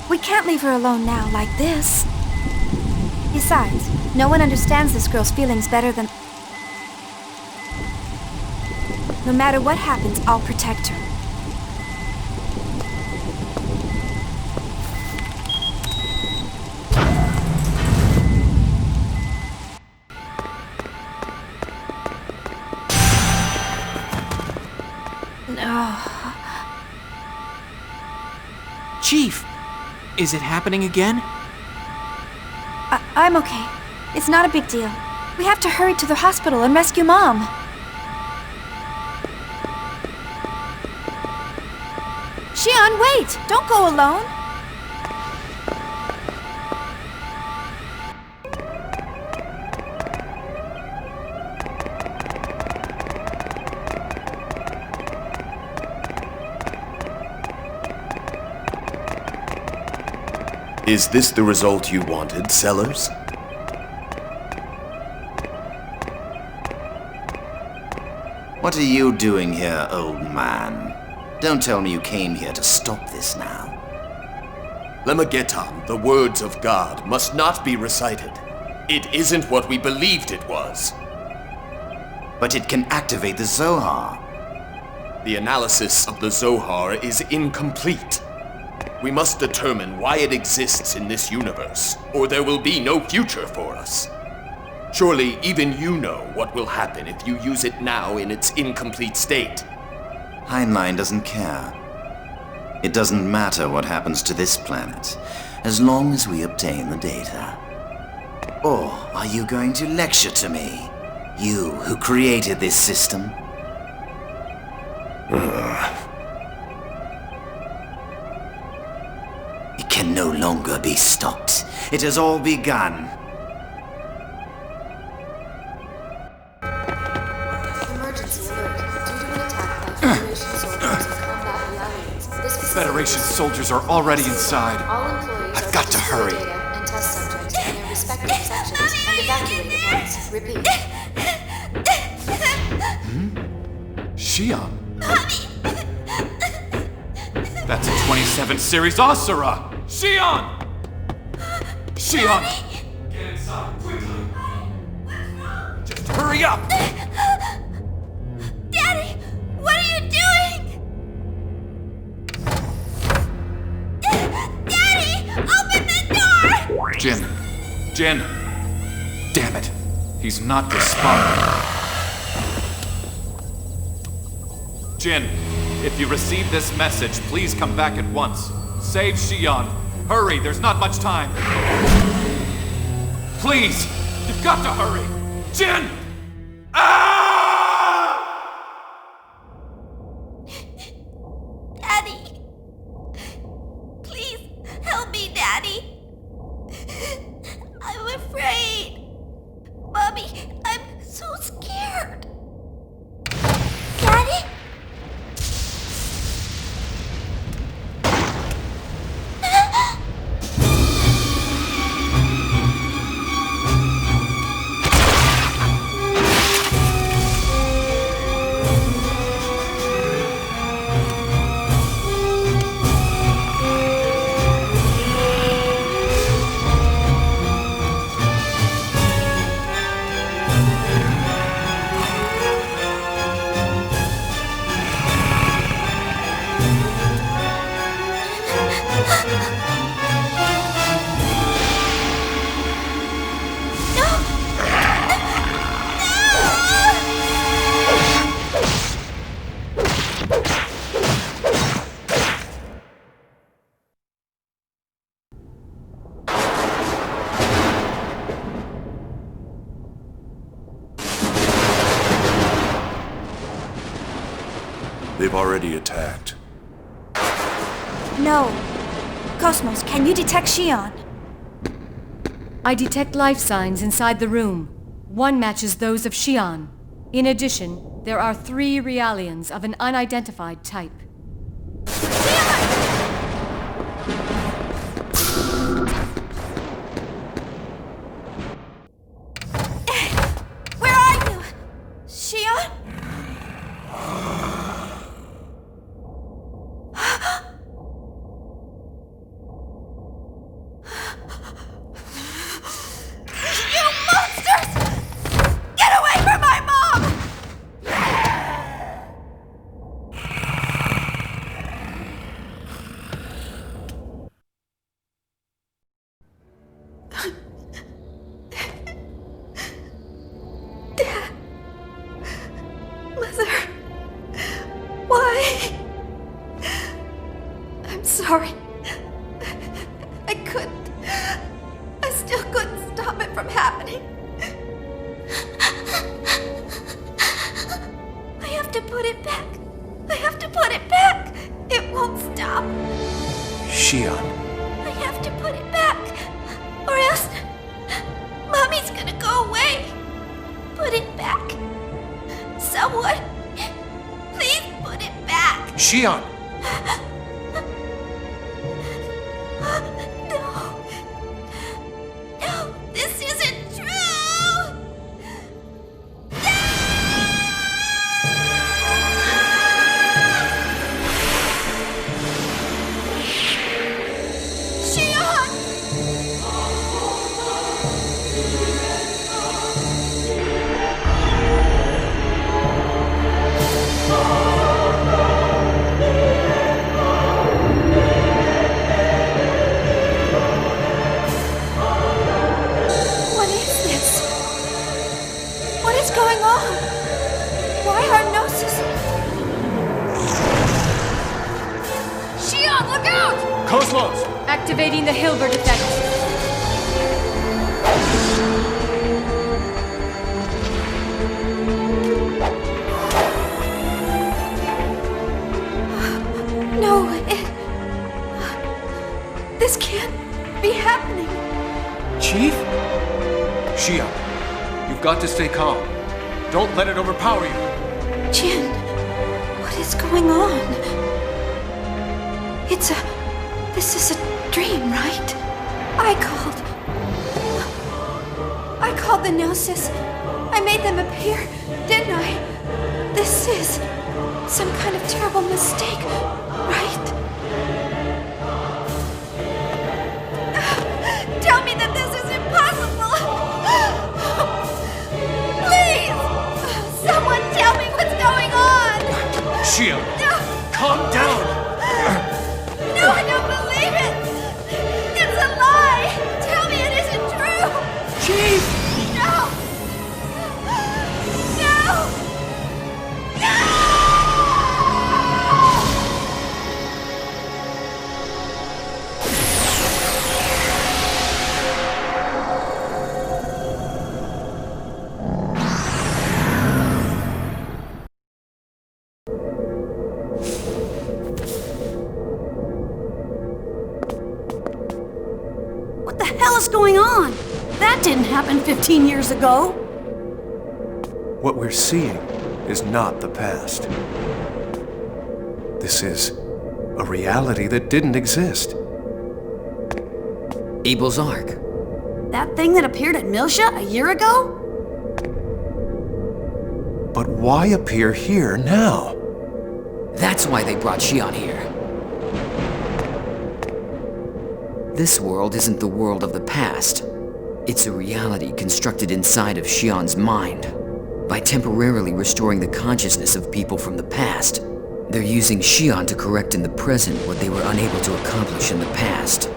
We can't leave her alone now, like this. Besides, no one understands this girl's feelings better than... No matter what happens, I'll protect her. Chief, is it happening again? I'm okay. It's not a big deal. We have to hurry to the hospital and rescue Mom. Shion, wait! Don't go alone! Is this the result you wanted, Sellers? What are you doing here, old man? Don't tell me you came here to stop this now. Lemageton, the words of God, must not be recited. It isn't what we believed it was. But it can activate the Zohar. The analysis of the Zohar is incomplete. We must determine why it exists in this universe, or there will be no future for us. Surely even you know what will happen if you use it now in its incomplete state. Heinlein doesn't care. It doesn't matter what happens to this planet, as long as we obtain the data. Or are you going to lecture to me? You who created this system? It can no longer be stopped. It has all begun. Emergency alert. Due to an attack by Federation soldiers and combat Realians, this facility... Federation soldiers are already inside. All employees I've got to hurry. data and test subjects in their respective sections and evacuate at once. Repeat. Shion. That's a 27 series Asura! Shion! Shion! Get inside, quickly! Just hurry up! Jin. Jin! Damn it. He's not responding. Jin, if you receive this message, please come back at once. Save Shion. Hurry, there's not much time. Please! You've got to hurry! Jin! Daddy! Please, help me, Daddy! I'm afraid! Mommy, I'm so scared! Daddy? They've already attacked. No. Cosmos, can you detect Shion? I detect life signs inside the room. One matches those of Shion. In addition, there are 3 Realians of an unidentified type. Where are you? Shion? Sorry. I couldn't. I still couldn't stop it from happening. I have to put it back. I have to put it back. It won't stop. Shion. I have to put it back. Or else Mommy's gonna go away. Put it back. Someone, please put it back. Shion! No, this isn't true! Shion! Cosmos! Activating the Hilbert effect. No, this can't be happening. Chief? Shion, you've got to stay calm. Don't let it overpower you. Jin, what is going on? This is a dream, right? I called the Gnosis. I made them appear, didn't I? This is some kind of terrible mistake, right? Tell me that this is impossible! Please! Someone tell me what's going on! Shion, calm down! No, I don't believe it! It's a lie! Tell me it going on? That didn't happen 15 years ago. What we're seeing is not the past. This is a reality that didn't exist. Abel's Ark. That thing that appeared at Miltia a year ago? But why appear here now? That's why they brought Shion here. This world isn't the world of the past. It's a reality constructed inside of Shion's mind. By temporarily restoring the consciousness of people from the past, they're using Shion to correct in the present what they were unable to accomplish in the past.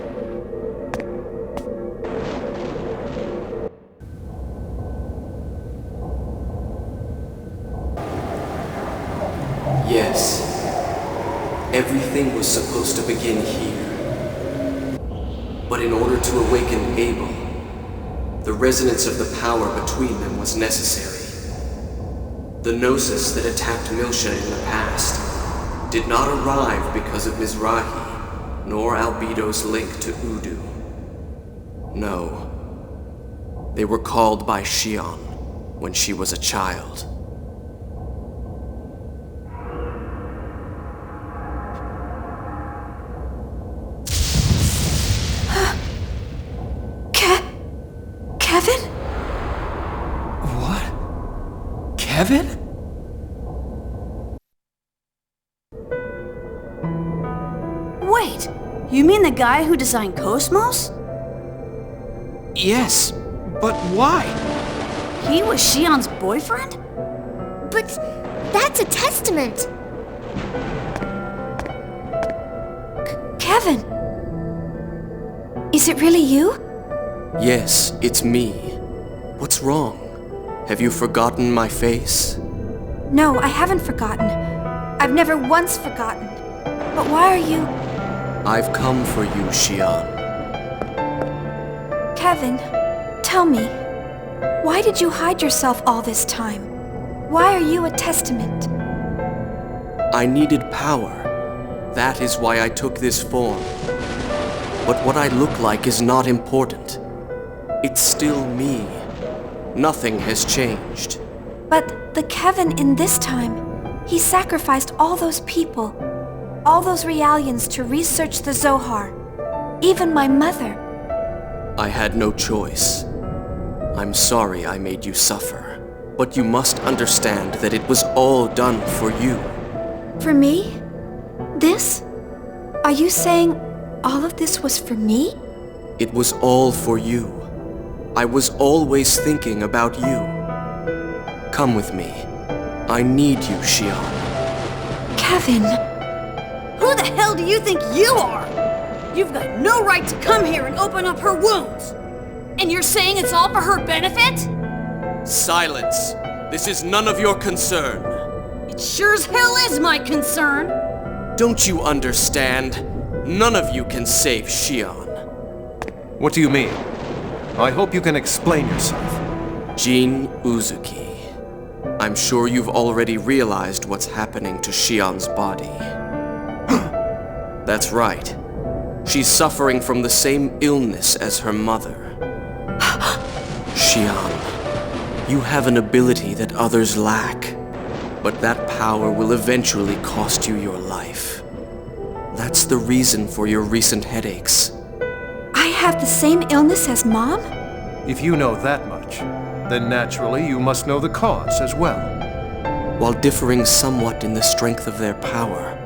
Yes. Everything was supposed to begin here. But in order to awaken Abel, the resonance of the power between them was necessary. The Gnosis that attacked Miltia in the past did not arrive because of Mizrahi, nor Albedo's link to Udu. No. They were called by Shion when she was a child. Kevin? What? Kevin? Wait, you mean the guy who designed Cosmos? Yes, but why? He was Shion's boyfriend? But that's a testament. Kevin! Is it really you? Yes, it's me. What's wrong? Have you forgotten my face? No, I haven't forgotten. I've never once forgotten. But why are you... I've come for you, Shion. Kevin, tell me, why did you hide yourself all this time? Why are you a testament? I needed power. That is why I took this form. But what I look like is not important. It's still me. Nothing has changed. But the Kevin in this time, he sacrificed all those people, all those Realians to research the Zohar. Even my mother. I had no choice. I'm sorry I made you suffer. But you must understand that it was all done for you. For me? This? Are you saying all of this was for me? It was all for you. I was always thinking about you. Come with me. I need you, Shion. Kevin! Who the hell do you think you are? You've got no right to come here and open up her wounds! And you're saying it's all for her benefit? Silence! This is none of your concern. It sure as hell is my concern! Don't you understand? None of you can save Shion. What do you mean? I hope you can explain yourself. Jin Uzuki. I'm sure you've already realized what's happening to Shion's body. That's right. She's suffering from the same illness as her mother. Shion, you have an ability that others lack, but that power will eventually cost you your life. That's the reason for your recent headaches. I have the same illness as Mom? If you know that much, then naturally you must know the cause as well. While differing somewhat in the strength of their power,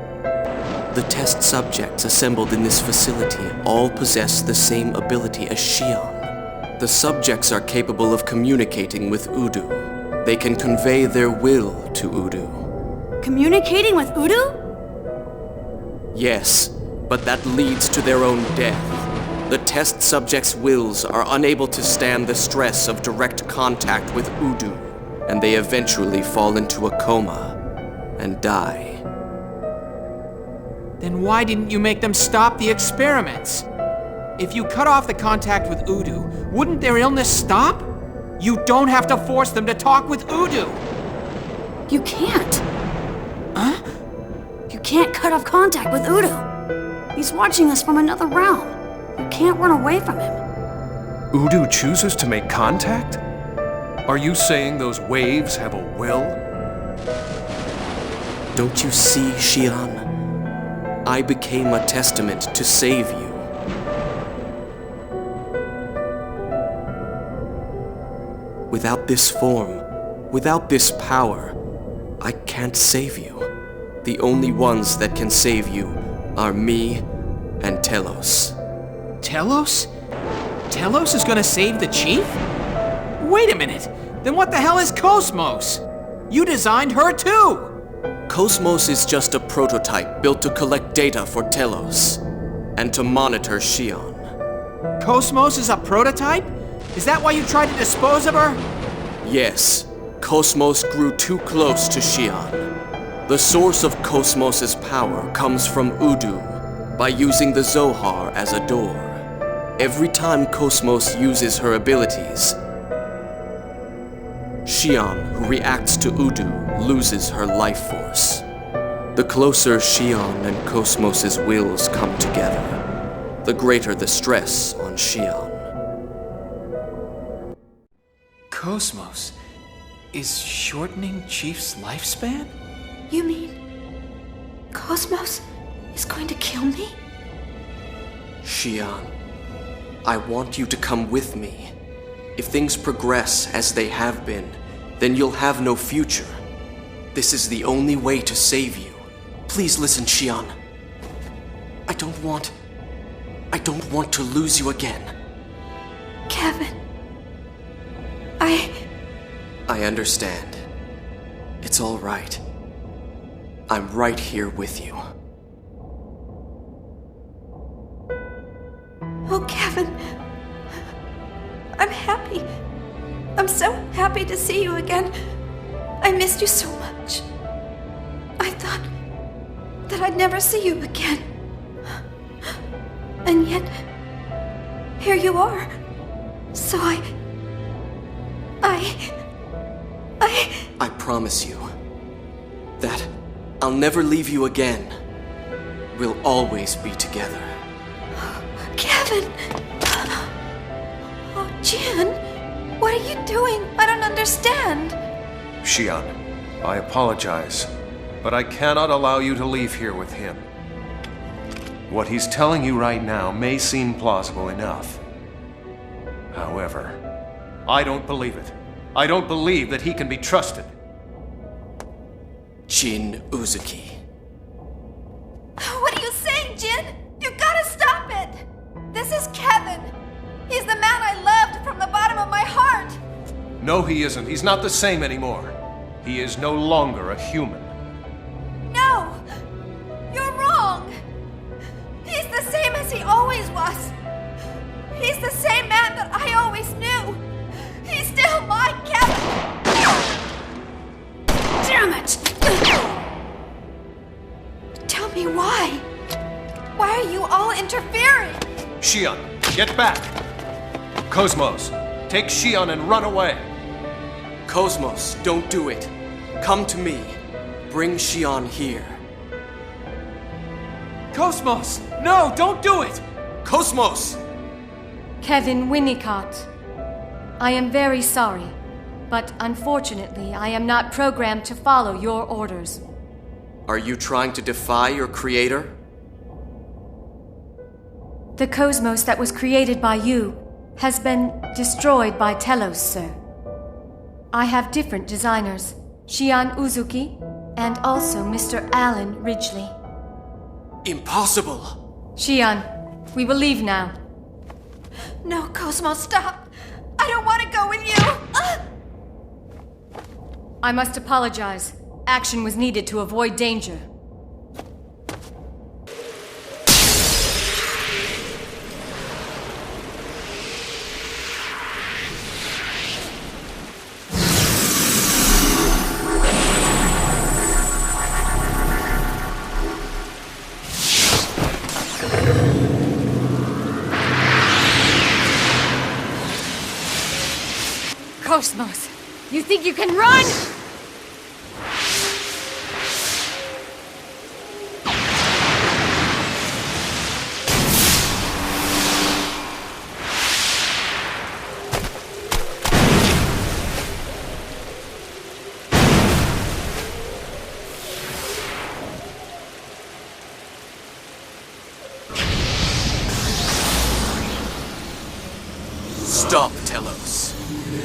the test subjects assembled in this facility all possess the same ability as Shion. The subjects are capable of communicating with Udu. They can convey their will to Udu. Communicating with Udu? Yes, but that leads to their own death. The test subjects' wills are unable to stand the stress of direct contact with Udu, and they eventually fall into a coma and die. Then why didn't you make them stop the experiments? If you cut off the contact with Udu, wouldn't their illness stop? You don't have to force them to talk with Udu! You can't. Huh? You can't cut off contact with Udu. He's watching us from another realm. You can't run away from him. Udu chooses to make contact? Are you saying those waves have a will? Don't you see, Shion? I became a testament to save you. Without this form, without this power, I can't save you. The only ones that can save you are me and Telos. Telos? Telos is gonna save the chief? Wait a minute! Then what the hell is Cosmos? You designed her too! Cosmos is just a prototype built to collect data for Telos and to monitor Shion. Cosmos is a prototype? Is that why you tried to dispose of her? Yes, Cosmos grew too close to Shion. The source of Cosmos's power comes from Udu by using the Zohar as a door. Every time Cosmos uses her abilities, Shion, who reacts to Udu, loses her life force. The closer Shion and Cosmos's wills come together, the greater the stress on Shion. Cosmos is shortening Chief's lifespan? You mean Cosmos is going to kill me? Shion, I want you to come with me. If things progress as they have been, then you'll have no future. This is the only way to save you. Please listen, Shion. I don't want to lose you again. Kevin. I understand. It's all right. I'm right here with you. Oh, Kevin. I'm happy. I'm so happy to see you again. I missed you so much. I thought that I'd never see you again. And yet, here you are. So I promise you that I'll never leave you again. We'll always be together. Kevin! Oh, Jin! What are you doing? I don't understand. Shion, I apologize, but I cannot allow you to leave here with him. What he's telling you right now may seem plausible enough. However, I don't believe it. I don't believe that he can be trusted. Jin Uzuki. What are you saying, Jin? You gotta stop it! This is Kevin. He's the man I loved from the bottom of my heart. No, he isn't. He's not the same anymore. He is no longer a human. No! You're wrong! He's the same as he always was. He's the same man that I always knew. He's still my Kevin! Damn it! Tell me why. Why are you all interfering? Shion, get back! Cosmos, take Shion and run away! Cosmos, don't do it. Come to me. Bring Shion here. Cosmos! No, don't do it! Cosmos! Kevin Winnicott, I am very sorry, but unfortunately I am not programmed to follow your orders. Are you trying to defy your creator? The cosmos that was created by you has been destroyed by Telos, sir. I have different designers, Shion Uzuki and also Mr. Alan Ridgely. Impossible! Shion, we will leave now. No, Cosmos, stop! I don't want to go with you! I must apologize. Action was needed to avoid danger. Cosmos, you think you can run? Stop, Telos.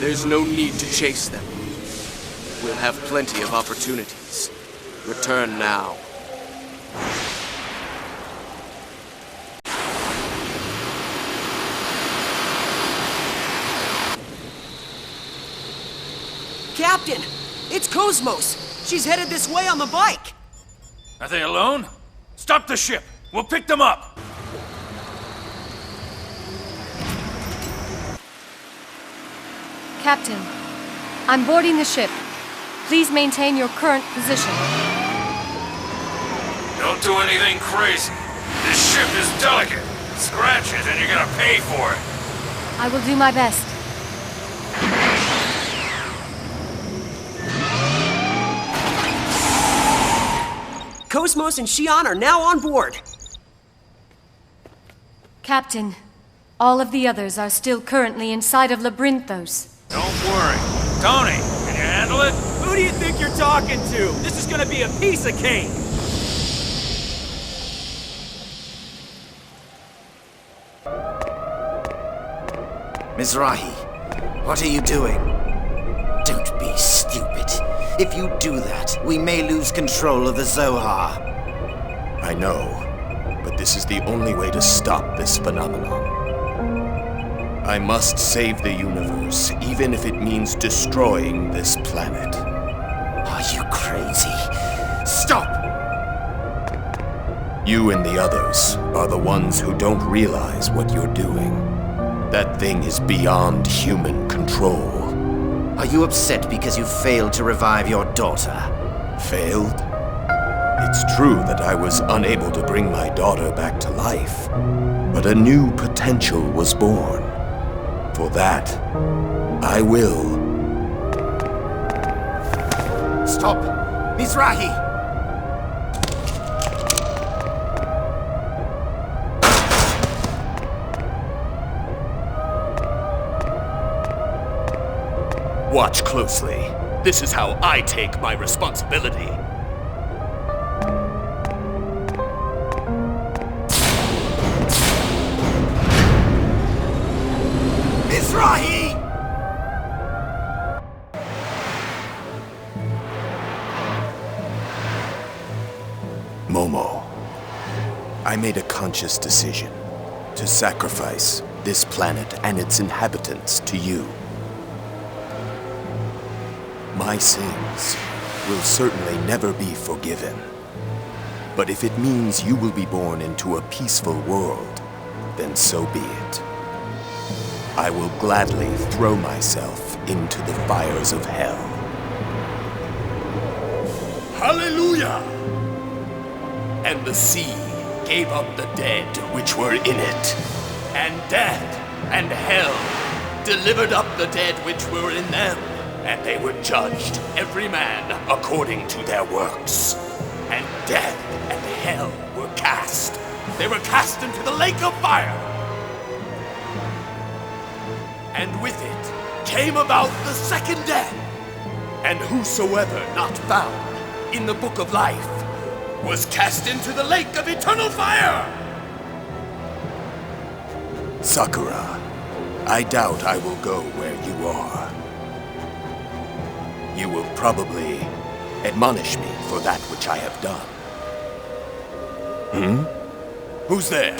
There's no need to chase them. We'll have plenty of opportunities. Return now. Captain! It's Cosmos! She's headed this way on the bike! Are they alone? Stop the ship! We'll pick them up! Captain, I'm boarding the ship. Please maintain your current position. Don't do anything crazy. This ship is delicate. Scratch it and you're gonna pay for it. I will do my best. Cosmos and Shion are now on board. Captain, all of the others are still currently inside of Labyrinthos. Don't worry. Tony, can you handle it? Who do you think you're talking to? This is gonna be a piece of cake! Mizrahi, what are you doing? Don't be stupid. If you do that, we may lose control of the Zohar. I know, but this is the only way to stop this phenomenon. I must save the universe, even if it means destroying this planet. Are you crazy? Stop! You and the others are the ones who don't realize what you're doing. That thing is beyond human control. Are you upset because you failed to revive your daughter? Failed? It's true that I was unable to bring my daughter back to life, but a new potential was born. For that, I will. Stop! Mizrahi! Watch closely. This is how I take my responsibility. Mizrahi! Momo, I made a conscious decision to sacrifice this planet and its inhabitants to you. My sins will certainly never be forgiven. But if it means you will be born into a peaceful world, then so be it. I will gladly throw myself into the fires of hell. Hallelujah! And the sea gave up the dead which were in it, and death and hell delivered up the dead which were in them. And they were judged, every man according to their works. And death and hell were cast. They were cast into the lake of fire. And with it came about the second death. And whosoever not found in the book of life was cast into the lake of eternal fire. Sakura, I doubt I will go where you are. You will probably admonish me for that which I have done. Who's there?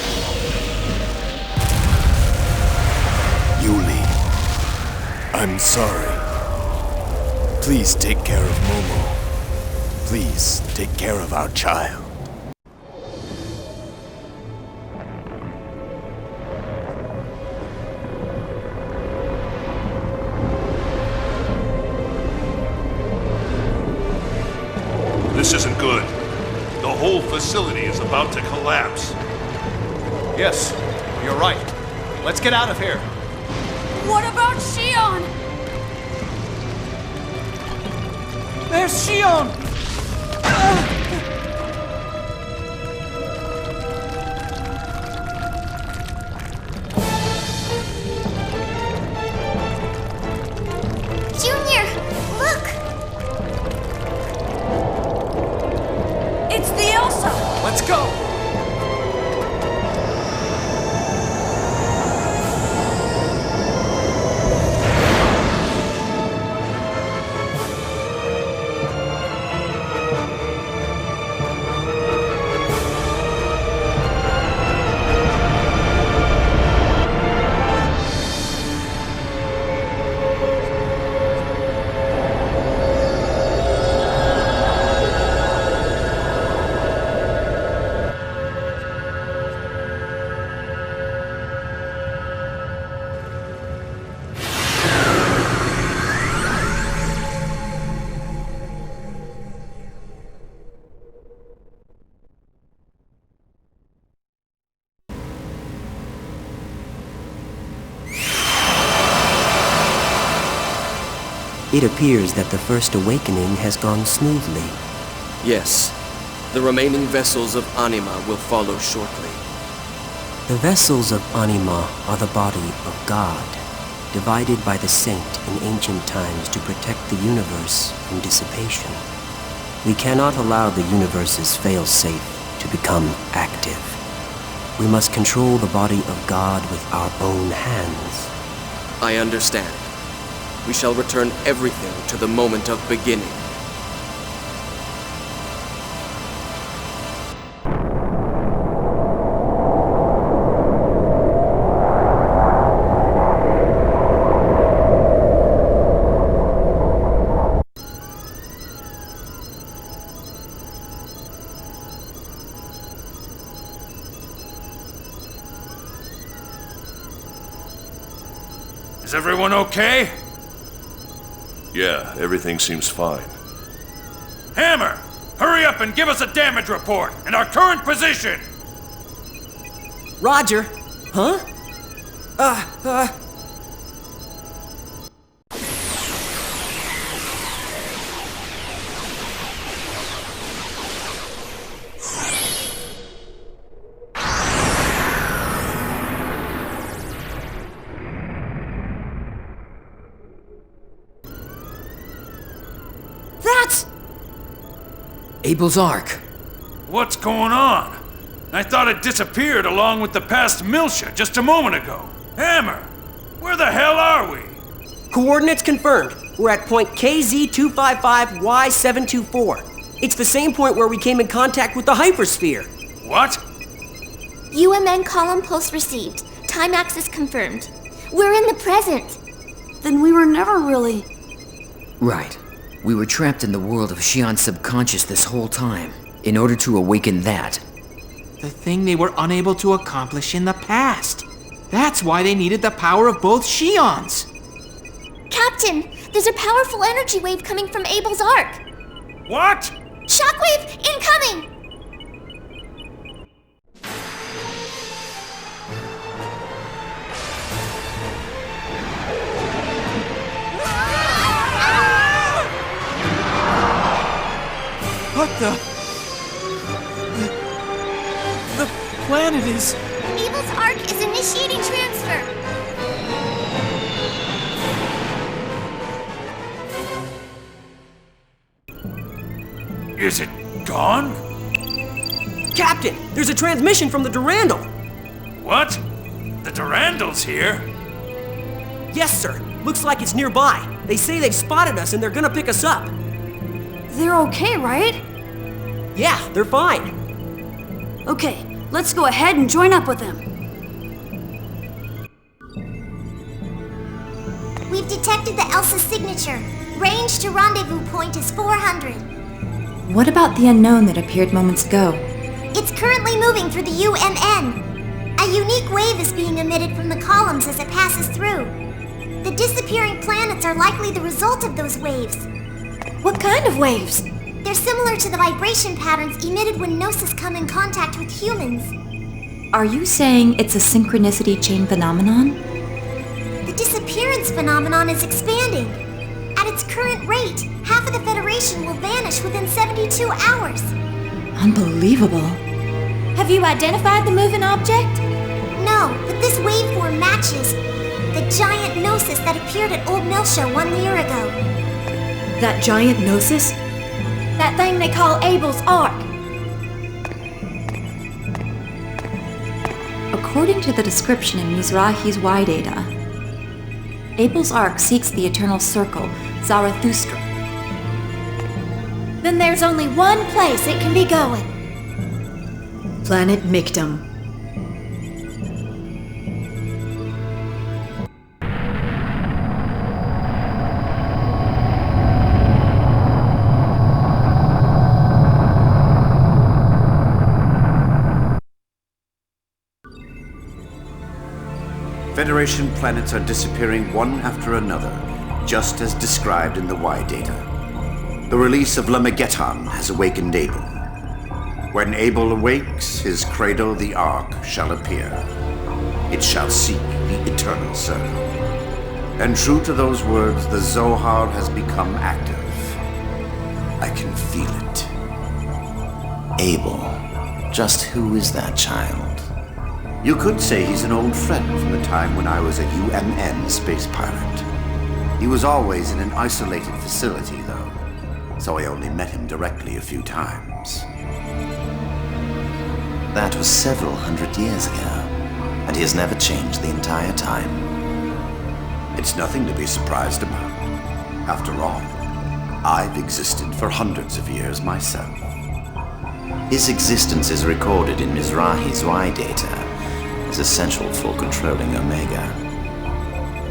Yuli, I'm sorry. Please take care of Momo. Please take care of our child. This isn't good. The whole facility is about to collapse. Yes, you're right. Let's get out of here. What about Shion? There's Shion! Junior, look! It's the Elsa! Let's go! It appears that the first awakening has gone smoothly. Yes. The remaining vessels of Anima will follow shortly. The vessels of Anima are the body of God, divided by the saint in ancient times to protect the universe from dissipation. We cannot allow the universe's fail-safe to become active. We must control the body of God with our own hands. I understand. We shall return everything to the moment of beginning. Is everyone okay? Yeah, everything seems fine. Hammer! Hurry up and give us a damage report and our current position! Roger. Huh? Abel's Ark. What's going on? I thought it disappeared along with the past Miltia just a moment ago. Hammer, where the hell are we? Coordinates confirmed. We're at point KZ255Y724. It's the same point where we came in contact with the hypersphere. What? UMN column pulse received. Time axis confirmed. We're in the present. Then we were never really... Right. We were trapped in the world of Shion's subconscious this whole time, in order to awaken that. The thing they were unable to accomplish in the past. That's why they needed the power of both Shions. Captain, there's a powerful energy wave coming from Abel's Ark. What? Shockwave incoming! What the planet is... Abel's Ark is initiating transfer. Is it gone? Captain, there's a transmission from the Durandal. What? The Durandal's here? Yes, sir. Looks like it's nearby. They say they've spotted us and they're gonna pick us up. They're okay, right? Yeah, they're fine. Okay, let's go ahead and join up with them. We've detected the Elsa signature. Range to rendezvous point is 400. What about the unknown that appeared moments ago? It's currently moving through the UMN. A unique wave is being emitted from the columns as it passes through. The disappearing planets are likely the result of those waves. What kind of waves? They're similar to the vibration patterns emitted when Gnosis come in contact with humans. Are you saying it's a synchronicity chain phenomenon? The disappearance phenomenon is expanding. At its current rate, half of the Federation will vanish within 72 hours. Unbelievable. Have you identified the moving object? No, but this waveform matches the giant Gnosis that appeared at Old Miltia 1 year ago. That giant Gnosis? That thing they call Abel's Ark. According to the description in Mizrahi's Y data, Abel's Ark seeks the eternal circle, Zarathustra. Then there's only one place it can be going. Planet Michtam. Federation planets are disappearing one after another, just as described in the Y data. The release of Labyrinthos has awakened Abel. When Abel awakes, his cradle, the Ark, shall appear. It shall seek the eternal circle. And true to those words, the Zohar has become active. I can feel it. Abel, just who is that child? You could say he's an old friend from the time when I was a UMN space pilot. He was always in an isolated facility, though, so I only met him directly a few times. That was several hundred years ago, and he has never changed the entire time. It's nothing to be surprised about. After all, I've existed for hundreds of years myself. His existence is recorded in Mizrahi's Y data as essential for controlling Omega.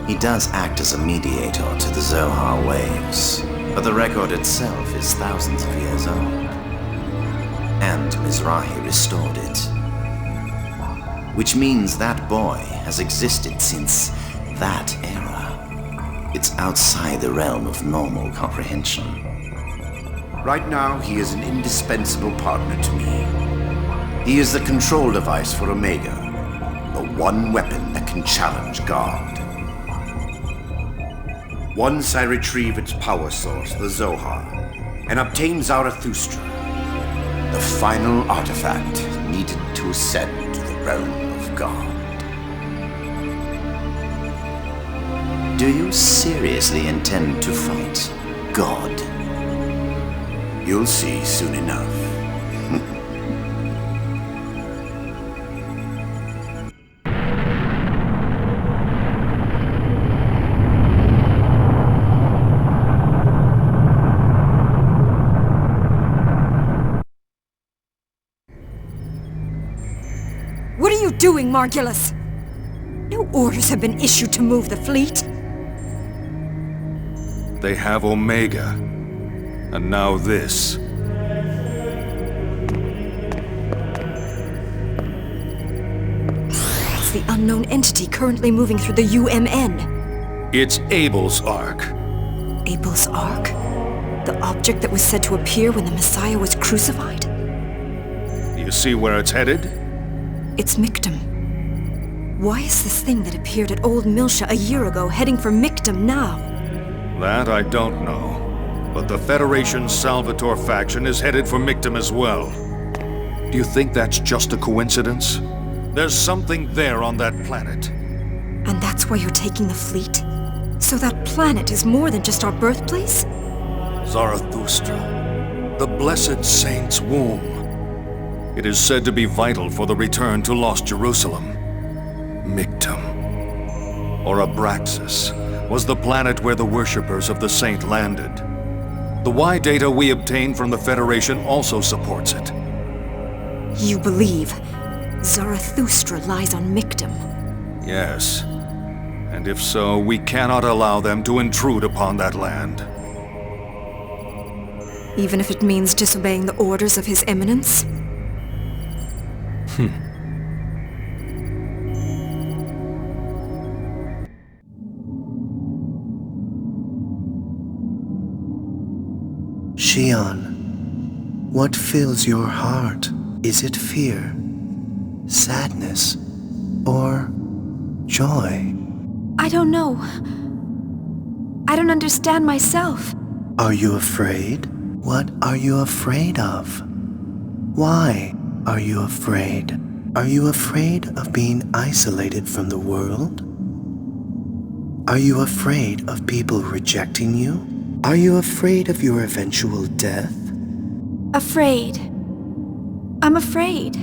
He does act as a mediator to the Zohar waves, but the record itself is thousands of years old. And Mizrahi restored it. Which means that boy has existed since that era. It's outside the realm of normal comprehension. Right now, he is an indispensable partner to me. He is the control device for Omega, the one weapon that can challenge God. Once I retrieve its power source, the Zohar, and obtain Zarathustra, the final artifact needed to ascend to the realm of God. Do you seriously intend to fight God? You'll see soon enough. What are you doing, Margulis? No orders have been issued to move the fleet. They have Omega. And now this. It's the unknown entity currently moving through the UMN. It's Abel's Ark. Abel's Ark? The object that was said to appear when the Messiah was crucified? You see where it's headed? It's Michtam. Why is this thing that appeared at Old Miltia a year ago heading for Michtam now? That I don't know. But the Federation's Salvatore faction is headed for Michtam as well. Do you think that's just a coincidence? There's something there on that planet. And that's why you're taking the fleet? So that planet is more than just our birthplace? Zarathustra, the blessed saint's womb. It is said to be vital for the return to lost Jerusalem. Michtam, or Abraxas, was the planet where the worshippers of the saint landed. The Y data we obtained from the Federation also supports it. You believe Zarathustra lies on Michtam? Yes. And if so, we cannot allow them to intrude upon that land. Even if it means disobeying the orders of His Eminence? Shion, what fills your heart? Is it fear, sadness, or joy? I don't know. I don't understand myself. Are you afraid? What are you afraid of? Why are you afraid? Are you afraid of being isolated from the world? Are you afraid of people rejecting you? Are you afraid of your eventual death? Afraid. I'm afraid.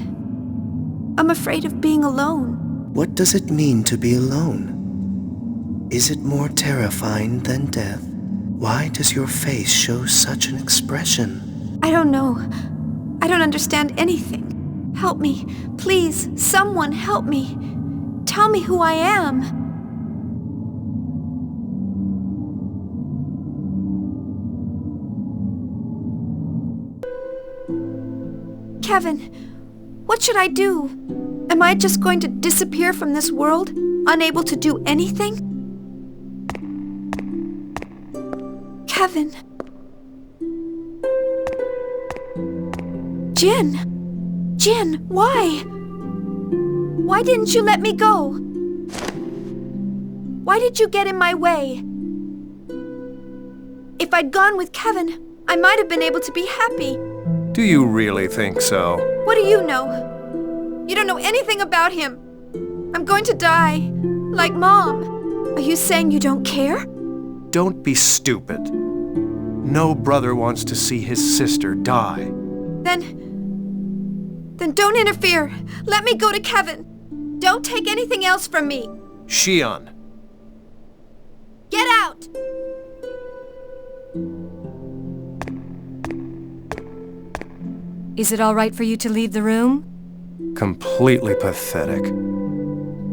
I'm afraid of being alone. What does it mean to be alone? Is it more terrifying than death? Why does your face show such an expression? I don't know. I don't understand anything. Help me. Please, someone help me. Tell me who I am. Kevin, what should I do? Am I just going to disappear from this world, unable to do anything? Kevin. Jin! Jin, why? Why didn't you let me go? Why did you get in my way? If I'd gone with Kevin, I might have been able to be happy. Do you really think so? What do you know? You don't know anything about him. I'm going to die, like Mom. Are you saying you don't care? Don't be stupid. No brother wants to see his sister die. Then don't interfere. Let me go to Kevin. Don't take anything else from me. Shion. Get out! Is it all right for you to leave the room? Completely pathetic.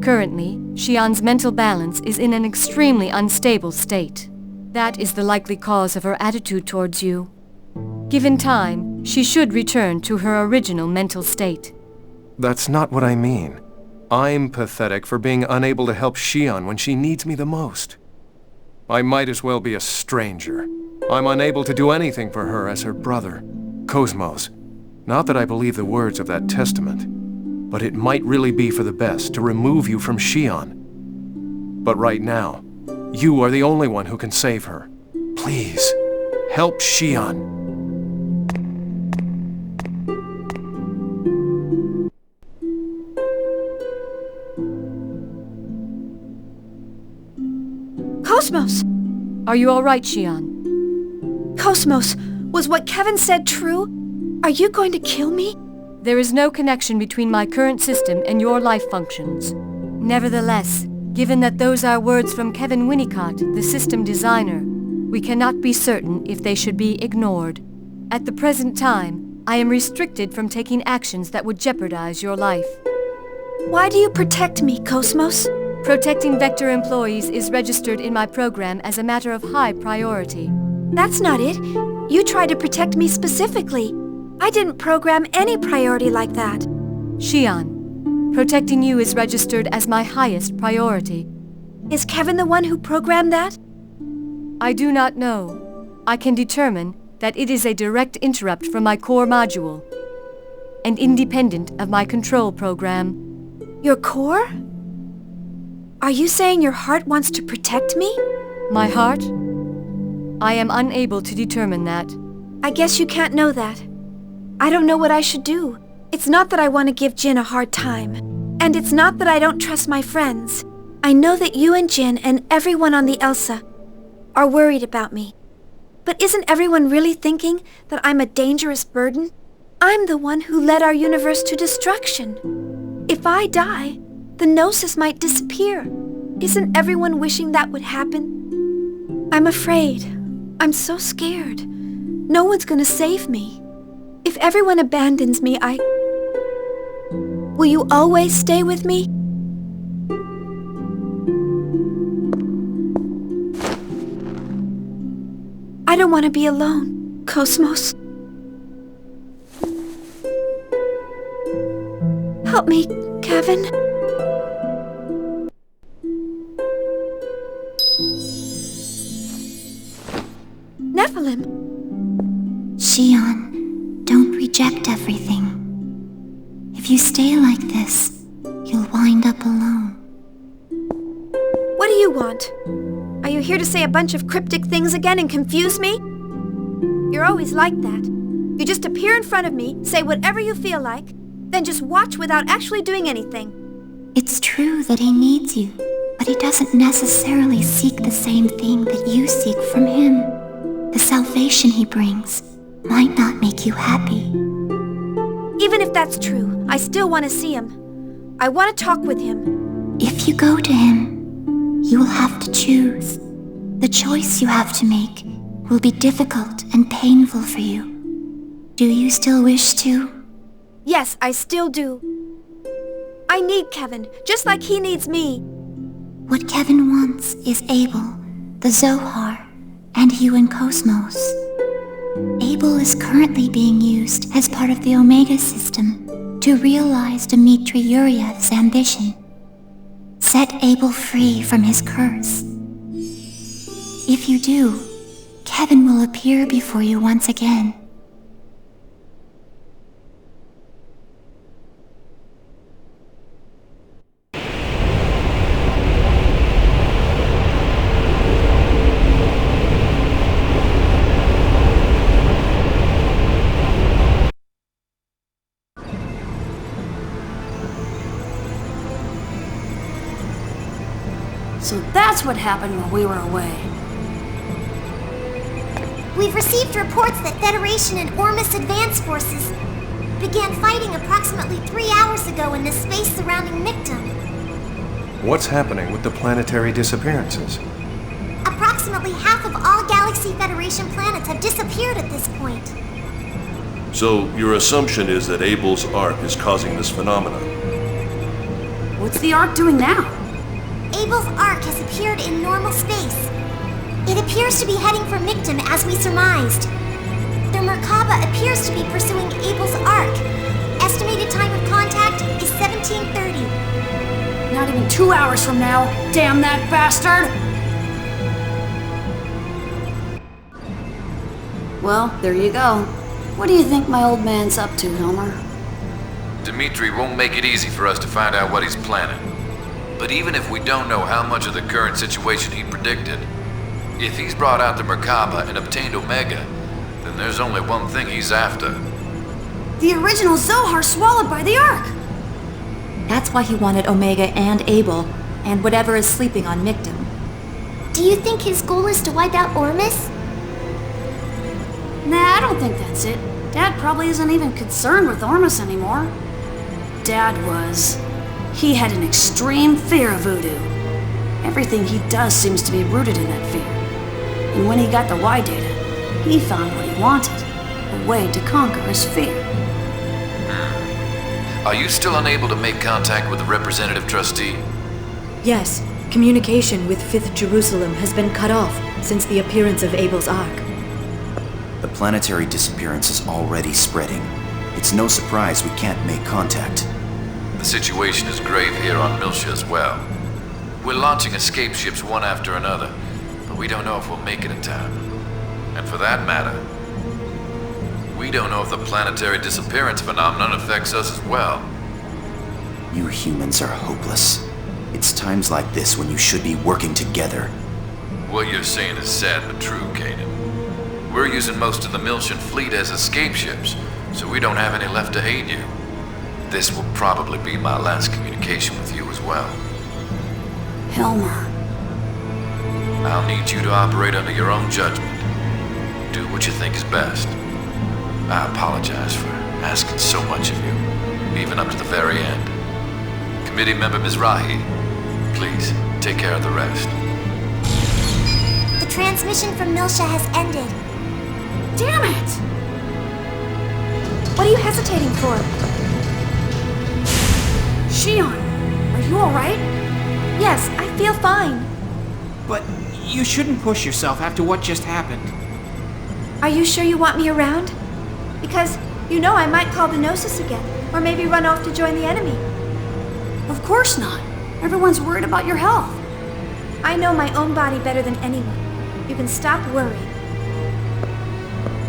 Currently, Shion's mental balance is in an extremely unstable state. That is the likely cause of her attitude towards you. Given time, she should return to her original mental state. That's not what I mean. I'm pathetic for being unable to help Shion when she needs me the most. I might as well be a stranger. I'm unable to do anything for her as her brother, Cosmos. Not that I believe the words of that testament, but it might really be for the best to remove you from Shion. But right now, you are the only one who can save her. Please, help Shion. Cosmos! Are you all right, Shion? Cosmos, was what Kevin said true? Are you going to kill me? There is no connection between my current system and your life functions. Nevertheless, given that those are words from Kevin Winnicott, the system designer, we cannot be certain if they should be ignored. At the present time, I am restricted from taking actions that would jeopardize your life. Why do you protect me, Cosmos? Protecting Vector employees is registered in my program as a matter of high priority. That's not it. You tried to protect me specifically. I didn't program any priority like that. Shion, protecting you is registered as my highest priority. Is Kevin the one who programmed that? I do not know. I can determine that it is a direct interrupt from my core module, and independent of my control program. Your core? Are you saying your heart wants to protect me? My heart? I am unable to determine that. I guess you can't know that. I don't know what I should do. It's not that I want to give Jin a hard time. And it's not that I don't trust my friends. I know that you and Jin and everyone on the Elsa are worried about me. But isn't everyone really thinking that I'm a dangerous burden? I'm the one who led our universe to destruction. If I die, the Gnosis might disappear. Isn't everyone wishing that would happen? I'm afraid. I'm so scared. No one's gonna save me. If everyone abandons me, Will you always stay with me? I don't want to be alone, Cosmos. Help me, Kevin. Nephilim. Shion, don't reject everything. If you stay like this, you'll wind up alone. What do you want? Are you here to say a bunch of cryptic things again and confuse me? You're always like that. You just appear in front of me, say whatever you feel like, then just watch without actually doing anything. It's true that he needs you, but he doesn't necessarily seek the same thing that you seek from him. The salvation he brings might not make you happy. Even if that's true, I still want to see him. I want to talk with him. If you go to him, you will have to choose. The choice you have to make will be difficult and painful for you. Do you still wish to? Yes, I still do. I need Kevin, just like he needs me. What Kevin wants is Abel, the Zohar, and you and Cosmos. Abel is currently being used as part of the Omega system to realize Dmitri Yuryev's ambition. Set Abel free from his curse. If you do, Kevin will appear before you once again. So that's what happened while we were away. We've received reports that Federation and Ormus advance forces began fighting approximately 3 hours ago in the space surrounding Michtam. What's happening with the planetary disappearances? Approximately half of all Galaxy Federation planets have disappeared at this point. So, your assumption is that Abel's arc is causing this phenomenon? What's the arc doing now? Abel's arc has appeared in normal space. It appears to be heading for Michtam as we surmised. The Merkabah appears to be pursuing Abel's arc. Estimated time of contact is 1730. Not even 2 hours from now. Damn that bastard! Well, there you go. What do you think my old man's up to, Helmer? Dimitri won't make it easy for us to find out what he's planning. But even if we don't know how much of the current situation he predicted, if he's brought out the Merkabah and obtained Omega, then there's only one thing he's after. The original Zohar swallowed by the Ark! That's why he wanted Omega and Abel, and whatever is sleeping on Michtam. Do you think his goal is to wipe out Ormus? Nah, I don't think that's it. Dad probably isn't even concerned with Ormus anymore. Dad was. He had an extreme fear of voodoo. Everything he does seems to be rooted in that fear. And when he got the Y data, he found what he wanted, a way to conquer his fear. Are you still unable to make contact with the representative trustee? Yes, communication with 5th Jerusalem has been cut off since the appearance of Abel's Ark. The planetary disappearance is already spreading. It's no surprise we can't make contact. The situation is grave here on Miltia as well. We're launching escape ships one after another, but we don't know if we'll make it in time. And for that matter, we don't know if the planetary disappearance phenomenon affects us as well. You humans are hopeless. It's times like this when you should be working together. What you're saying is sad but true, Kanan. We're using most of the Miltian fleet as escape ships, so we don't have any left to aid you. This will probably be my last communication with you as well. Helmer. I'll need you to operate under your own judgment. Do what you think is best. I apologize for asking so much of you, even up to the very end. Committee member Mizrahi, please take care of the rest. The transmission from Miltia has ended. Damn it! What are you hesitating for? Shion, are you alright? Yes, I feel fine. But you shouldn't push yourself after what just happened. Are you sure you want me around? Because, you know, I might call the Gnosis again, or maybe run off to join the enemy. Of course not. Everyone's worried about your health. I know my own body better than anyone. You can stop worrying.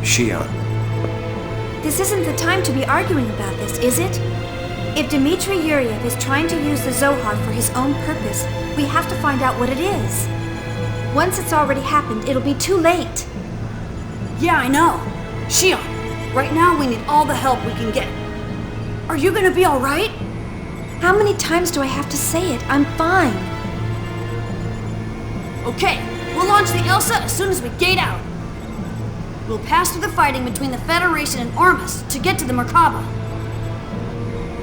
Shion. This isn't the time to be arguing about this, is it? If Dmitri Yuriev is trying to use the Zohar for his own purpose, we have to find out what it is. Once it's already happened, it'll be too late. Yeah, I know. Shion, right now we need all the help we can get. Are you gonna be alright? How many times do I have to say it? I'm fine. Okay, we'll launch the Elsa as soon as we gate out. We'll pass through the fighting between the Federation and Ormus to get to the Merkabah.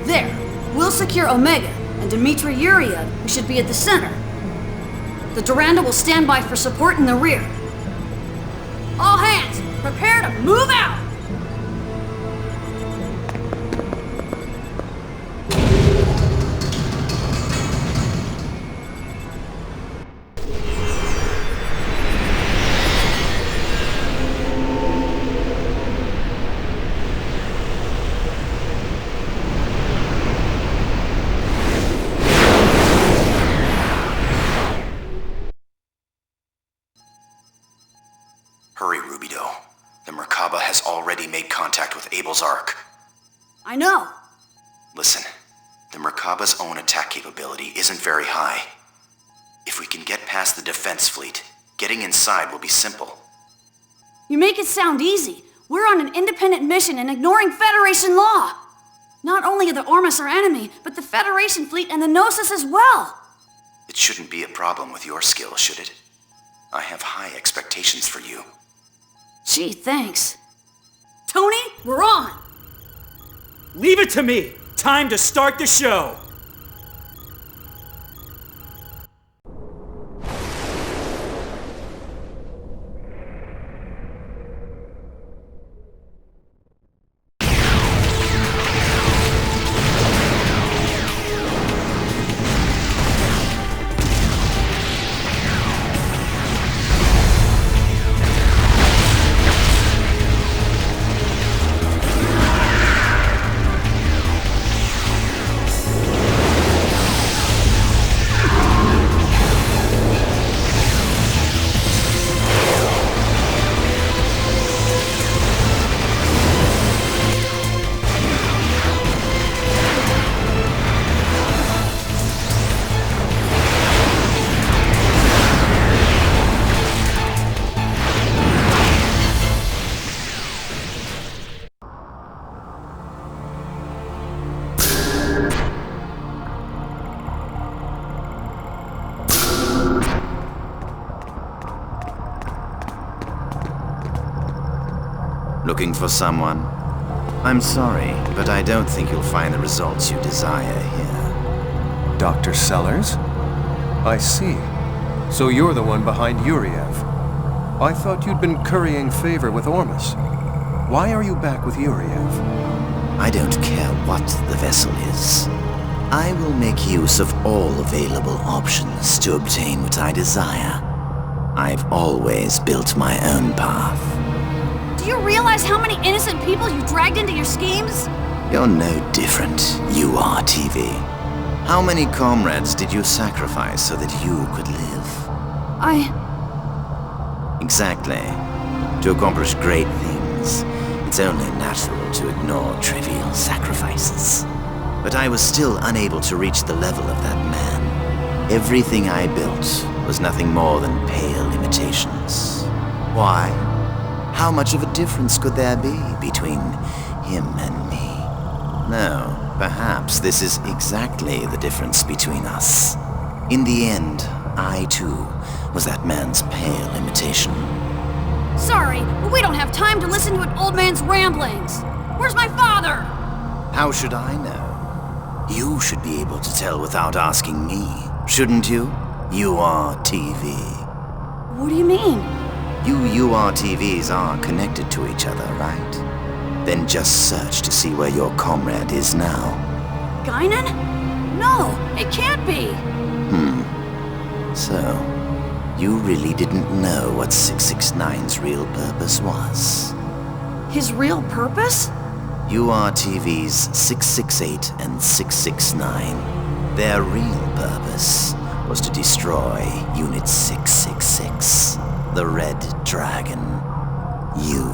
There, we'll secure Omega, and Dmitri Yuriev, who should be at the center. The Durandal will stand by for support in the rear. All hands, prepare to move out! Hurry, Rubido. The Merkabah has already made contact with Abel's Ark. I know. Listen, the Merkabah's own attack capability isn't very high. If we can get past the defense fleet, getting inside will be simple. You make it sound easy. We're on an independent mission and ignoring Federation law. Not only are the Ormus our enemy, but the Federation fleet and the Gnosis as well. It shouldn't be a problem with your skill, should it? I have high expectations for you. Gee, thanks. Tony, we're on! Leave it to me! Time to start the show! Looking for someone? I'm sorry, but I don't think you'll find the results you desire here. Dr. Sellers? I see. So you're the one behind Yuriev. I thought you'd been currying favor with Ormus. Why are you back with Yuriev? I don't care what the vessel is. I will make use of all available options to obtain what I desire. I've always built my own path. Do you realize how many innocent people you dragged into your schemes? You're no different. You are TV. How many comrades did you sacrifice so that you could live? Exactly. To accomplish great things, it's only natural to ignore trivial sacrifices. But I was still unable to reach the level of that man. Everything I built was nothing more than pale imitations. Why? How much of a difference could there be between him and me? No, perhaps this is exactly the difference between us. In the end, I too was that man's pale imitation. Sorry, but we don't have time to listen to an old man's ramblings. Where's my father? How should I know? You should be able to tell without asking me, shouldn't you? You are TV. What do you mean? You URTVs are connected to each other, right? Then just search to see where your comrade is now. Guinan? No, it can't be. So, you really didn't know what 669's real purpose was? His real purpose? URTVs 668 and 669. Their real purpose was to destroy Unit 666. The Red Dragon. You.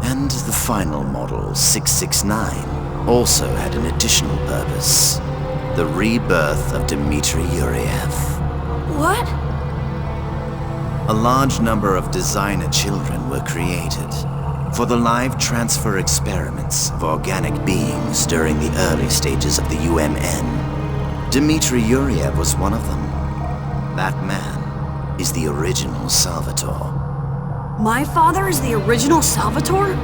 And the final model, 669, also had an additional purpose. The rebirth of Dmitry Yuriev. What? A large number of designer children were created for the live transfer experiments of organic beings during the early stages of the UMN. Dmitry Yuriev was one of them. That man is the original Salvatore. My father is the original Salvatore?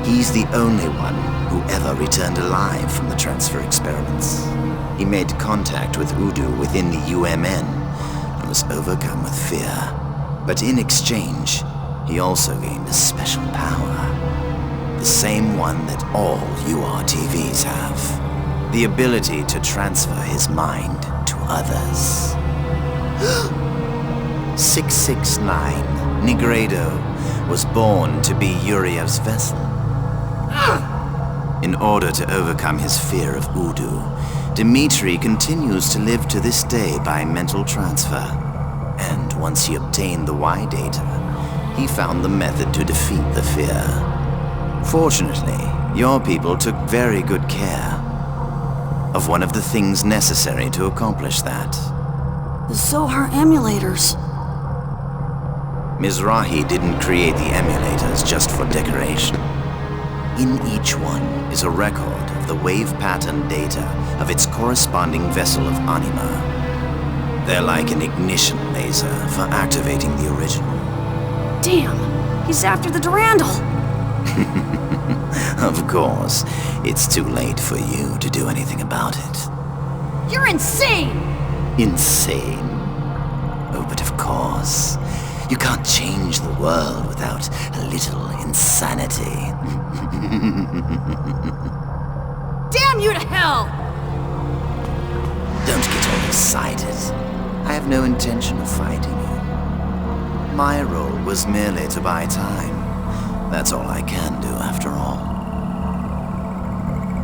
He's the only one who ever returned alive from the transfer experiments. He made contact with Udu within the UMN and was overcome with fear. But in exchange, he also gained a special power. The same one that all URTVs have. The ability to transfer his mind to others. 669, Negredo, was born to be Yuriev's vessel. In order to overcome his fear of Udu, Dmitry continues to live to this day by mental transfer. And once he obtained the Y data, he found the method to defeat the fear. Fortunately, your people took very good care of one of the things necessary to accomplish that. The Zohar emulators. Mizrahi didn't create the emulators just for decoration. In each one is a record of the wave pattern data of its corresponding vessel of anima. They're like an ignition laser for activating the original. Damn, he's after the Durandal. Of course, it's too late for you to do anything about it. You're insane! Insane? Oh, but of course. You can't change the world without a little insanity. Damn you to hell! Don't get all excited. I have no intention of fighting you. My role was merely to buy time. That's all I can do, after all.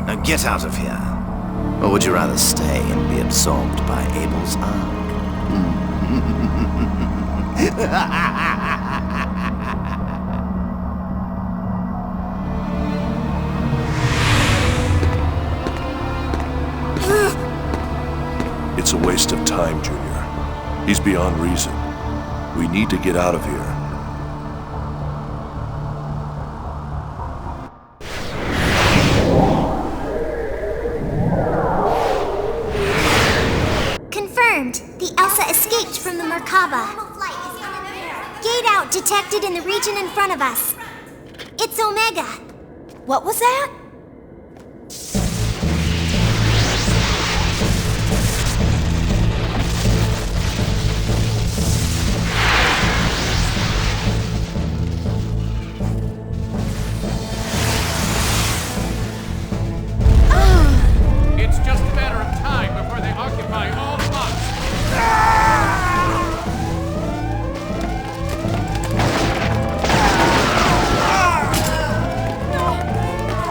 Now get out of here. Or would you rather stay and be absorbed by Abel's arc? It's a waste of time, Junior. He's beyond reason. We need to get out of here. Confirmed. The Elsa escaped from the Merkabah. Gate out detected in the region in front of us. It's Omega. What was that? It's just a matter of time before they occupy all the blocks.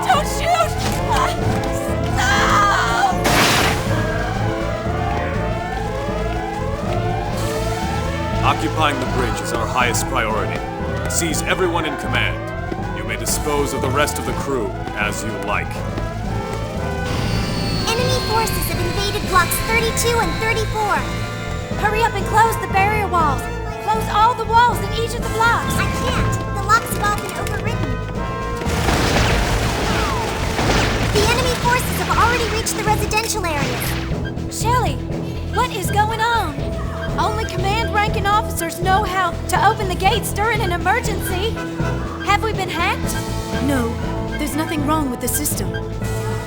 Don't shoot! No! Occupying the bridge is our highest priority. Seize everyone in command. You may dispose of the rest of the crew as you like. Enemy forces have invaded blocks 32 and 34. Hurry up and close the barrier walls. Close all the walls in each of the blocks. I can't. The locks have all been overridden. The enemy forces have already reached the residential areas. Shelly, what is going on? Only command-ranking officers know how to open the gates during an emergency. Have we been hacked? No, there's nothing wrong with the system.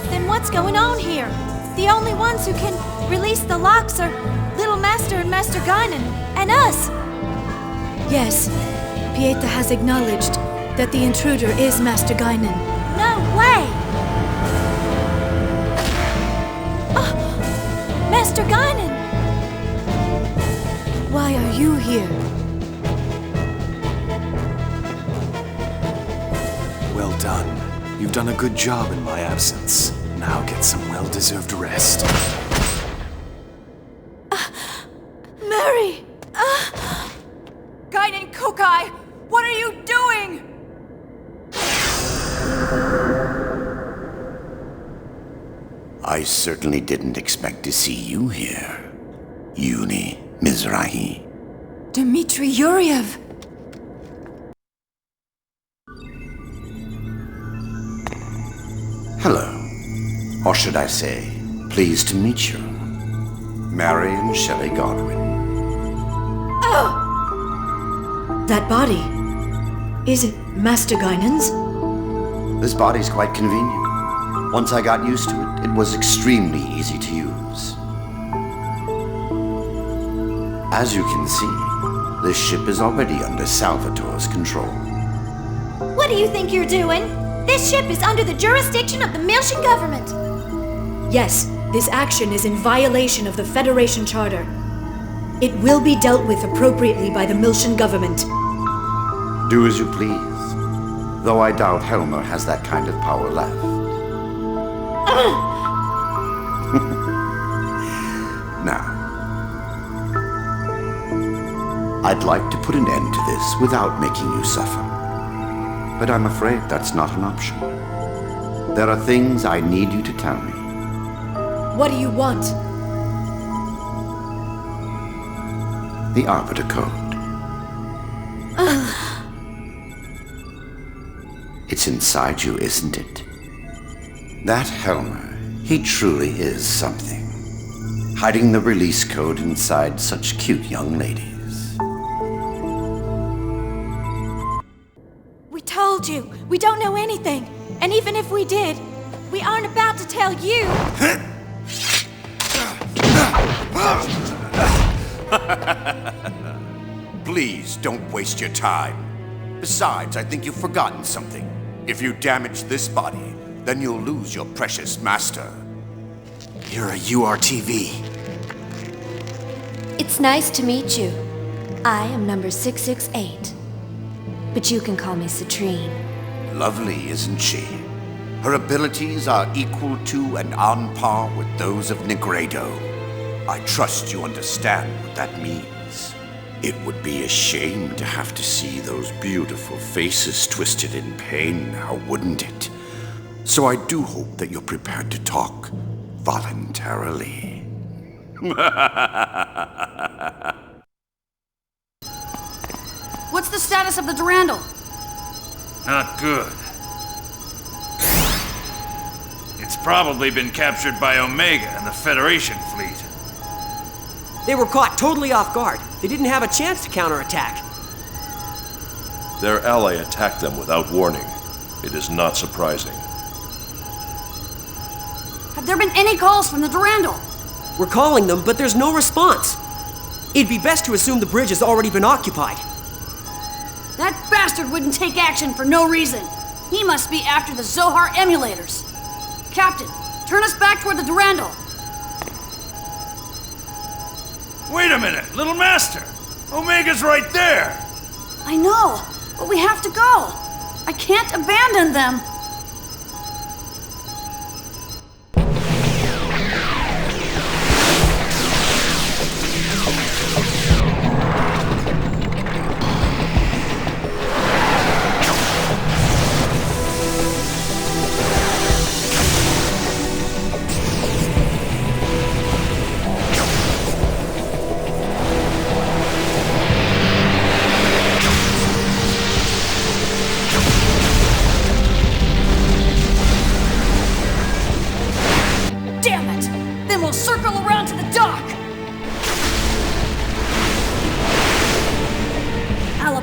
Then what's going on here? The only ones who can release the locks are Little Master and Master Guinan, and us. Yes, Pieta has acknowledged that the intruder is Master Guinan. No way! Oh, Master Guinan! Why are you here? Well done. You've done a good job in my absence. Now get some well-deserved rest. Mary! Guinan Kokai! What are you doing? I certainly didn't expect to see you here, Uni Mizrahi. Dmitri Yuriev! Hello. Or should I say, pleased to meet you. Marion Shelley Godwin. Oh! That body. Is it Master Guinan's? This body's quite convenient. Once I got used to it, it was extremely easy to use. As you can see, this ship is already under Salvatore's control. What do you think you're doing? This ship is under the jurisdiction of the Miltian government. Yes, this action is in violation of the Federation Charter. It will be dealt with appropriately by the Miltian government. Do as you please, though I doubt Helmer has that kind of power left. Now, I'd like to put an end to this without making you suffer. But I'm afraid that's not an option. There are things I need you to tell me. What do you want? The Arbiter Code. It's inside you, isn't it? That Helmer, he truly is something. Hiding the release code inside such cute young ladies. We told you, we don't know anything. And even if we did, we aren't about to tell you. Please don't waste your time. Besides, I think you've forgotten something. If you damage this body, then you'll lose your precious master. You're a URTV. It's nice to meet you. I am number 668. But you can call me Citrine. Lovely, isn't she? Her abilities are equal to and on par with those of Negredo. I trust you understand what that means. It would be a shame to have to see those beautiful faces twisted in pain now, wouldn't it? So I do hope that you're prepared to talk voluntarily. What's the status of the Durandal? Not good. It's probably been captured by Omega and the Federation fleet. They were caught totally off guard. They didn't have a chance to counterattack. Their ally attacked them without warning. It is not surprising. Have there been any calls from the Durandal? We're calling them, but there's no response. It'd be best to assume the bridge has already been occupied. That bastard wouldn't take action for no reason. He must be after the Zohar emulators. Captain, turn us back toward the Durandal. Wait a minute, little master! Omega's right there! I know, but we have to go. I can't abandon them.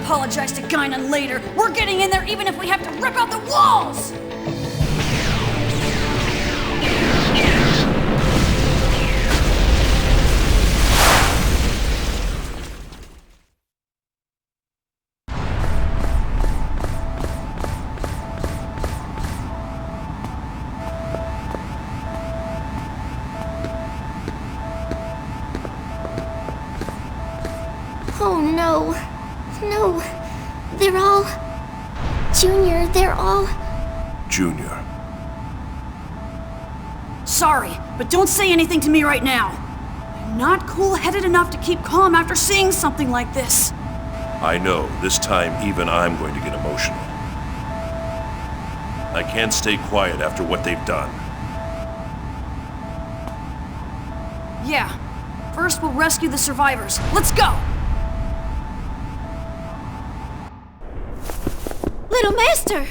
Apologize to Guinan later. We're getting in there even if we have to rip out the walls! Oh no. No, they're all... Junior, they're all... Junior. Sorry, but don't say anything to me right now. I'm not cool-headed enough to keep calm after seeing something like this. I know, this time even I'm going to get emotional. I can't stay quiet after what they've done. Yeah. First, we'll rescue the survivors. Let's go! Little Master!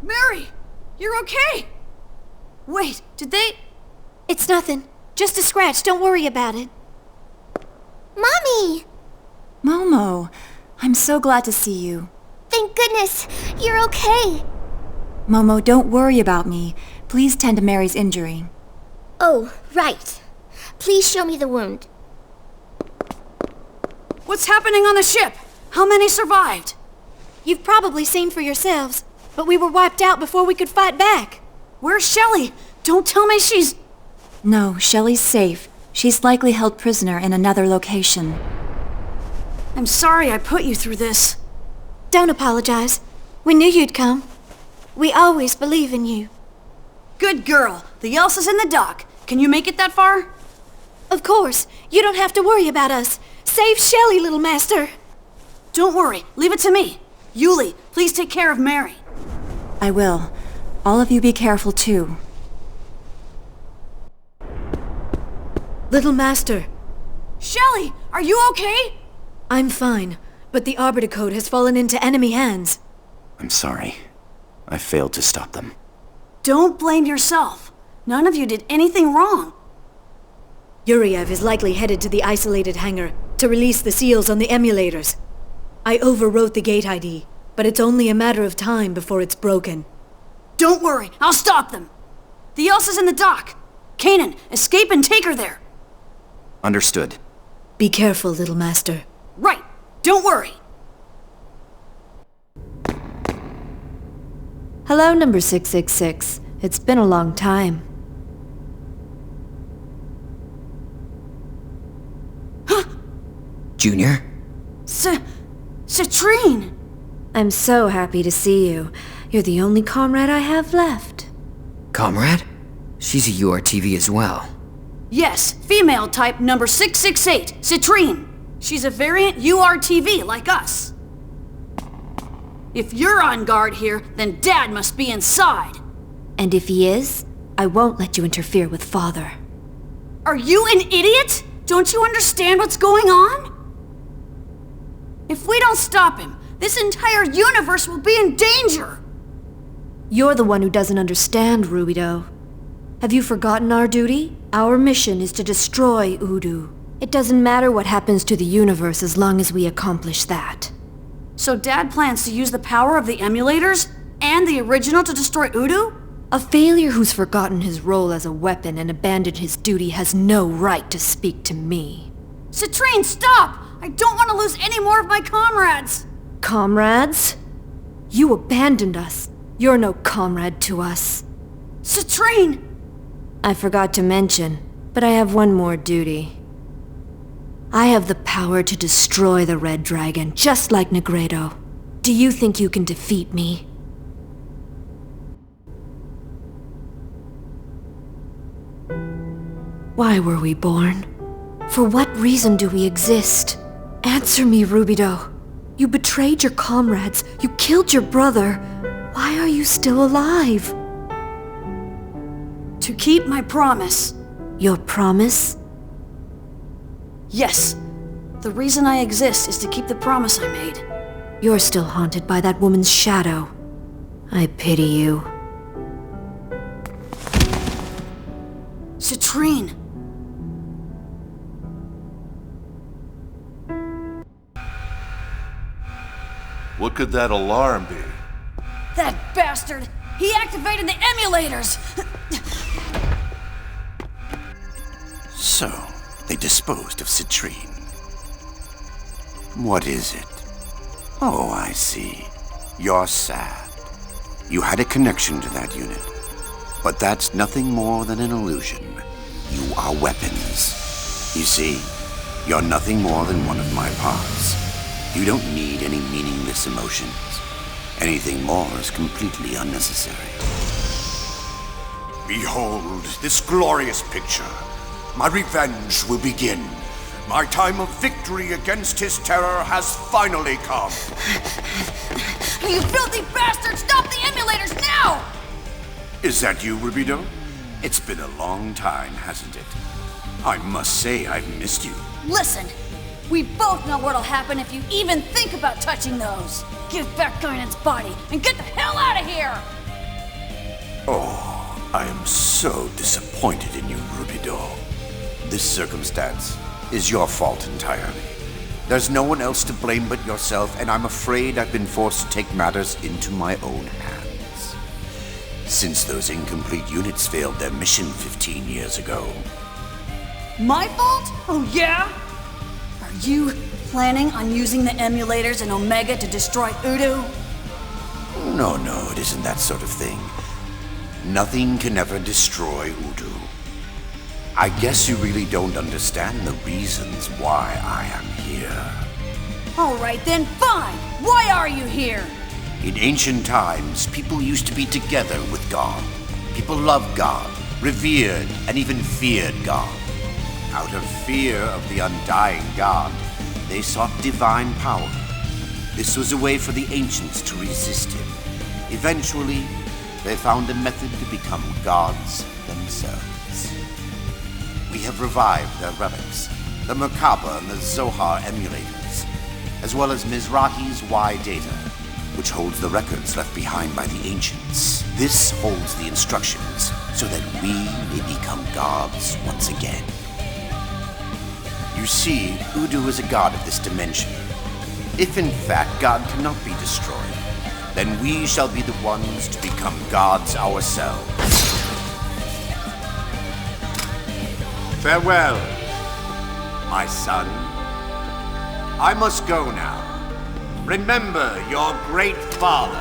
Mary! You're okay! Wait, did they... It's nothing. Just a scratch. Don't worry about it. Mommy! Momo, I'm so glad to see you. Thank goodness. You're okay. Momo, don't worry about me. Please tend to Mary's injury. Oh, right. Please show me the wound. What's happening on the ship? How many survived? You've probably seen for yourselves, but we were wiped out before we could fight back. Where's Shelley? Don't tell me she's... No, Shelley's safe. She's likely held prisoner in another location. I'm sorry I put you through this. Don't apologize. We knew you'd come. We always believe in you. Good girl. The Elsa's in the dock. Can you make it that far? Of course. You don't have to worry about us. Save Shelley, little master. Don't worry. Leave it to me. Yuli, please take care of Mary. I will. All of you be careful too. Little Master. Shelley, are you okay? I'm fine, but the Arbiter Code has fallen into enemy hands. I'm sorry. I failed to stop them. Don't blame yourself. None of you did anything wrong. Yuriev is likely headed to the isolated hangar to release the seals on the emulators. I overwrote the gate ID, but it's only a matter of time before it's broken. Don't worry, I'll stop them. The Elsa's in the dock. Kanan, escape and take her there. Understood. Be careful, little master. Right, don't worry. Hello, number 666. It's been a long time. Junior? Citrine! I'm so happy to see you. You're the only comrade I have left. Comrade? She's a URTV as well. Yes, female type number 668, Citrine. She's a variant URTV like us. If you're on guard here, then Dad must be inside. And if he is, I won't let you interfere with Father. Are you an idiot? Don't you understand what's going on? If we don't stop him, this entire universe will be in danger! You're the one who doesn't understand, Rubido. Have you forgotten our duty? Our mission is to destroy Udu. It doesn't matter what happens to the universe as long as we accomplish that. So Dad plans to use the power of the emulators and the original to destroy Udu? A failure who's forgotten his role as a weapon and abandoned his duty has no right to speak to me. Citrine, stop! I don't want to lose any more of my comrades! Comrades? You abandoned us. You're no comrade to us. Citrine! I forgot to mention, but I have one more duty. I have the power to destroy the Red Dragon, just like Negredo. Do you think you can defeat me? Why were we born? For what reason do we exist? Answer me, Rubido. You betrayed your comrades. You killed your brother. Why are you still alive? To keep my promise. Your promise? Yes. The reason I exist is to keep the promise I made. You're still haunted by that woman's shadow. I pity you. Citrine! What could that alarm be? That bastard! He activated the emulators! So, they disposed of Citrine. What is it? Oh, I see. You're sad. You had a connection to that unit. But that's nothing more than an illusion. You are weapons. You see, you're nothing more than one of my parts. You don't need any meaningless emotions. Anything more is completely unnecessary. Behold this glorious picture. My revenge will begin. My time of victory against his terror has finally come. You filthy bastard! Stop the emulators now! Is that you, Rubido? It's been a long time, hasn't it? I must say I've missed you. Listen, we both know what'll happen if you even think about touching those. Give back Guinan's body and get the hell out of here! Oh, I am so disappointed in you, Rubido. This circumstance is your fault entirely. There's no one else to blame but yourself, and I'm afraid I've been forced to take matters into my own hands. Since those incomplete units failed their mission 15 years ago. My fault? Oh yeah? Are you planning on using the emulators in Omega to destroy Udu? No, it isn't that sort of thing. Nothing can ever destroy Udu. I guess you really don't understand the reasons why I am here. All right then, fine! Why are you here? In ancient times, people used to be together with God. People loved God, revered, and even feared God. Out of fear of the undying God, they sought divine power. This was a way for the ancients to resist him. Eventually, they found a method to become gods themselves. We have revived their relics, the Merkabah and the Zohar emulators, as well as Mizrahi's Y data. which holds the records left behind by the ancients. This holds the instructions so that we may become gods once again. You see, Udu is a god of this dimension. If in fact God cannot be destroyed, then we shall be the ones to become gods ourselves. Farewell, my son. I must go now. Remember your great father.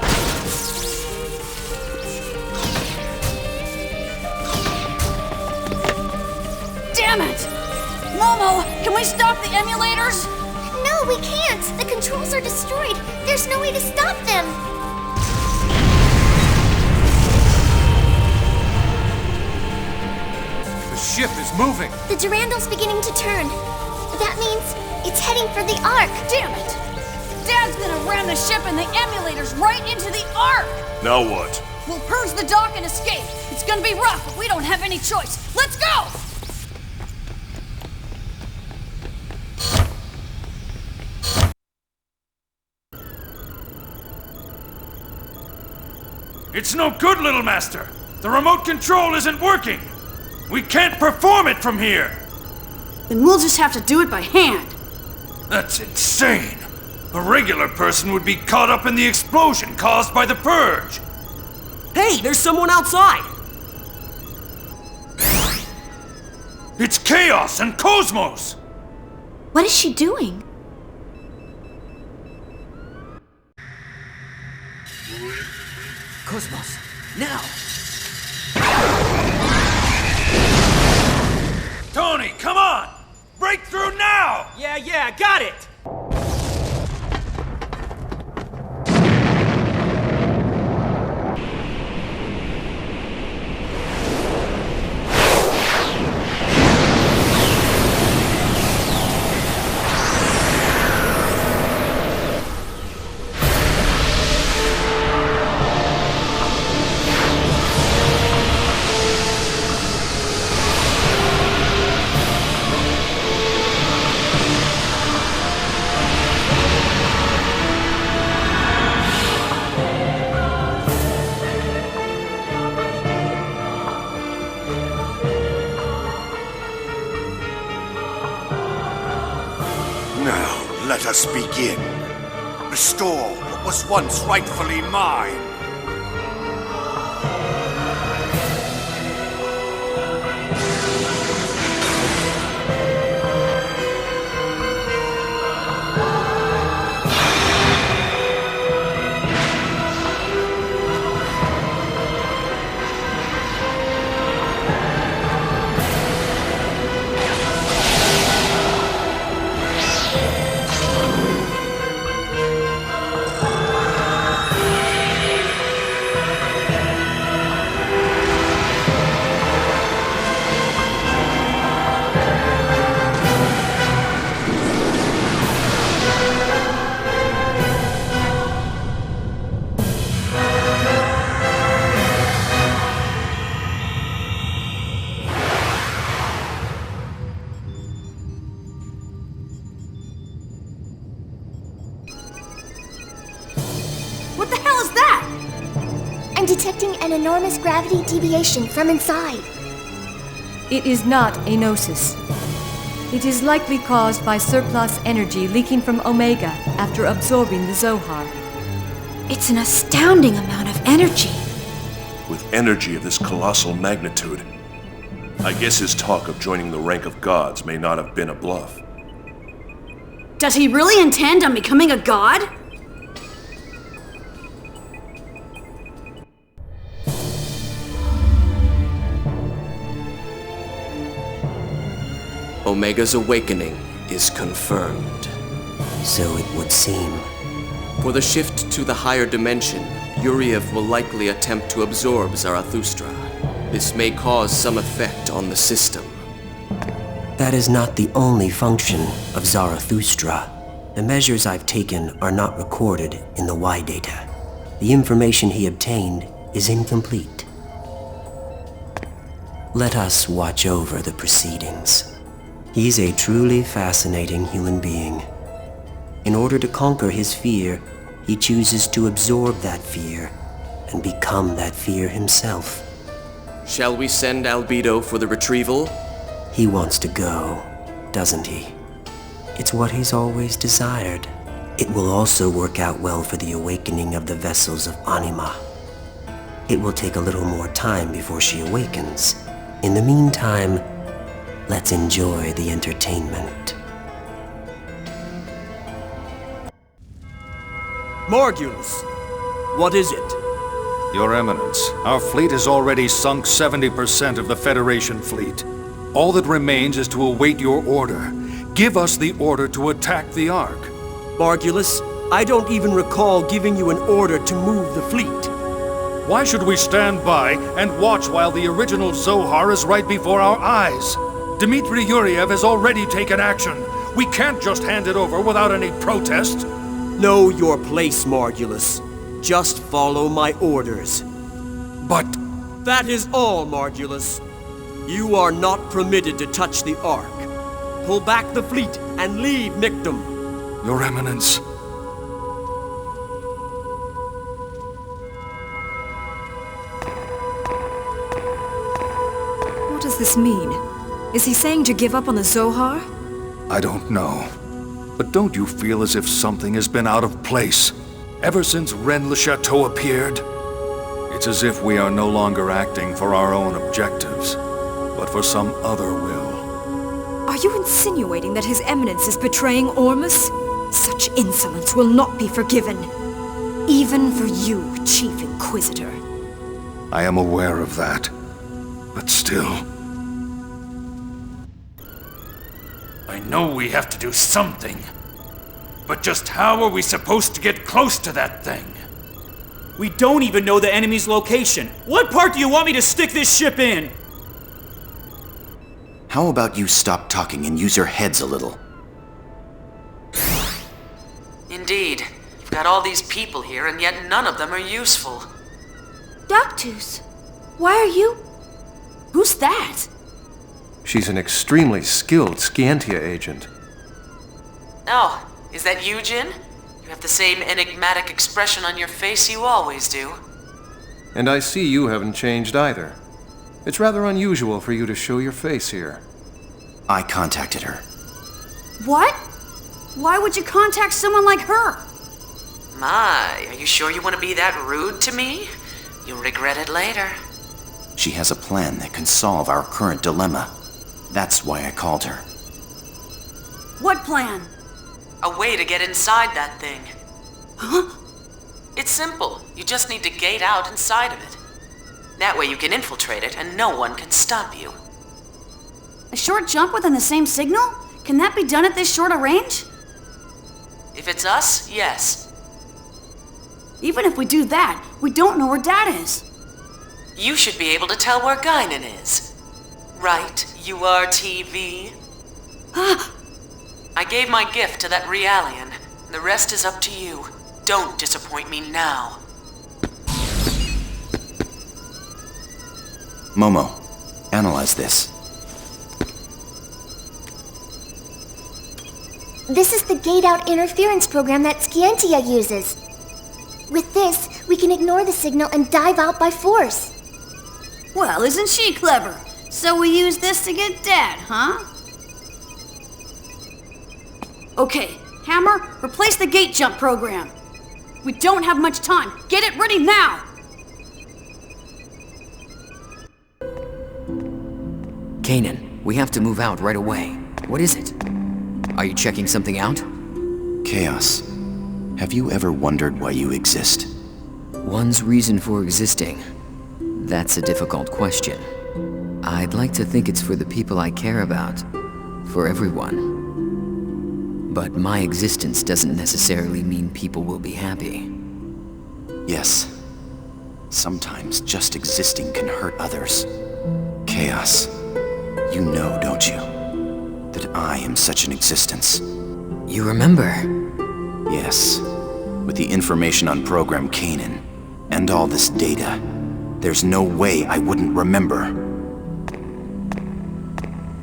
Damn it! Momo, can we stop the emulators? No, we can't! The controls are destroyed! There's no way to stop them! The ship is moving! The Durandal's beginning to turn. That means it's heading for the Ark! Damn it! Dad's gonna ram the ship and the emulators right into the Ark! Now what? We'll purge the dock and escape. It's gonna be rough, but we don't have any choice. Let's go! It's no good, Little Master! The remote control isn't working! We can't perform it from here! Then we'll just have to do it by hand. That's insane! A regular person would be caught up in the explosion caused by the purge! Hey, there's someone outside! It's Chaos and Cosmos! What is she doing? Cosmos, now! Tony, come on! Break through now! Yeah, got it! Let us begin. Restore what was once rightfully mine. What the hell is that? I'm detecting an enormous gravity deviation from inside. It is not a gnosis. It is likely caused by surplus energy leaking from Omega after absorbing the Zohar. It's an astounding amount of energy. With energy of this colossal magnitude, I guess his talk of joining the rank of gods may not have been a bluff. Does he really intend on becoming a god? Omega's awakening is confirmed. So it would seem. For the shift to the higher dimension, Yuriev will likely attempt to absorb Zarathustra. This may cause some effect on the system. That is not the only function of Zarathustra. The measures I've taken are not recorded in the Y data. The information he obtained is incomplete. Let us watch over the proceedings. He's a truly fascinating human being. In order to conquer his fear, he chooses to absorb that fear and become that fear himself. Shall we send Albedo for the retrieval? He wants to go, doesn't he? It's what he's always desired. It will also work out well for the awakening of the vessels of Anima. It will take a little more time before she awakens. In the meantime, let's enjoy the entertainment. Margulis, what is it? Your Eminence, our fleet has already sunk 70% of the Federation fleet. All that remains is to await your order. Give us the order to attack the Ark. Margulis, I don't even recall giving you an order to move the fleet. Why should we stand by and watch while the original Zohar is right before our eyes? Dmitry Yuriev has already taken action. We can't just hand it over without any protest. Know your place, Margulis. Just follow my orders. But... That is all, Margulis. You are not permitted to touch the Ark. Pull back the fleet and leave Michtam. Your Eminence. What does this mean? Is he saying to give up on the Zohar? I don't know. But don't you feel as if something has been out of place? Ever since Rennes-le-Château appeared? It's as if we are no longer acting for our own objectives, but for some other will. Are you insinuating that His Eminence is betraying Ormus? Such insolence will not be forgiven. Even for you, Chief Inquisitor. I am aware of that, but still... I know we have to do something. But just how are we supposed to get close to that thing? We don't even know the enemy's location. What part do you want me to stick this ship in? How about you stop talking and use your heads a little? Indeed. You've got all these people here, and yet none of them are useful. Doctus, why are you... Who's that? She's an extremely skilled Scientia agent. Oh, is that you, Jin? You have the same enigmatic expression on your face you always do. And I see you haven't changed either. It's rather unusual for you to show your face here. I contacted her. What? Why would you contact someone like her? My, are you sure you want to be that rude to me? You'll regret it later. She has a plan that can solve our current dilemma. That's why I called her. What plan? A way to get inside that thing. Huh? It's simple. You just need to gate out inside of it. That way you can infiltrate it and no one can stop you. A short jump within the same signal? Can that be done at this short a range? If it's us, yes. Even if we do that, we don't know where Dad is. You should be able to tell where Guinan is. Right, you are TV? I gave my gift to that Realian. The rest is up to you. Don't disappoint me now. Momo, analyze this. This is the gate-out interference program that Scientia uses. With this, we can ignore the signal and dive out by force. Well, isn't she clever? So we use this to get Dad, huh? Okay, Hammer, replace the gate jump program. We don't have much time. Get it ready now! Kanan, we have to move out right away. What is it? Are you checking something out? Chaos. Have you ever wondered why you exist? One's reason for existing. That's a difficult question. I'd like to think it's for the people I care about. For everyone. But my existence doesn't necessarily mean people will be happy. Yes. Sometimes just existing can hurt others. Chaos. You know, don't you? That I am such an existence. You remember? Yes. With the information on Program Kanan, and all this data, there's no way I wouldn't remember.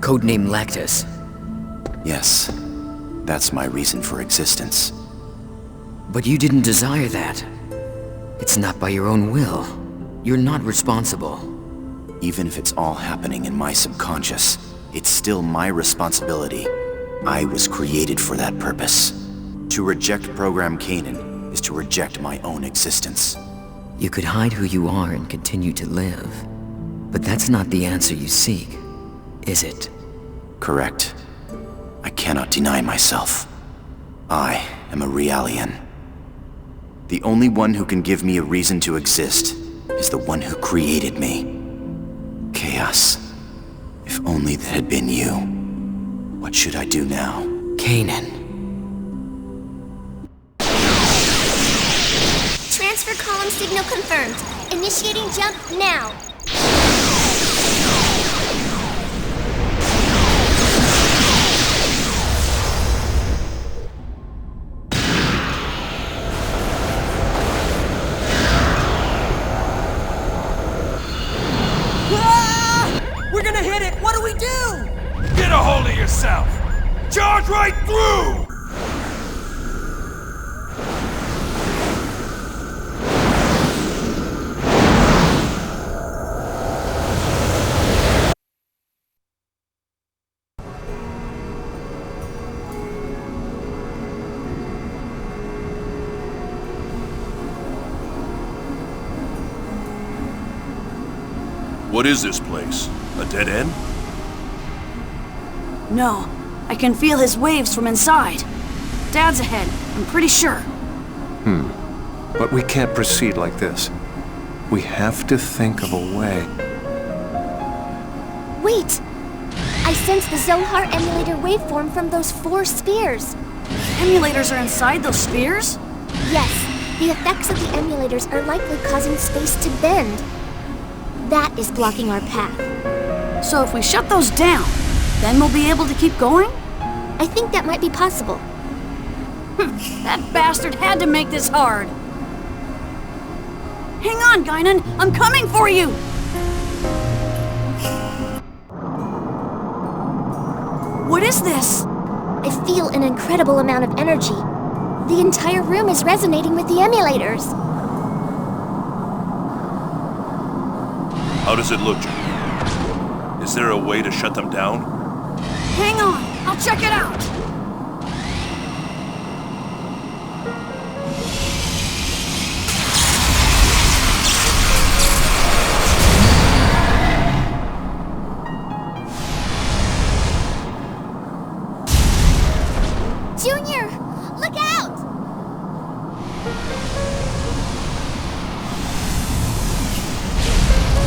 Codename Lactus. Yes. That's my reason for existence. But you didn't desire that. It's not by your own will. You're not responsible. Even if it's all happening in my subconscious, it's still my responsibility. I was created for that purpose. To reject Program Kanan is to reject my own existence. You could hide who you are and continue to live. But that's not the answer you seek, is it? Correct. I cannot deny myself. I am a Realian. The only one who can give me a reason to exist is the one who created me. Chaos. If only that had been you. What should I do now? Kanan. Transfer column signal confirmed. Initiating jump now. We're gonna hit it! What do we do? Get a hold of yourself! Charge right through! What is this place? A dead end? No, I can feel his waves from inside. Dad's ahead, I'm pretty sure. But we can't proceed like this. We have to think of a way. Wait! I sense the Zohar emulator waveform from those 4 spheres. Emulators are inside those spheres? Yes, the effects of the emulators are likely causing space to bend. That is blocking our path. So if we shut those down, then we'll be able to keep going? I think that might be possible. That bastard had to make this hard. Hang on, Guinan! I'm coming for you! What is this? I feel an incredible amount of energy. The entire room is resonating with the emulators. How does it look, Junior? Is there a way to shut them down? Hang on, I'll check it out! Junior, look out!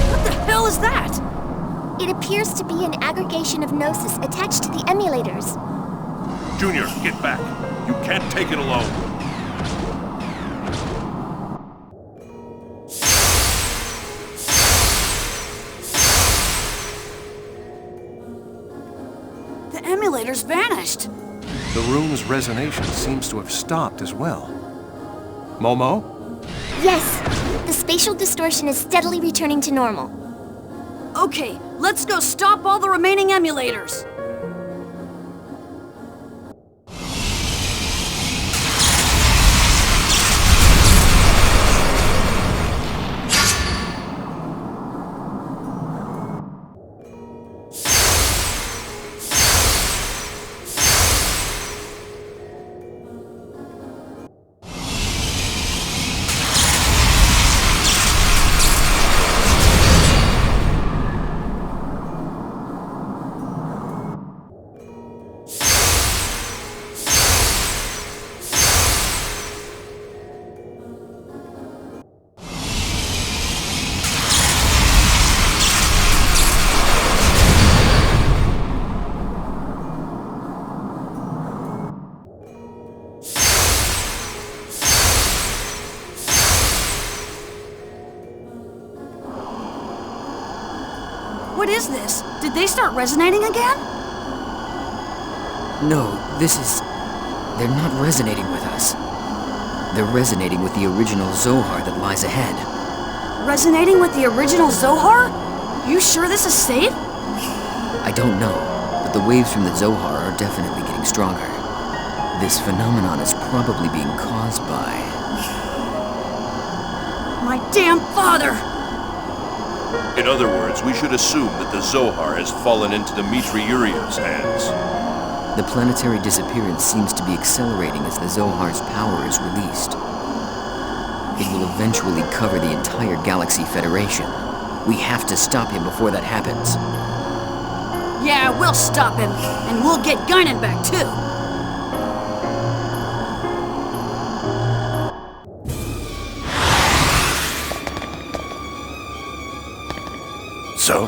What the hell is that? It appears to be an aggregation of gnosis attached to the emulators. Junior, get back. You can't take it alone. The emulators vanished. The room's resonation seems to have stopped as well. Momo? Yes, the spatial distortion is steadily returning to normal. Okay, let's go stop all the remaining emulators. What is this? Did they start resonating again? No, this is... They're not resonating with us. They're resonating with the original Zohar that lies ahead. Resonating with the original Zohar? You sure this is safe? I don't know, but the waves from the Zohar are definitely getting stronger. This phenomenon is probably being caused by... My damn father! In other words, we should assume that the Zohar has fallen into Dmitri Yuriev's hands. The planetary disappearance seems to be accelerating as the Zohar's power is released. It will eventually cover the entire Galaxy Federation. We have to stop him before that happens. Yeah, we'll stop him, and we'll get Guinan back too. So,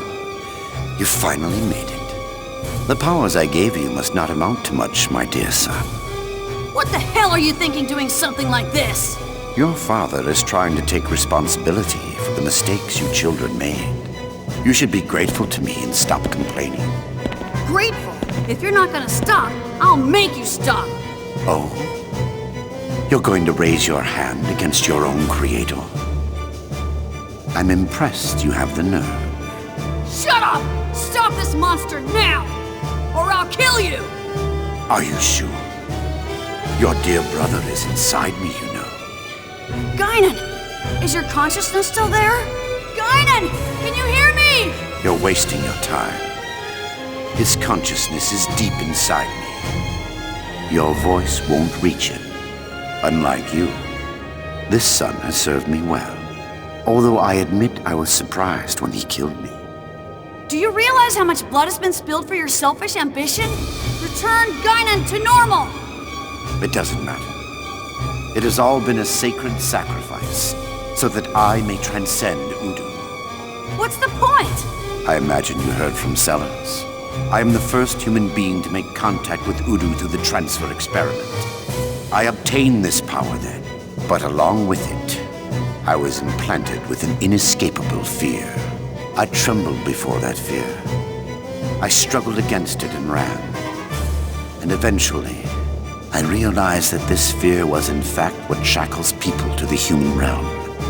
you finally made it. The powers I gave you must not amount to much, my dear son. What the hell are you thinking doing something like this? Your father is trying to take responsibility for the mistakes you children made. You should be grateful to me and stop complaining. Grateful? If you're not gonna stop, I'll make you stop. Oh? You're going to raise your hand against your own creator? I'm impressed you have the nerve. Shut up! Stop this monster now! Or I'll kill you! Are you sure? Your dear brother is inside me, you know. Guinan! Is your consciousness still there? Guinan! Can you hear me? You're wasting your time. His consciousness is deep inside me. Your voice won't reach it. Unlike you, this son has served me well. Although I admit I was surprised when he killed me. Do you realize how much blood has been spilled for your selfish ambition? Return Guinan to normal! It doesn't matter. It has all been a sacred sacrifice, so that I may transcend Udu. What's the point? I imagine you heard from Sellers. I am the first human being to make contact with Udu through the transfer experiment. I obtained this power then, but along with it, I was implanted with an inescapable fear. I trembled before that fear. I struggled against it and ran. And eventually, I realized that this fear was in fact what shackles people to the human realm.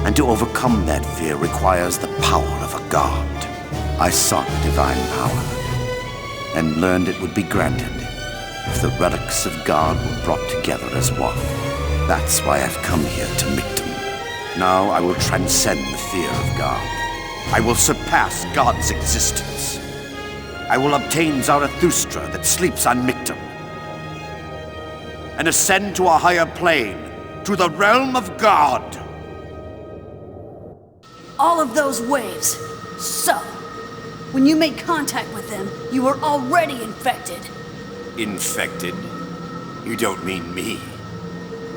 And to overcome that fear requires the power of a god. I sought divine power, and learned it would be granted if the relics of God were brought together as one. That's why I've come here to Michtam. Now I will transcend the fear of God. I will surpass God's existence. I will obtain Zarathustra that sleeps on Michtam, and ascend to a higher plane, to the realm of God. All of those waves. So, when you made contact with them, you were already infected. Infected? You don't mean me.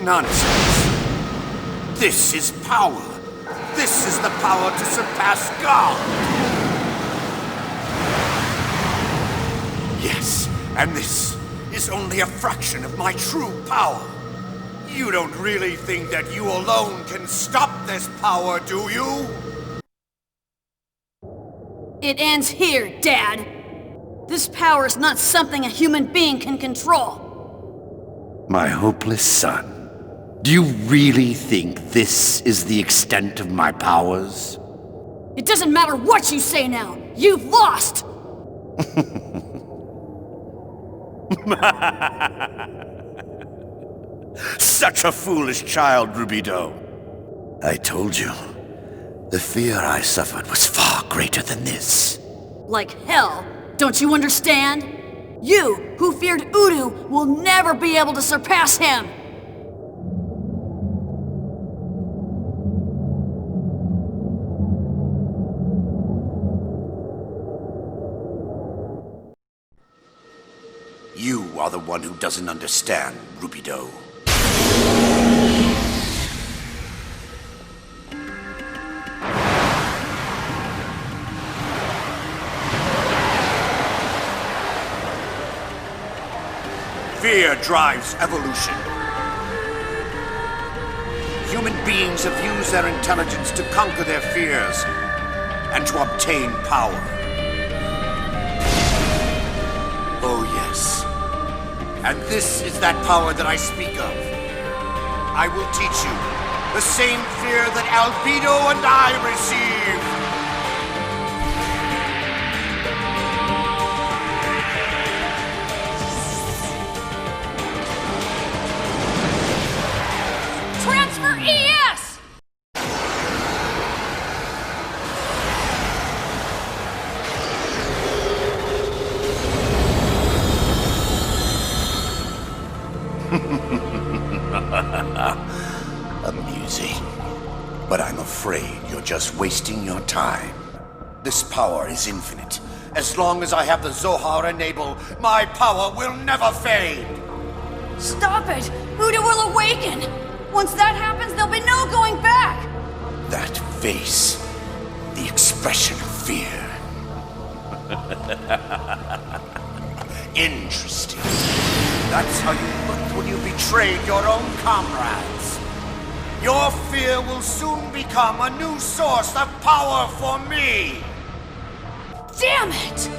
Nonsense. This is power. This is the power to surpass God! Yes, and this is only a fraction of my true power. You don't really think that you alone can stop this power, do you? It ends here, Dad. This power is not something a human being can control. My hopeless son. Do you really think this is the extent of my powers? It doesn't matter what you say now. You've lost! Such a foolish child, Rubido. I told you, the fear I suffered was far greater than this. Like hell, don't you understand? You, who feared Udu, will never be able to surpass him! You are the one who doesn't understand, Rubido. Fear drives evolution. Human beings have used their intelligence to conquer their fears and to obtain power. Oh yes. And this is that power that I speak of. I will teach you the same fear that Albedo and I received. just wasting your time. This power is infinite. As long as I have the Zohar enabled, my power will never fade! Stop it! Udo will awaken! Once that happens, there'll be no going back! That face, the expression of fear. Interesting. That's how you looked when you betrayed your own comrades. Your fear will soon become a new source of power for me! Damn it!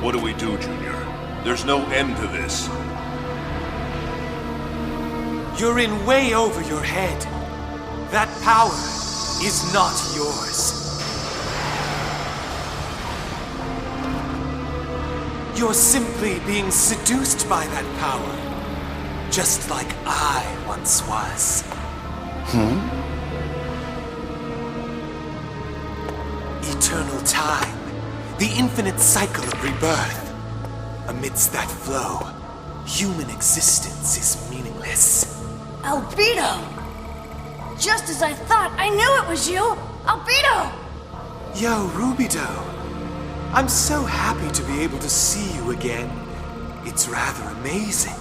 What do we do, Junior? There's no end to this. You're in way over your head. That power is not yours. You're simply being seduced by that power. Just like I once was. Eternal time. The infinite cycle of rebirth. Amidst that flow, human existence is meaningless. Albedo! Just as I thought, I knew it was you! Albedo! Yo, Rubido. I'm so happy to be able to see you again. It's rather amazing.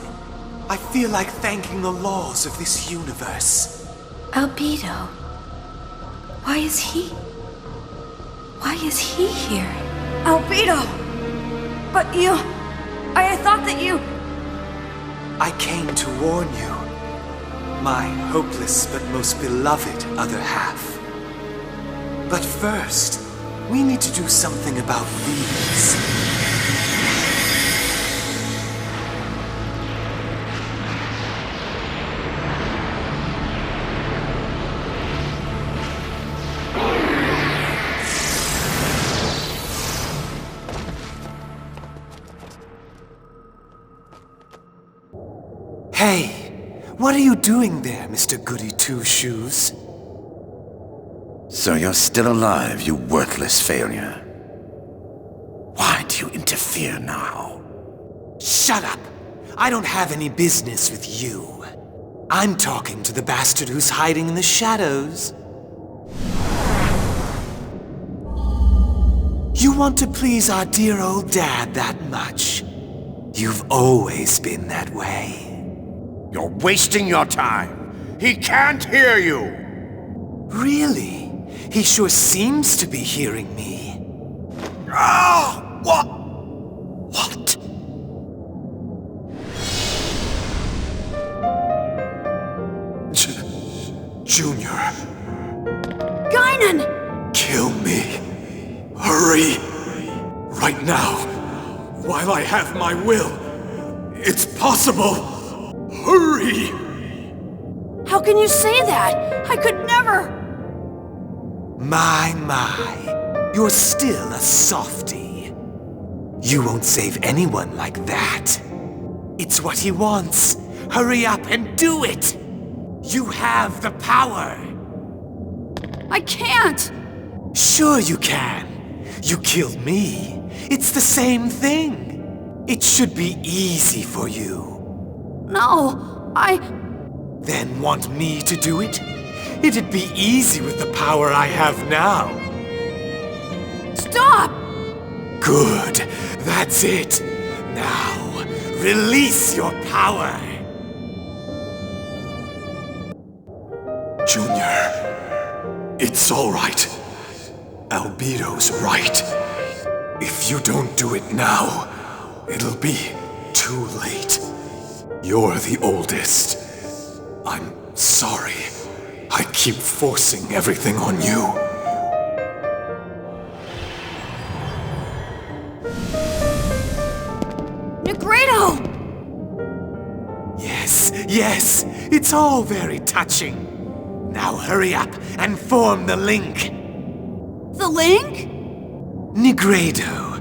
I feel like thanking the laws of this universe. Albedo. Why is he here? Albedo! But you... I thought that you... I came to warn you. My hopeless but most beloved other half. But first, we need to do something about these. Hey, what are you doing there, Mr. Goody Two-Shoes? So you're still alive, you worthless failure. Why do you interfere now? Shut up! I don't have any business with you. I'm talking to the bastard who's hiding in the shadows. You want to please our dear old dad that much? You've always been that way. You're wasting your time. He can't hear you. Really? He sure seems to be hearing me. Ah! What? What? Junior. Guinan! Kill me. Hurry. Right now. While I have my will. It's possible. Hurry! How can you say that? I could never... My. You're still a softie. You won't save anyone like that. It's what he wants. Hurry up and do it! You have the power! I can't! Sure you can. You killed me. It's the same thing. It should be easy for you. No, Then want me to do it? It'd be easy with the power I have now. Stop! Good. That's it. Now, release your power. Junior, it's all right. Albedo's right. If you don't do it now, it'll be too late. You're the oldest. I'm sorry. I keep forcing everything on you. Negredo! Yes, it's all very touching. Now hurry up and form the link. The link? Negredo,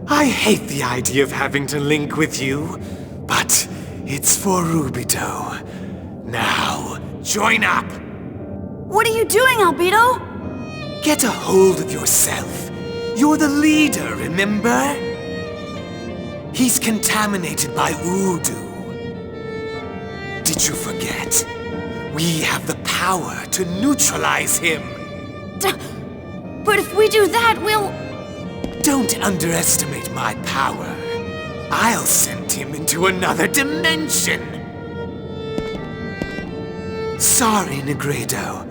I hate the idea of having to link with you, but it's for Rubido. Now, join up! What are you doing, Albedo? Get a hold of yourself. You're the leader, remember? He's contaminated by Udu. Did you forget? We have the power to neutralize him. But if we do that, we'll... Don't underestimate my power. I'll send him into another dimension. Sorry, Negredo.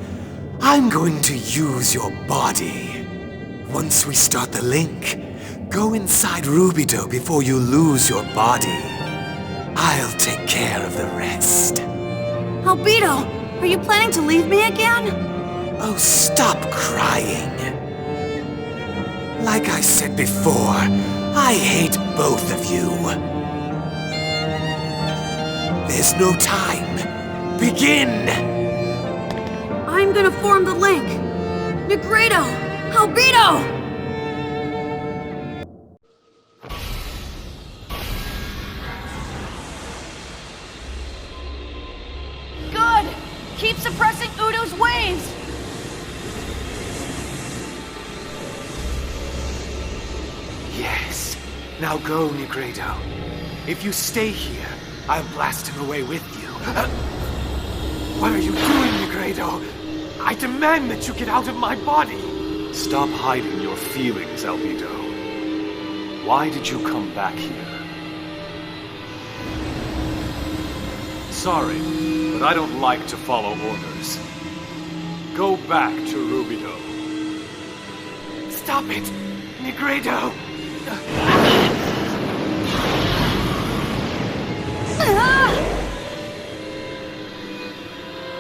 I'm going to use your body. Once we start the link, go inside Rubido before you lose your body. I'll take care of the rest. Albedo, are you planning to leave me again? Oh, stop crying. Like I said before, I hate both of you. There's no time. Begin! I'm gonna form the link. Negredo! Albedo! Good! Keep suppressing Udo's waves! Yes. Now go, Negredo. If you stay here, I'll blast him away with you. What are you doing, Negredo? I demand that you get out of my body! Stop hiding your feelings, Albedo. Why did you come back here? Sorry, but I don't like to follow orders. Go back to Rubido. Stop it! Negredo!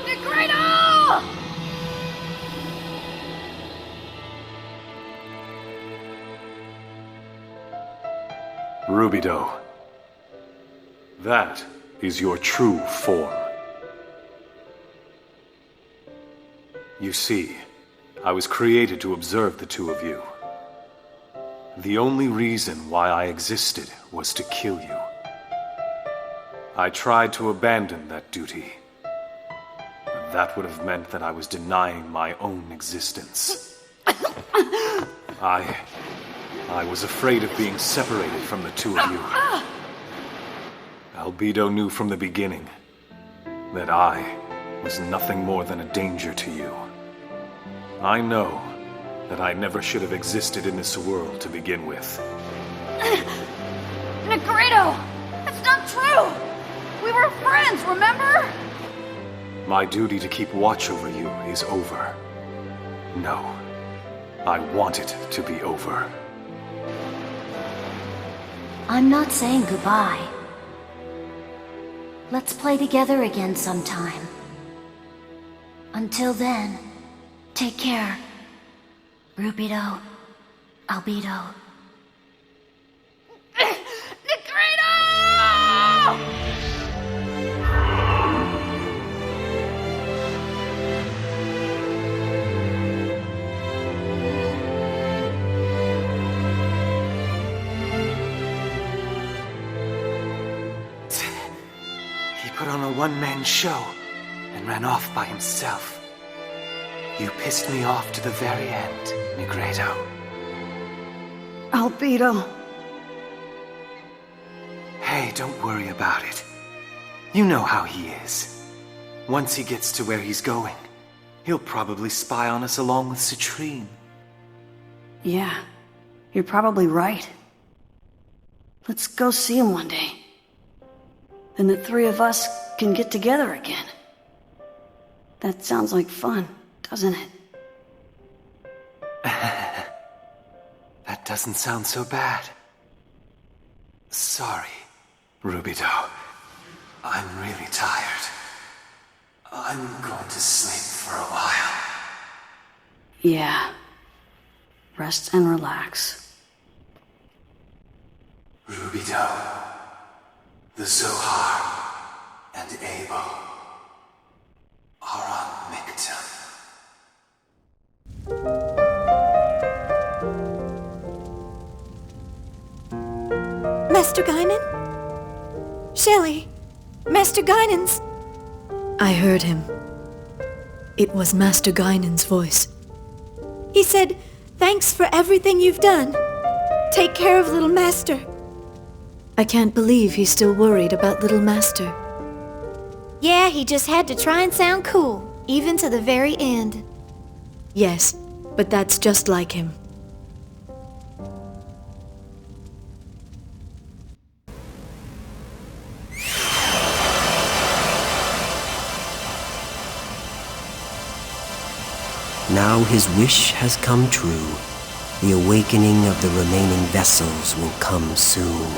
Negredo! Rubido. That is your true form. You see, I was created to observe the two of you. The only reason why I existed was to kill you. I tried to abandon that duty, but that would have meant that I was denying my own existence. I was afraid of being separated from the two of you. Albedo knew from the beginning that I was nothing more than a danger to you. I know that I never should have existed in this world to begin with. Negredo! That's not true! We were friends, remember? My duty to keep watch over you is over. No, I want it to be over. I'm not saying goodbye. Let's play together again sometime. Until then, take care. Rubido, Albedo. Negredo! He put on a one-man show and ran off by himself. You pissed me off to the very end, Negredo. Albedo. Hey, don't worry about it. You know how he is. Once he gets to where he's going, he'll probably spy on us along with Citrine. Yeah, you're probably right. Let's go see him one day. Then the three of us can get together again. That sounds like fun, doesn't it? That doesn't sound so bad. Sorry, Rubido. I'm really tired. I'm going to sleep for a while. Yeah. Rest and relax. Rubido, the Zohar, and Abel are on Michtam. Master Guinan? Shelly, Master Guinan's... I heard him. It was Master Guinan's voice. He said, thanks for everything you've done. Take care of little Master. I can't believe he's still worried about little Master. Yeah, he just had to try and sound cool, even to the very end. Yes, but that's just like him. Now his wish has come true. The awakening of the remaining vessels will come soon.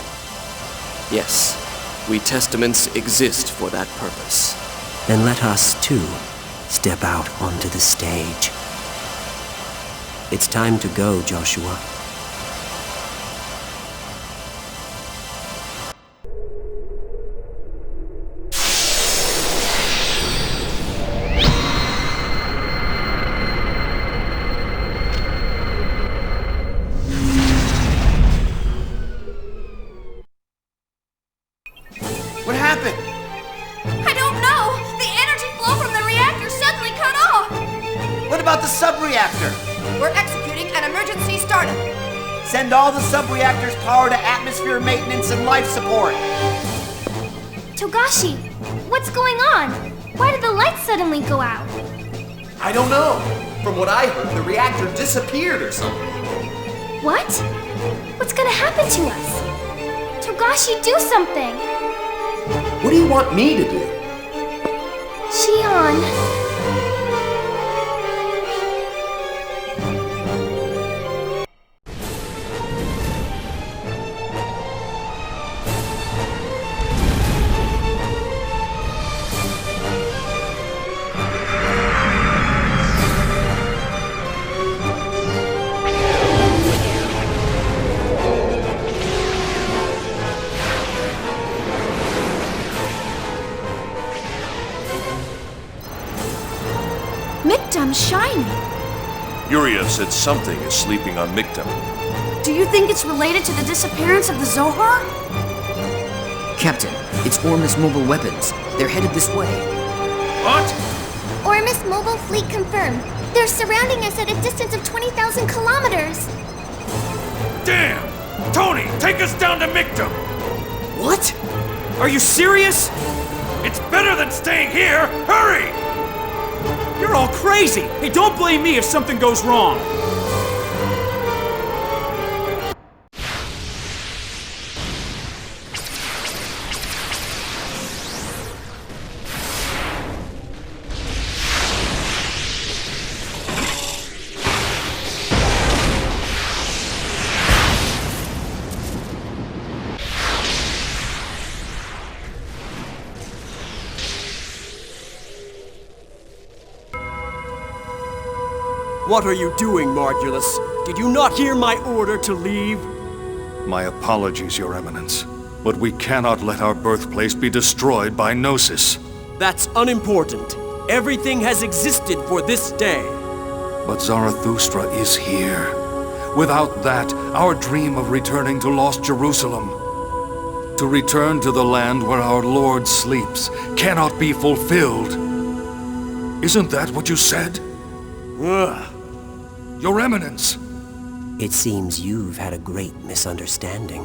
Yes, we Testaments exist for that purpose. Then let us, too, step out onto the stage. It's time to go, Joshua. What happened? I don't know! The energy flow from the reactor suddenly cut off! What about the sub-reactor? We're executing an emergency startup. Send all the sub-reactors power to atmosphere maintenance and life support. Togashi, what's going on? Why did the lights suddenly go out? I don't know. From what I heard, the reactor disappeared or something. What? What's gonna happen to us? Togashi, do something! What do you want me to do? Shion. Michtam's shining. Yuriev said something is sleeping on Michtam. Do you think it's related to the disappearance of the Zohar? Captain, it's Ormus mobile weapons. They're headed this way. What? Ormus mobile fleet confirmed. They're surrounding us at a distance of 20,000 kilometers. Damn! Tony, take us down to Michtam! What? Are you serious? It's better than staying here! Hurry! You're all crazy! Hey, don't blame me if something goes wrong! What are you doing, Margulis? Did you not hear my order to leave? My apologies, Your Eminence, but we cannot let our birthplace be destroyed by Gnosis. That's unimportant. Everything has existed for this day. But Zarathustra is here. Without that, our dream of returning to lost Jerusalem, to return to the land where our Lord sleeps, cannot be fulfilled. Isn't that what you said? Ugh. Your Eminence! It seems you've had a great misunderstanding.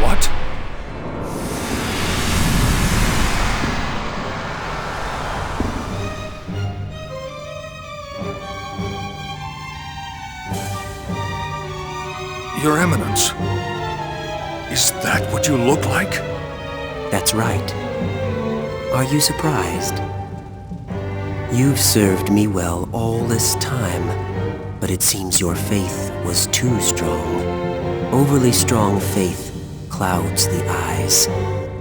What? Your Eminence, is that what you look like? That's right. Are you surprised? You've served me well all this time, but it seems your faith was too strong. Overly strong faith clouds the eyes.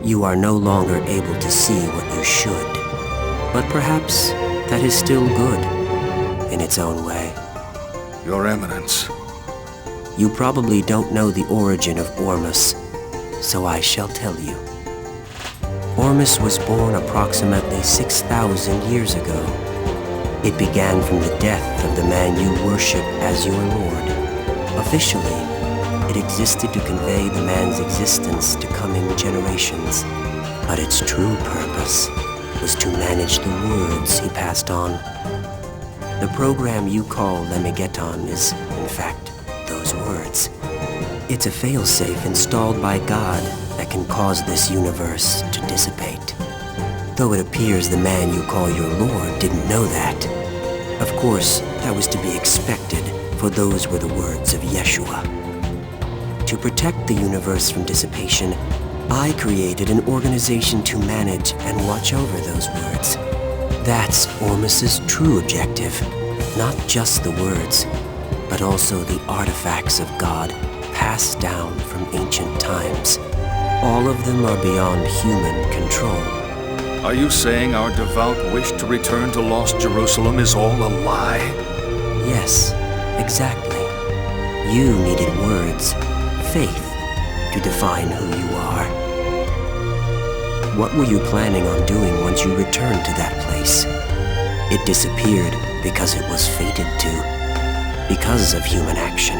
You are no longer able to see what you should. But perhaps that is still good, in its own way. Your Eminence. You probably don't know the origin of Ormus, so I shall tell you. Ormus was born approximately 6,000 years ago. It began from the death of the man you worship as your lord. Officially, it existed to convey the man's existence to coming generations, but its true purpose was to manage the words he passed on. The program you call Lemigeton is, in fact, those words. It's a failsafe installed by God that can cause this universe to dissipate. though it appears the man you call your lord didn't know that. Of course, that was to be expected, for those were the words of Yeshua. To protect the universe from dissipation, I created an organization to manage and watch over those words. That's Ormus's true objective. Not just the words, but also the artifacts of God passed down from ancient times. All of them are beyond human control. Are you saying our devout wish to return to lost Jerusalem is all a lie? Yes, exactly. You needed words, faith, to define who you are. What were you planning on doing once you returned to that place? It disappeared because it was fated to, because of human action.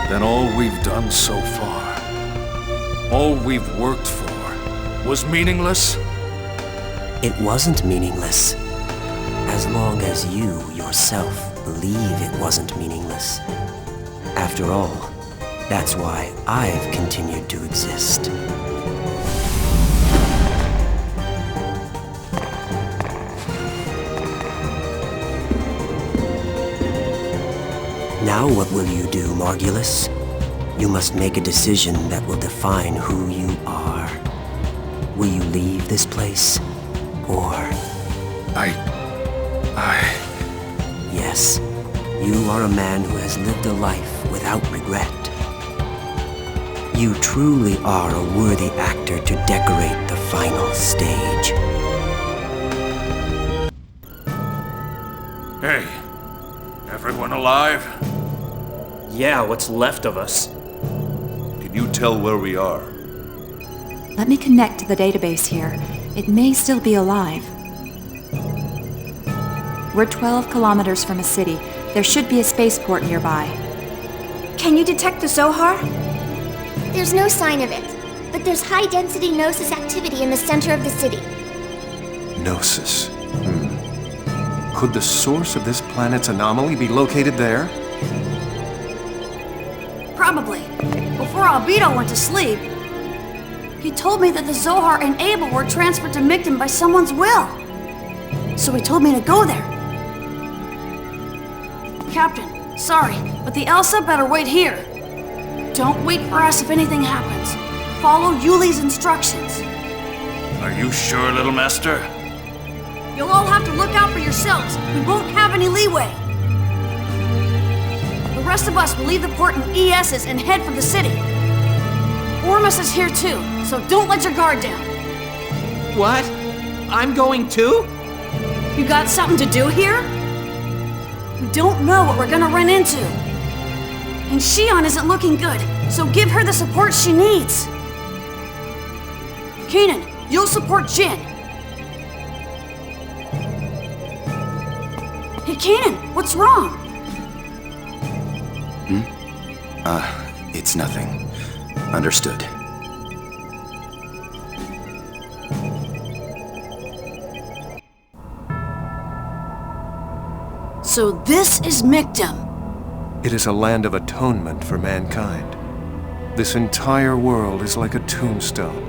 Then all we've done so far, all we've worked for, was meaningless? It wasn't meaningless, as long as you yourself believe it wasn't meaningless. After all, that's why I've continued to exist. Now what will you do, Margulis? You must make a decision that will define who you are. Will you leave this place? Or... Yes, you are a man who has lived a life without regret. You truly are a worthy actor to decorate the final stage. Hey, everyone alive? Yeah, what's left of us. Can you tell where we are? Let me connect to the database here. It may still be alive. We're 12 kilometers from a city. There should be a spaceport nearby. Can you detect the Zohar? There's no sign of it, but there's high-density Gnosis activity in the center of the city. Gnosis. Could the source of this planet's anomaly be located there? Probably. Before Albedo went to sleep, he told me that the Zohar and Abel were transferred to Michtam by someone's will. So he told me to go there. Captain, sorry, but the Elsa better wait here. Don't wait for us if anything happens. Follow Yuli's instructions. Are you sure, little master? You'll all have to look out for yourselves. We won't have any leeway. The rest of us will leave the port in ESs and head for the city. Ormus is here too, so don't let your guard down. What? I'm going too? You got something to do here? We don't know what we're gonna run into. And Shion isn't looking good, so give her the support she needs. Kenan, you'll support Jin. Hey, Kenan, what's wrong? It's nothing. Understood. So this is Michtam. It is a land of atonement for mankind. This entire world is like a tombstone.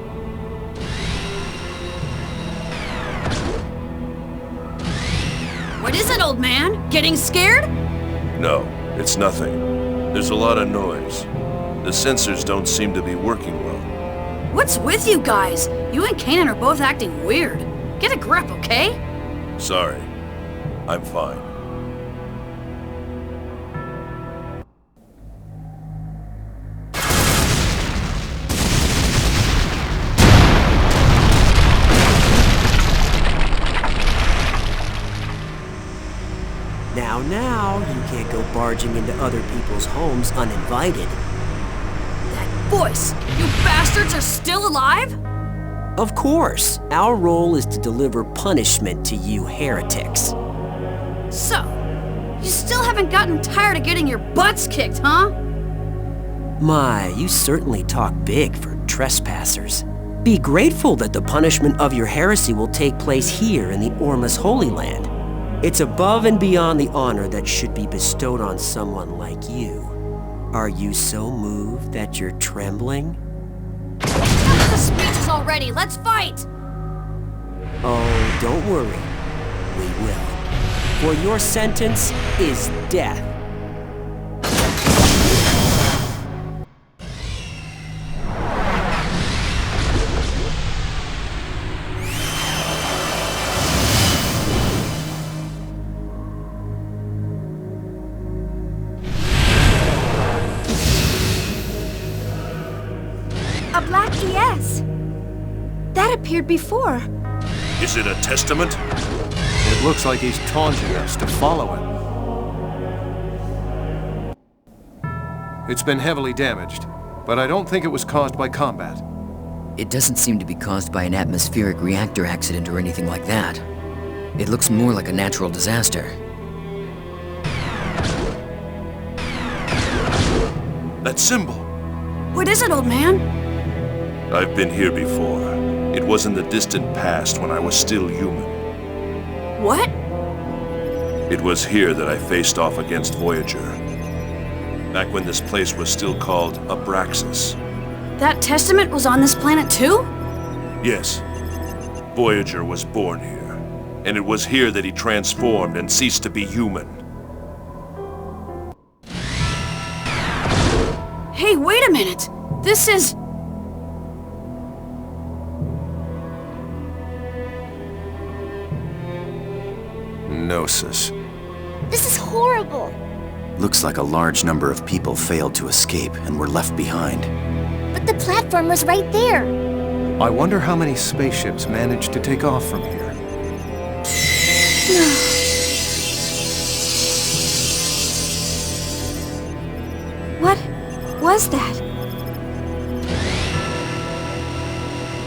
What is it, old man? Getting scared? No, it's nothing. There's a lot of noise. The sensors don't seem to be working well. What's with you guys? You and Kanan are both acting weird. Get a grip, okay? Sorry. I'm fine. Now, you can't go barging into other people's homes uninvited. That voice! You bastards are still alive? Of course. Our role is to deliver punishment to you heretics. So, you still haven't gotten tired of getting your butts kicked, huh? My, you certainly talk big for trespassers. Be grateful that the punishment of your heresy will take place here in the Ormus Holy Land. It's above and beyond the honor that should be bestowed on someone like you. Are you so moved that you're trembling? Enough of the speeches already! Let's fight! Oh, don't worry. We will. For your sentence is death. A black ES. That appeared before. Is it a testament? It looks like he's taunting us to follow him. It's been heavily damaged, but I don't think it was caused by combat. It doesn't seem to be caused by an atmospheric reactor accident or anything like that. It looks more like a natural disaster. That symbol! What is it, old man? I've been here before. It was in the distant past when I was still human. What? It was here that I faced off against Voyager. Back when this place was still called Abraxas. That testament was on this planet too? Yes. Voyager was born here. And it was here that he transformed and ceased to be human. Hey, wait a minute! This is... Gnosis. This is horrible. Looks like a large number of people failed to escape and were left behind. But the platform was right there. I wonder how many spaceships managed to take off from here. What was that?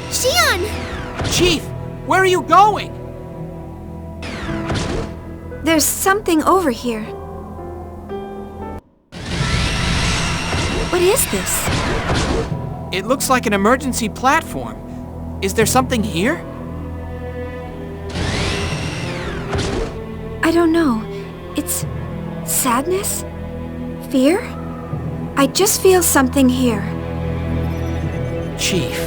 Shion! Chief, where are you going? There's something over here. What is this? It looks like an emergency platform. Is there something here? I don't know. It's sadness? Fear? I just feel something here. Chief.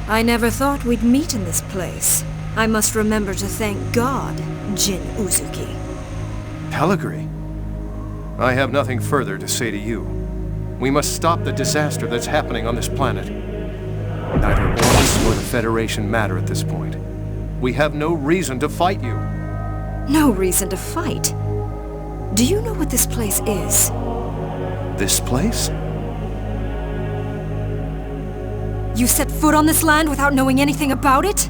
I never thought we'd meet in this place. I must remember to thank God, Jin Uzuki. Pellegrini? I have nothing further to say to you. We must stop the disaster that's happening on this planet. Neither Ormus nor the Federation matter at this point. We have no reason to fight you. No reason to fight. Do you know what this place is? This place? You set foot on this land without knowing anything about it?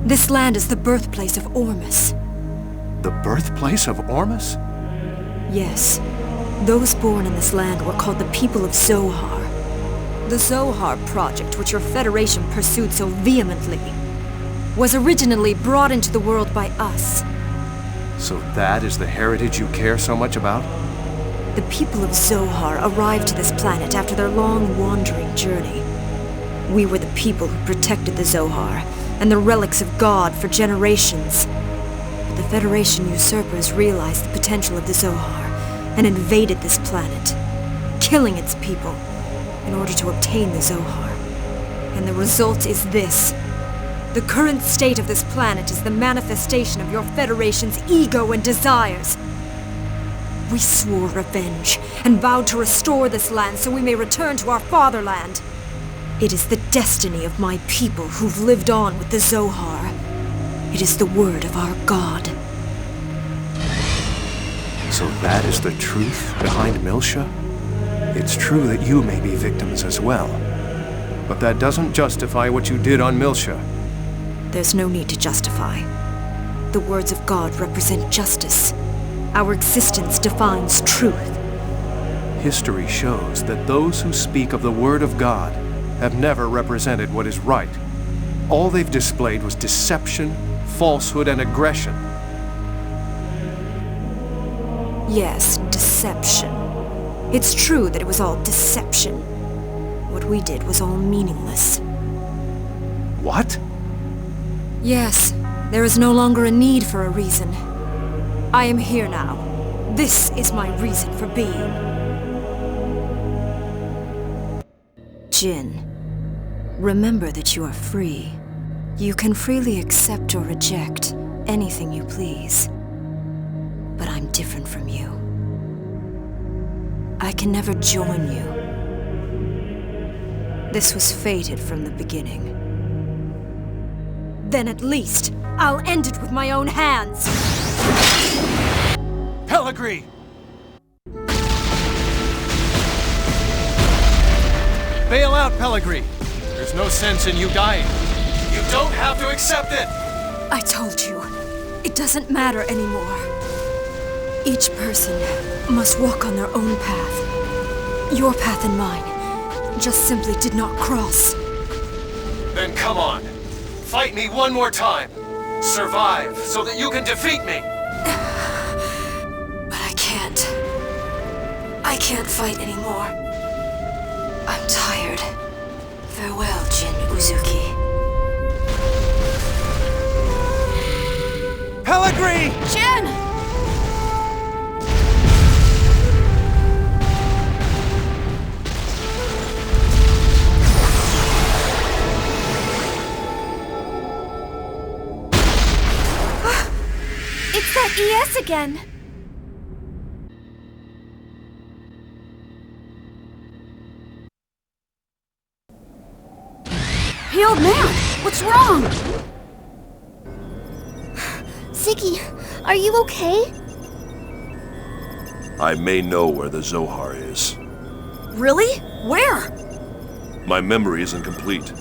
This land is the birthplace of Ormus. The birthplace of Ormus? Yes. Those born in this land were called the people of Zohar. The Zohar project, which your Federation pursued so vehemently, was originally brought into the world by us. So that is the heritage you care so much about? The people of Zohar arrived to this planet after their long wandering journey. We were the people who protected the Zohar and the relics of God for generations. But the Federation usurpers realized the potential of the Zohar and invaded this planet, killing its people in order to obtain the Zohar. And the result is this. The current state of this planet is the manifestation of your Federation's ego and desires. We swore revenge and vowed to restore this land so we may return to our fatherland. It is the destiny of my people who've lived on with the Zohar. It is the word of our God. So that is the truth behind Miltia? It's true that you may be victims as well. But that doesn't justify what you did on Miltia. There's no need to justify. The words of God represent justice. Our existence defines truth. History shows that those who speak of the word of God have never represented what is right. All they've displayed was deception, falsehood, and aggression. Yes, deception. It's true that it was all deception. What we did was all meaningless. What? Yes, there is no longer a need for a reason. I am here now. This is my reason for being. Jin, remember that you are free. You can freely accept or reject anything you please. But I'm different from you. I can never join you. This was fated from the beginning. Then at least, I'll end it with my own hands! Pellegrini! Bail out, Pellegrini! There's no sense in you dying. You don't have to accept it! I told you, it doesn't matter anymore. Each person must walk on their own path. Your path and mine just simply did not cross. Then come on. Fight me one more time. Survive so that you can defeat me. But I can't. I can't fight anymore. I'm tired. Farewell, Jin Uzuki. Pellegrini! Jin! It's that ES again! Hey, old man! What's wrong? Ziggy, are you okay? I may know where the Zohar is. Really? Where? My memory isn't complete,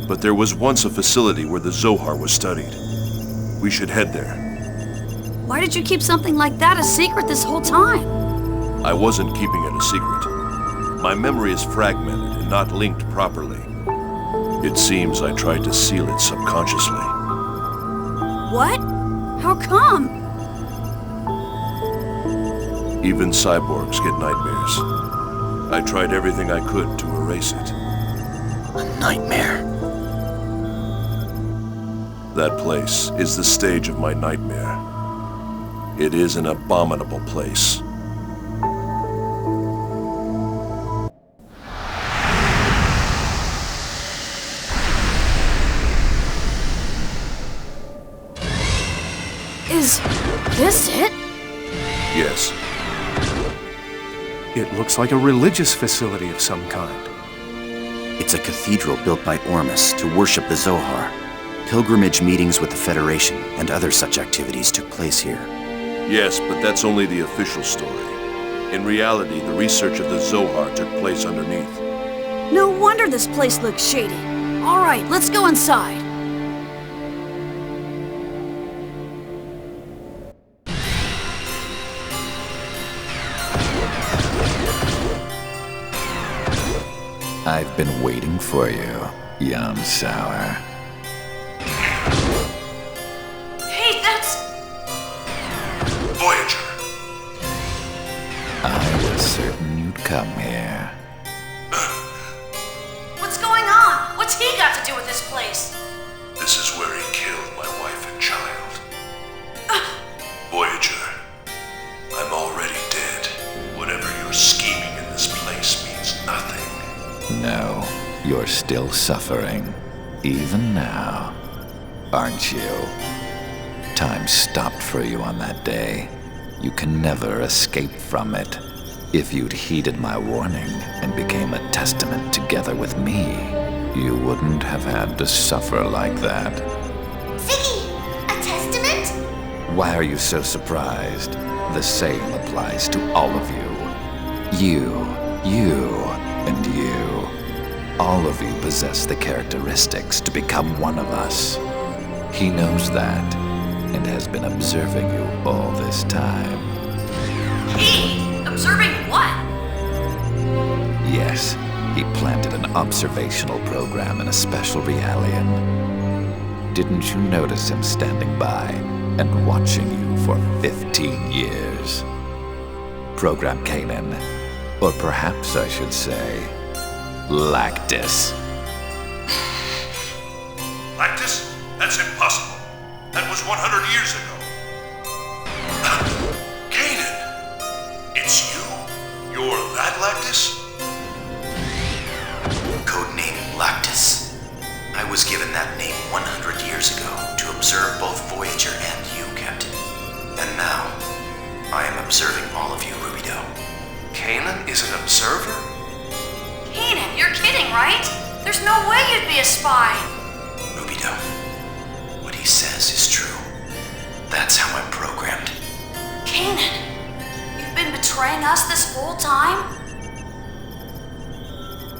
but there was once a facility where the Zohar was studied. We should head there. Why did you keep something like that a secret this whole time? I wasn't keeping it a secret. My memory is fragmented and not linked properly. It seems I tried to seal it subconsciously. What? How come? Even cyborgs get nightmares. I tried everything I could to erase it. A nightmare? That place is the stage of my nightmare. It is an abominable place. Is this it? Yes. It looks like a religious facility of some kind. It's a cathedral built by Ormus to worship the Zohar. Pilgrimage meetings with the Federation and other such activities took place here. Yes, but that's only the official story. In reality, the research of the Zohar took place underneath. No wonder this place looks shady. All right, let's go inside. I've been waiting for you, young sour. Hey, that's... Voyager! I was certain you'd come here. What's going on? What's he got to do with this place? This is where he killed my wife and child. Voyager, I'm already dead. Whatever you're scheming in this place means nothing. No, you're still suffering, even now, aren't you? Time stopped for you on that day. You can never escape from it. If you'd heeded my warning and became a testament together with me, you wouldn't have had to suffer like that. Ziggy, a testament? Why are you so surprised? The same applies to all of you. You, and you. All of you possess the characteristics to become one of us. He knows that, and has been observing you all this time. He? Observing what? Yes, he planted an observational program in a special realian. Didn't you notice him standing by and watching you for 15 years? Program Kanan, Or perhaps I should say, Lactus. Lactus? That's impossible. That was 100 years ago. Kanan! It's you? You're that Lactus? Codename Lactus. I was given that name 100 years ago to observe both Voyager and you, Captain. And now, I am observing all of you, Rubido. Kanan is an observer? Kanan, you're kidding, right? There's no way you'd be a spy. Rubido, what he says is true. That's how I'm programmed. Kanan, you've been betraying us this whole time?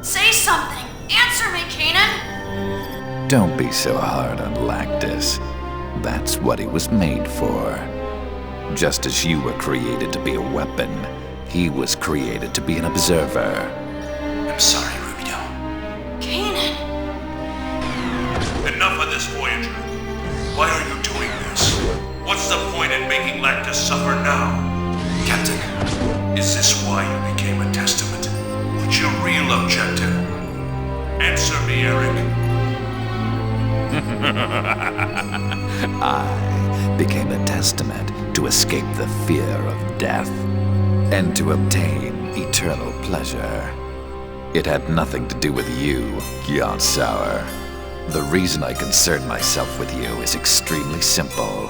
Say something! Answer me, Kanan! Don't be so hard on Lactus. That's what he was made for. Just as you were created to be a weapon, he was created to be an observer. I'm sorry, Rubido. Kanan! Enough of this, Voyager. Why are you doing this? What's the point in making Lactus suffer now? Captain. Is this why you became a testament? What's your real objective? Answer me, Eric. I became a testament to escape the fear of death and to obtain eternal pleasure. It had nothing to do with you, Yonsour. The reason I concern myself with you is extremely simple.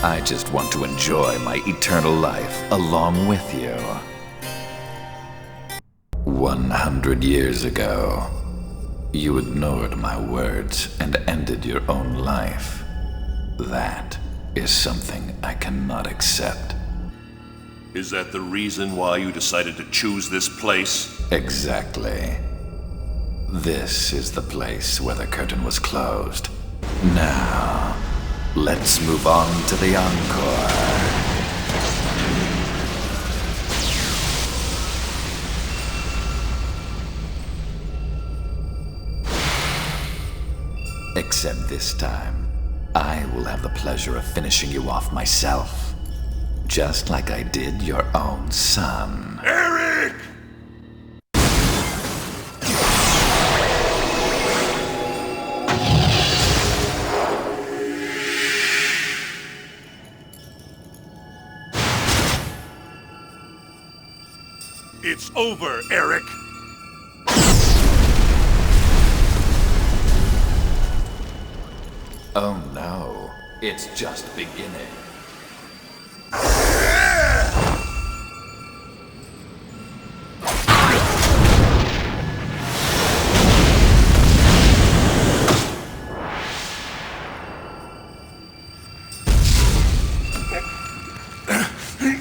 I just want to enjoy my eternal life along with you. 100 years ago, you ignored my words and ended your own life. That is something I cannot accept. Is that the reason why you decided to choose this place? Exactly. This is the place where the curtain was closed. Now, let's move on to the encore. Except this time, I will have the pleasure of finishing you off myself. Just like I did your own son. Eric! It's over, Eric! Oh no, it's just beginning.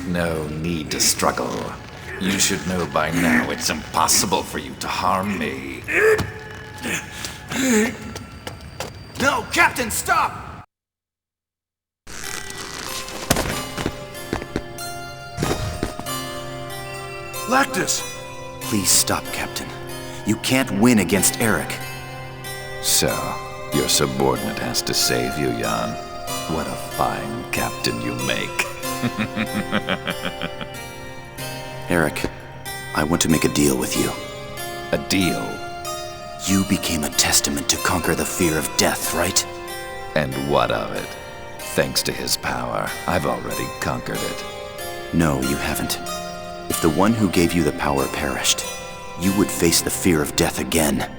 No need to struggle. You should know by now it's impossible for you to harm me. No, Captain, stop! Lactus! Please stop, Captain. You can't win against Eric. So, your subordinate has to save you, Jan. What a fine captain you make. Eric, I want to make a deal with you. A deal? You became a testament to conquer the fear of death, right? And what of it? Thanks to his power, I've already conquered it. No, you haven't. If the one who gave you the power perished, you would face the fear of death again.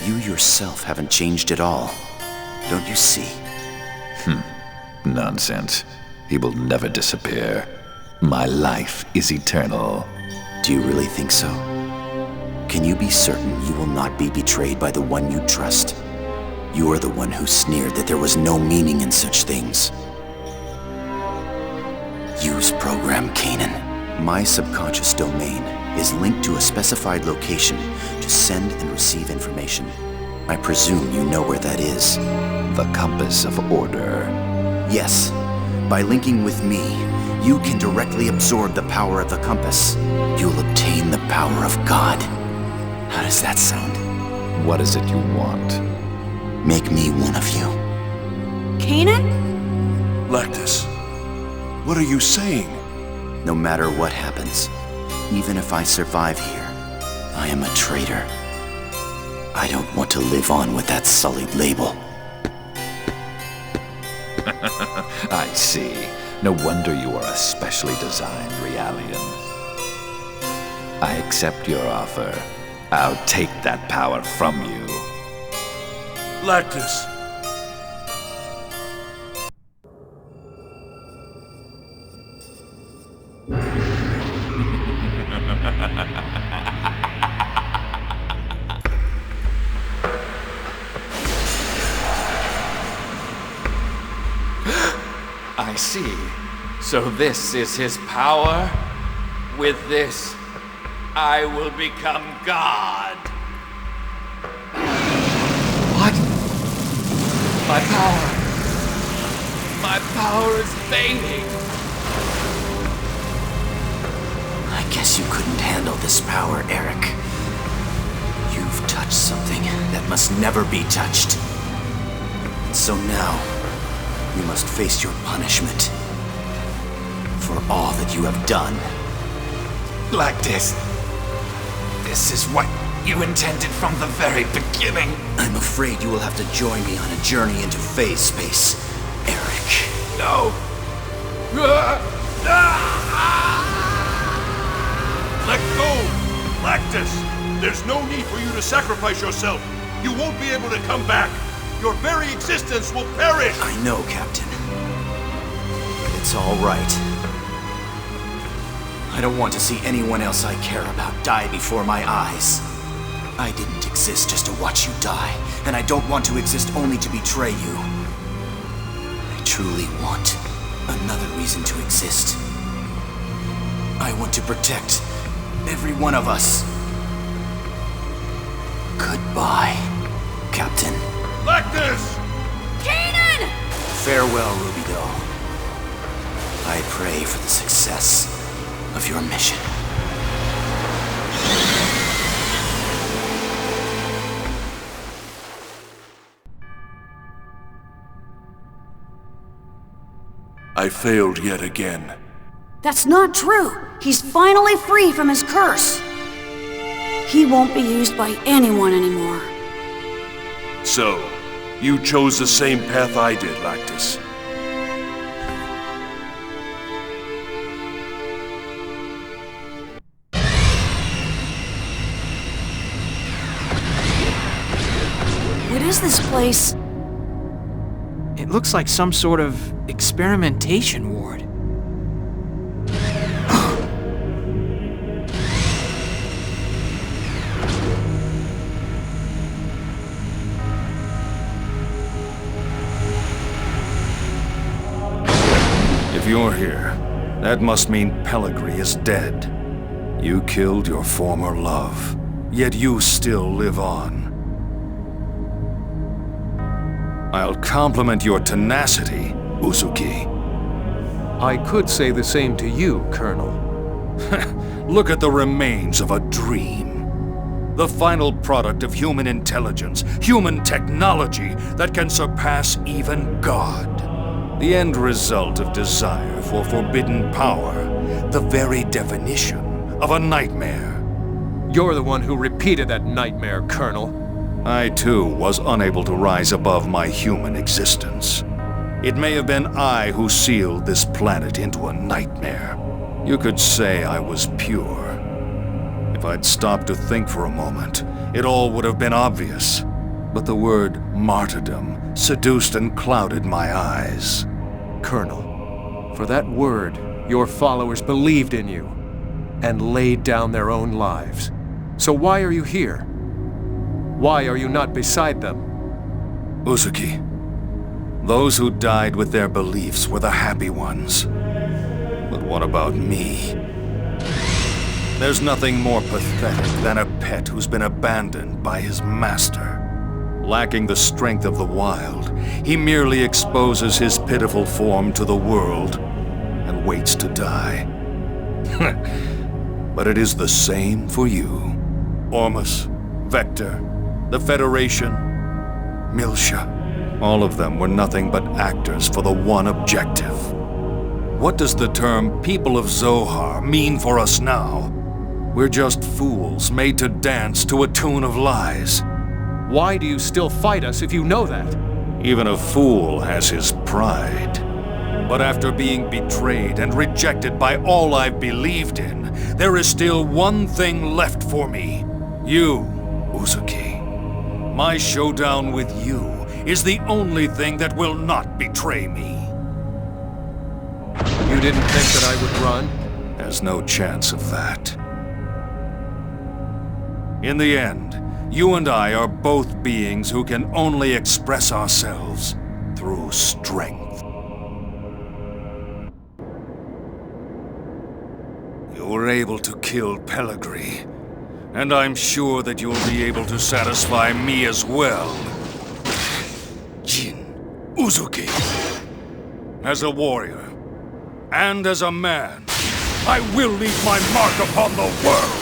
You yourself haven't changed at all. Don't you see? Nonsense. He will never disappear. My life is eternal. Do you really think so? Can you be certain you will not be betrayed by the one you trust? You are the one who sneered that there was no meaning in such things. Use program Kanan. My subconscious domain is linked to a specified location to send and receive information. I presume you know where that is. The compass of order. Yes. By linking with me, you can directly absorb the power of the compass. You'll obtain the power of God. How does that sound? What is it you want? Make me one of you. Kanan? Lactus, what are you saying? No matter what happens, even if I survive here, I am a traitor. I don't want to live on with that sullied label. I see. No wonder you are a specially designed Realian. I accept your offer. I'll take that power from you. Lactus! I see. So this is his power? With this, I will become God. What? My power. My power is fading. I guess you couldn't handle this power, Eric. You've touched something that must never be touched. So now, you must face your punishment for all that you have done. Lactus, this is what you intended from the very beginning. I'm afraid you will have to join me on a journey into phase space, Eric. No. Let go! Lactus! There's no need for you to sacrifice yourself. You won't be able to come back. Your very existence will perish! I know, Captain. But it's all right. I don't want to see anyone else I care about die before my eyes. I didn't exist just to watch you die, and I don't want to exist only to betray you. I truly want another reason to exist. I want to protect every one of us. Goodbye, Captain. Lactus! Kanan! Farewell, Rubido. I pray for the success of your mission. I failed yet again. That's not true. He's finally free from his curse. He won't be used by anyone anymore. So, you chose the same path I did, Lactus. What is this place? It looks like some sort of experimentation ward. If you're here, that must mean Pellegri is dead. You killed your former love, yet you still live on. I'll compliment your tenacity, Uzuki. I could say the same to you, Colonel. Look at the remains of a dream. The final product of human intelligence, human technology that can surpass even God. The end result of desire for forbidden power, the very definition of a nightmare. You're the one who repeated that nightmare, Colonel. I, too, was unable to rise above my human existence. It may have been I who sealed this planet into a nightmare. You could say I was pure. If I'd stopped to think for a moment, it all would have been obvious. But the word martyrdom seduced and clouded my eyes. Colonel, for that word, your followers believed in you and laid down their own lives. So why are you here? Why are you not beside them? Uzuki, those who died with their beliefs were the happy ones. But what about me? There's nothing more pathetic than a pet who's been abandoned by his master. Lacking the strength of the wild, he merely exposes his pitiful form to the world and waits to die. But it is the same for you. Ormus, Vector, the Federation, Miltia. All of them were nothing but actors for the one objective. What does the term people of Zohar mean for us now? We're just fools made to dance to a tune of lies. Why do you still fight us if you know that? Even a fool has his pride. But after being betrayed and rejected by all I've believed in, there is still one thing left for me. You, Uzuki. My showdown with you is the only thing that will not betray me. You didn't think that I would run? There's no chance of that. In the end, you and I are both beings who can only express ourselves through strength. You were able to kill Pellegrini, and I'm sure that you'll be able to satisfy me as well. Jin Uzuki. As a warrior, and as a man, I will leave my mark upon the world!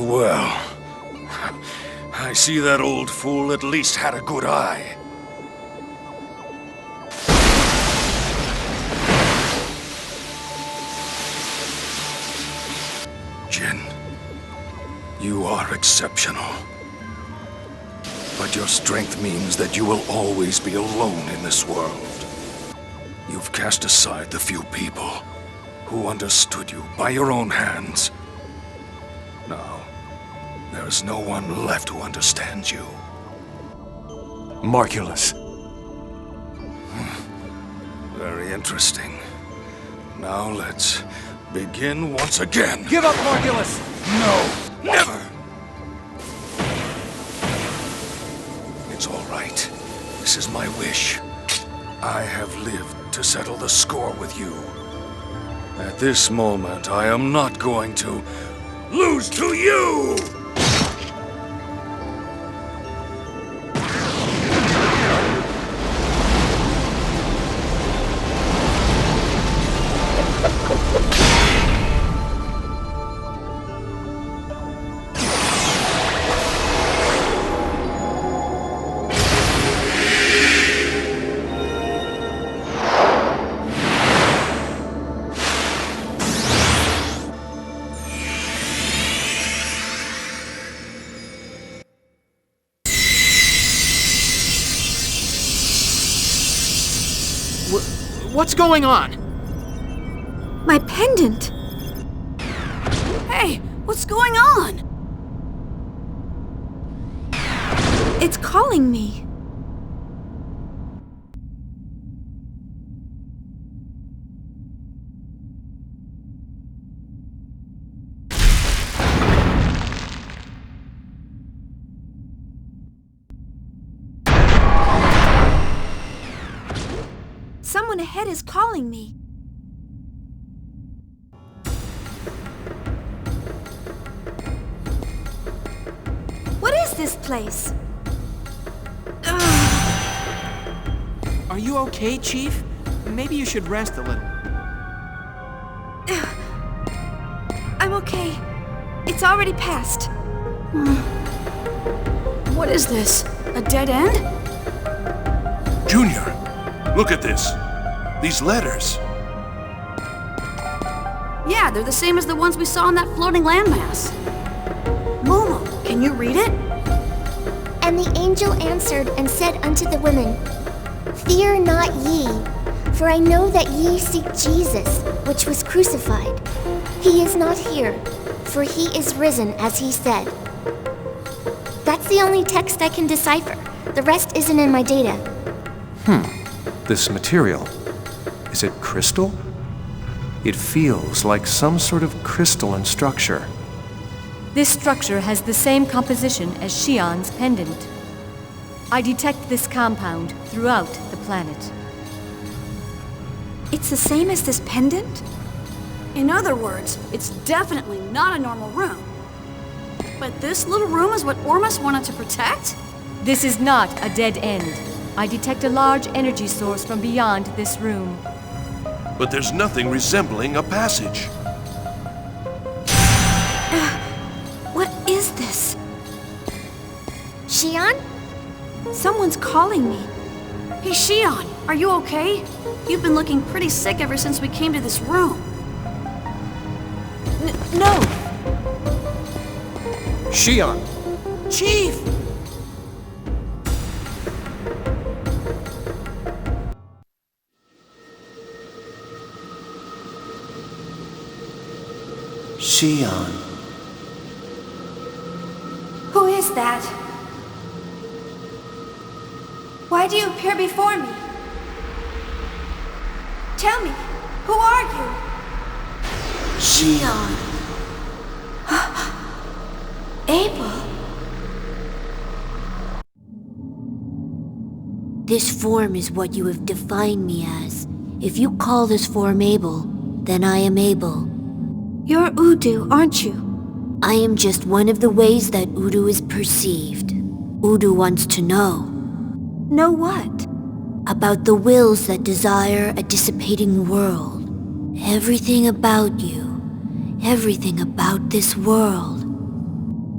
Well. I see that old fool at least had a good eye. Jin, you are exceptional. But your strength means that you will always be alone in this world. You've cast aside the few people who understood you by your own hands. Now, there is no one left who understands you. Marculus. Very interesting. Now let's begin once again. Give up, Marculus! No, never! It's all right. This is my wish. I have lived to settle the score with you. At this moment, I am not going to lose to you! What's going on? My pendant! Hey, what's going on? It's calling me. Someone ahead is calling me. What is this place? Are you okay, Chief? Maybe you should rest a little. I'm okay. It's already passed. What is this? A dead end? Junior, look at this. These letters. Yeah, they're the same as the ones we saw in that floating landmass. Momo, can you read it? And the angel answered and said unto the women, Fear not ye, for I know that ye seek Jesus, which was crucified. He is not here, for he is risen, as he said. That's the only text I can decipher. The rest isn't in my data. This material, is it crystal? It feels like some sort of crystalline structure. This structure has the same composition as Shion's pendant. I detect this compound throughout the planet. It's the same as this pendant? In other words, it's definitely not a normal room. But this little room is what Ormus wanted to protect? This is not a dead end. I detect a large energy source from beyond this room. But there's nothing resembling a passage. What is this? Shion? Someone's calling me. Hey, Shion, are you okay? You've been looking pretty sick ever since we came to this room. No! Shion! Chief! Shion. Who is that? Why do you appear before me? Tell me, who are you? Shion. Abel. This form is what you have defined me as. If you call this form Abel, then I am Abel. You're Udu, aren't you? I am just one of the ways that Udu is perceived. Udu wants to know. Know what? About the wills that desire a dissipating world. Everything about you. Everything about this world.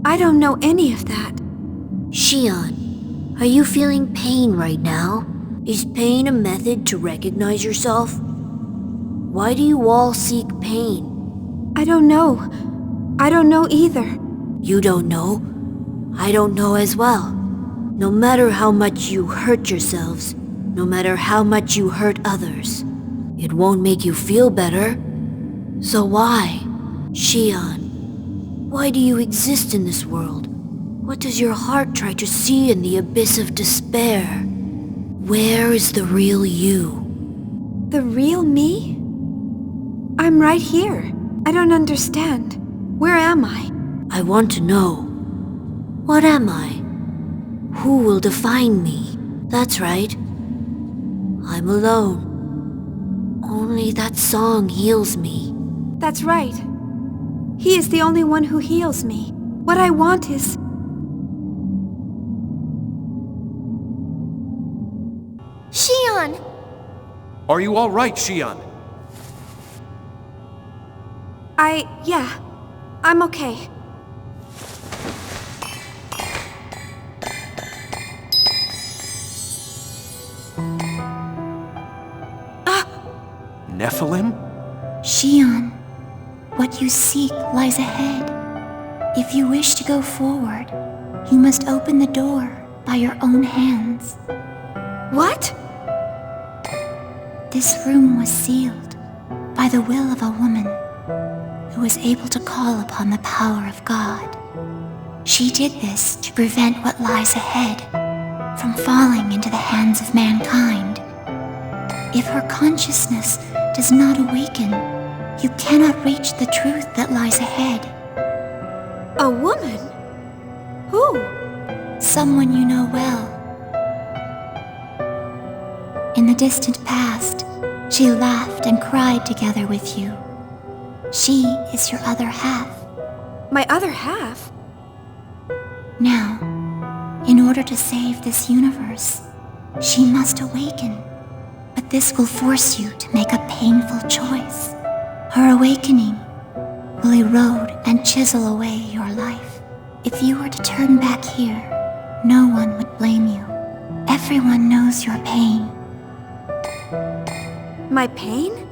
I don't know any of that. Shion, are you feeling pain right now? Is pain a method to recognize yourself? Why do you all seek pain? I don't know. I don't know either. You don't know? I don't know as well. No matter how much you hurt yourselves, no matter how much you hurt others, it won't make you feel better. So why? Shion, why do you exist in this world? What does your heart try to see in the abyss of despair? Where is the real you? The real me? I'm right here. I don't understand. Where am I? I want to know. What am I? Who will define me? That's right. I'm alone. Only that song heals me. That's right. He is the only one who heals me. What I want is... Shion! Are you all right, Shion? Yeah. I'm okay. Nephilim? Shion, what you seek lies ahead. If you wish to go forward, you must open the door by your own hands. What? This room was sealed by the will of a woman who was able to call upon the power of God. She did this to prevent what lies ahead from falling into the hands of mankind. If her consciousness does not awaken, you cannot reach the truth that lies ahead. A woman? Who? Someone you know well. In the distant past, she laughed and cried together with you. She is your other half. My other half? Now, in order to save this universe, she must awaken. But this will force you to make a painful choice. Her awakening will erode and chisel away your life. If you were to turn back here, no one would blame you. Everyone knows your pain. My pain?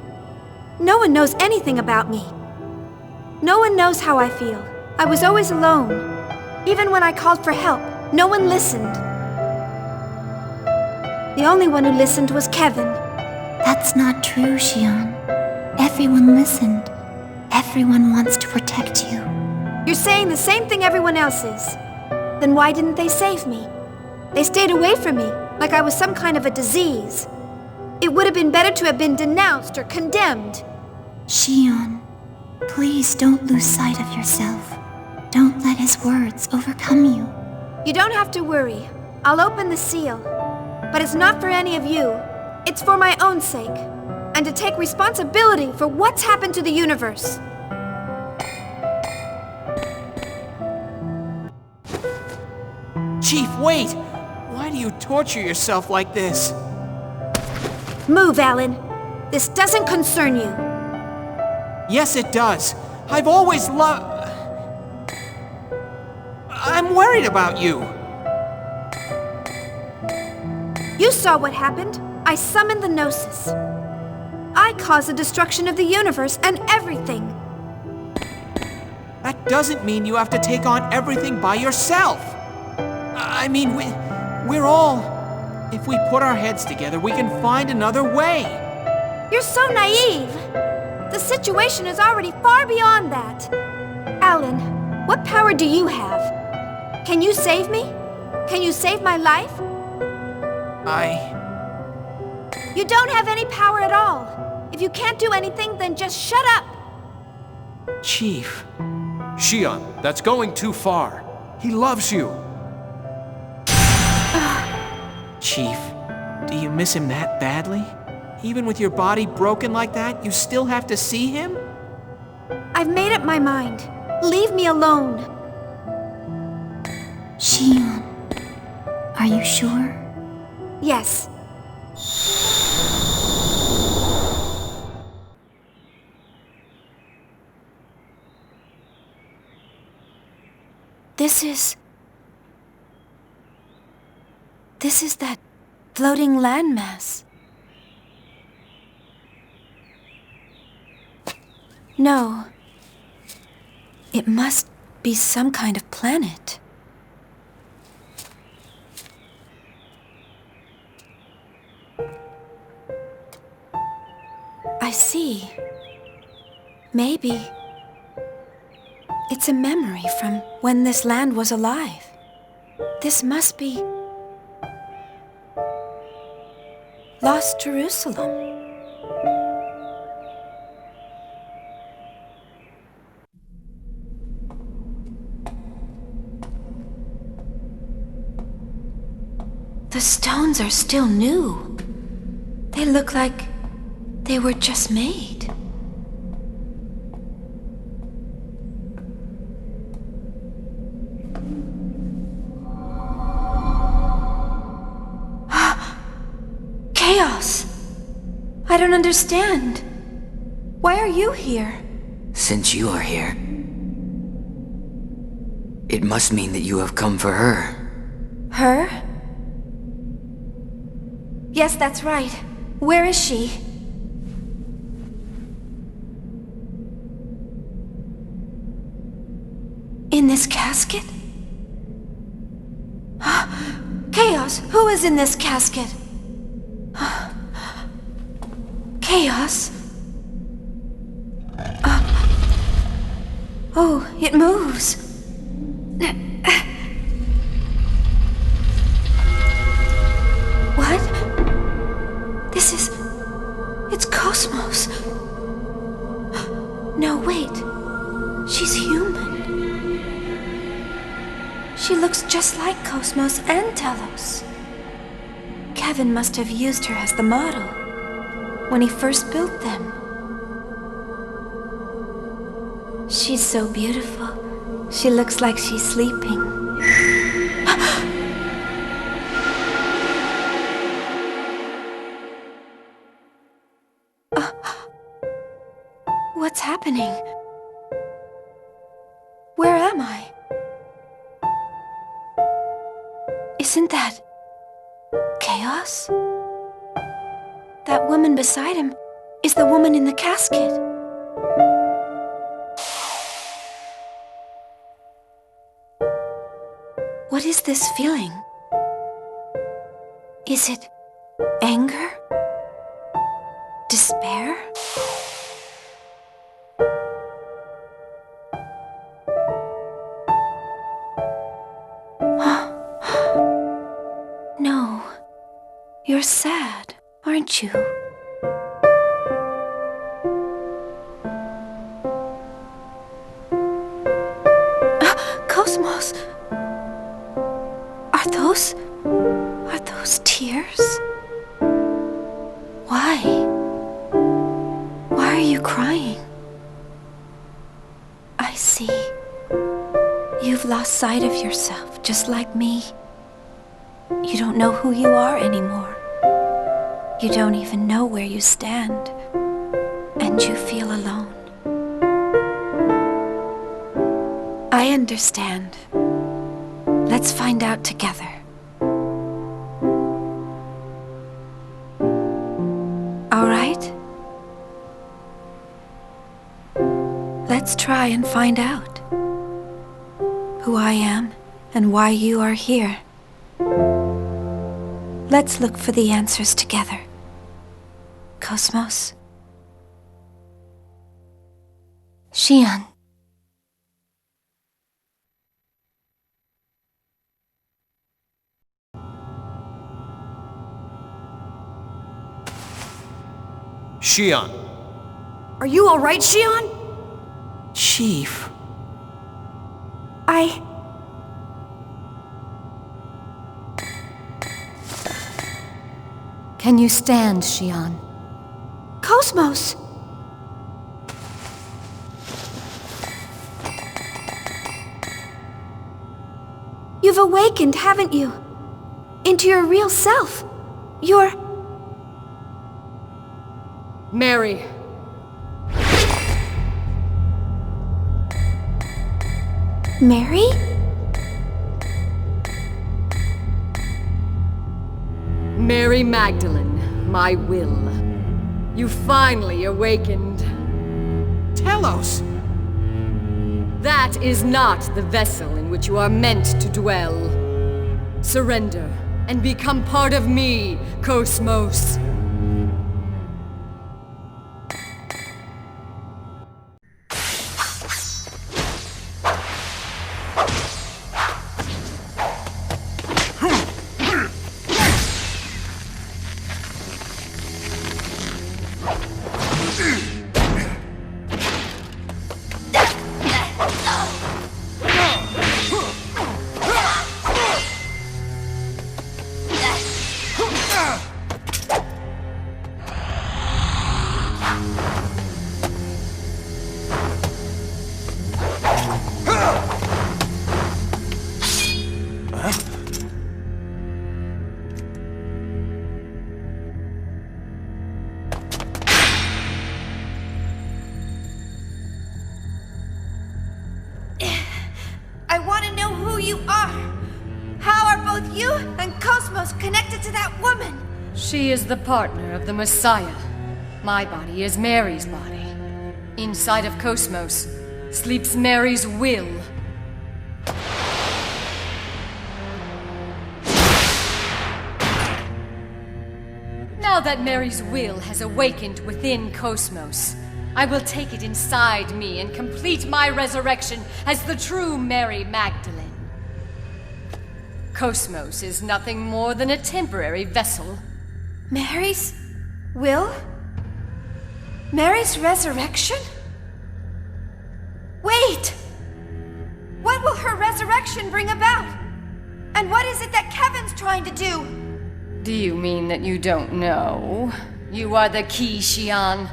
No one knows anything about me. No one knows how I feel. I was always alone. Even when I called for help, no one listened. The only one who listened was Kevin. That's not true, Shion. Everyone listened. Everyone wants to protect you. You're saying the same thing everyone else is. Then why didn't they save me? They stayed away from me, like I was some kind of a disease. It would have been better to have been denounced or condemned. Shion, please don't lose sight of yourself. Don't let his words overcome you. You don't have to worry. I'll open the seal. But it's not for any of you. It's for my own sake. And to take responsibility for what's happened to the universe. Chief, wait! Why do you torture yourself like this? Move, Alan. This doesn't concern you. Yes, it does. I've always loved... I'm worried about you. You saw what happened. I summoned the Gnosis. I caused the destruction of the universe and everything. That doesn't mean you have to take on everything by yourself. I mean, we're all... If we put our heads together, we can find another way. You're so naive. The situation is already far beyond that. Alan, what power do you have? Can you save me? Can you save my life? You don't have any power at all. If you can't do anything, then just shut up. Chief. Shion, that's going too far. He loves you. Chief, do you miss him that badly? Even with your body broken like that, you still have to see him? I've made up my mind. Leave me alone. Shion, are you sure? Yes. This is that floating landmass. No. It must be some kind of planet. I see. Maybe it's a memory from when this land was alive. This must be Lost Jerusalem. The stones are still new. They look like they were just made. Chaos! I don't understand. Why are you here? Since you are here, it must mean that you have come for her. Her? Yes, that's right. Where is she? In this casket? Chaos! Who is in this casket? Chaos? Oh, it moves. What? It's Cosmos. No, wait. She's human. She looks just like Cosmos and Telos. Kevin must have used her as the model when he first built them. She's so beautiful. She looks like she's sleeping. What's happening? Where am I? Isn't that Chaos? That woman beside him is the woman in the casket. What is this feeling? Is it anger? Despair? No. You're sad, aren't you? Cosmos! Are those are you crying? I see. You've lost sight of yourself, just like me. You don't know who you are anymore. You don't even know where you stand. And you feel alone. I understand. Let's find out together. All right? Let's try and find out who I am and why you are here. Let's look for the answers together. Cosmos? Shion. Shion. Are you all right, Shion? Chief. Can you stand, Shion? Cosmos! You've awakened, haven't you? Into your real self. You're... Mary. Mary? Mary Magdalene, my will. You finally awakened. Telos! That is not the vessel in which you are meant to dwell. Surrender and become part of me, Cosmos. I want to know who you are. How are both you and Cosmos connected to that woman? She is the partner of the Messiah. My body is Mary's body. Inside of Cosmos sleeps Mary's will. Now that Mary's will has awakened within Cosmos, I will take it inside me and complete my resurrection as the true Mary Magdalene. Cosmos is nothing more than a temporary vessel. Mary's will? Mary's resurrection? Wait! What will her resurrection bring about? And what is it that Kevin's trying to do? Do you mean that you don't know? You are the key, Shion.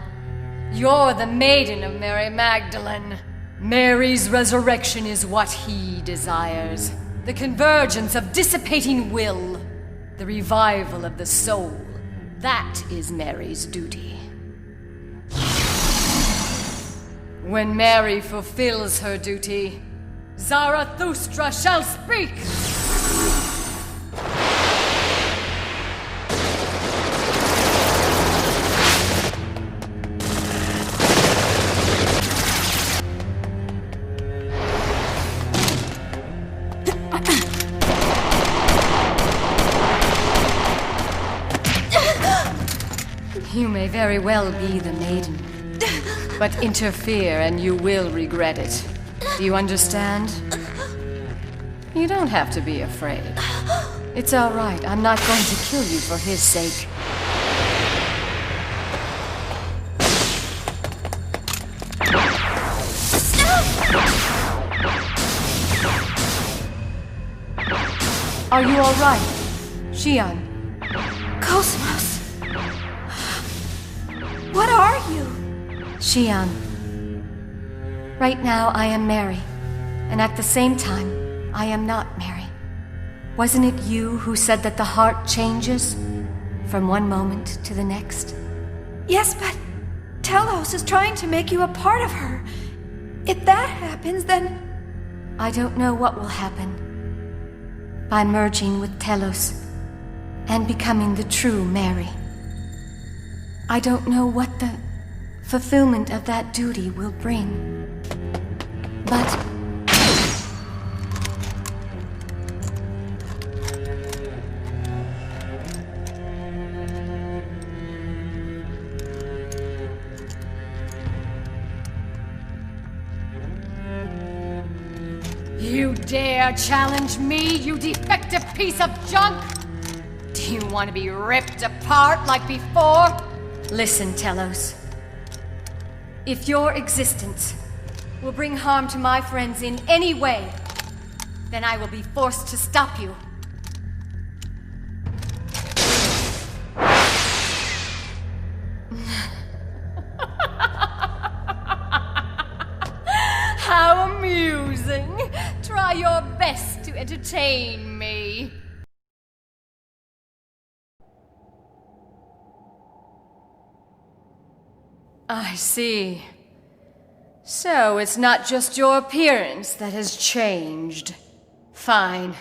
You're the maiden of Mary Magdalene. Mary's resurrection is what he desires. The convergence of dissipating will. The revival of the soul. That is Mary's duty. When Mary fulfills her duty, Zarathustra shall speak! You may very well be the maiden, but interfere and you will regret it. Do you understand? You don't have to be afraid. It's all right. I'm not going to kill you for his sake. Are you all right, Shion? Cosmos! What are you? Shion. Right now, I am Mary. And at the same time, I am not Mary. Wasn't it you who said that the heart changes from one moment to the next? Yes, but Telos is trying to make you a part of her. If that happens, then... I don't know what will happen. By merging with Telos and becoming the true Mary. I don't know what the fulfillment of that duty will bring. But... You dare challenge me, you defective piece of junk? Do you want to be ripped apart like before? Listen, Telos. If your existence will bring harm to my friends in any way, then I will be forced to stop you. How amusing! Try your best to entertain me. I see. So it's not just your appearance that has changed. Fine.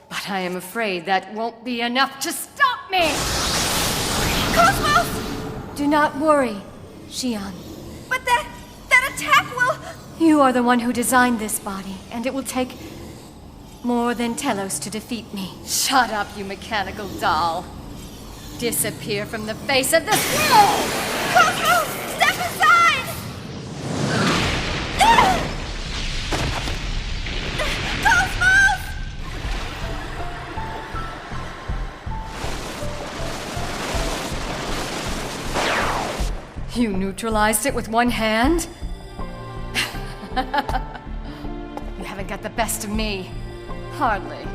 But I am afraid that won't be enough to stop me! Cosmos! Do not worry, Shion. But that attack will... You are the one who designed this body, and it will take more than Telos to defeat me. Shut up, you mechanical doll. Disappear from the face of this world! Cosmos! Step aside! Cosmos! You neutralized it with one hand? You haven't got the best of me. Hardly.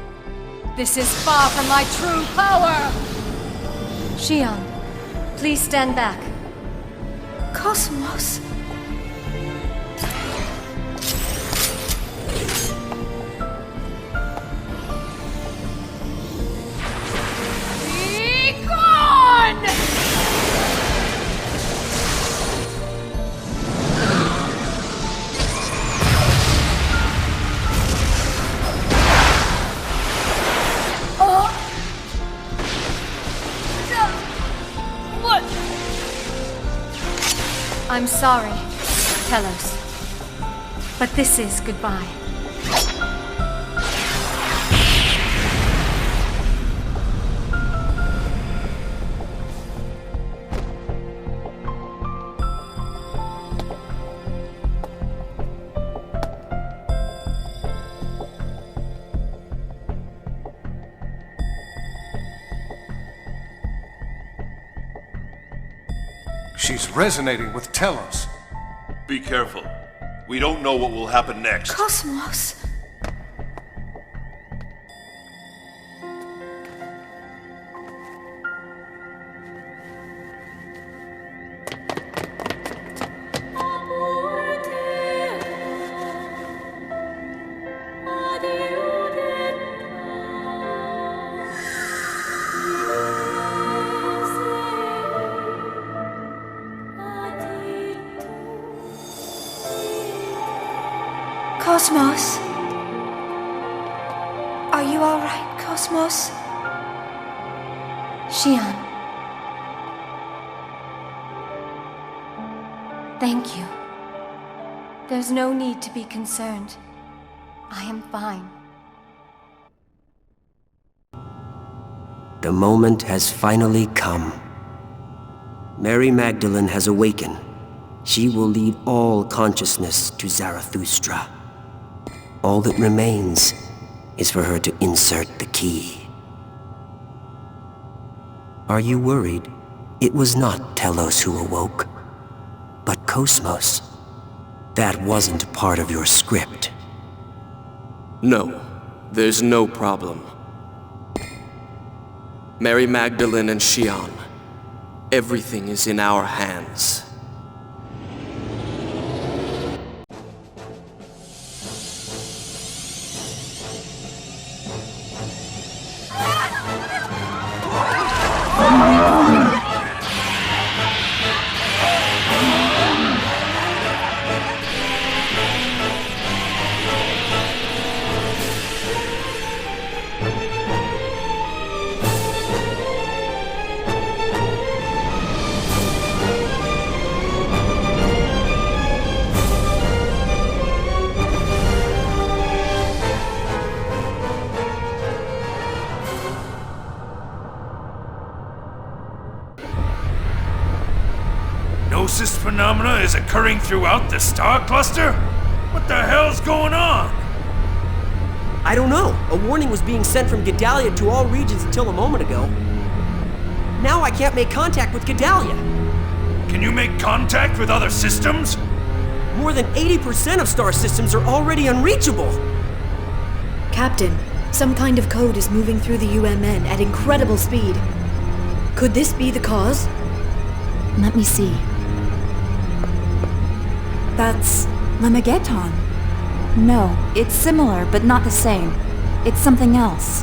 This is far from my true power! Shion, please stand back. Cosmos... Be gone! I'm sorry, Telos. But this is goodbye. She's resonating with Telos. Be careful. We don't know what will happen next. Cosmos... Cosmos? Are you alright, Cosmos? Shion. Thank you. There's no need to be concerned. I am fine. The moment has finally come. Mary Magdalene has awakened. She will lead all consciousness to Zarathustra. All that remains is for her to insert the key. Are you worried? It was not Telos who awoke, but Cosmos. That wasn't part of your script. No, there's no problem. Mary Magdalene and Shion, everything is in our hands. Gnosis phenomena is occurring throughout the star cluster? What the hell's going on? I don't know. A warning was being sent from Gedalia to all regions until a moment ago. Now I can't make contact with Gedalia. Can you make contact with other systems? More than 80% of star systems are already unreachable. Captain, some kind of code is moving through the UMN at incredible speed. Could this be the cause? Let me see. That's Lemageton. No, it's similar, but not the same. It's something else.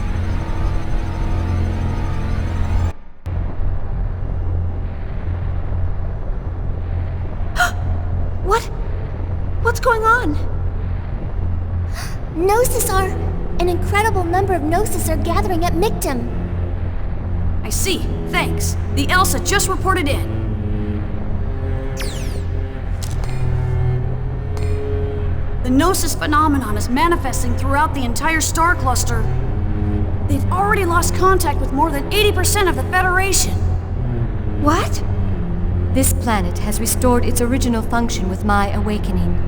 What's going on? Gnosis are... An incredible number of Gnosis are gathering at Michtam. I see. Thanks. The Elsa just reported in. The Gnosis phenomenon is manifesting throughout the entire star cluster. They've already lost contact with more than 80% of the Federation. What? This planet has restored its original function with my awakening.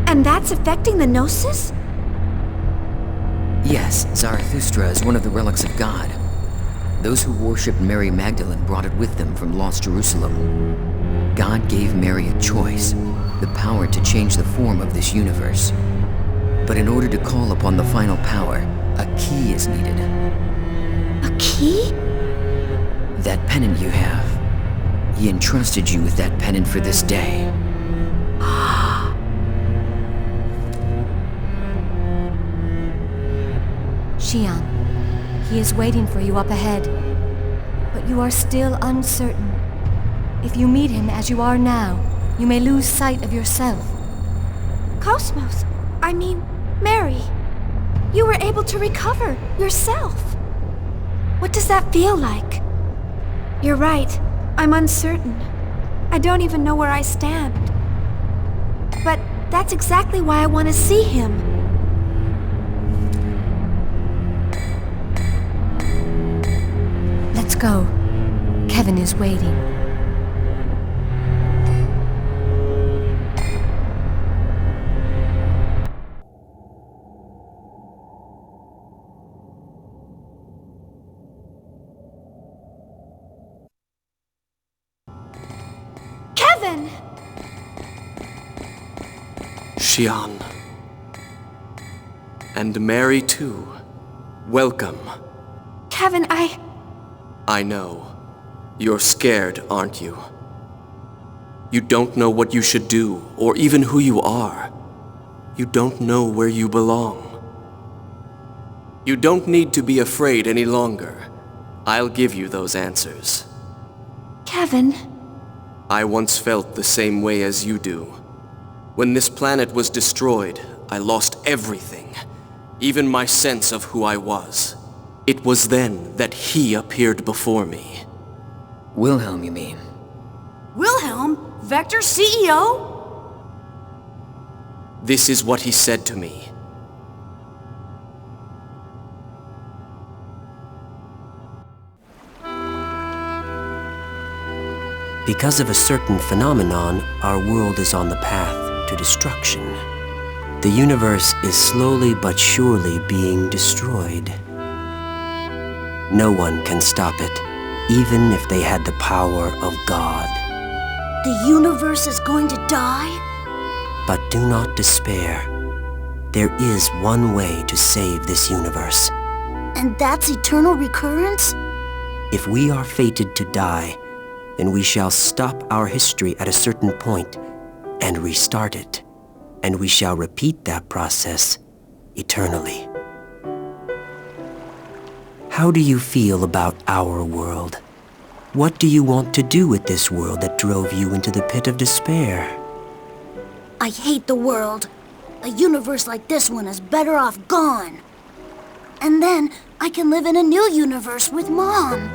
And that's affecting the Gnosis? Yes, Zarathustra is one of the relics of God. Those who worshipped Mary Magdalene brought it with them from lost Jerusalem. God gave Mary a choice, the power to change the form of this universe. But in order to call upon the final power, a key is needed. A key? That pennant you have. He entrusted you with that pennant for this day. Shion, he is waiting for you up ahead. But you are still uncertain. If you meet him as you are now, you may lose sight of yourself. Cosmos, I mean, Mary, you were able to recover yourself. What does that feel like? You're right, I'm uncertain. I don't even know where I stand. But that's exactly why I want to see him. Let's go. Kevin is waiting. Kevin! Shion. And Mary too. Welcome. Kevin, I know. You're scared, aren't you? You don't know what you should do, or even who you are. You don't know where you belong. You don't need to be afraid any longer. I'll give you those answers. Kevin. I once felt the same way as you do. When this planet was destroyed, I lost everything, even my sense of who I was. It was then that he appeared before me. Wilhelm, you mean? Wilhelm? Vector's CEO? This is what he said to me. Because of a certain phenomenon, our world is on the path to destruction. The universe is slowly but surely being destroyed. No one can stop it, even if they had the power of God. The universe is going to die? But do not despair. There is one way to save this universe. And that's eternal recurrence? If we are fated to die, then we shall stop our history at a certain point and restart it. And we shall repeat that process eternally. How do you feel about our world? What do you want to do with this world that drove you into the pit of despair? I hate the world. A universe like this one is better off gone. And then I can live in a new universe with Mom.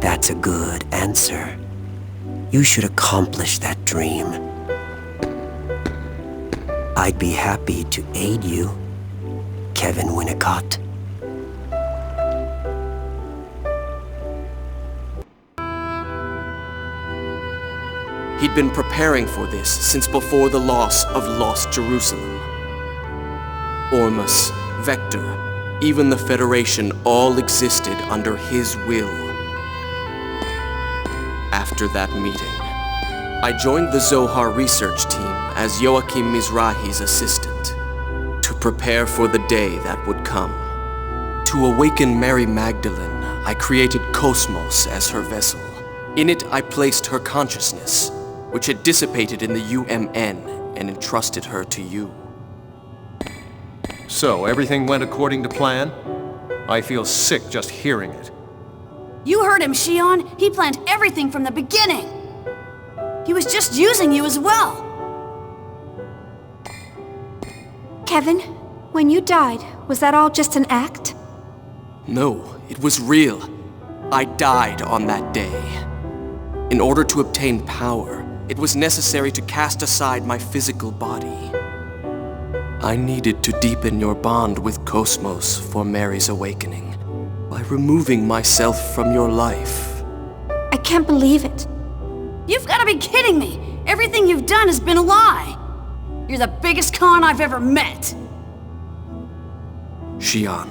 That's a good answer. You should accomplish that dream. I'd be happy to aid you, Kevin Winnicott. He'd been preparing for this since before the loss of Lost Jerusalem. Ormus, Vector, even the Federation all existed under his will. After that meeting, I joined the Zohar research team as Joachim Mizrahi's assistant, to prepare for the day that would come. To awaken Mary Magdalene, I created Cosmos as her vessel. In it, I placed her consciousness, which had dissipated in the UMN, and entrusted her to you. So, everything went according to plan? I feel sick just hearing it. You heard him, Shion. He planned everything from the beginning. He was just using you as well. Kevin, when you died, was that all just an act? No, it was real. I died on that day. In order to obtain power, it was necessary to cast aside my physical body. I needed to deepen your bond with Cosmos for Mary's awakening, by removing myself from your life. I can't believe it. You've got to be kidding me! Everything you've done has been a lie! You're the biggest con I've ever met! Shion,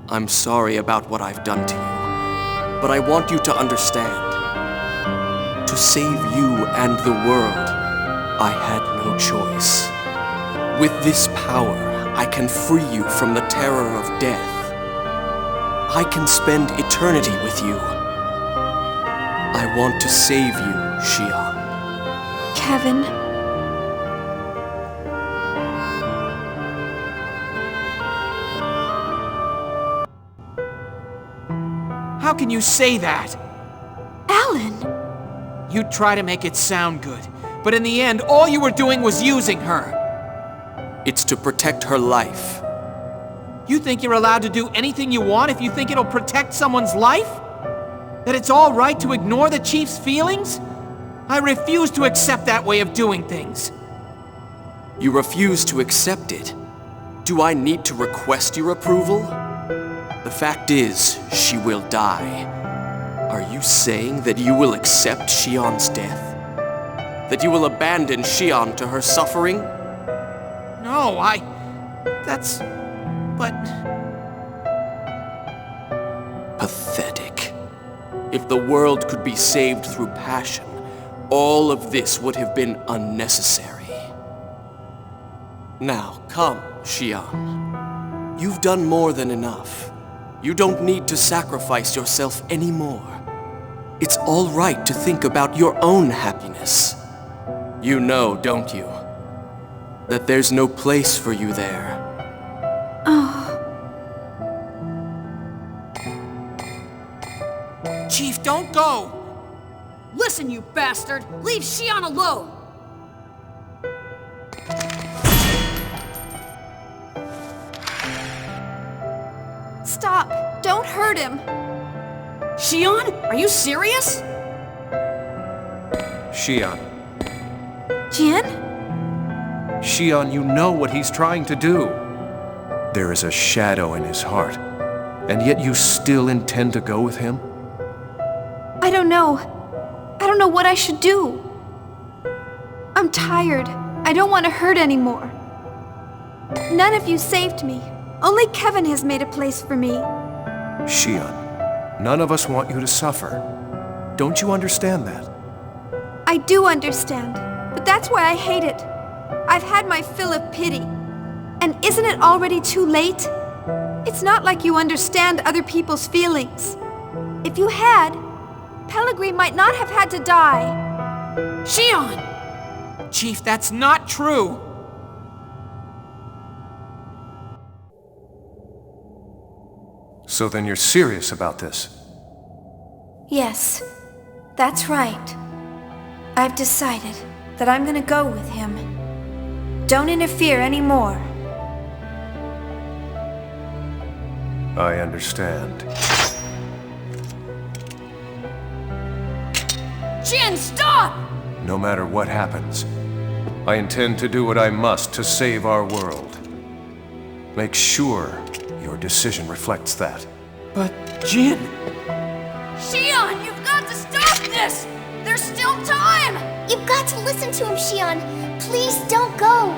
I'm sorry about what I've done to you, but I want you to understand. To save you and the world, I had no choice. With this power, I can free you from the terror of death. I can spend eternity with you. I want to save you, Shion. Kevin. How can you say that? Alan! You try to make it sound good, but in the end, all you were doing was using her. It's to protect her life. You think you're allowed to do anything you want if you think it'll protect someone's life? That it's all right to ignore the Chief's feelings? I refuse to accept that way of doing things. You refuse to accept it? Do I need to request your approval? The fact is, she will die. Are you saying that you will accept Shion's death? That you will abandon Shion to her suffering? No, that's... but... Pathetic. If the world could be saved through passion, all of this would have been unnecessary. Now, come, Shion. You've done more than enough. You don't need to sacrifice yourself anymore. It's all right to think about your own happiness. You know, don't you? That there's no place for you there. Oh. Chief, don't go! Listen, you bastard! Leave Shion alone! Stop! Don't hurt him! Shion? Are you serious? Shion. Jin? Shion, you know what he's trying to do. There is a shadow in his heart, and yet you still intend to go with him? I don't know. I don't know what I should do. I'm tired. I don't want to hurt anymore. None of you saved me. Only Kevin has made a place for me. Shion, none of us want you to suffer. Don't you understand that? I do understand, but that's why I hate it. I've had my fill of pity. And isn't it already too late? It's not like you understand other people's feelings. If you had, Pellegrin might not have had to die. Shion! Chief, that's not true! So then you're serious about this? Yes, that's right. I've decided that I'm gonna go with him. Don't interfere anymore. I understand. Jin, stop! No matter what happens, I intend to do what I must to save our world. Make sure your decision reflects that. But, Jin... Shion, you've got to stop this! There's still time! You've got to listen to him, Shion. Please don't go.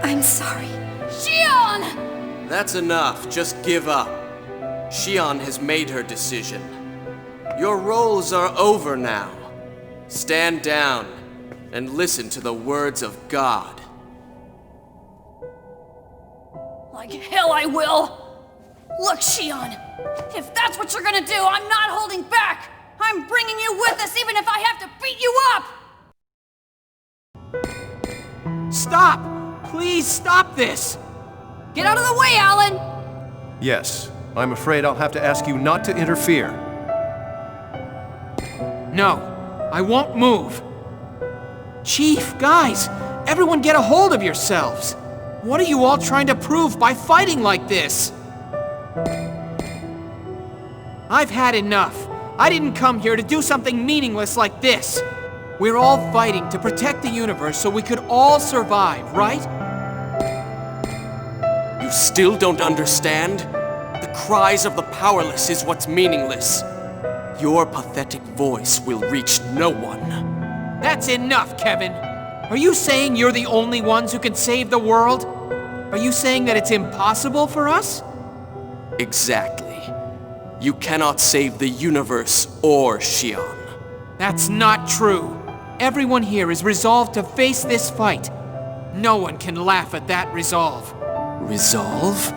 I'm sorry. Shion! That's enough. Just give up. Shion has made her decision. Your roles are over now. Stand down and listen to the words of God. Like hell I will! Look, Shion, if that's what you're gonna do, I'm not holding back! I'm bringing you with us even if I have to beat you up! Stop! Please stop this! Get out of the way, Alan! Yes, I'm afraid I'll have to ask you not to interfere. No, I won't move. Chief, guys, everyone get a hold of yourselves. What are you all trying to prove by fighting like this? I've had enough. I didn't come here to do something meaningless like this. We're all fighting to protect the universe so we could all survive, right? You still don't understand? The cries of the powerless is what's meaningless. Your pathetic voice will reach no one. That's enough, Kevin. Are you saying you're the only ones who can save the world? Are you saying that it's impossible for us? Exactly. You cannot save the universe or Shion. That's not true. Everyone here is resolved to face this fight. No one can laugh at that resolve. Resolve?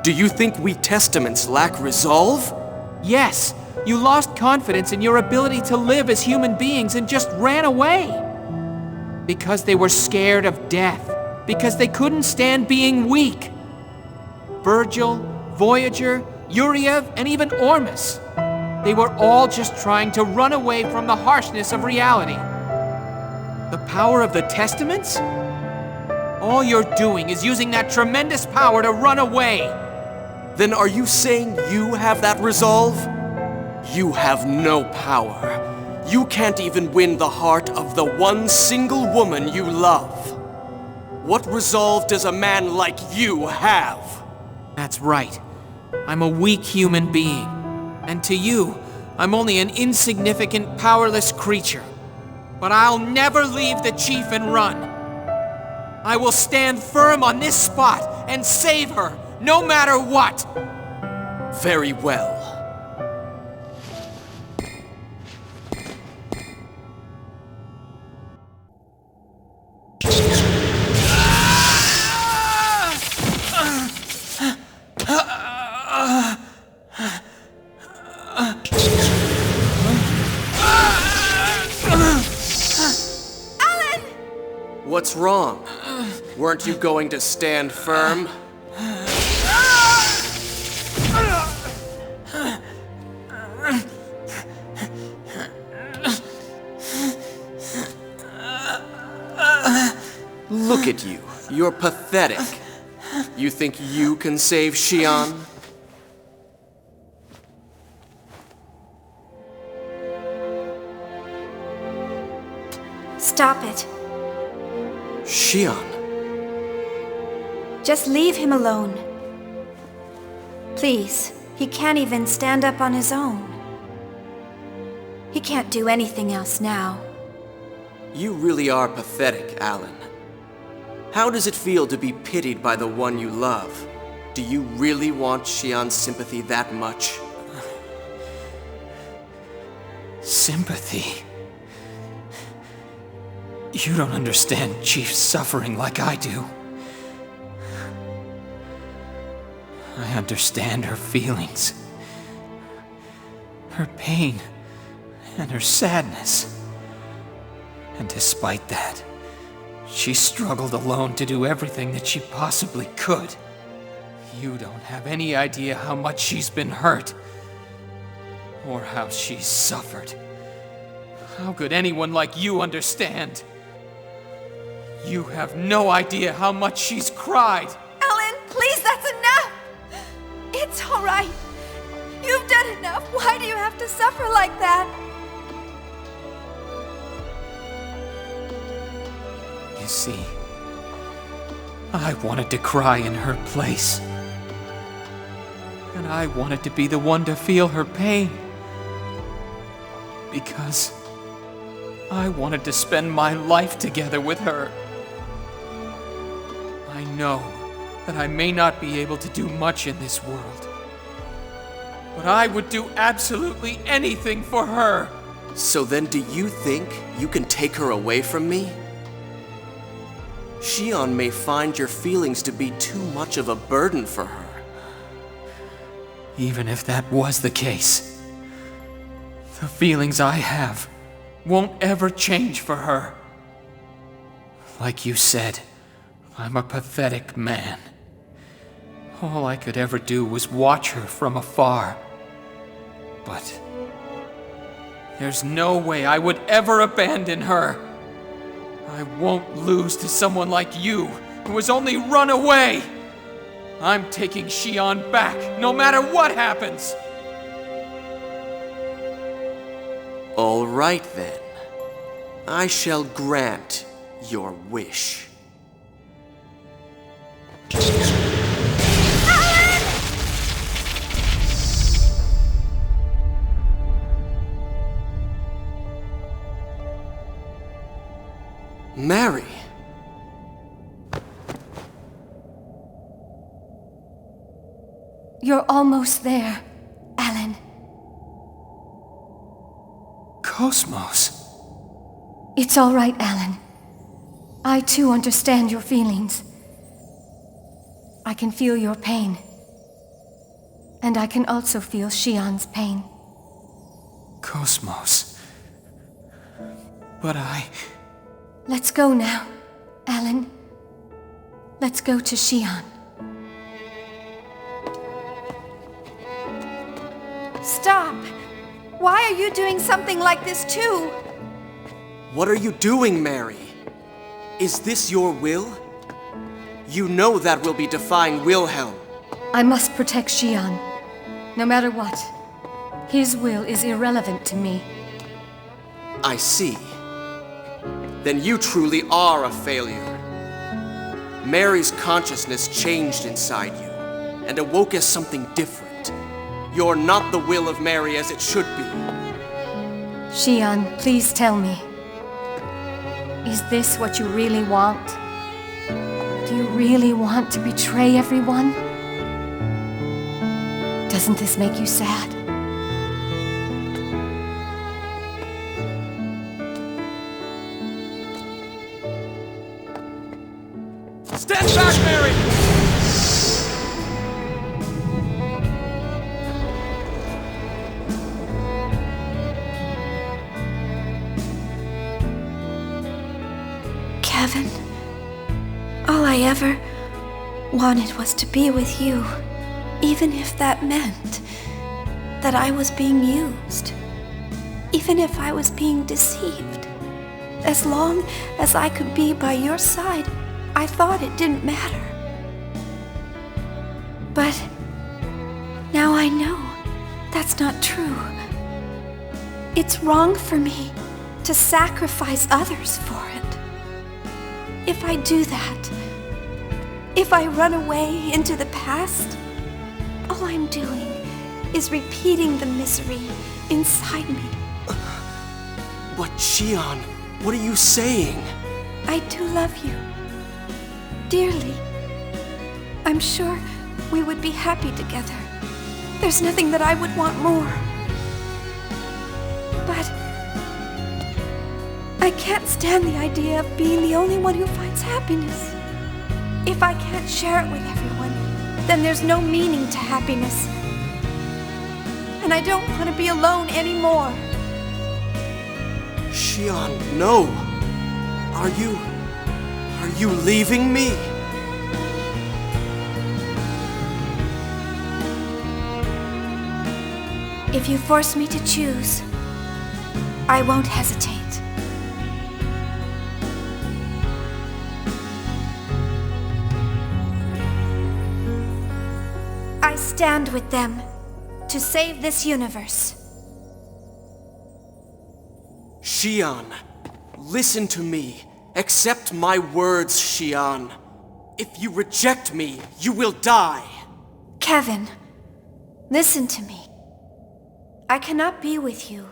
Do you think we Testaments lack resolve? Yes. You lost confidence in your ability to live as human beings and just ran away. Because they were scared of death. Because they couldn't stand being weak. Virgil, Voyager, Yuriev, and even Ormus. They were all just trying to run away from the harshness of reality. The power of the Testaments? All you're doing is using that tremendous power to run away. Then are you saying you have that resolve? You have no power. You can't even win the heart of the one single woman you love. What resolve does a man like you have? That's right. I'm a weak human being. And to you, I'm only an insignificant, powerless creature. But I'll never leave the chief and run. I will stand firm on this spot and save her, no matter what. Very well. What's wrong? Weren't you going to stand firm? Look at you. You're pathetic. You think you can save Shion? Stop it. Shion. Just leave him alone. Please, he can't even stand up on his own. He can't do anything else now. You really are pathetic, Alan. How does it feel to be pitied by the one you love? Do you really want Shion's sympathy that much? Sympathy? You don't understand Chief's suffering like I do. I understand her feelings, her pain, and her sadness. And despite that, she struggled alone to do everything that she possibly could. You don't have any idea how much she's been hurt, or how she's suffered. How could anyone like you understand? You have no idea how much she's cried. Alan, please, that's enough! It's all right. You've done enough. Why do you have to suffer like that? You see, I wanted to cry in her place. And I wanted to be the one to feel her pain. Because I wanted to spend my life together with her. I know that I may not be able to do much in this world, but I would do absolutely anything for her. So then do you think you can take her away from me? Shion may find your feelings to be too much of a burden for her. Even if that was the case, the feelings I have won't ever change for her. Like you said, I'm a pathetic man. All I could ever do was watch her from afar. But there's no way I would ever abandon her. I won't lose to someone like you, who has only run away. I'm taking Shion back, no matter what happens. All right then. I shall grant your wish. Mary! You're almost there, Alan. Cosmos. It's all right, Alan. I too understand your feelings. I can feel your pain. And I can also feel Shion's pain. Cosmos. But Let's go now, Alan. Let's go to Shion. Stop! Why are you doing something like this too? What are you doing, Mary? Is this your will? You know that will be defying Wilhelm. I must protect Shion, no matter what. His will is irrelevant to me. I see. Then you truly are a failure. Mary's consciousness changed inside you, and awoke as something different. You're not the will of Mary as it should be. Shion, please tell me. Is this what you really want? Do you really want to betray everyone? Doesn't this make you sad? Stand back, Mary! Kevin, all I ever wanted was to be with you, even if that meant that I was being used, even if I was being deceived. As long as I could be by your side, I thought it didn't matter. But now I know that's not true. It's wrong for me to sacrifice others for it. If I do that, if I run away into the past, all I'm doing is repeating the misery inside me. But Shion, what are you saying? I do love you. Dearly. I'm sure we would be happy together. There's nothing that I would want more. But I can't stand the idea of being the only one who finds happiness. If I can't share it with everyone, then there's no meaning to happiness. And I don't want to be alone anymore. Shion, no! Are you leaving me? If you force me to choose, I won't hesitate. I stand with them to save this universe. Shion, listen to me. Accept my words, Shion. If you reject me, you will die. Kevin, Listen to me. I cannot be with you.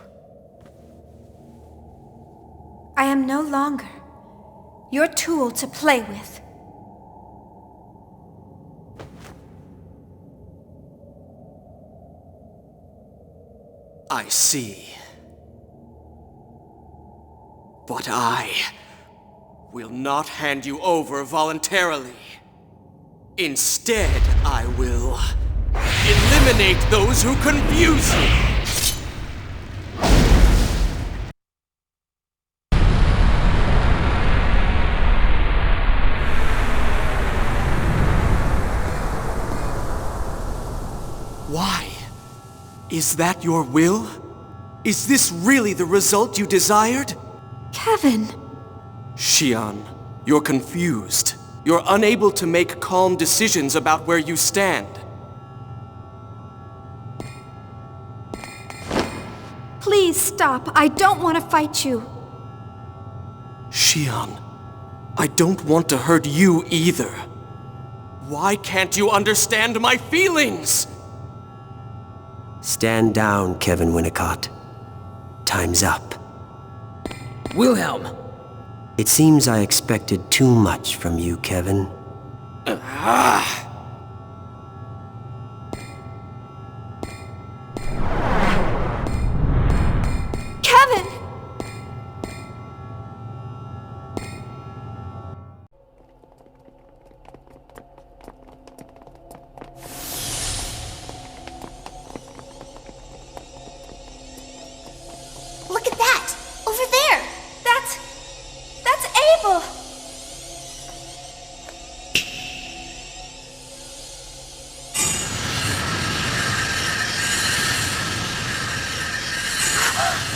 I am no longer your tool to play with. I see. But I will not hand you over voluntarily. Instead, I will eliminate those who confuse you. Why? Is that your will? Is this really the result you desired? Kevin! Shion, you're confused. You're unable to make calm decisions about where you stand. Please stop. I don't want to fight you. Shion, I don't want to hurt you either. Why can't you understand my feelings? Stand down, Kevin Winnicott. Time's up. Wilhelm! It seems I expected too much from you, Kevin. Kevin! Look at that! Over there! That's Abel!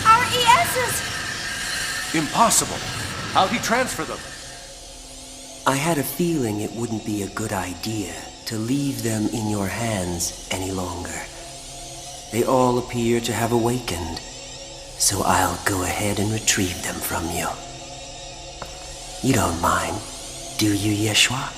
Our ESs! Impossible. How'd he transfer them? I had a feeling it wouldn't be a good idea to leave them in your hands any longer. They all appear to have awakened, so I'll go ahead and retrieve them from you. You don't mind, do you, Yeshua?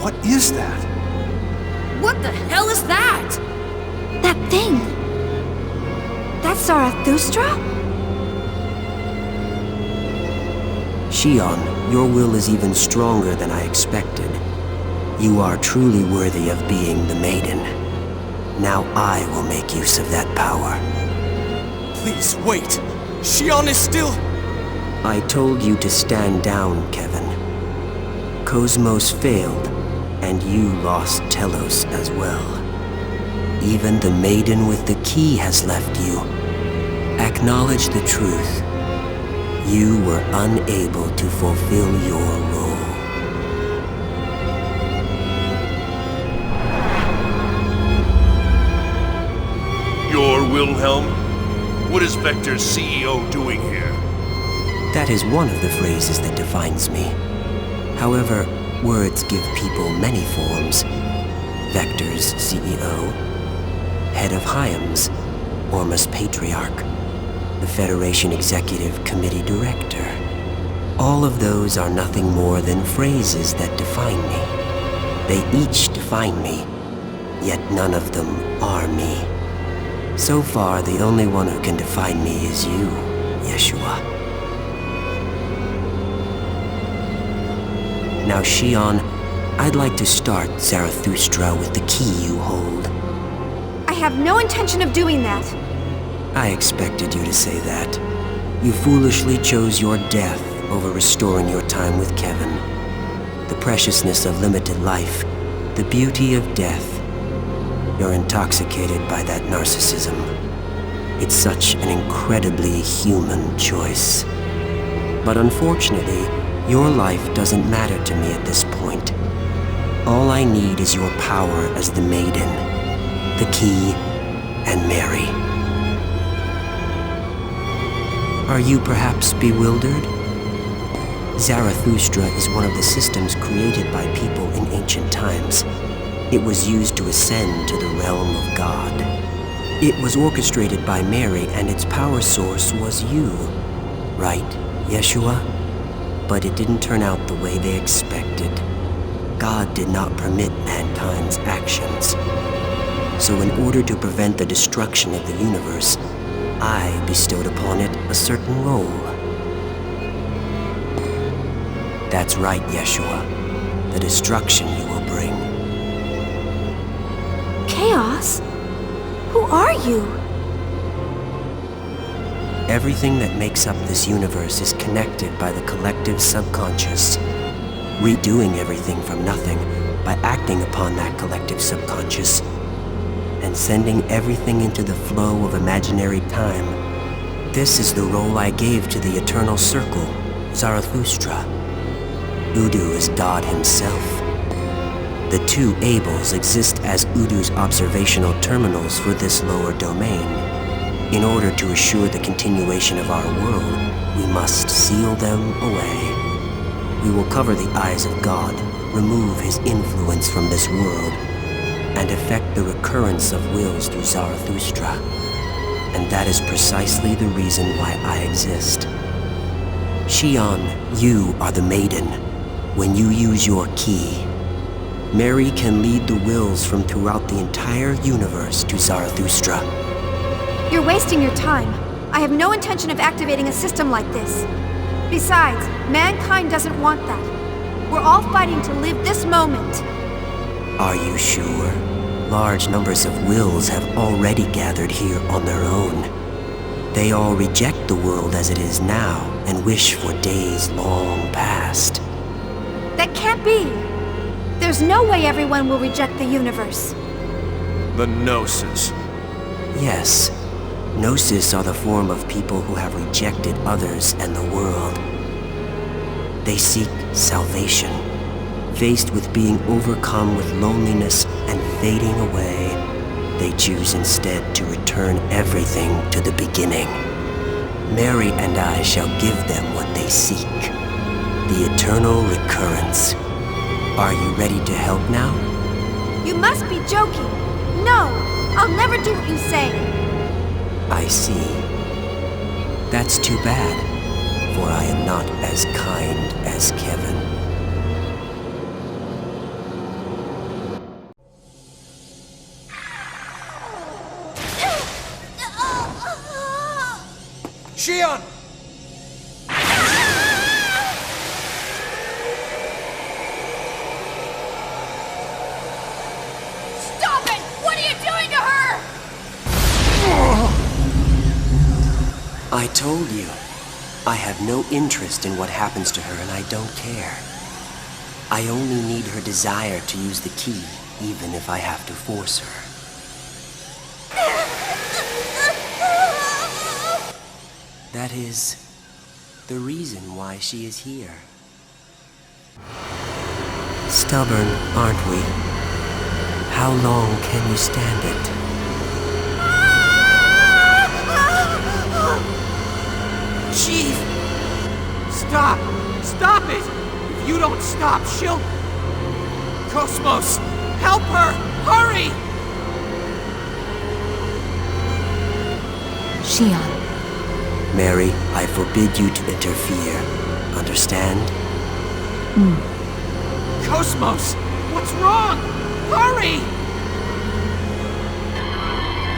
What is that? What the hell is that? That thing! That's Zarathustra? Shion, your will is even stronger than I expected. You are truly worthy of being the maiden. Now I will make use of that power. Please, wait! Shion is still... I told you to stand down, Kevin. Cosmos failed, and you lost Telos as well. Even the maiden with the key has left you. Acknowledge the truth. You were unable to fulfill your role. You're Wilhelm? What is Vector's CEO doing here? That is one of the phrases that defines me. However, words give people many forms. Vector's CEO, head of Hyams, Ormus Patriarch, the Federation Executive Committee Director. All of those are nothing more than phrases that define me. They each define me, yet none of them are me. So far, the only one who can define me is you, Yeshua. Now, Shion, I'd like to start Zarathustra with the key you hold. I have no intention of doing that. I expected you to say that. You foolishly chose your death over restoring your time with Kevin. The preciousness of limited life, the beauty of death. You're intoxicated by that narcissism. It's such an incredibly human choice. But unfortunately, your life doesn't matter to me at this point. All I need is your power as the maiden, the key, and Mary. Are you perhaps bewildered? Zarathustra is one of the systems created by people in ancient times. It was used to ascend to the realm of God. It was orchestrated by Mary, and its power source was you. Right, Yeshua? But it didn't turn out the way they expected. God did not permit mankind's actions. So in order to prevent the destruction of the universe, I bestowed upon it a certain role. That's right, Yeshua. The destruction you will bring. Chaos? Who are you? Everything that makes up this universe is connected by the collective subconscious. Redoing everything from nothing by acting upon that collective subconscious and sending everything into the flow of imaginary time. This is the role I gave to the Eternal Circle, Zarathustra. Udu is God himself. The two Abels exist as Udu's observational terminals for this lower domain. In order to assure the continuation of our world, we must seal them away. We will cover the eyes of God, remove his influence from this world, and effect the recurrence of wills through Zarathustra. And that is precisely the reason why I exist. Shion, you are the maiden. When you use your key, Mary can lead the wills from throughout the entire universe to Zarathustra. You're wasting your time. I have no intention of activating a system like this. Besides, mankind doesn't want that. We're all fighting to live this moment. Are you sure? Large numbers of wills have already gathered here on their own. They all reject the world as it is now and wish for days long past. That can't be. There's no way everyone will reject the universe. The Gnosis. Yes. Gnosis are the form of people who have rejected others and the world. They seek salvation. Faced with being overcome with loneliness and fading away, they choose instead to return everything to the beginning. Mary and I shall give them what they seek. The eternal recurrence. Are you ready to help now? You must be joking. No, I'll never do what you say. I see. That's too bad, for I am not as kind as Kevin. Shion! Stop it! What are you doing to her? I told you. I have no interest in what happens to her, and I don't care. I only need her desire to use the key, even if I have to force her. That is the reason why she is here. Stubborn, aren't we? How long can you stand it? Chief! Stop! Stop it! If you don't stop, she'll... Cosmos! Help her! Hurry! Shion. Mary, I forbid you to interfere. Understand? Cosmos! What's wrong? Hurry!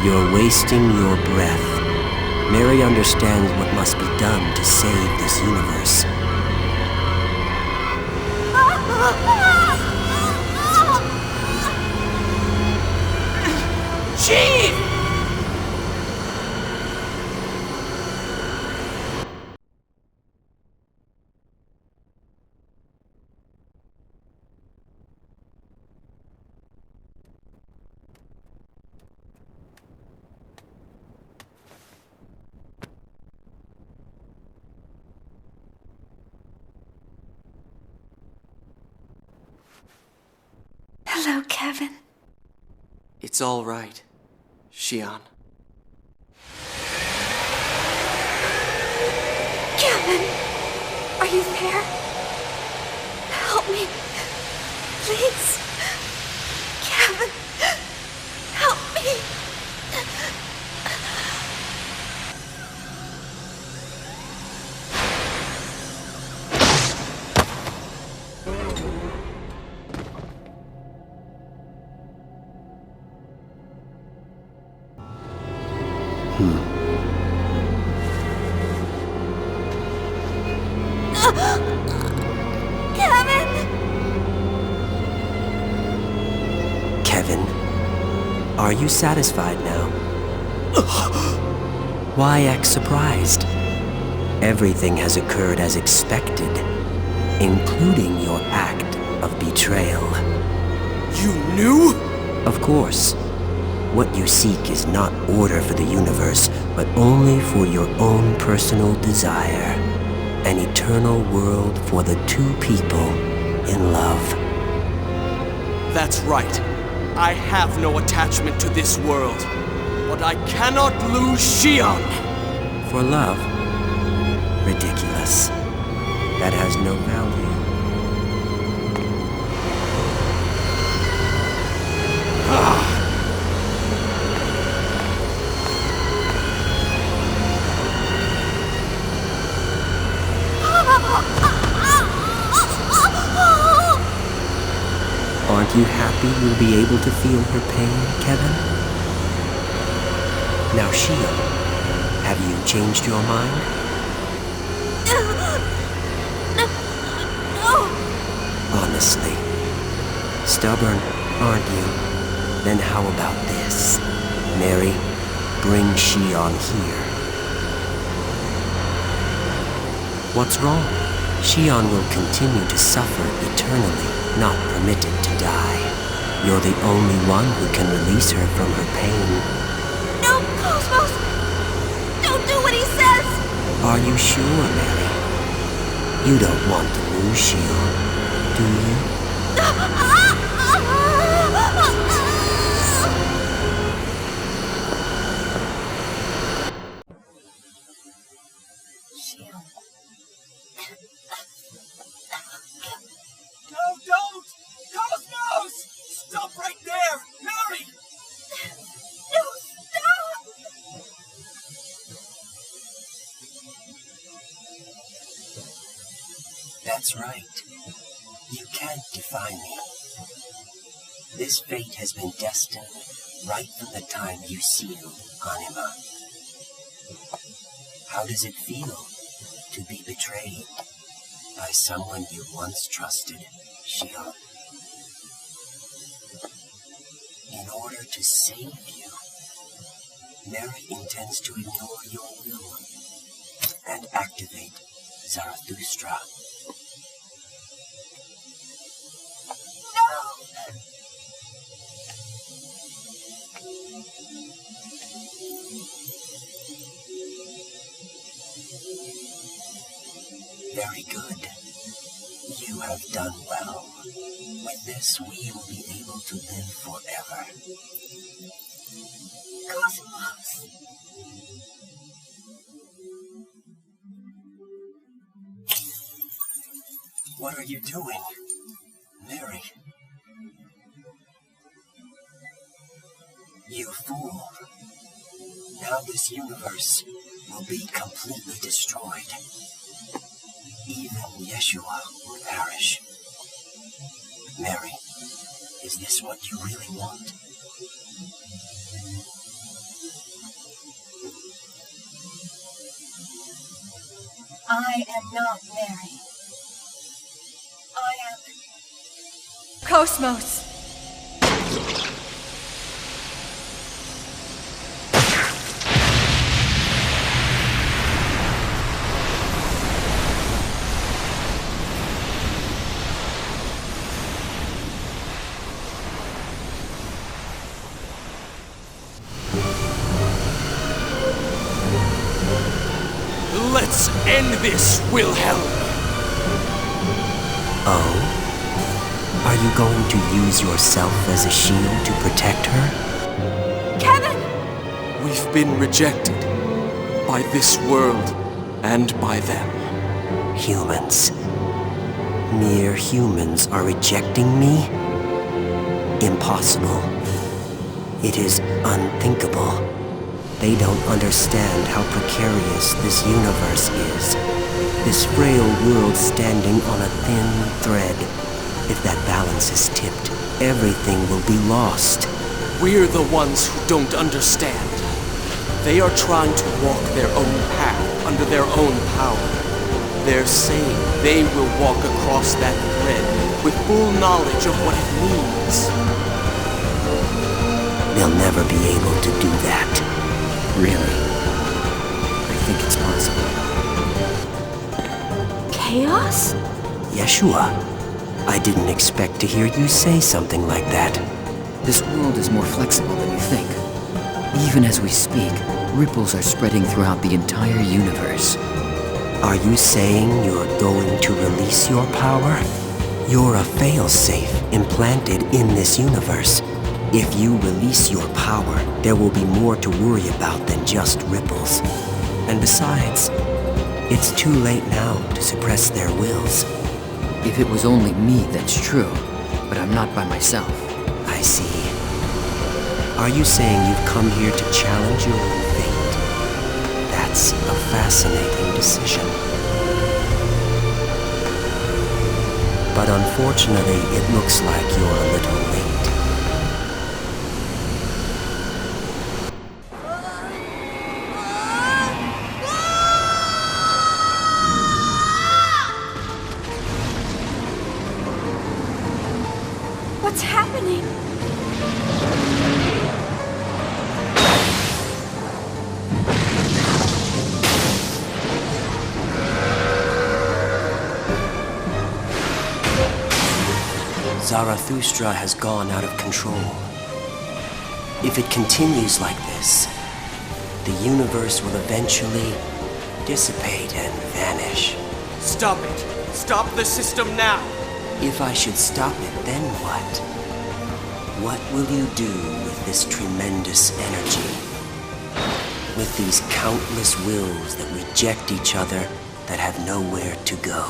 You're wasting your breath. Mary understands what must be done to save this universe. Chief! Hello, Kevin. It's all right, Shion. Kevin, are you there? Help me, please. Kevin, help me. Kevin, are you satisfied now? Why act surprised? Everything has occurred as expected, including your act of betrayal. You knew? Of course. What you seek is not order for the universe, but only for your own personal desire. An eternal world for the two people in love. That's right. I have no attachment to this world, but I cannot lose Shion! For love? Ridiculous. That has no value. Aren't you happy you'll be able to feel her pain, Kevin? Now, Shion, have you changed your mind? No. Honestly. Stubborn, aren't you? Then how about this? Mary, bring Shion here. What's wrong? Shion will continue to suffer eternally, not permitted to die. You're the only one who can release her from her pain. No, Cosmos! Don't do what he says! Are you sure, Mary? You don't want to lose Shion, do you? Shion. No, don't! Cosmos! Stop right there! Mary! No, stop! That's right. You can't defy me. This fate has been destined right from the time you sealed Anima. How does it feel to be betrayed by someone you once trusted, Shion? In order to save you, Mary intends to ignore your will and activate Zarathustra. Very good. You have done well. With this, we will be able to live forever. Cosmos! What are you doing, Mary? You fool. Now this universe will be completely destroyed. Even Yeshua will perish. Mary, is this what you really want? I am not Mary. I am... Cosmos! Let's end this, Wilhelm! Oh? Are you going to use yourself as a shield to protect her? Kevin! We've been rejected by this world and by them. humans. Mere humans are rejecting me? Impossible. It is unthinkable. They don't understand how precarious this universe is. This frail world standing on a thin thread. If that balance is tipped, everything will be lost. We're the ones who don't understand. They are trying to walk their own path under their own power. They're saying they will walk across that thread with full knowledge of what it means. They'll never be able to do that. Really? I think it's possible. Chaos? Yeshua, I didn't expect to hear you say something like that. This world is more flexible than you think. Even as we speak, ripples are spreading throughout the entire universe. Are you saying you're going to release your power? You're a failsafe implanted in this universe. If you release your power, there will be more to worry about than just ripples. And besides, it's too late now to suppress their wills. If it was only me, that's true. But I'm not by myself. I see. Are you saying you've come here to challenge your own fate? That's a fascinating decision. But unfortunately, it looks like you're a little late. What's happening? Zarathustra has gone out of control. If it continues like this, the universe will eventually dissipate and vanish. Stop it! Stop the system now! If I should stop it, then what? What will you do with this tremendous energy? With these countless wills that reject each other, that have nowhere to go?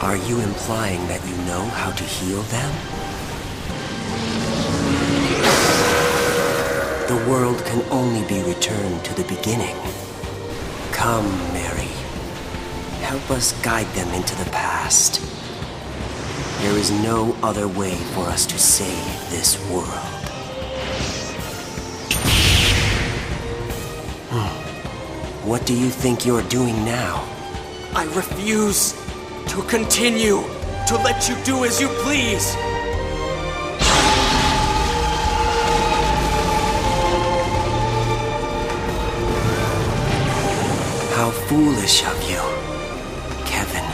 Are you implying that you know how to heal them? The world can only be returned to the beginning. Come, Mary. Help us guide them into the past. There is no other way for us to save this world. What do you think you're doing now? I refuse to continue to let you do as you please. How foolish of you. Kevin,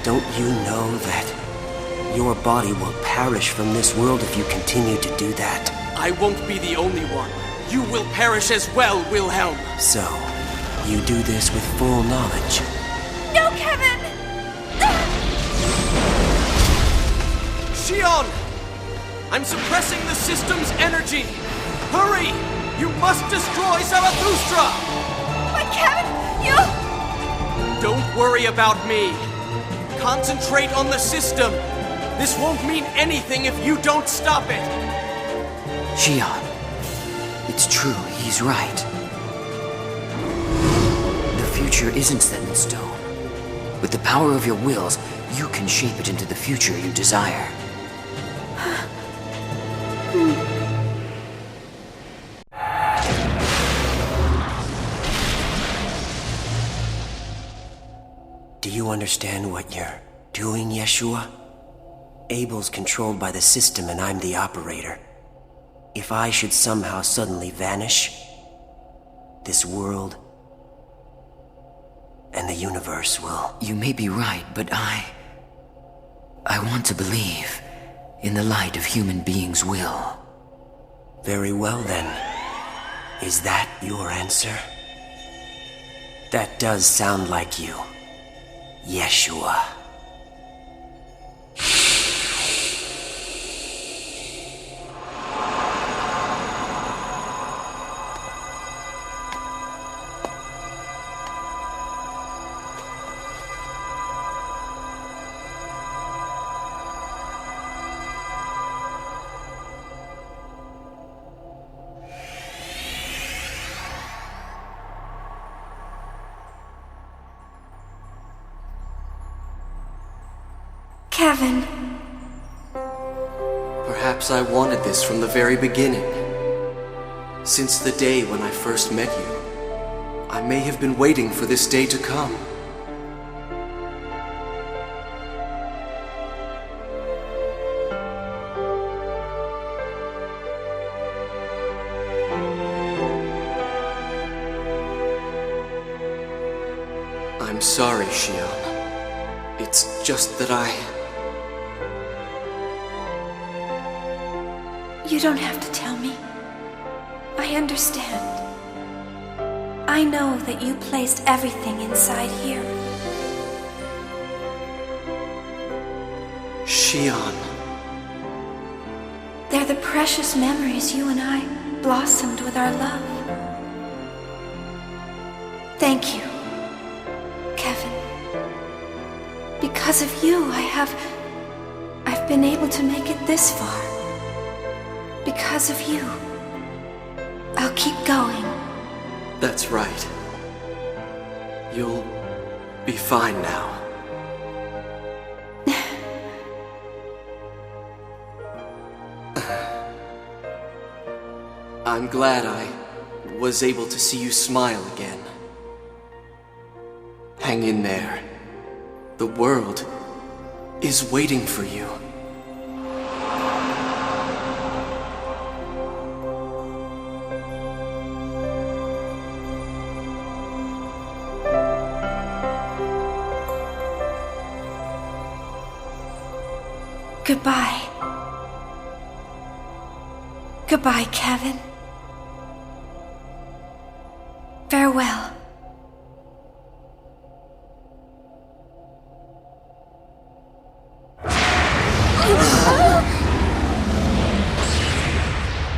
don't you know that your body will perish from this world if you continue to do that? I won't be the only one. You will perish as well, Wilhelm. So, you do this with full knowledge. No, Kevin! Shion! I'm suppressing the system's energy! Hurry! You must destroy Zarathustra! But Kevin, you... Don't worry about me. Concentrate on the system. This won't mean anything if you don't stop it. Shion, it's true, he's right. The future isn't set in stone. With the power of your wills, you can shape it into the future you desire. Do you understand what you're doing, Yeshua? Abel's controlled by the system and I'm the operator. If I should somehow suddenly vanish, this world and the universe will... You may be right, but I want to believe in the light of human beings' will. Very well then. Is that your answer? That does sound like you, Yeshua. Kevin. Perhaps I wanted this from the very beginning. Since the day when I first met you, I may have been waiting for this day to come. I'm sorry, Shion. It's just that You don't have to tell me. I understand. I know that you placed everything inside here. Shion. They're the precious memories you and I blossomed with our love. Thank you, Kevin. Because of you, I've been able to make it this far. Because of you, I'll keep going. That's right. You'll be fine now. I'm glad I was able to see you smile again. Hang in there. The world is waiting for you. Goodbye. Goodbye, Kevin. Farewell.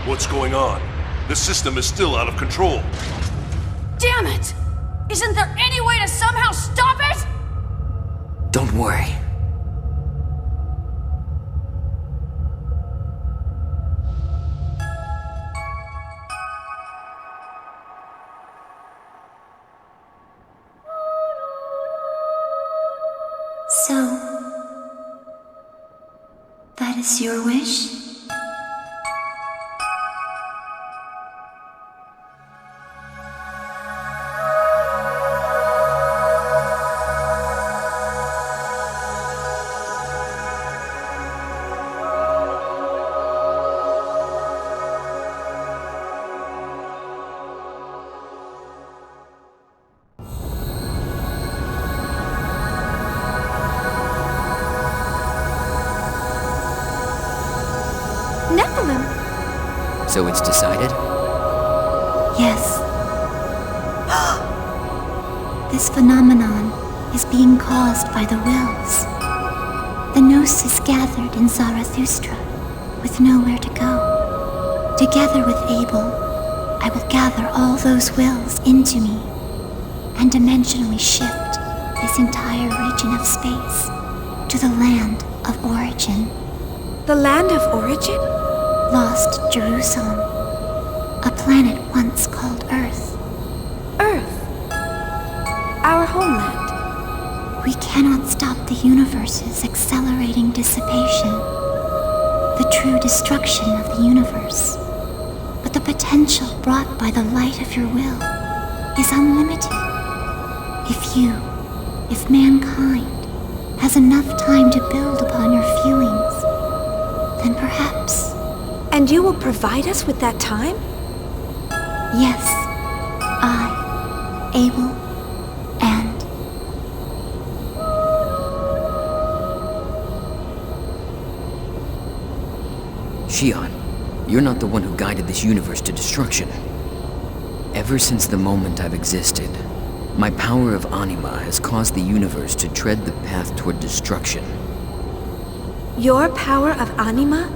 What's going on? The system is still out of control. Damn it! Isn't there any way to somehow stop it? Don't worry. So, that is your wish? So it's decided? Yes. This phenomenon is being caused by the wills. The Gnosis gathered in Zarathustra, with nowhere to go. Together with Abel, I will gather all those wills into me, and dimensionally shift this entire region of space to the land of origin. The land of origin? Lost Jerusalem, a planet once called Earth. Earth? Our homeland? We cannot stop the universe's accelerating dissipation, the true destruction of the universe. But the potential brought by the light of your will is unlimited. If mankind has enough time to build upon your feelings, then perhaps... And you will provide us with that time? Yes. I, Abel, and... Shion, you're not the one who guided this universe to destruction. Ever since the moment I've existed, my power of anima has caused the universe to tread the path toward destruction. Your power of anima?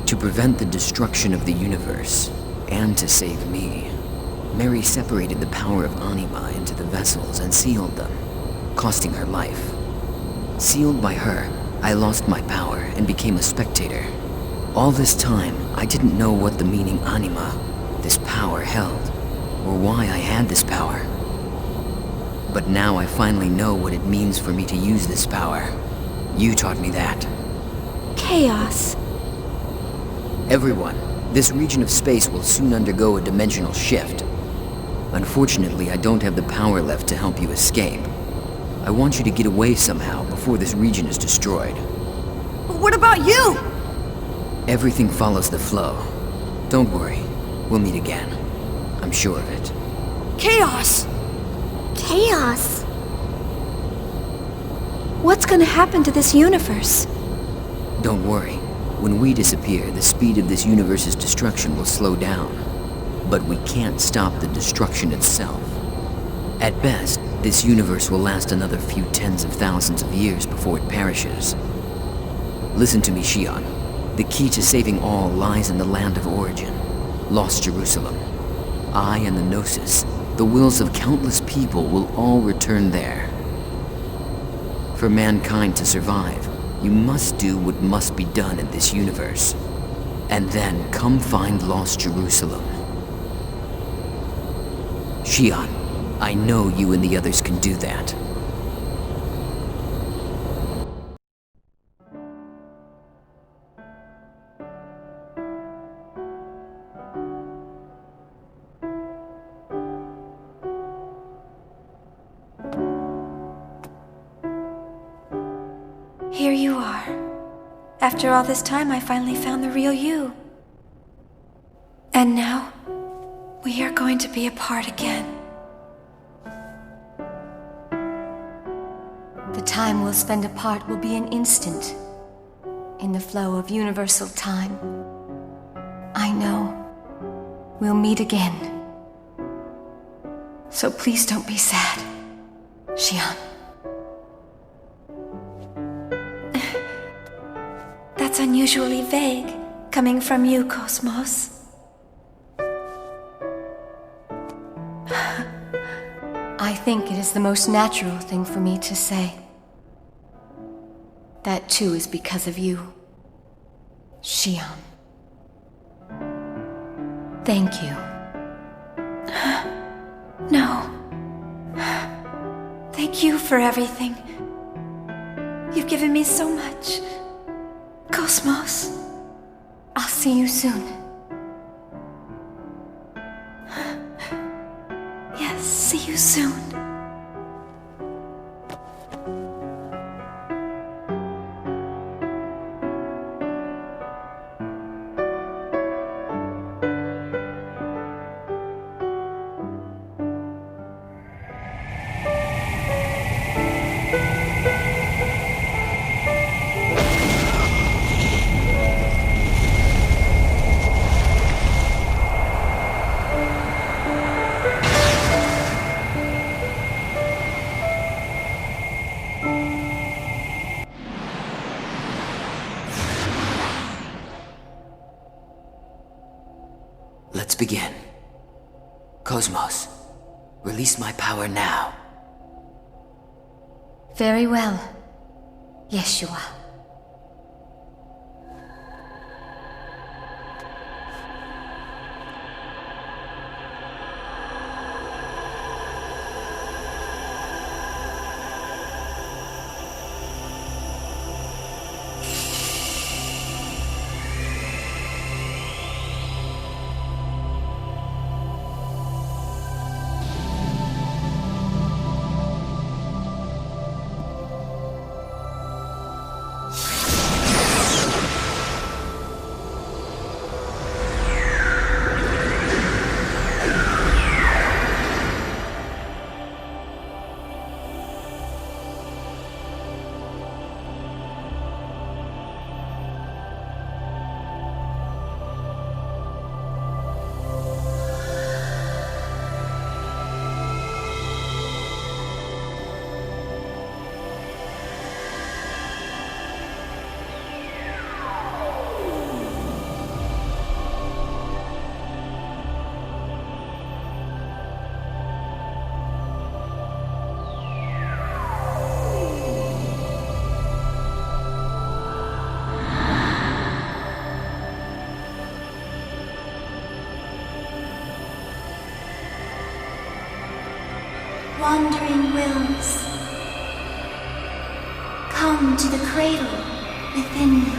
To prevent the destruction of the universe, and to save me, Mary separated the power of anima into the vessels and sealed them, costing her life. Sealed by her, I lost my power and became a spectator. All this time, I didn't know what the meaning anima, this power, held, or why I had this power. But now I finally know what it means for me to use this power. You taught me that. Chaos. Everyone, this region of space will soon undergo a dimensional shift. Unfortunately, I don't have the power left to help you escape. I want you to get away somehow before this region is destroyed. But what about you? Everything follows the flow. Don't worry, we'll meet again. I'm sure of it. Chaos! Chaos? What's gonna happen to this universe? Don't worry. When we disappear, the speed of this universe's destruction will slow down. But we can't stop the destruction itself. At best, this universe will last another few tens of thousands of years before it perishes. Listen to me, Shion. The key to saving all lies in the land of origin, Lost Jerusalem. I and the Gnosis, the wills of countless people, will all return there. For mankind to survive, you must do what must be done in this universe. And then come find Lost Jerusalem. Shion, I know you and the others can do that. Here you are. After all this time, I finally found the real you. And now, we are going to be apart again. The time we'll spend apart will be an instant, in the flow of universal time. I know. We'll meet again. So please don't be sad, Shion. That's unusually vague, coming from you, Cosmos. I think it is the most natural thing for me to say. That too is because of you, Shion. Thank you. No. Thank you for everything. You've given me so much. Cosmos. I'll see you soon. Yes, see you soon. Let's begin. Cosmos, release my power now. Very well, Yeshua. Wandering wills, come to the cradle within me.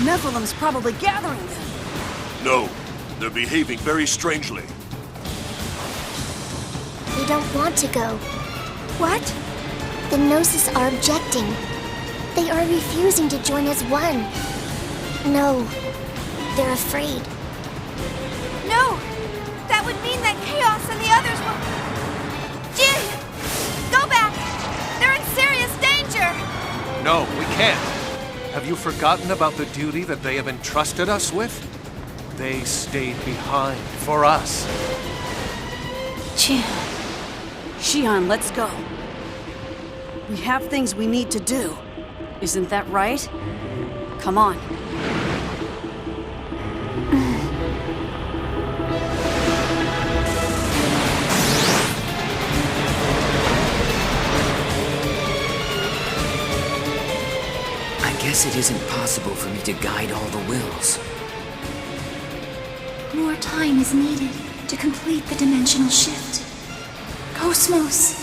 Nephilim's probably gathering them. No, they're behaving very strangely. They don't want to go. What? The Gnosis are objecting. They are refusing to join as one. No, they're afraid. No! That would mean that Chaos and the others will... Jin! Go back! They're in serious danger! No, we can't. Have you forgotten about the duty that they have entrusted us with? They stayed behind for us. Jin. Shion, let's go. We have things we need to do. Isn't that right? Come on. I guess it isn't possible for me to guide all the wills. More time is needed to complete the dimensional shift. Cosmos,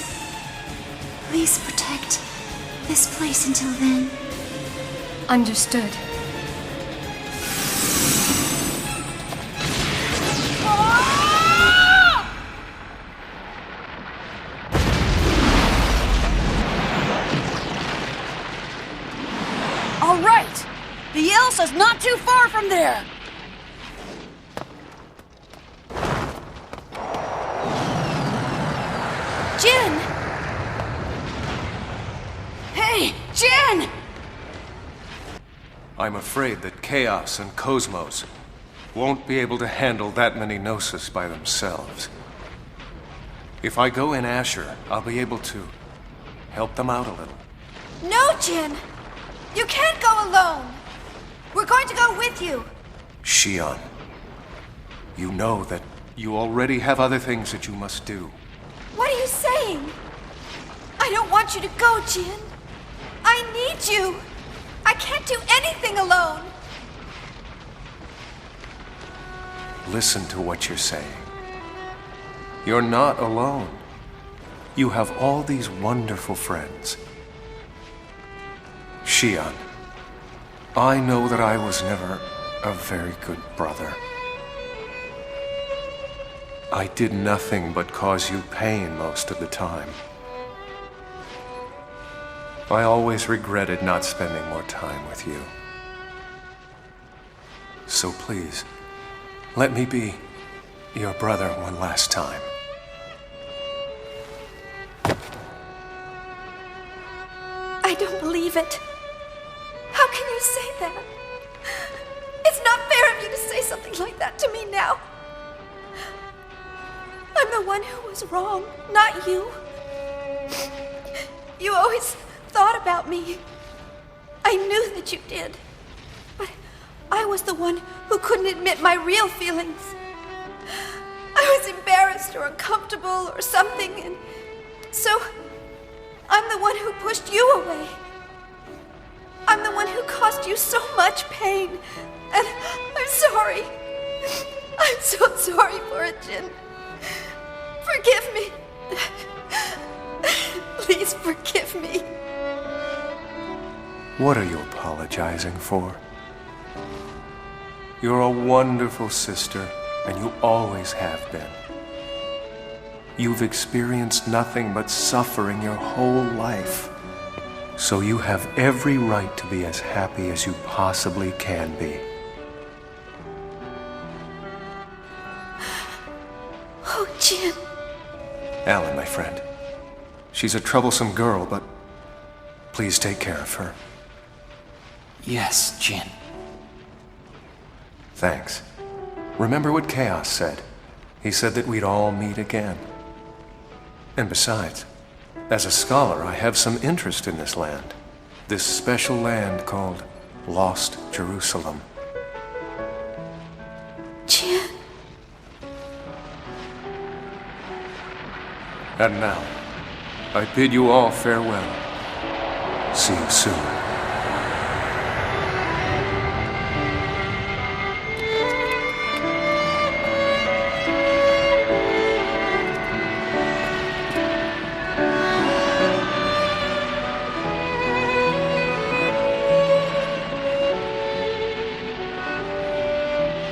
please protect this place until then. Understood. All right! The Elsa's not too far from there! Jin! Hey, Jin! I'm afraid that Chaos and Cosmos won't be able to handle that many Gnosis by themselves. If I go in Asher, I'll be able to help them out a little. No, Jin! You can't go alone! We're going to go with you! Shion, you know that you already have other things that you must do. What are you saying? I don't want you to go, Jin. I need you. I can't do anything alone. Listen to what you're saying. You're not alone. You have all these wonderful friends. Shion, I know that I was never a very good brother. I did nothing but cause you pain most of the time. I always regretted not spending more time with you. So please, let me be your brother one last time. I don't believe it. How can you say that? It's not fair of you to say something like that to me now. I'm the one who was wrong, not you. You always thought about me. I knew that you did. But I was the one who couldn't admit my real feelings. I was embarrassed or uncomfortable or something, and so I'm the one who pushed you away. I'm the one who caused you so much pain, and I'm sorry. I'm so sorry for it, Jin. Forgive me. Please forgive me. What are you apologizing for? You're a wonderful sister, and you always have been. You've experienced nothing but suffering your whole life. So you have every right to be as happy as you possibly can be. Oh, Jin. Alan, my friend. She's a troublesome girl, but please take care of her. Yes, Jin. Thanks. Remember what Chaos said? He said that we'd all meet again. And besides, as a scholar, I have some interest in this land. This special land called Lost Jerusalem. Jin. And now, I bid you all farewell. See you soon.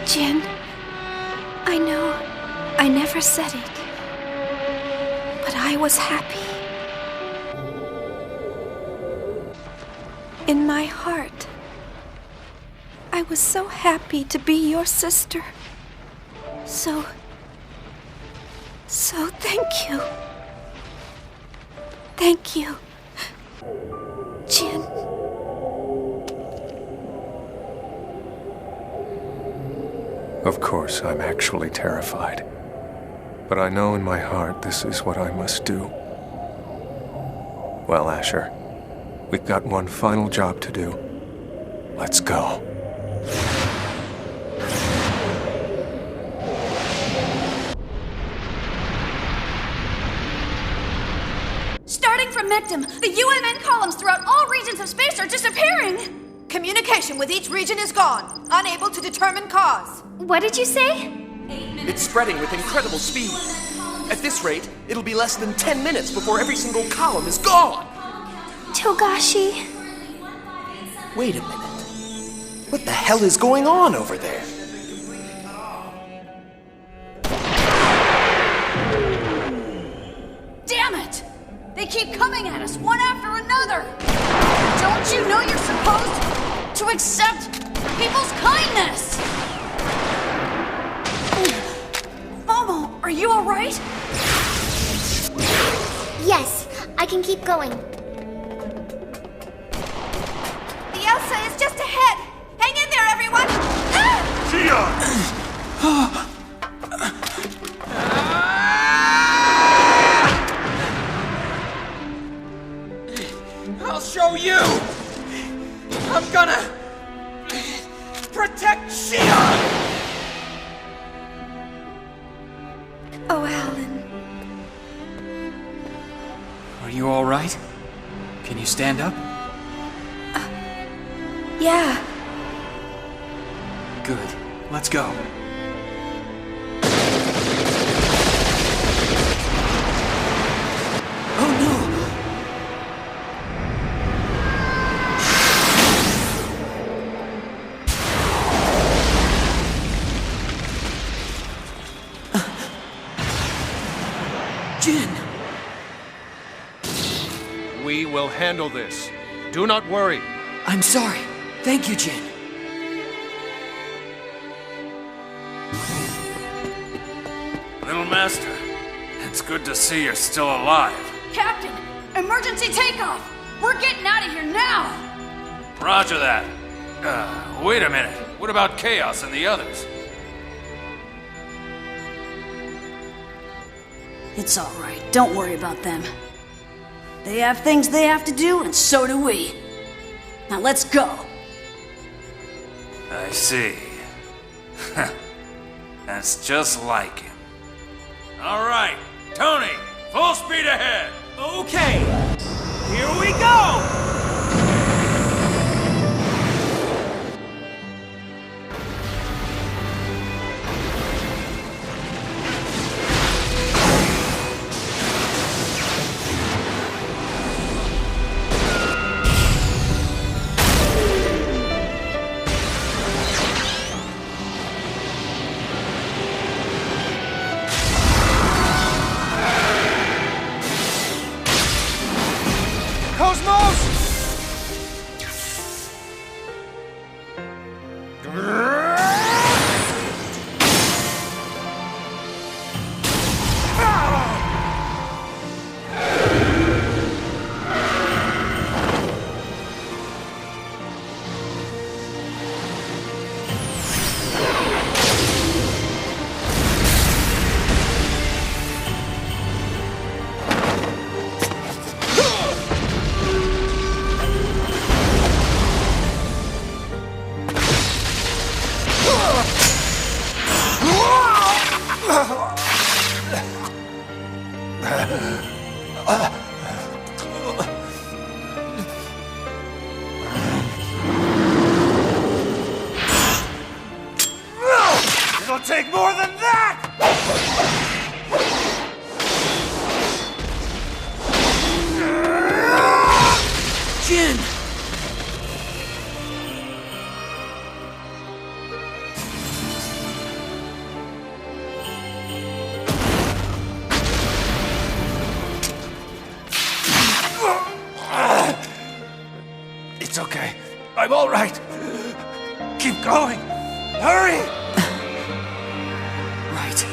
Jin, I know I never said it, but I was happy. In my heart, I was so happy to be your sister. So thank you. Thank you, Jin. Of course, I'm actually terrified. But I know in my heart this is what I must do. Well, Asher, we've got one final job to do. Let's go. Starting from Michtam, the UMN columns throughout all regions of space are disappearing! Communication with each region is gone, unable to determine cause. What did you say? It's spreading with incredible speed. At this rate, it'll be less than 10 minutes before every single column is gone. Togashi. Wait a minute. What the hell is going on over there? Damn it! They keep coming at us, one after another! Don't you know you're supposed to accept people's kindness? Momo, are you alright? Yes, I can keep going. The Elsa is just ahead! Hang in there, everyone! I'll show you! I'm gonna protect Shion! Oh, Alan. Are you all right? Can you stand up? Yeah. Good. Let's go. Oh no! Jin! We will handle this. Do not worry. I'm sorry. Thank you, Jin. Little Master, it's good to see you're still alive. Captain, emergency takeoff! We're getting out of here now! Roger that. Wait a minute. What about Chaos and the others? It's alright, don't worry about them. They have things they have to do, and so do we. Now let's go. I see. That's just like him. All right, Tony, full speed ahead. Okay, here we go! Cosmos! It'll take more than that! Jin! It's okay. I'm all right. Keep going. Hurry! Right.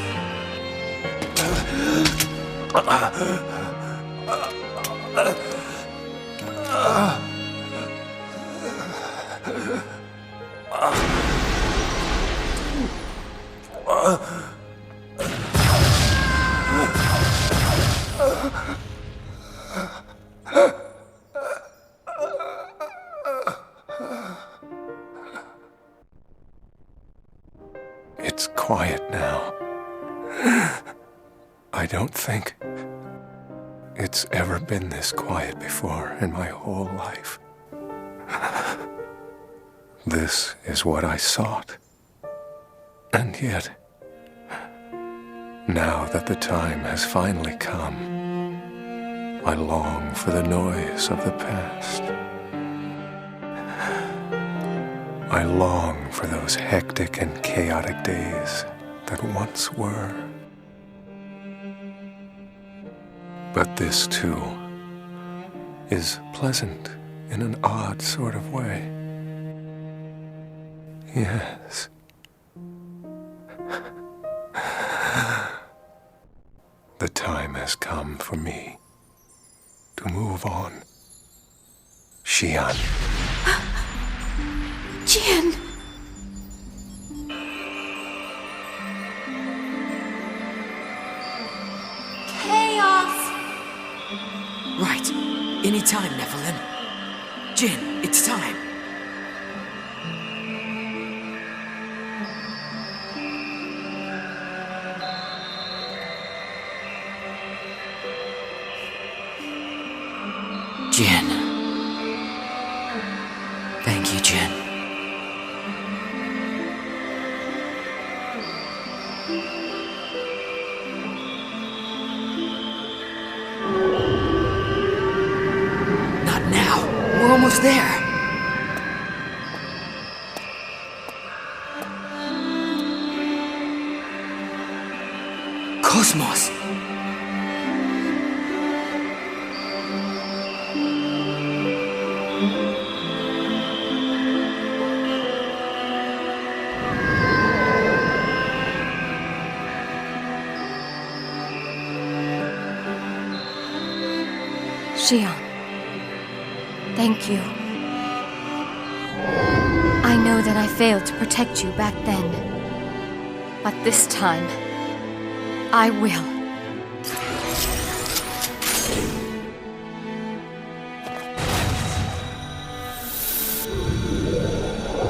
It's quiet now. I don't think it's ever been this quiet before in my whole life. This is what I sought. And yet, now that the time has finally come, I long for the noise of the past. I long for those hectic and chaotic days that once were. But this, too, is pleasant in an odd sort of way. Yes. The time has come for me to move on. Shion. Jin! Chaos! Right. Anytime, Nephilim. Jin, it's time. Jin. Thank you, Jin. Not now. We're almost there. Cosmos. Shion, thank you. I know that I failed to protect you back then, but this time, I will.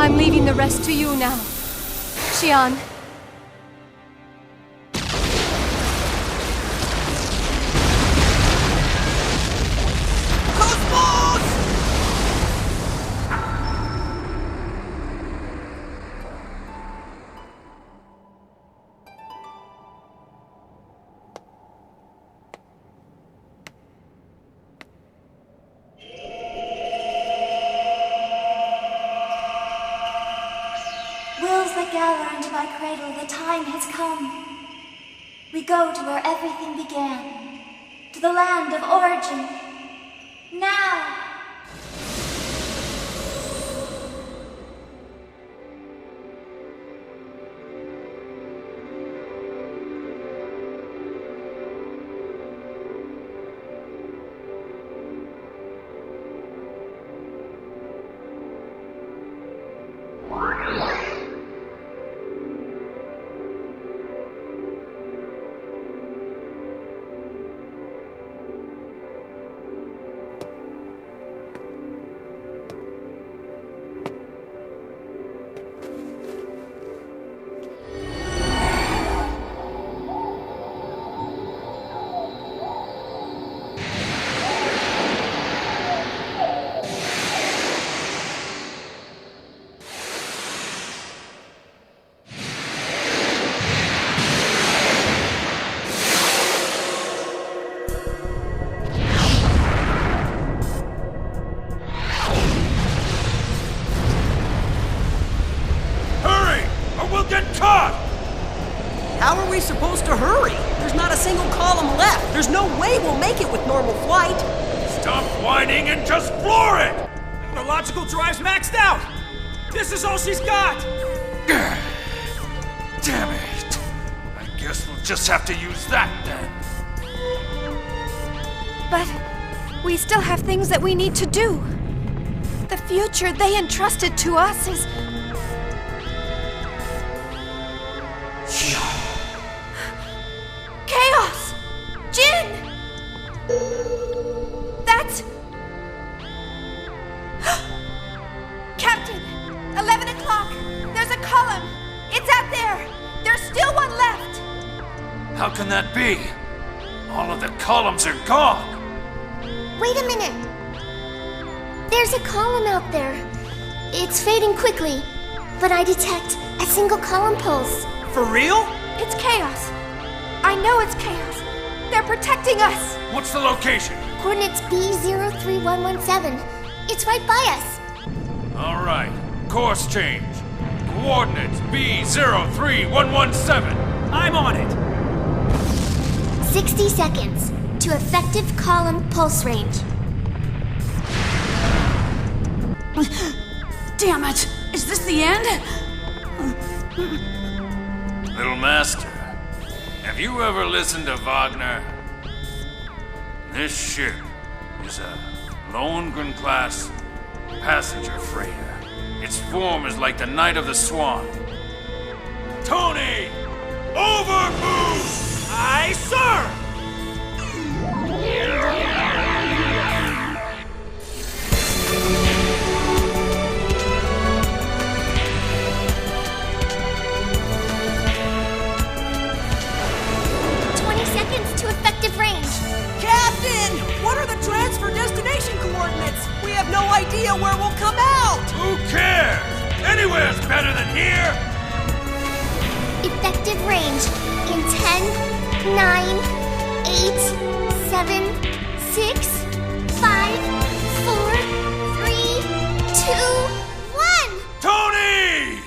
I'm leaving the rest to you now, Shion. Wills that gather into my cradle, the time has come. We go to where everything began, to the land of origin. Now! How are we supposed to hurry? There's not a single column left. There's no way we'll make it with normal flight. Stop whining and just floor it! The logical drive's maxed out! This is all she's got! Damn it! I guess we'll just have to use that then. But we still have things that we need to do. The future they entrusted to us is... Chaos! Jin! That's... Captain! 11 o'clock! There's a column! It's out there! There's still one left! How can that be? All of the columns are gone! Wait a minute! There's a column out there. It's fading quickly, but I detect a single column pulse. For real? It's chaos. I know it's chaos. They're protecting us. What's the location? Coordinates B03117. It's right by us. All right. Course change. Coordinates B03117. I'm on it. 60 seconds to effective column pulse range. Damn it! Is this the end? Little Master, have you ever listened to Wagner? This ship is a Lohengrin-class passenger freighter. Its form is like the Knight of the Swan. Tony! Over boost! Aye, sir! 20 seconds to effective range. Captain! What are the transfer destination coordinates? We have no idea where we'll come out! Who cares? Anywhere's better than here! Effective range in 10, 9, 8, 7, 6, 5, 4, 3, 2, 1! Tony!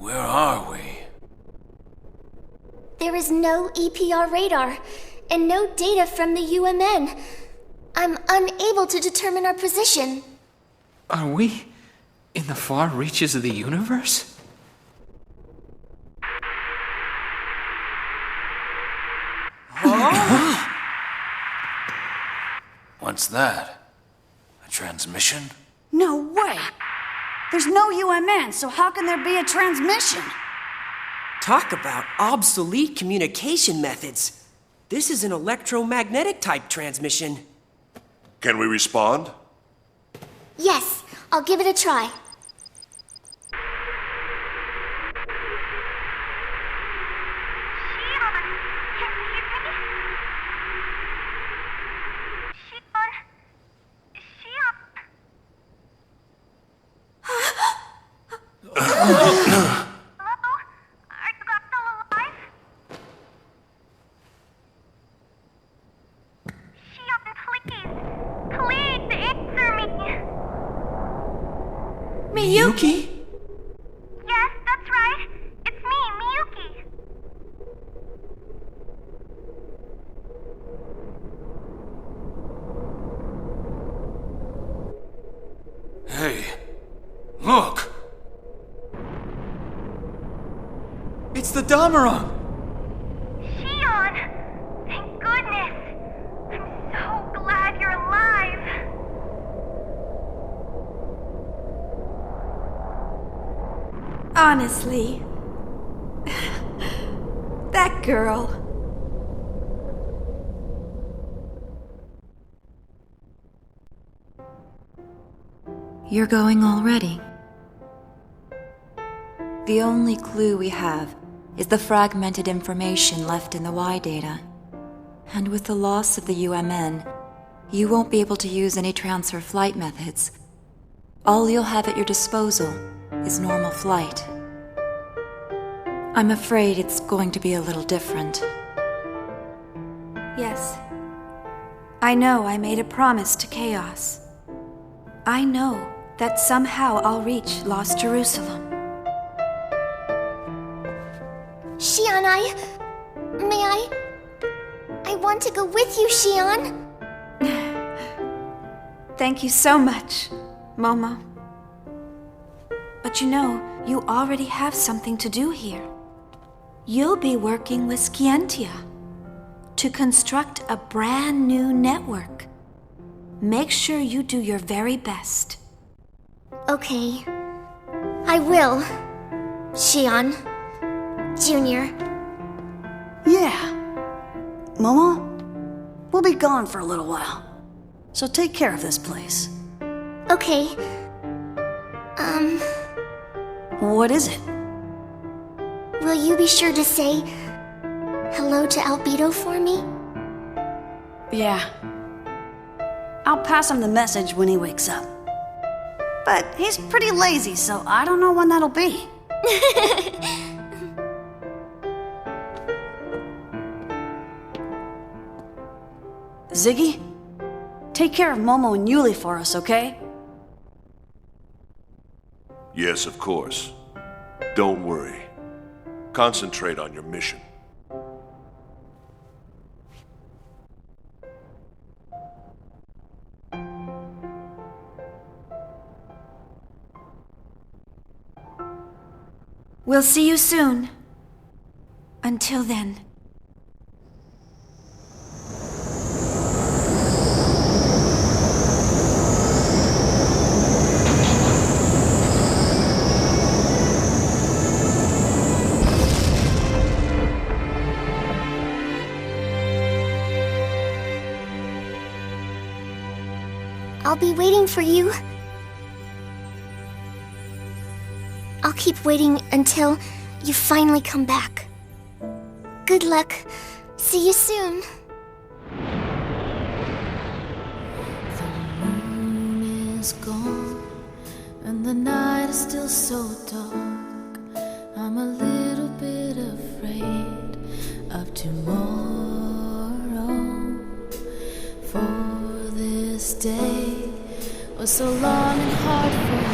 Where are we? There is no EPR radar, and no data from the UMN. I'm unable to determine our position. Are we in the far reaches of the universe? What's that? A transmission? No way! There's no UMN, so how can there be a transmission? Talk about obsolete communication methods. This is an electromagnetic type transmission. Can we respond? Yes, I'll give it a try. Miyuki? Yes, that's right. It's me, Miyuki. Hey, look! It's the Dameron! Shion! Thank goodness! I'm so glad Honestly. That girl. You're going already. The only clue we have is the fragmented information left in the Y data. And with the loss of the UMN, you won't be able to use any transfer flight methods. All you'll have at your disposal is normal flight. I'm afraid it's going to be a little different. Yes. I know I made a promise to Chaos. I know that somehow I'll reach Lost Jerusalem. Shion, I want to go with you, Shion. Thank you so much, Momo. But you know, you already have something to do here. You'll be working with Scientia to construct a brand new network. Make sure you do your very best. Okay. I will. Shion. Junior. Yeah. Momo, we'll be gone for a little while. So take care of this place. Okay. What is it? Will you be sure to say hello to Albedo for me? Yeah. I'll pass him the message when he wakes up. But he's pretty lazy, so I don't know when that'll be. Ziggy, take care of Momo and Yuli for us, okay? Yes, of course. Don't worry. Concentrate on your mission. We'll see you soon. Until then. I'll be waiting for you. I'll keep waiting until you finally come back. Good luck. See you soon. The moon is gone, and the night is still so dark. I'm a little bit afraid of tomorrow. For this day was so long and hard for me,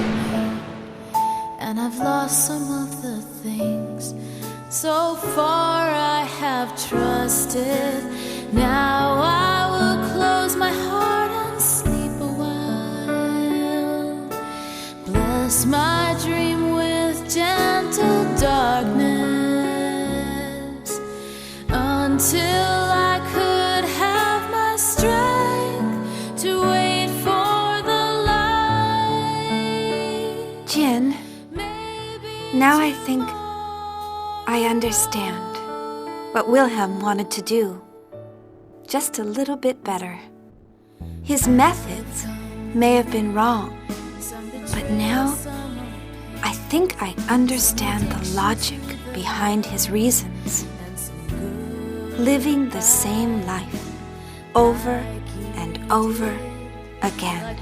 and I've lost some of the things so far I have trusted. Now I will close my heart and sleep a while. Bless my dream with gentle darkness until I could have my strength to wait for the light. Jin, now I think I understand what Wilhelm wanted to do. Just a little bit better. His methods may have been wrong, but now I think I understand the logic behind his reasons. Living the same life over and over again,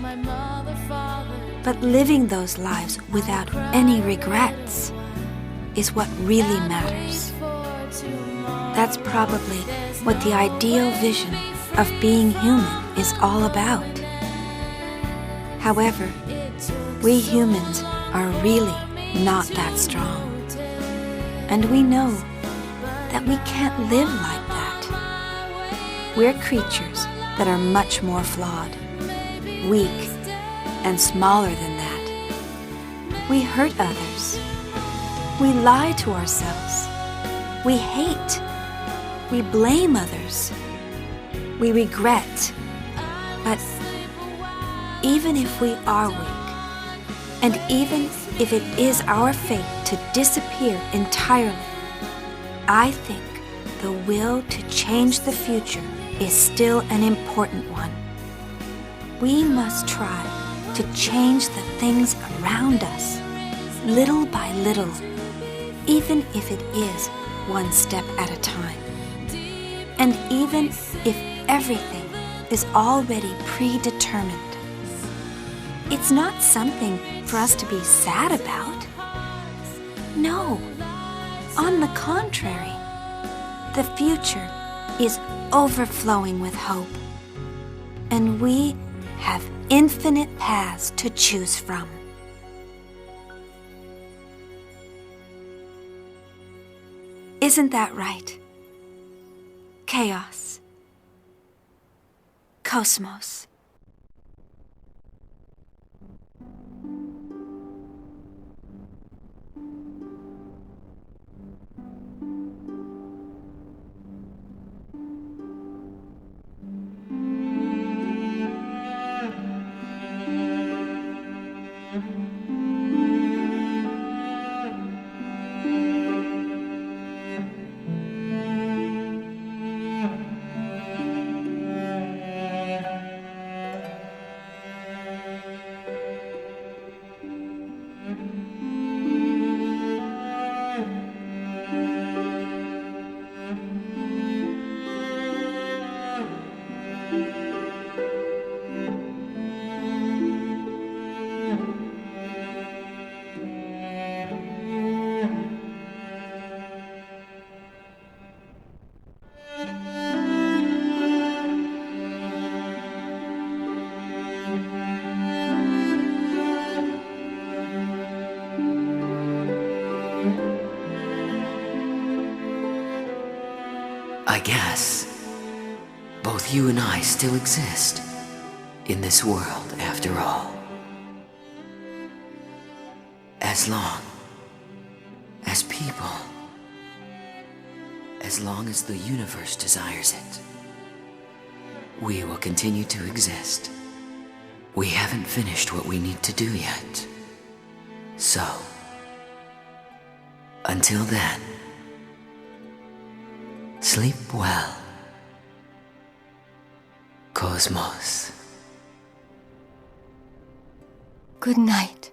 but living those lives without any regrets is what really matters. That's probably what the ideal vision of being human is all about. However, we humans are really not that strong. And we know that we can't live like that. We're creatures that are much more flawed, weak, and smaller than that. We hurt others. We lie to ourselves. We hate. We blame others. We regret. But even if we are weak, And even if it is our fate to disappear entirely, I think the will to change the future is still an important one. We must try to change the things around us, little by little, even if it is one step at a time. And even if everything is already predetermined, it's not something for us to be sad about. No, on the contrary, the future is overflowing with hope, and we have infinite paths to choose from. Isn't that right? Chaos. Cosmos. I guess both you and I still exist in this world after all. As long as people, as long as the universe desires it, we will continue to exist. We haven't finished what we need to do yet. So, until then, sleep well, Cosmos. Good night.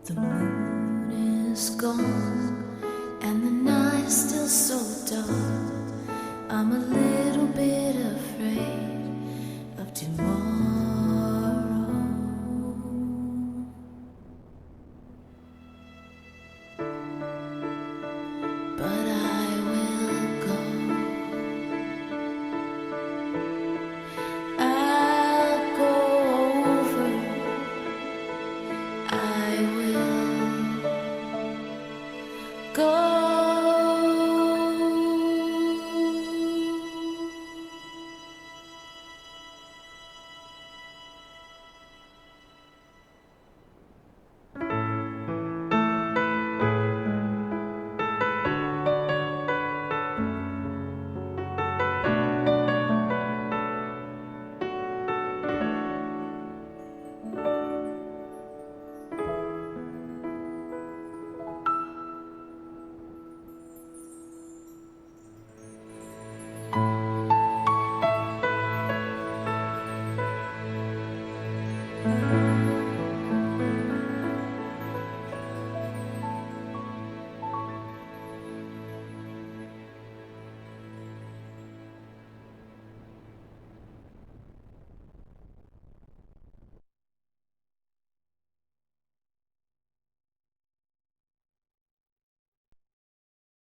The moon is gone, and the night is still so dark. I'm a little bit afraid of tomorrow.